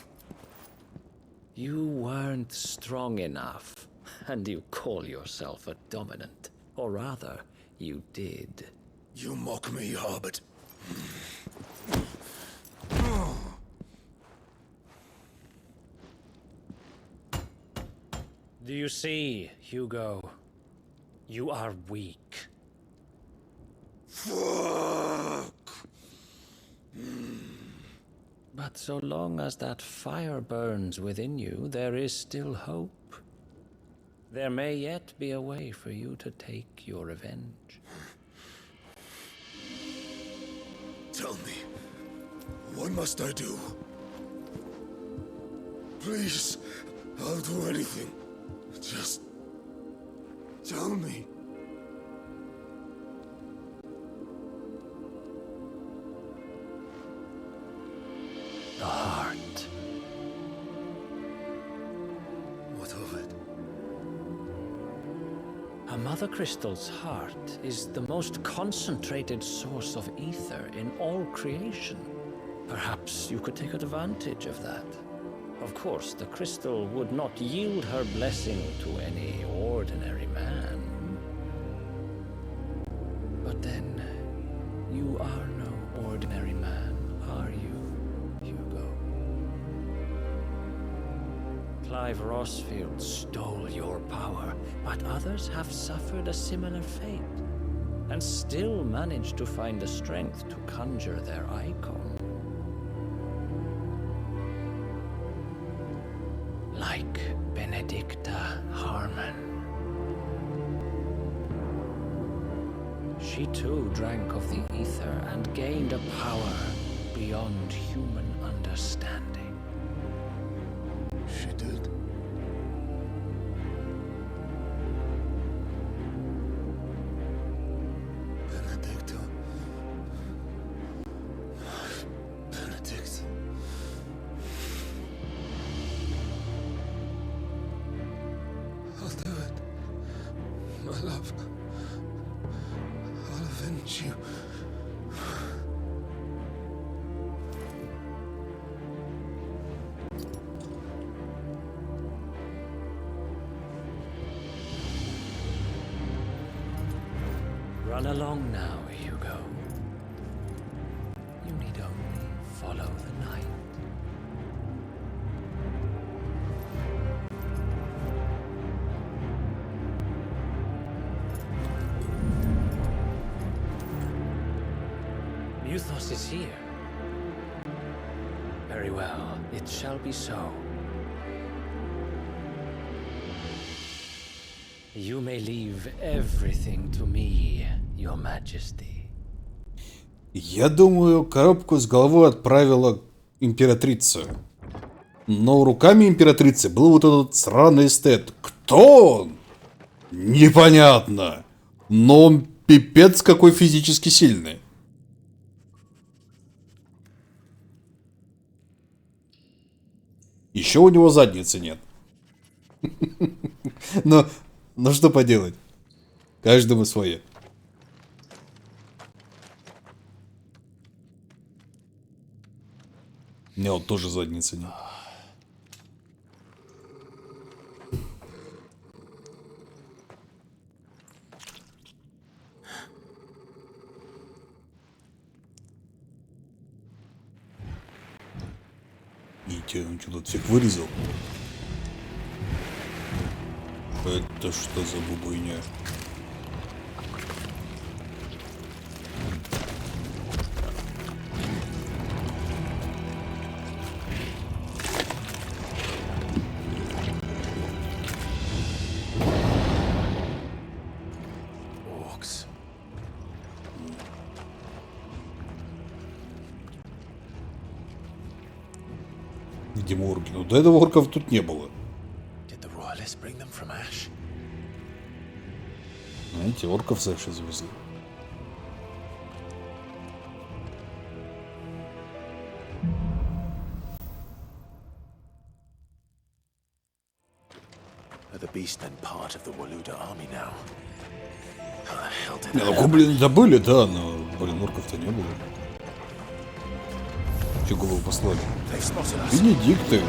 You weren't strong enough, and you call yourself a dominant. Or rather, you did. You mock me, Harbert. Do you see, Hugo? You are weak. Fuck! But so long as that fire burns within you, there is still hope. There may yet be a way for you to take your revenge. Tell me, what must I do? Please, I'll do anything. Just tell me. The heart. What of it? A mother crystal's heart is the most concentrated source of ether in all creation. Perhaps you could take advantage of that. Of course, the crystal would not yield her blessing to any ordinary man. But then, you are no ordinary man, are you, Hugo? Clive Rossfield stole your power, but others have suffered a similar fate, and still managed to find the strength to conjure their icon. Like Benedicta Harmon. She too drank of the ether and gained a power beyond human understanding. She did. Benedicta. Benedict. I'll do it. My love. I'll avenge you. Run along now, Hugo. You need only follow the night. Muthos is here. Very well, it shall be so. You may leave everything to me, Your Majesty. Я думаю, коробку с головой отправила императрица. Но руками императрицы был вот этот сраный эстет. Кто он? Непонятно. Но он пипец какой физически сильный. Еще у него задницы нет. Но что поделать? Каждому свое. У него тоже задницы нет. Идите, он что тут всех вырезал? Это что за бубуйня? Где орки? Ну, до этого орков тут не было. Знаете, орков с Эши завезли. Не, ну гоблины добыли, да, но, блин, орков-то не было. Фигу его послали. Бенедикты.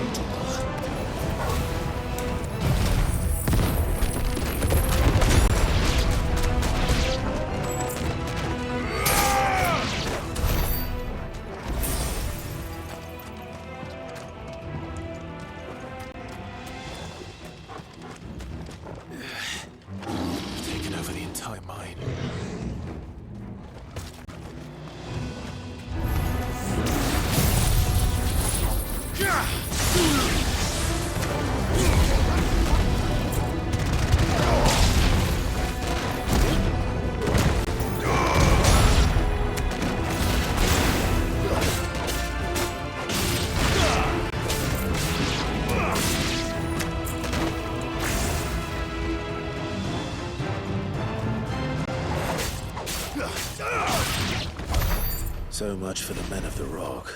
So much for the men of the rock.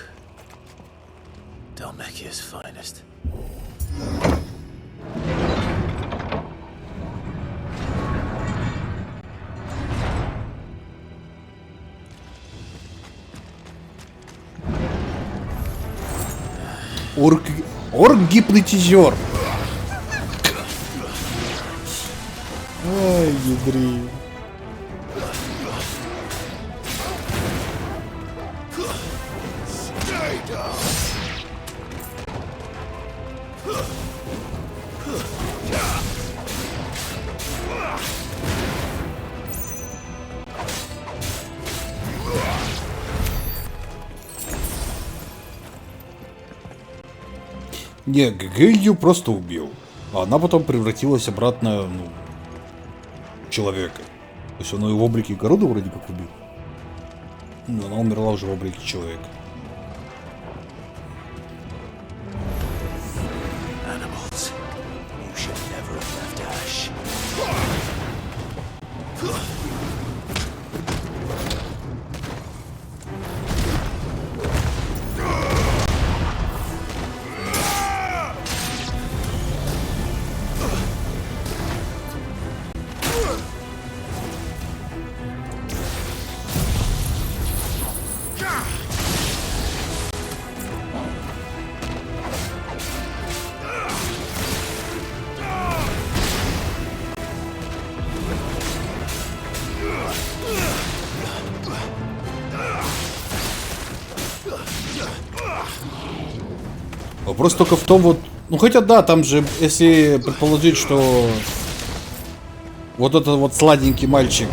Dalmekia's finest. Орк-гипнотизер. Ай, ядри. Не, ГГ ее просто убил. А она потом превратилась обратно, ну, в человека. То есть он ее в облике города вроде как убил. Но она умерла уже в облике человека. Вопрос только в том вот, ну хотя да, там же, если предположить, что вот этот вот сладенький мальчик,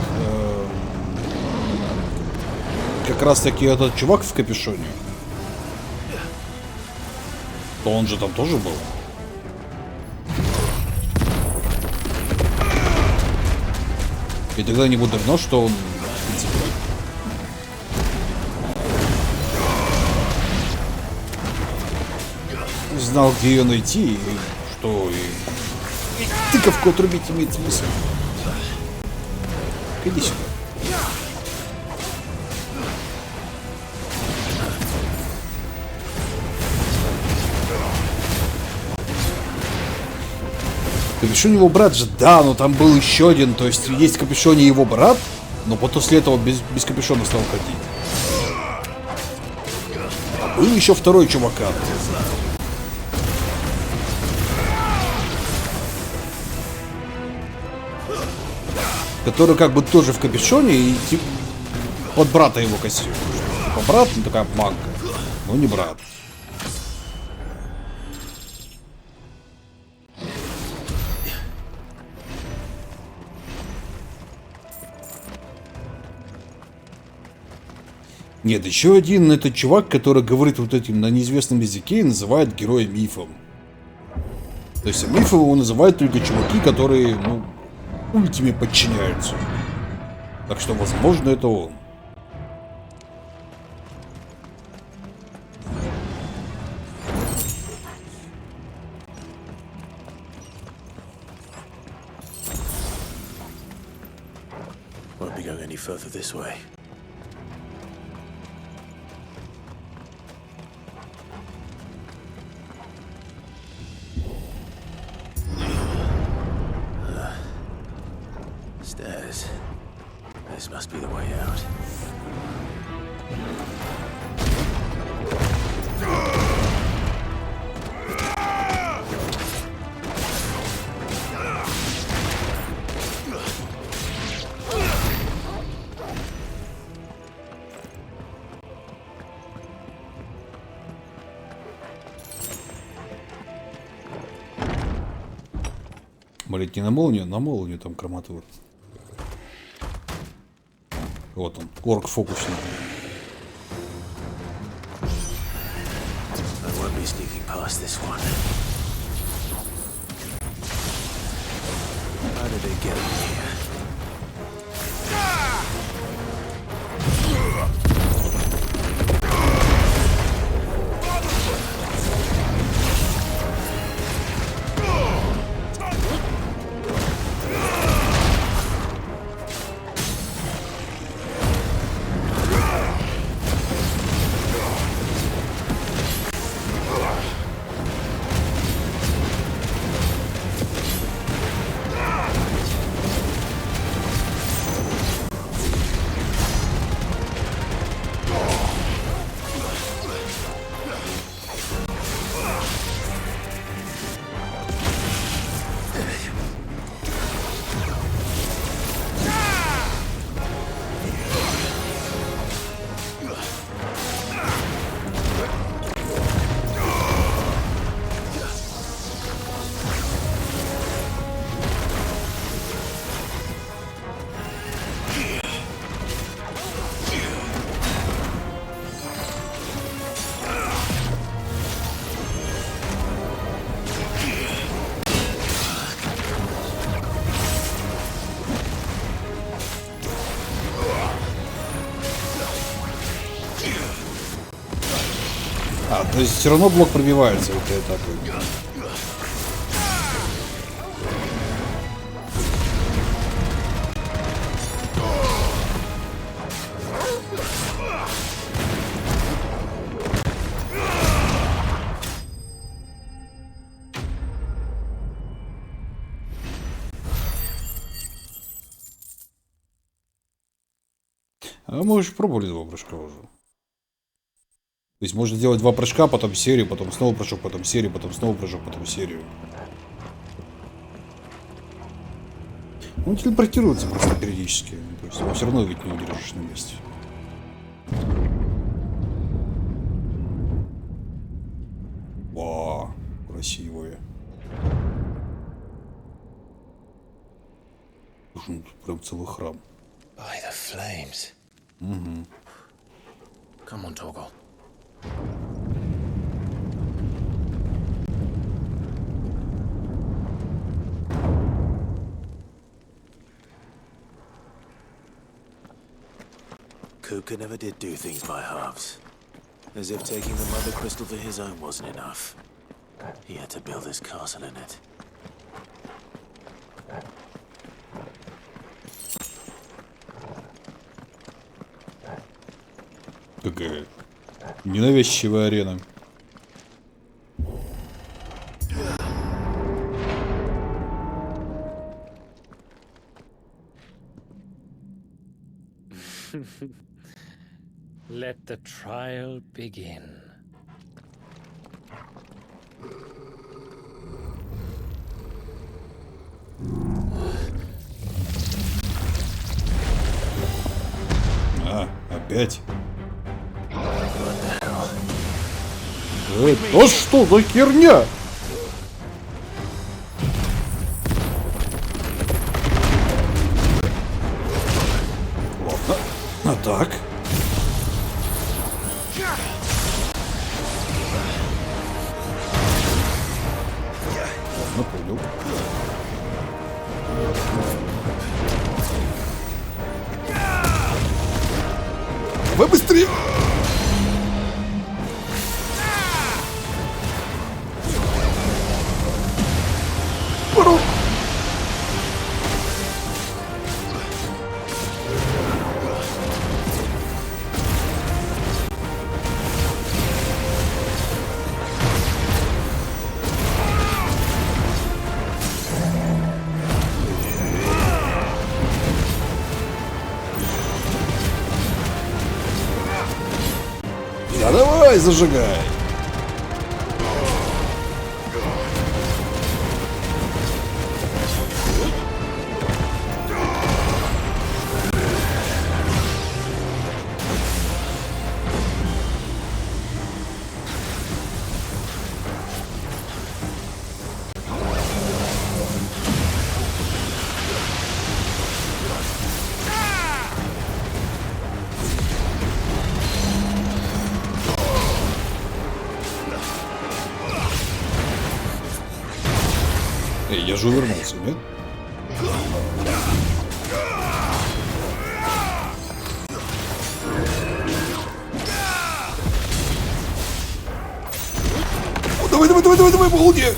как раз таки этот чувак в капюшоне, то он же там тоже был. И тогда не мудрено, что он, в принципе, знал, где ее найти, и что, и тыковку отрубить имеет смысл. Иди сюда. Капюшон его брат же, да, но там был еще один, то есть есть в капюшоне его брат, но после этого без капюшона стал ходить. А был еще второй чувака. Который как бы тоже в капюшоне и типа, под брата его косил. Типа брат, ну такая манка, но не брат. Нет, еще один это чувак, который говорит вот этим на неизвестном языке и называет героя мифом. То есть мифом его называют только чуваки, которые, ну, ультиме подчиняются. Так что, возможно, это он. Won't be going any further this way. Stairs. This must be the way out. Блять, не на молнию там громатывают. Вот он, орк-фокусник. I won't be sneaking past this one. How did they get in here? То есть все равно блок пробивается этой атакой. А мы уже пробовали 2 прыжка уже. То есть можно сделать 2 прыжка, потом серию, потом снова прыжок, потом серию, потом снова прыжок, потом серию. Он телепортируется просто периодически. То есть его все равно ведь не удержишь на месте. О, красивое. Тут прям целый храм. By the flames. Угу. Come on, Torgal. Kuka never did do things by halves. As if taking the mother crystal for his own wasn't enough. He had to build his castle in it. Какая ненавязчивая арена. Let the trial begin. Опять? Это что за херня? Ладно. А так? Ладно, понял. Давай быстрее! Пору! Да давай, зажигай! Эй, я же увернулся, нет? О, давай, давай, давай, давай, давай, молния!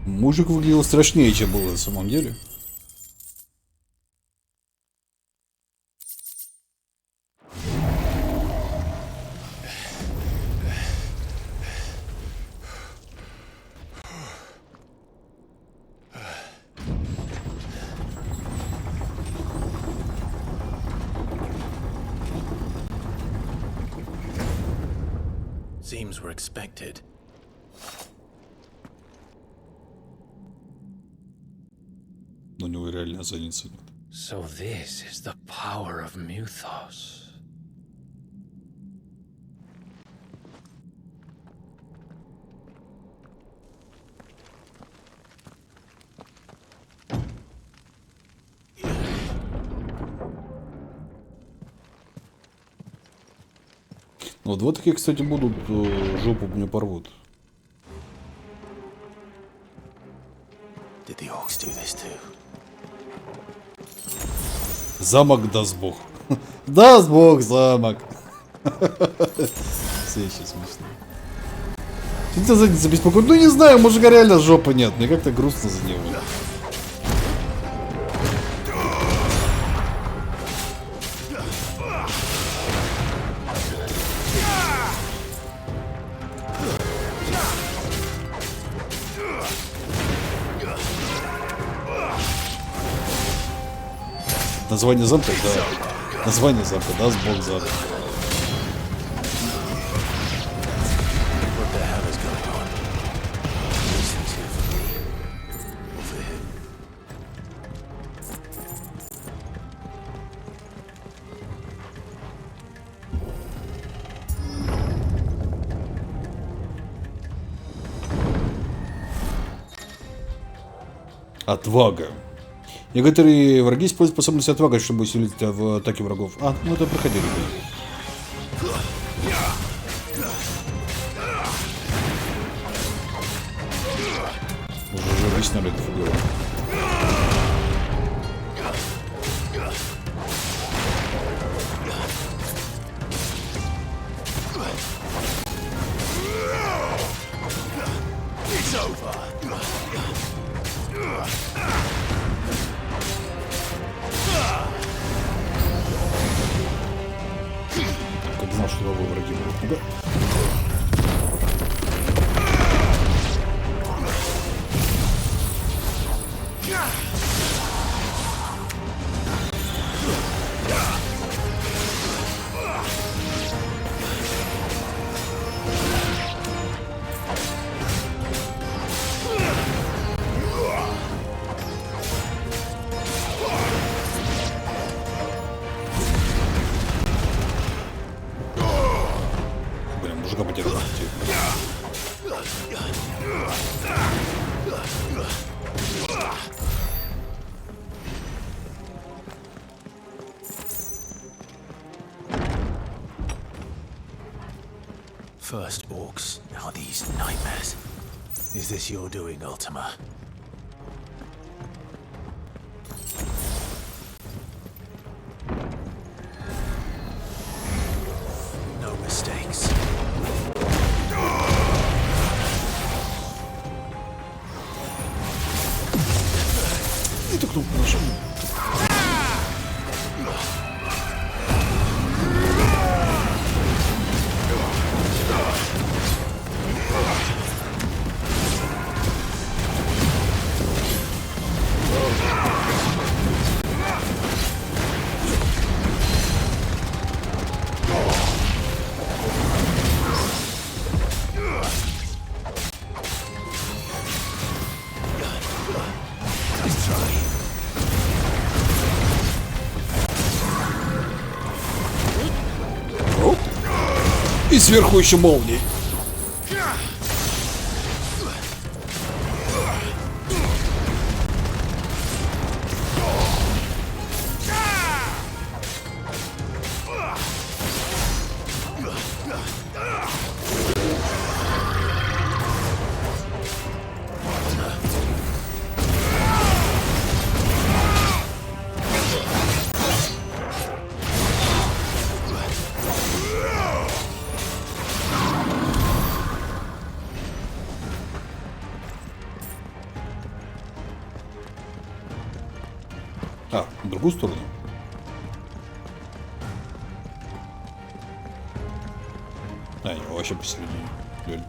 Мужик выглядел страшнее, чем было на самом деле. Seems we're expected. Но у него реально задницы нет. So this is the power of Mythos. Вот вот такие, кстати, будут, жопу мне порвут. Did the orcs do this too? Замок даст бог. Даст бог замок. Все еще смешно. Что тебя задница беспокоит? Ну не знаю, мужика реально жопы нет. Мне как-то грустно за него. Название замка, да. Название замка, даст бог замка. Отвага. Некоторые враги используют способность отвага, чтобы усилить в атаке врагов. А, ну это проходили. Уже объясняли эту фигуру. Как знал, что новые враги будут. мужика потерял. First orcs, now these nightmares. Is this your doing, Ultima? No mistakes. Это кнопку нажал. И сверху еще молнии. А, в другую сторону. А, его вообще посередине. Лёль.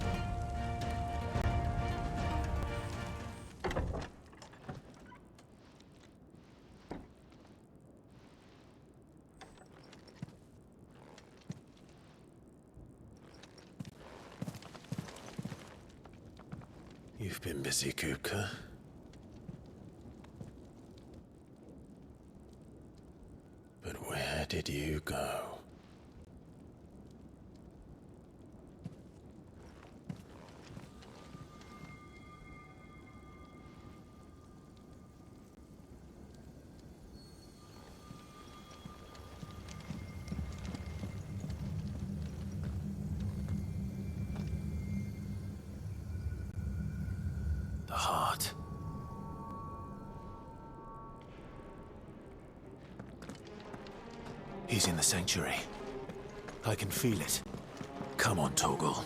You've been busy, Kupka. But where did you go? The heart. He's in the sanctuary. I can feel it. Come on, Toggle.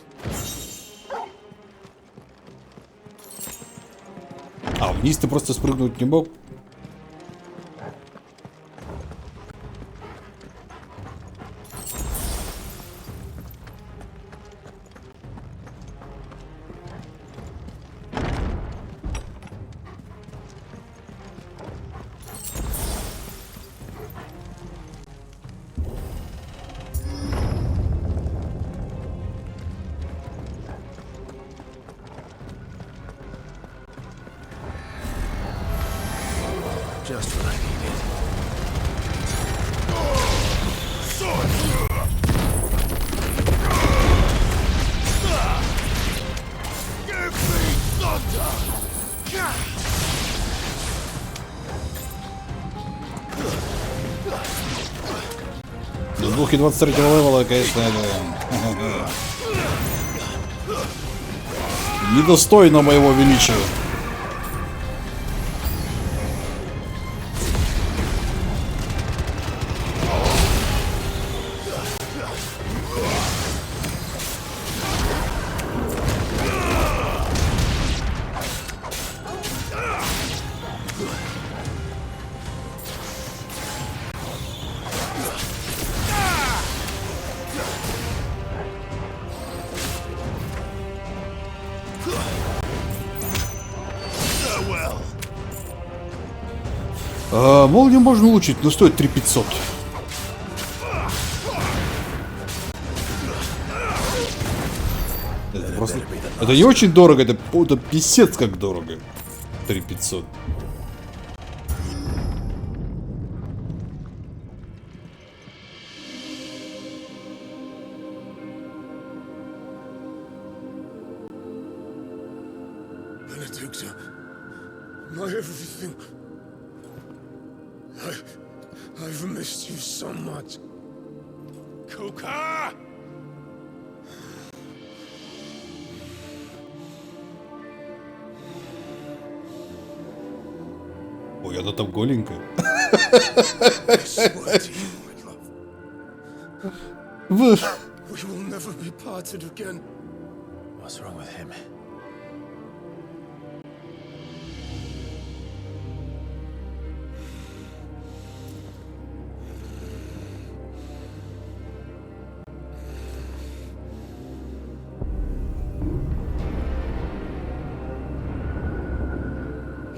А вниз ты просто спрыгнуть не мог? Just what I needed. Give me thunder! До 2 и 23 левела, конечно, это... недостойно моего величия. Молнию можно улучшить, но стоит 3500. Это просто... Это не очень дорого, это писец как дорого. 3500. Victor. My everything. I've missed you so much. Kuka! Ой, она там голенькая. We will never be parted again. What's wrong with him?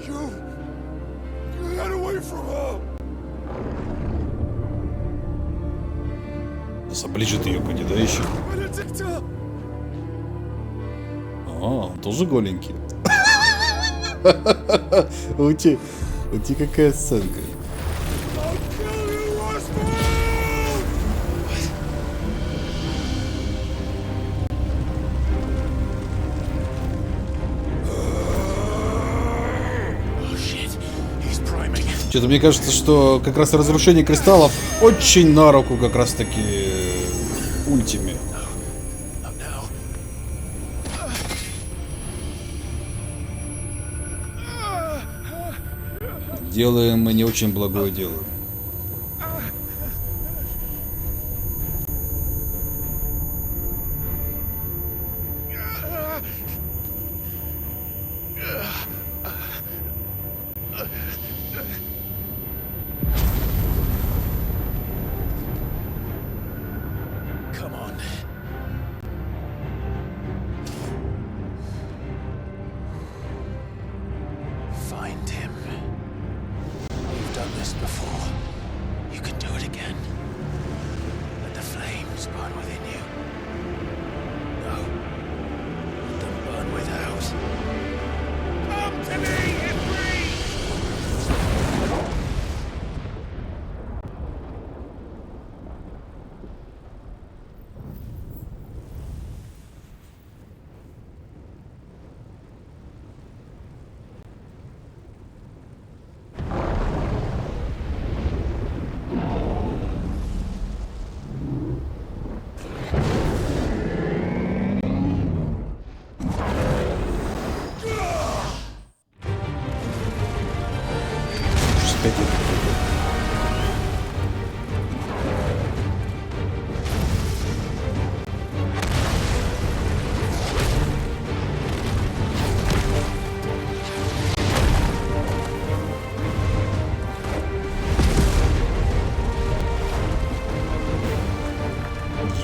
You got away from her. Оближет ее, поди, да, еще? А, он тоже голенький. У тебя какая сценка? Что-то мне кажется, что как раз разрушение кристаллов очень на руку как раз таки ультиме. Делаем мы не очень благое дело.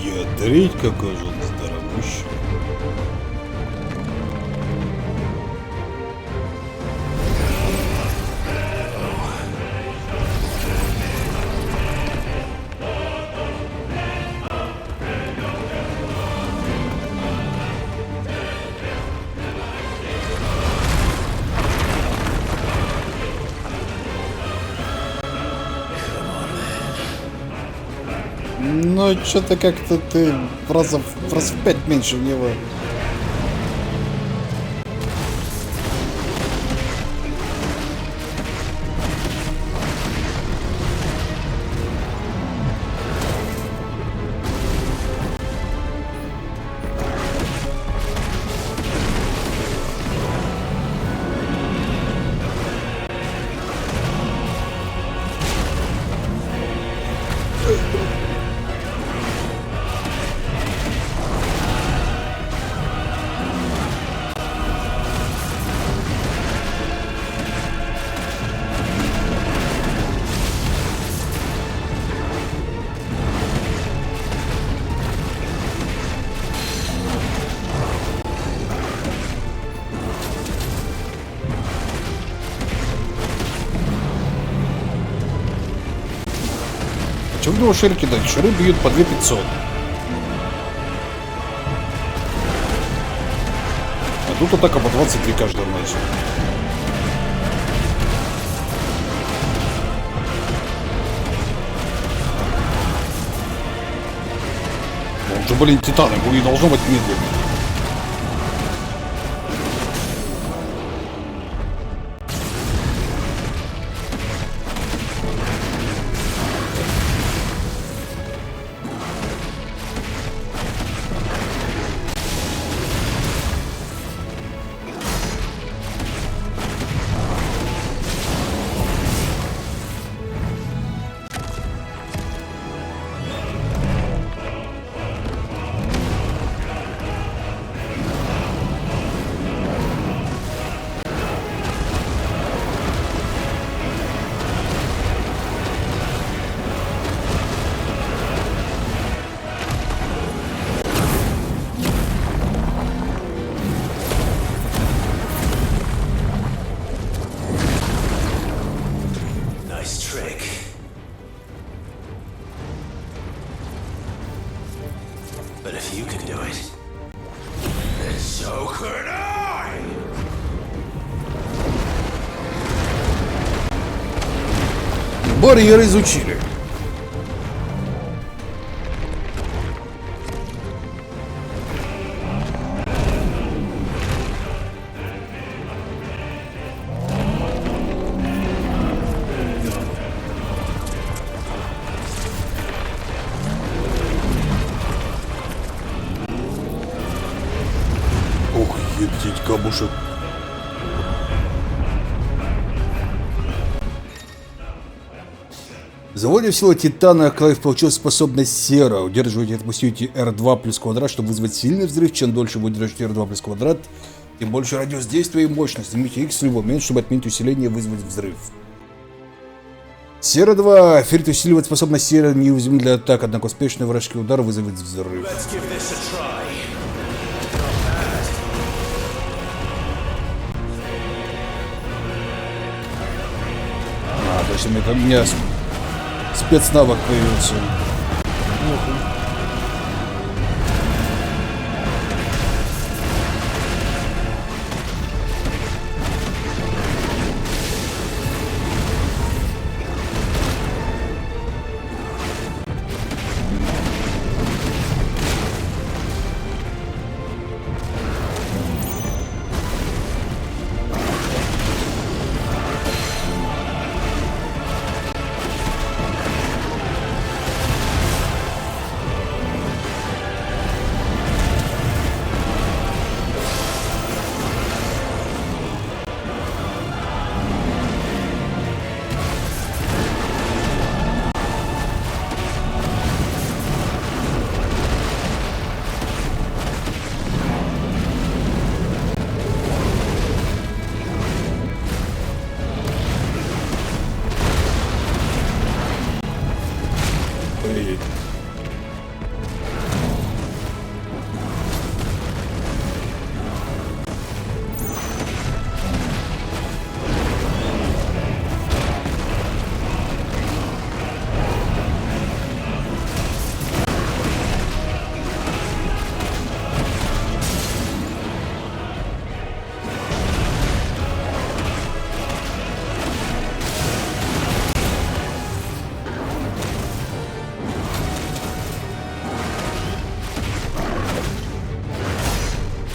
Ядрить, какой же он здоровущий. Ну, что-то как-то ты раз в 5 меньше в него. Чего в него шеры кидать? Шеры бьют по 2500. А тут атака по 23 каждого матча. Он же, блин, Титану, ему не должно быть медленно. But if you can do it, then so could I! Барьеры изучили. Ух, ептить камушек. Заводя в силу Титана, Клайв получил способность Сера. Удерживайте и отпустите R2 плюс квадрат, чтобы вызвать сильный взрыв. Чем дольше вы удержите R2 плюс квадрат, тем больше радиус действия и мощность. Нажмите X в любой момент, чтобы отменить усиление и вызвать взрыв. Сера 2. Эффект усиливает способность Сера, неуязвим для атак, однако успешный вражеский удар вызовет взрыв. То есть у меня спецнавык появился.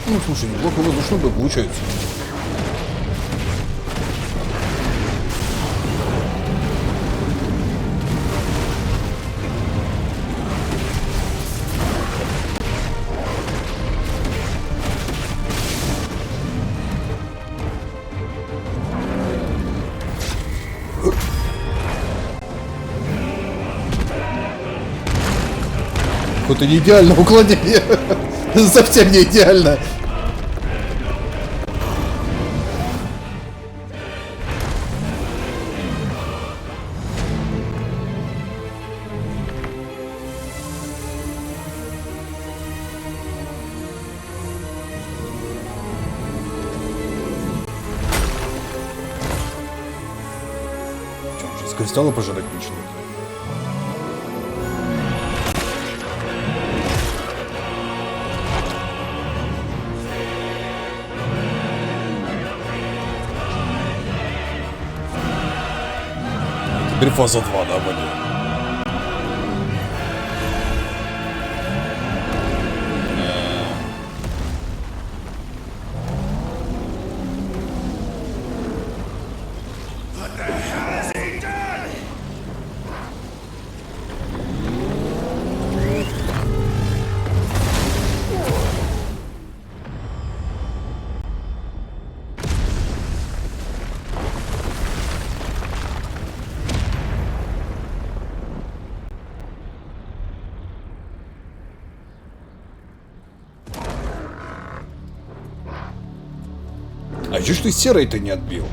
Ну, слушай, неплохо воздушно бы получается. Какое-то не идеальное уклонение. Совсем не идеально. С кристалла пожирать начнут. Теперь фаза 2, да, вали. А чё ж ты серой-то не отбил?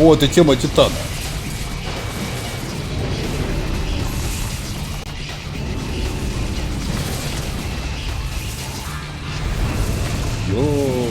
О, это тема Титана. Йоу.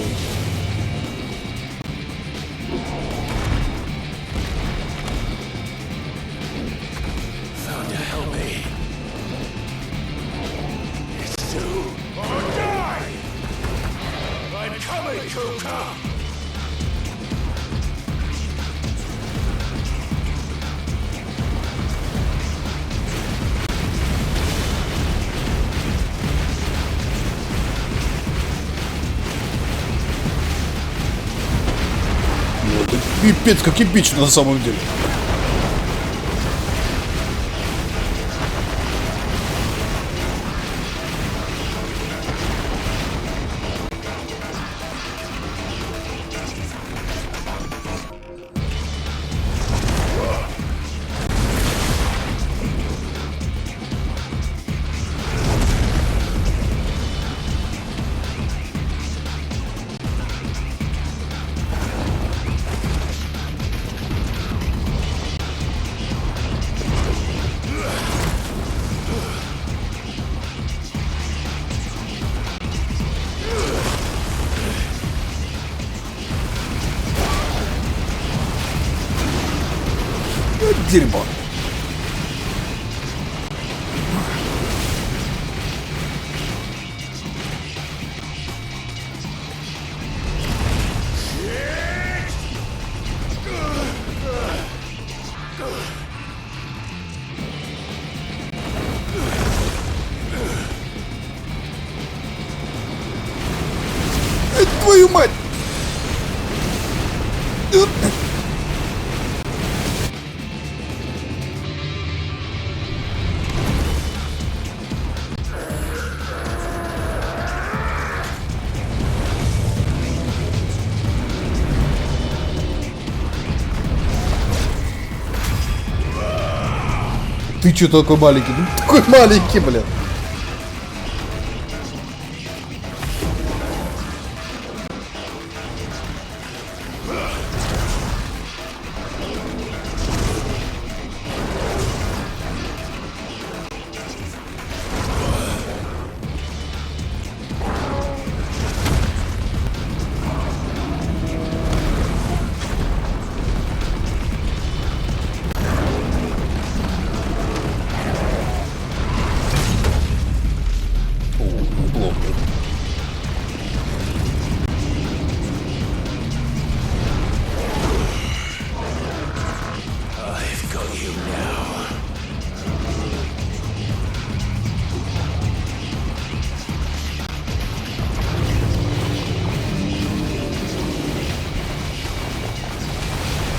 Капец, как эпично на самом деле. Дерьмо. Твою мать! Ты чё такой маленький? Ну, такой маленький, блин.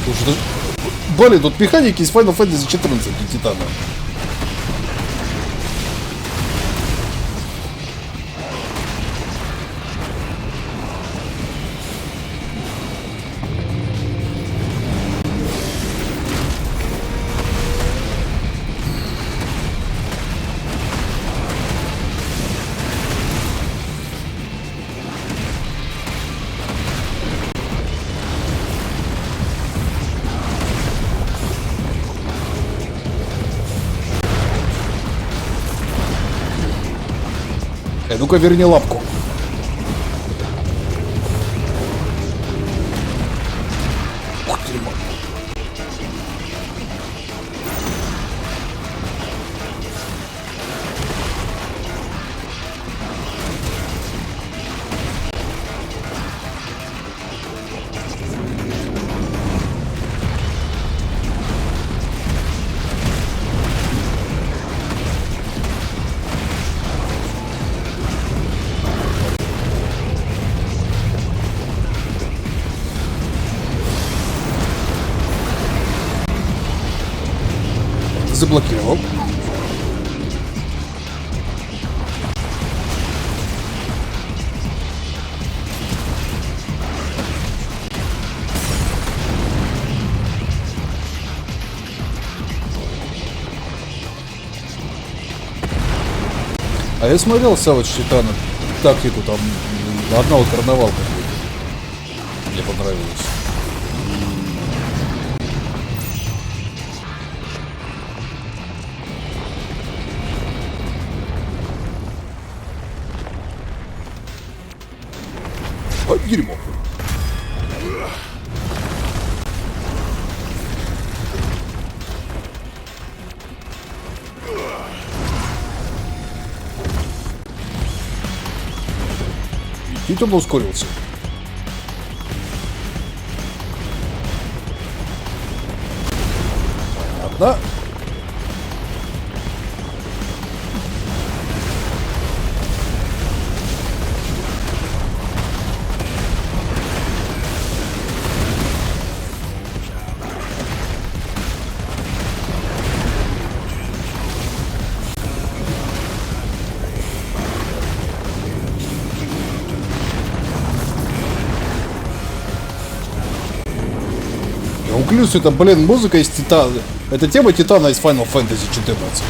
Слушай, блин, тут механики из Final Fantasy 14 для Титана. Ну-ка, верни лапку. Ух ты, мать. Заблокировал. А я смотрел Savage Титана тактику, там одна вот карнавалка. Мне понравилось. Дерьмо. Титан ускорился. Одна. плюс это, блин, музыка из Титана. Это тема Титана из Final Fantasy 14.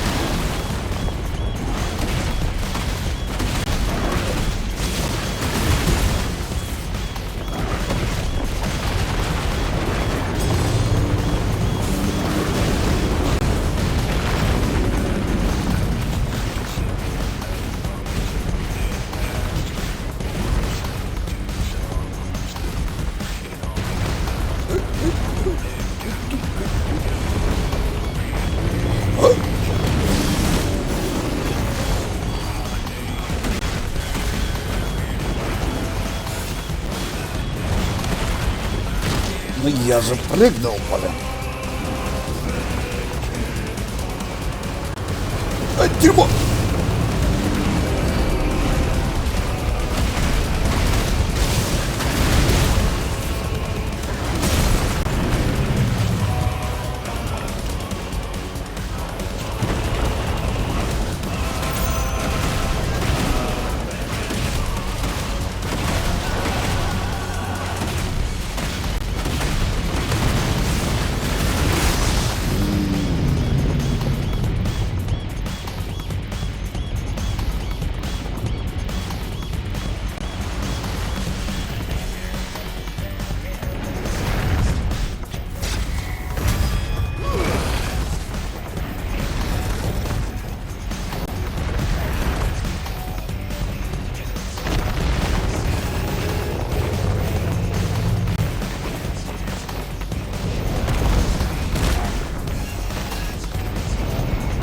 Ну я же прыгнул, блин. А, дерьмо!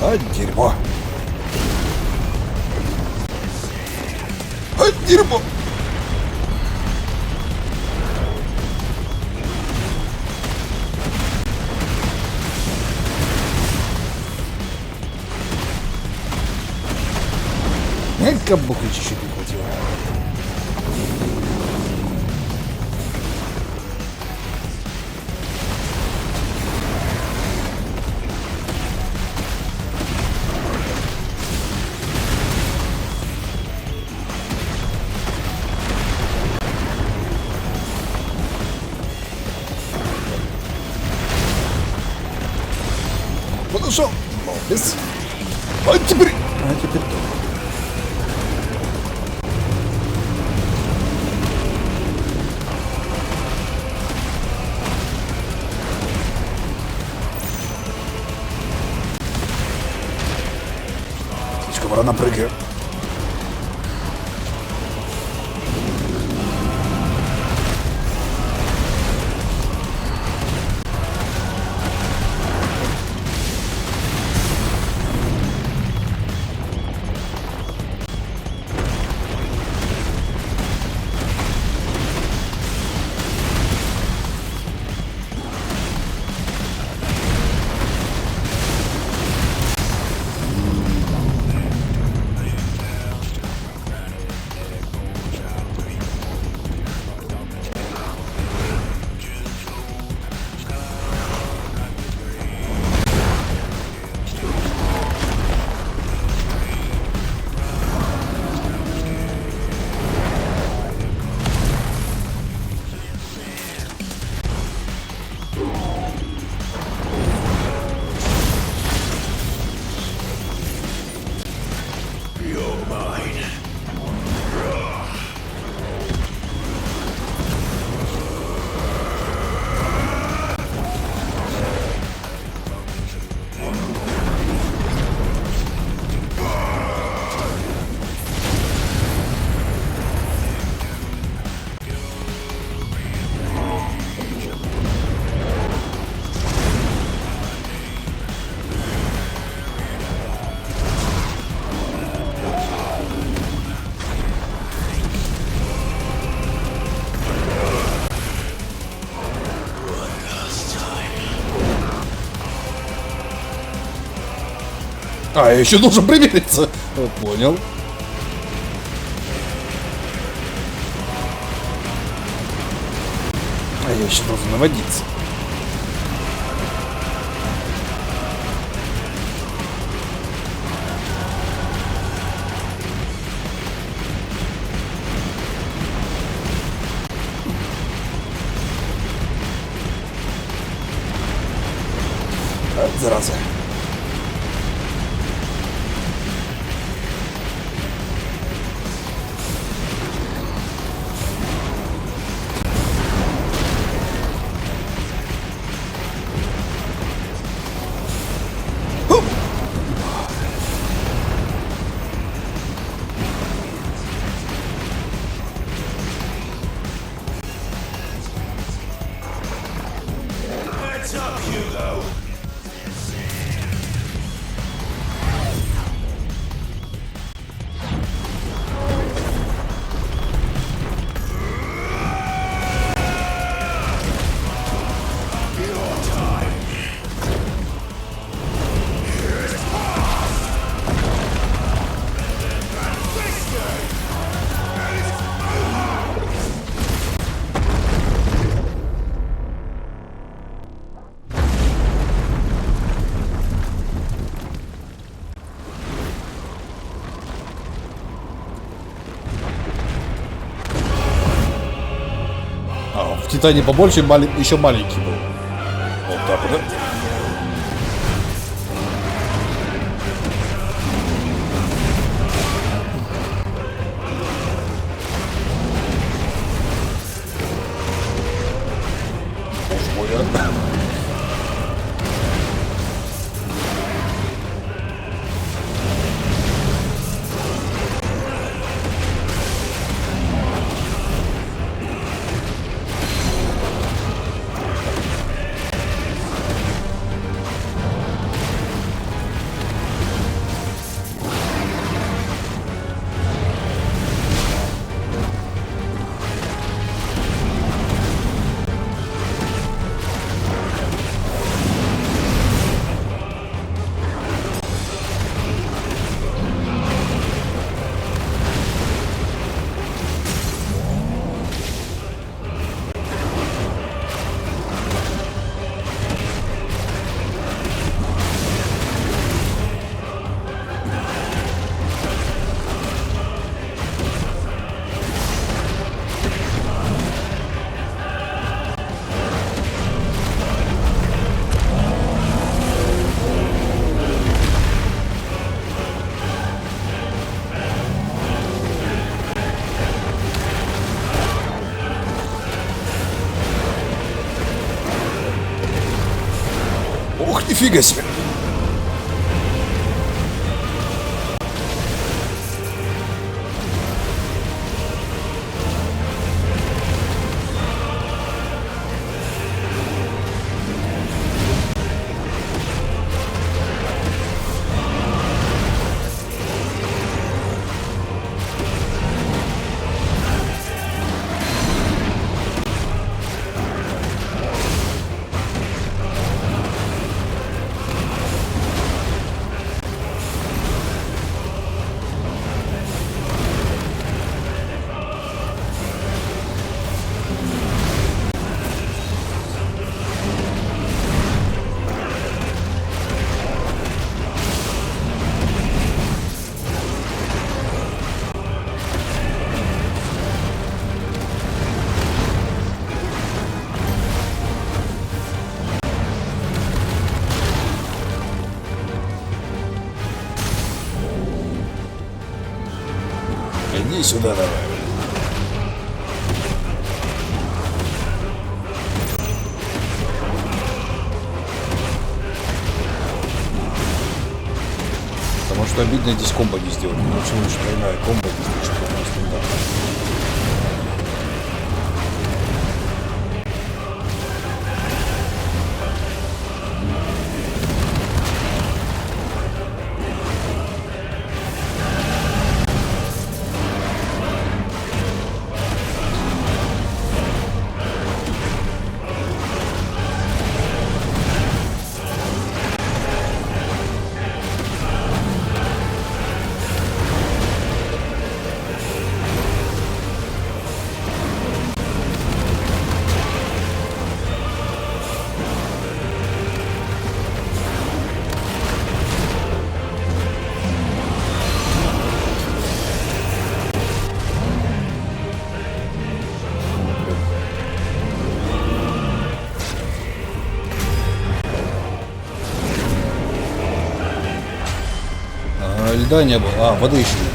А, дерьмо. А, дерьмо. Кабук чуть-чуть не хватило. Подошел. Молодец. А теперь то. Слишком рано прыгаю. А, я еще должен примериться. Понял. А я еще должен наводиться. Зараза. В Титане побольше, еще маленький был. Вот так вот, да? Боже мой, а? Нифига себе. Иди сюда давай. Потому что обидно здесь комбо не сделать. Ну, почему лишь тройная комбо здесь лишь просто да. Льда не было. А, воды еще нет.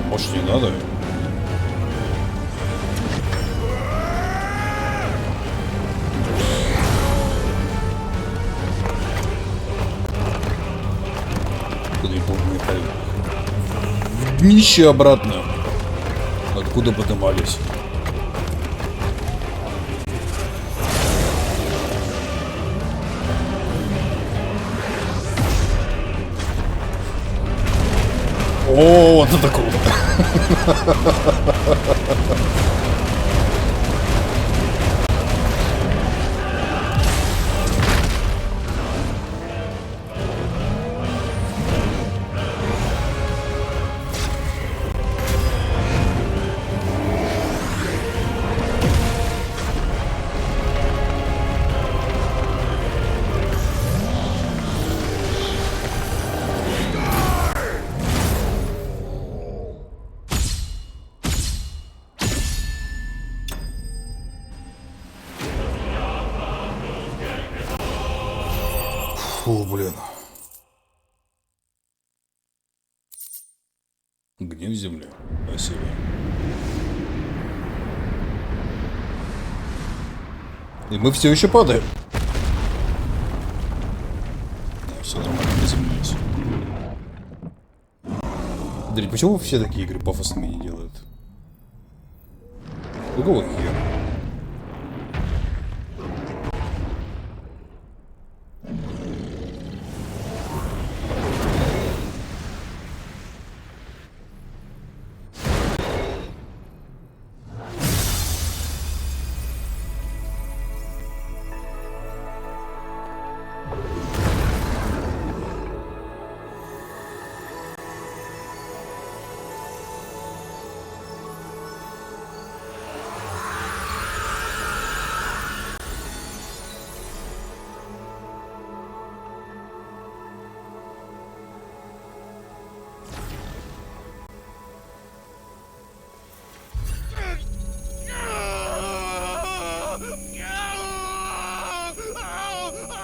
Может, не надо? Куда не помню, в днище обратно. Откуда поднимались? О, вот это круто. Фу, блин. Гнев земли. Спасибо. И мы все еще падаем. Все нормально, приземлились. Дарья, почему все такие игры пафосными не делают? Какого хера?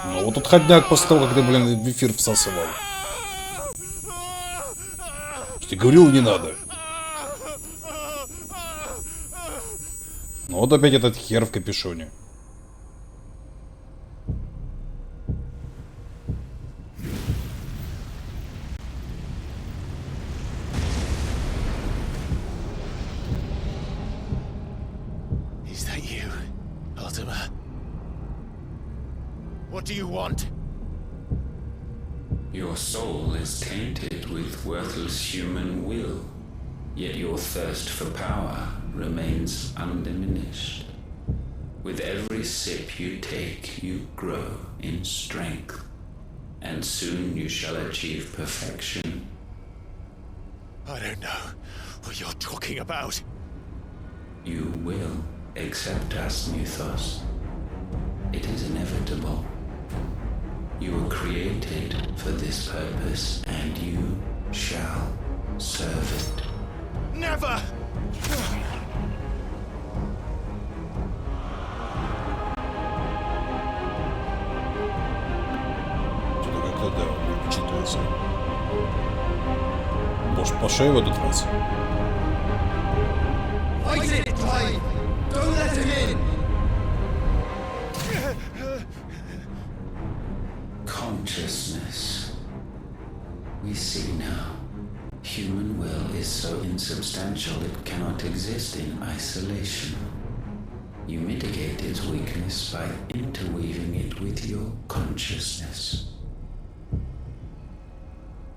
Ну вот тут ходняк после того, как ты, блин, в эфир всасывал. Ты говорил, не надо. Ну вот опять этот хер в капюшоне. Is that you, Ultima? What do you want? Your soul is tainted with worthless human will, yet your thirst for power remains undiminished. With every sip you take, you grow in strength, and soon you shall achieve perfection. I don't know what you're talking about. You will accept us, Mythos. It is inevitable. You were created for this purpose, and you shall serve it. Never! Что-то как-то, да, не учитывается. Может, по шее в этот раз? Fight it, Clive! Don't let him in! Consciousness. We see now. Human will is so insubstantial it cannot exist in isolation. You mitigate its weakness by interweaving it with your consciousness.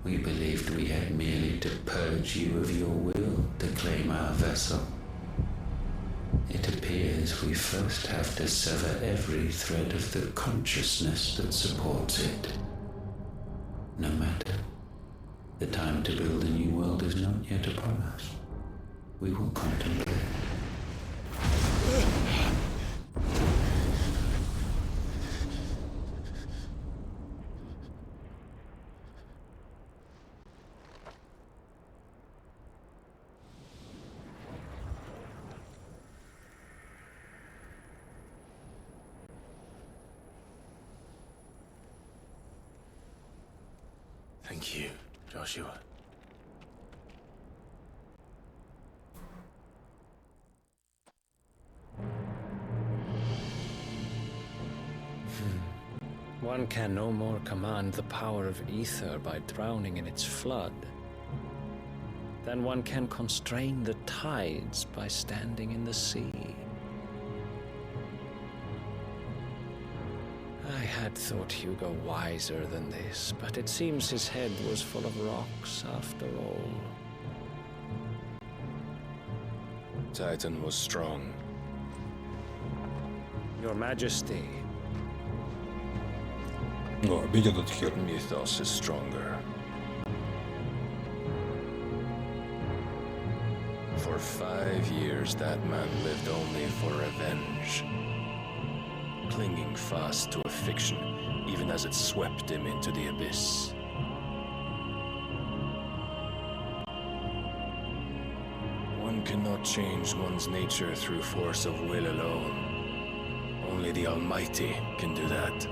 We believed we had merely to purge you of your will to claim our vessel. It appears we first have to sever every thread of the consciousness that supports it. No matter The time to build a new world is not yet upon us. We will contemplate. Thank you, Joshua. One can no more command the power of ether by drowning in its flood than one can constrain the tides by standing in the sea. I had thought Hugo wiser than this, but it seems his head was full of rocks after all. Titan was strong. Your Majesty. Ну, обидел этот хер. Mythos is stronger. For 5 years, that man lived only for revenge. Clinging fast to a fiction, even as it swept him into the abyss. One cannot change one's nature through force of will alone. Only the Almighty can do that.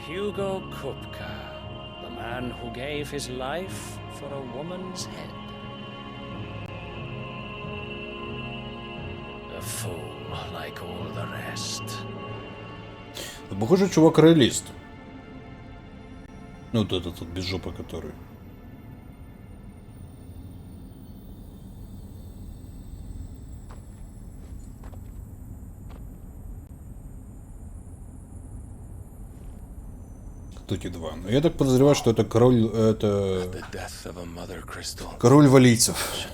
Hugo Kupka, the man who gave his life for a woman's head. A fool like all the rest. Похоже, чувак реалист. Ну, вот этот вот без жопы, который. Кто эти два? Ну, я так подозреваю, что это король... Это... Король валийцев.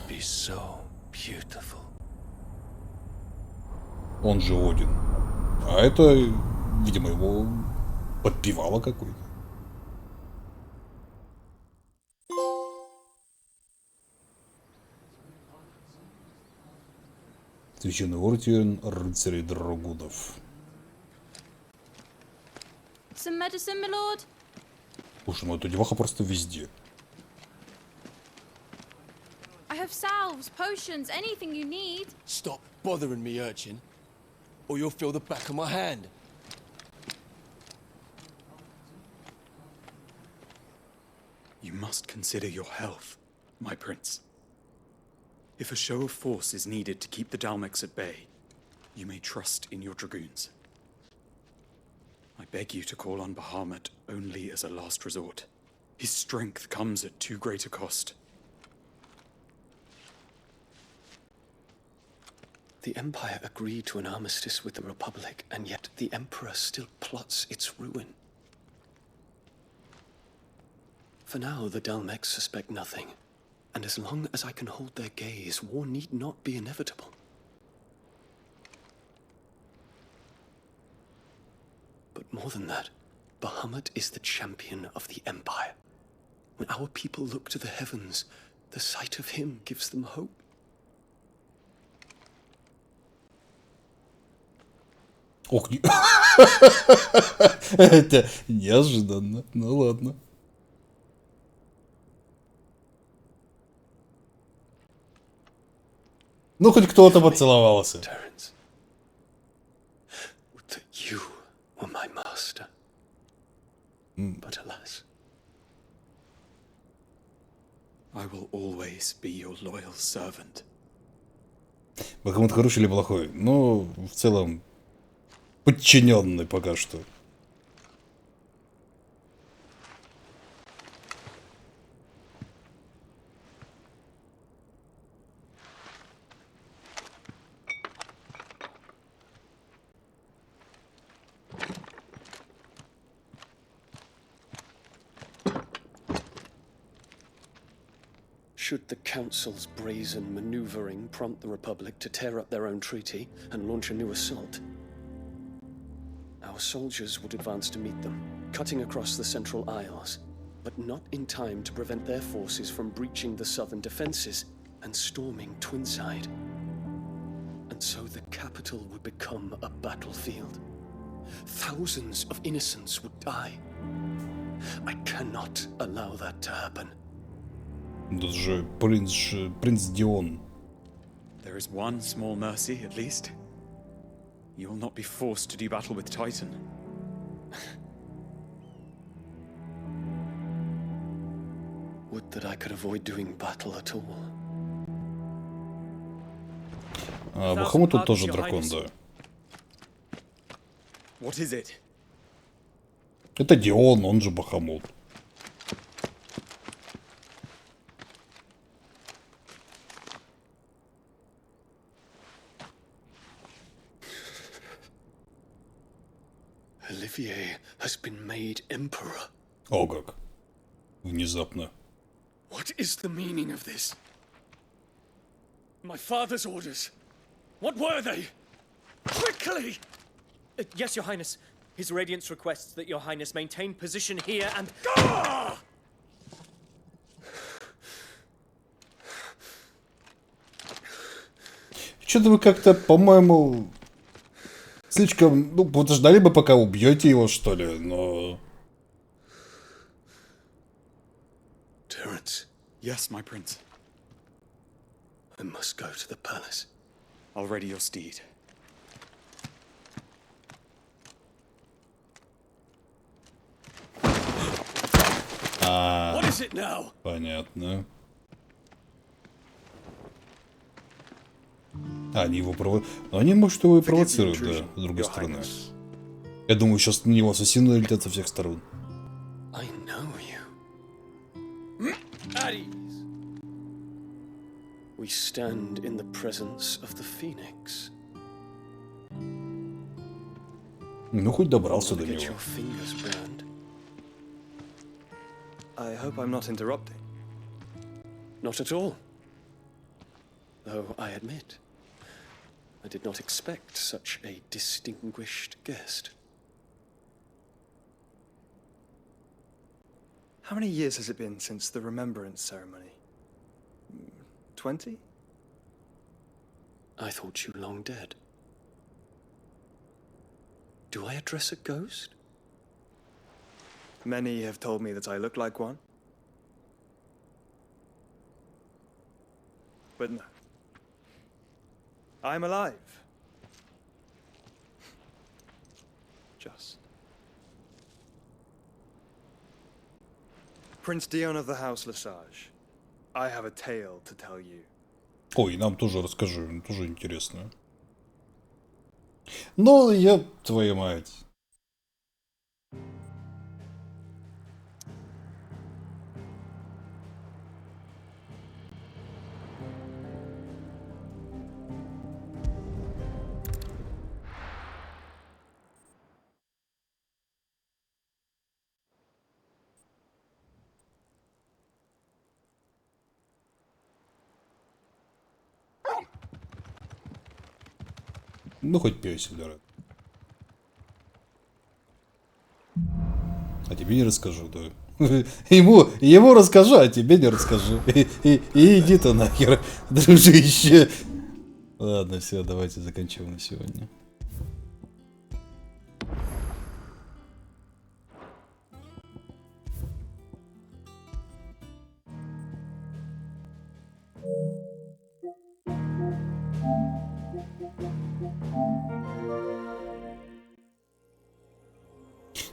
Он же Один. А это, видимо, его подпевало какой-то. Священный орден рыцарей Драгунов. Some medicine, my lord? Слушай, ну эта деваха просто везде. I have salves, potions, anything you need. Stop bothering me, urchin, or you'll feel the back of my hand. You must consider your health, my prince. If a show of force is needed to keep the Dalmex at bay, you may trust in your dragoons. I beg you to call on Bahamut only as a last resort. His strength comes at too great a cost. The Empire agreed to an armistice with the Republic, and yet the Emperor still plots its ruin. For now, the Dalmex suspect nothing, and as long as I can hold their gaze, war need not be inevitable. But more than that, Bahamut is the champion of the Empire. When our people look to the heavens, the sight of him gives them hope. Ох, это неожиданно. Ну ладно. Ну хоть кто-то поцеловался. You were my master. But alas. I will always be your loyal servant. Бахамут хороший или плохой? Ну, в целом, подчиненный пока что. Should the Council's brazen maneuvering prompt the Republic to tear up their own treaty and launch a new assault, our soldiers would advance to meet them, cutting across the Central Isles, but not in time to prevent their forces from breaching the southern defenses and storming Twinside. And so the capital would become a battlefield. Thousands of innocents would die. I cannot allow that to happen. Это же принц Дион. There is one small mercy, at least. You will not be forced to do battle with Titan. Would that I could avoid doing battle at all. Бахамут тут тоже дракон, да. What is it? Это Дион, он же Бахамут. Olivier has been made emperor. О как. Внезапно. What is the meaning of this? My father's orders. What were they? Quickly! Yes, Your Highness. His Radiance requests that Your Highness maintain position here and... Что-то вы как-то, по-моему, слишком... Ну, подождали бы, пока убьете его, что ли, но... Terence. Yes, my prince. I must go to the palace. I'll ready your steed. What is it now? Понятно. Они его провоцируют. Они, может, его и провоцируют, да, с другой стороны. Я думаю, сейчас на него ассасины летят со всех сторон. I know you. At ease. We stand in the presence of the Phoenix. Ну, хоть добрался до Get него. your fingers burned. I hope I'm not interrupting. Not at all. Though I admit, I did not expect such a distinguished guest. How many years has it been since the remembrance ceremony? 20? I thought you long dead. Do I address a ghost? Many have told me that I look like one. But no. I'm alive. Just. Prince Dion of the House Lesage, I have a tale to tell you. Ой, нам тоже расскажи, тоже интересно. Ну, я твою мать. Ну, хоть пёсель, да. А тебе не расскажу, да. Ему расскажу, а тебе не расскажу. И иди ты нахер, дружище. Ладно, все, давайте заканчиваем на сегодня.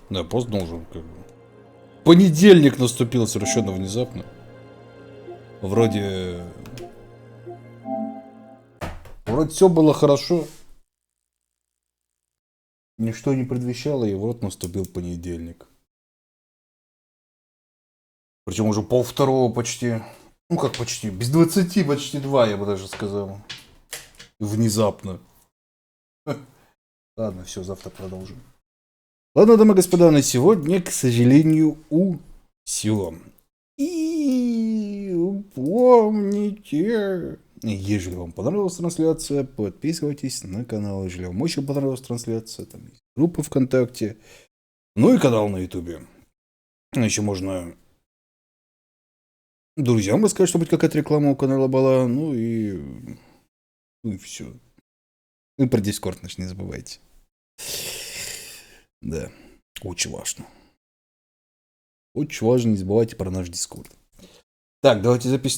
Да, поздно уже, как бы. Понедельник наступил совершенно внезапно. Вроде все было хорошо. Ничто не предвещало, и вот наступил понедельник. Причем уже 1:30 почти. Ну как почти, без 20, почти 2, я бы даже сказал. Внезапно. Ладно, все, завтра продолжим. Ладно, дамы и господа, на сегодня, к сожалению, все. И помните. Если вам понравилась трансляция, подписывайтесь на канал. Если вам очень понравилась трансляция, там есть группа ВКонтакте, ну и канал на Ютубе. Еще можно друзьям рассказать, чтобы какая-то реклама у канала была. Ну и все. И про Discord, значит, не забывайте. Да, очень важно. Очень важно, не забывайте про наш Discord. Так, давайте запись.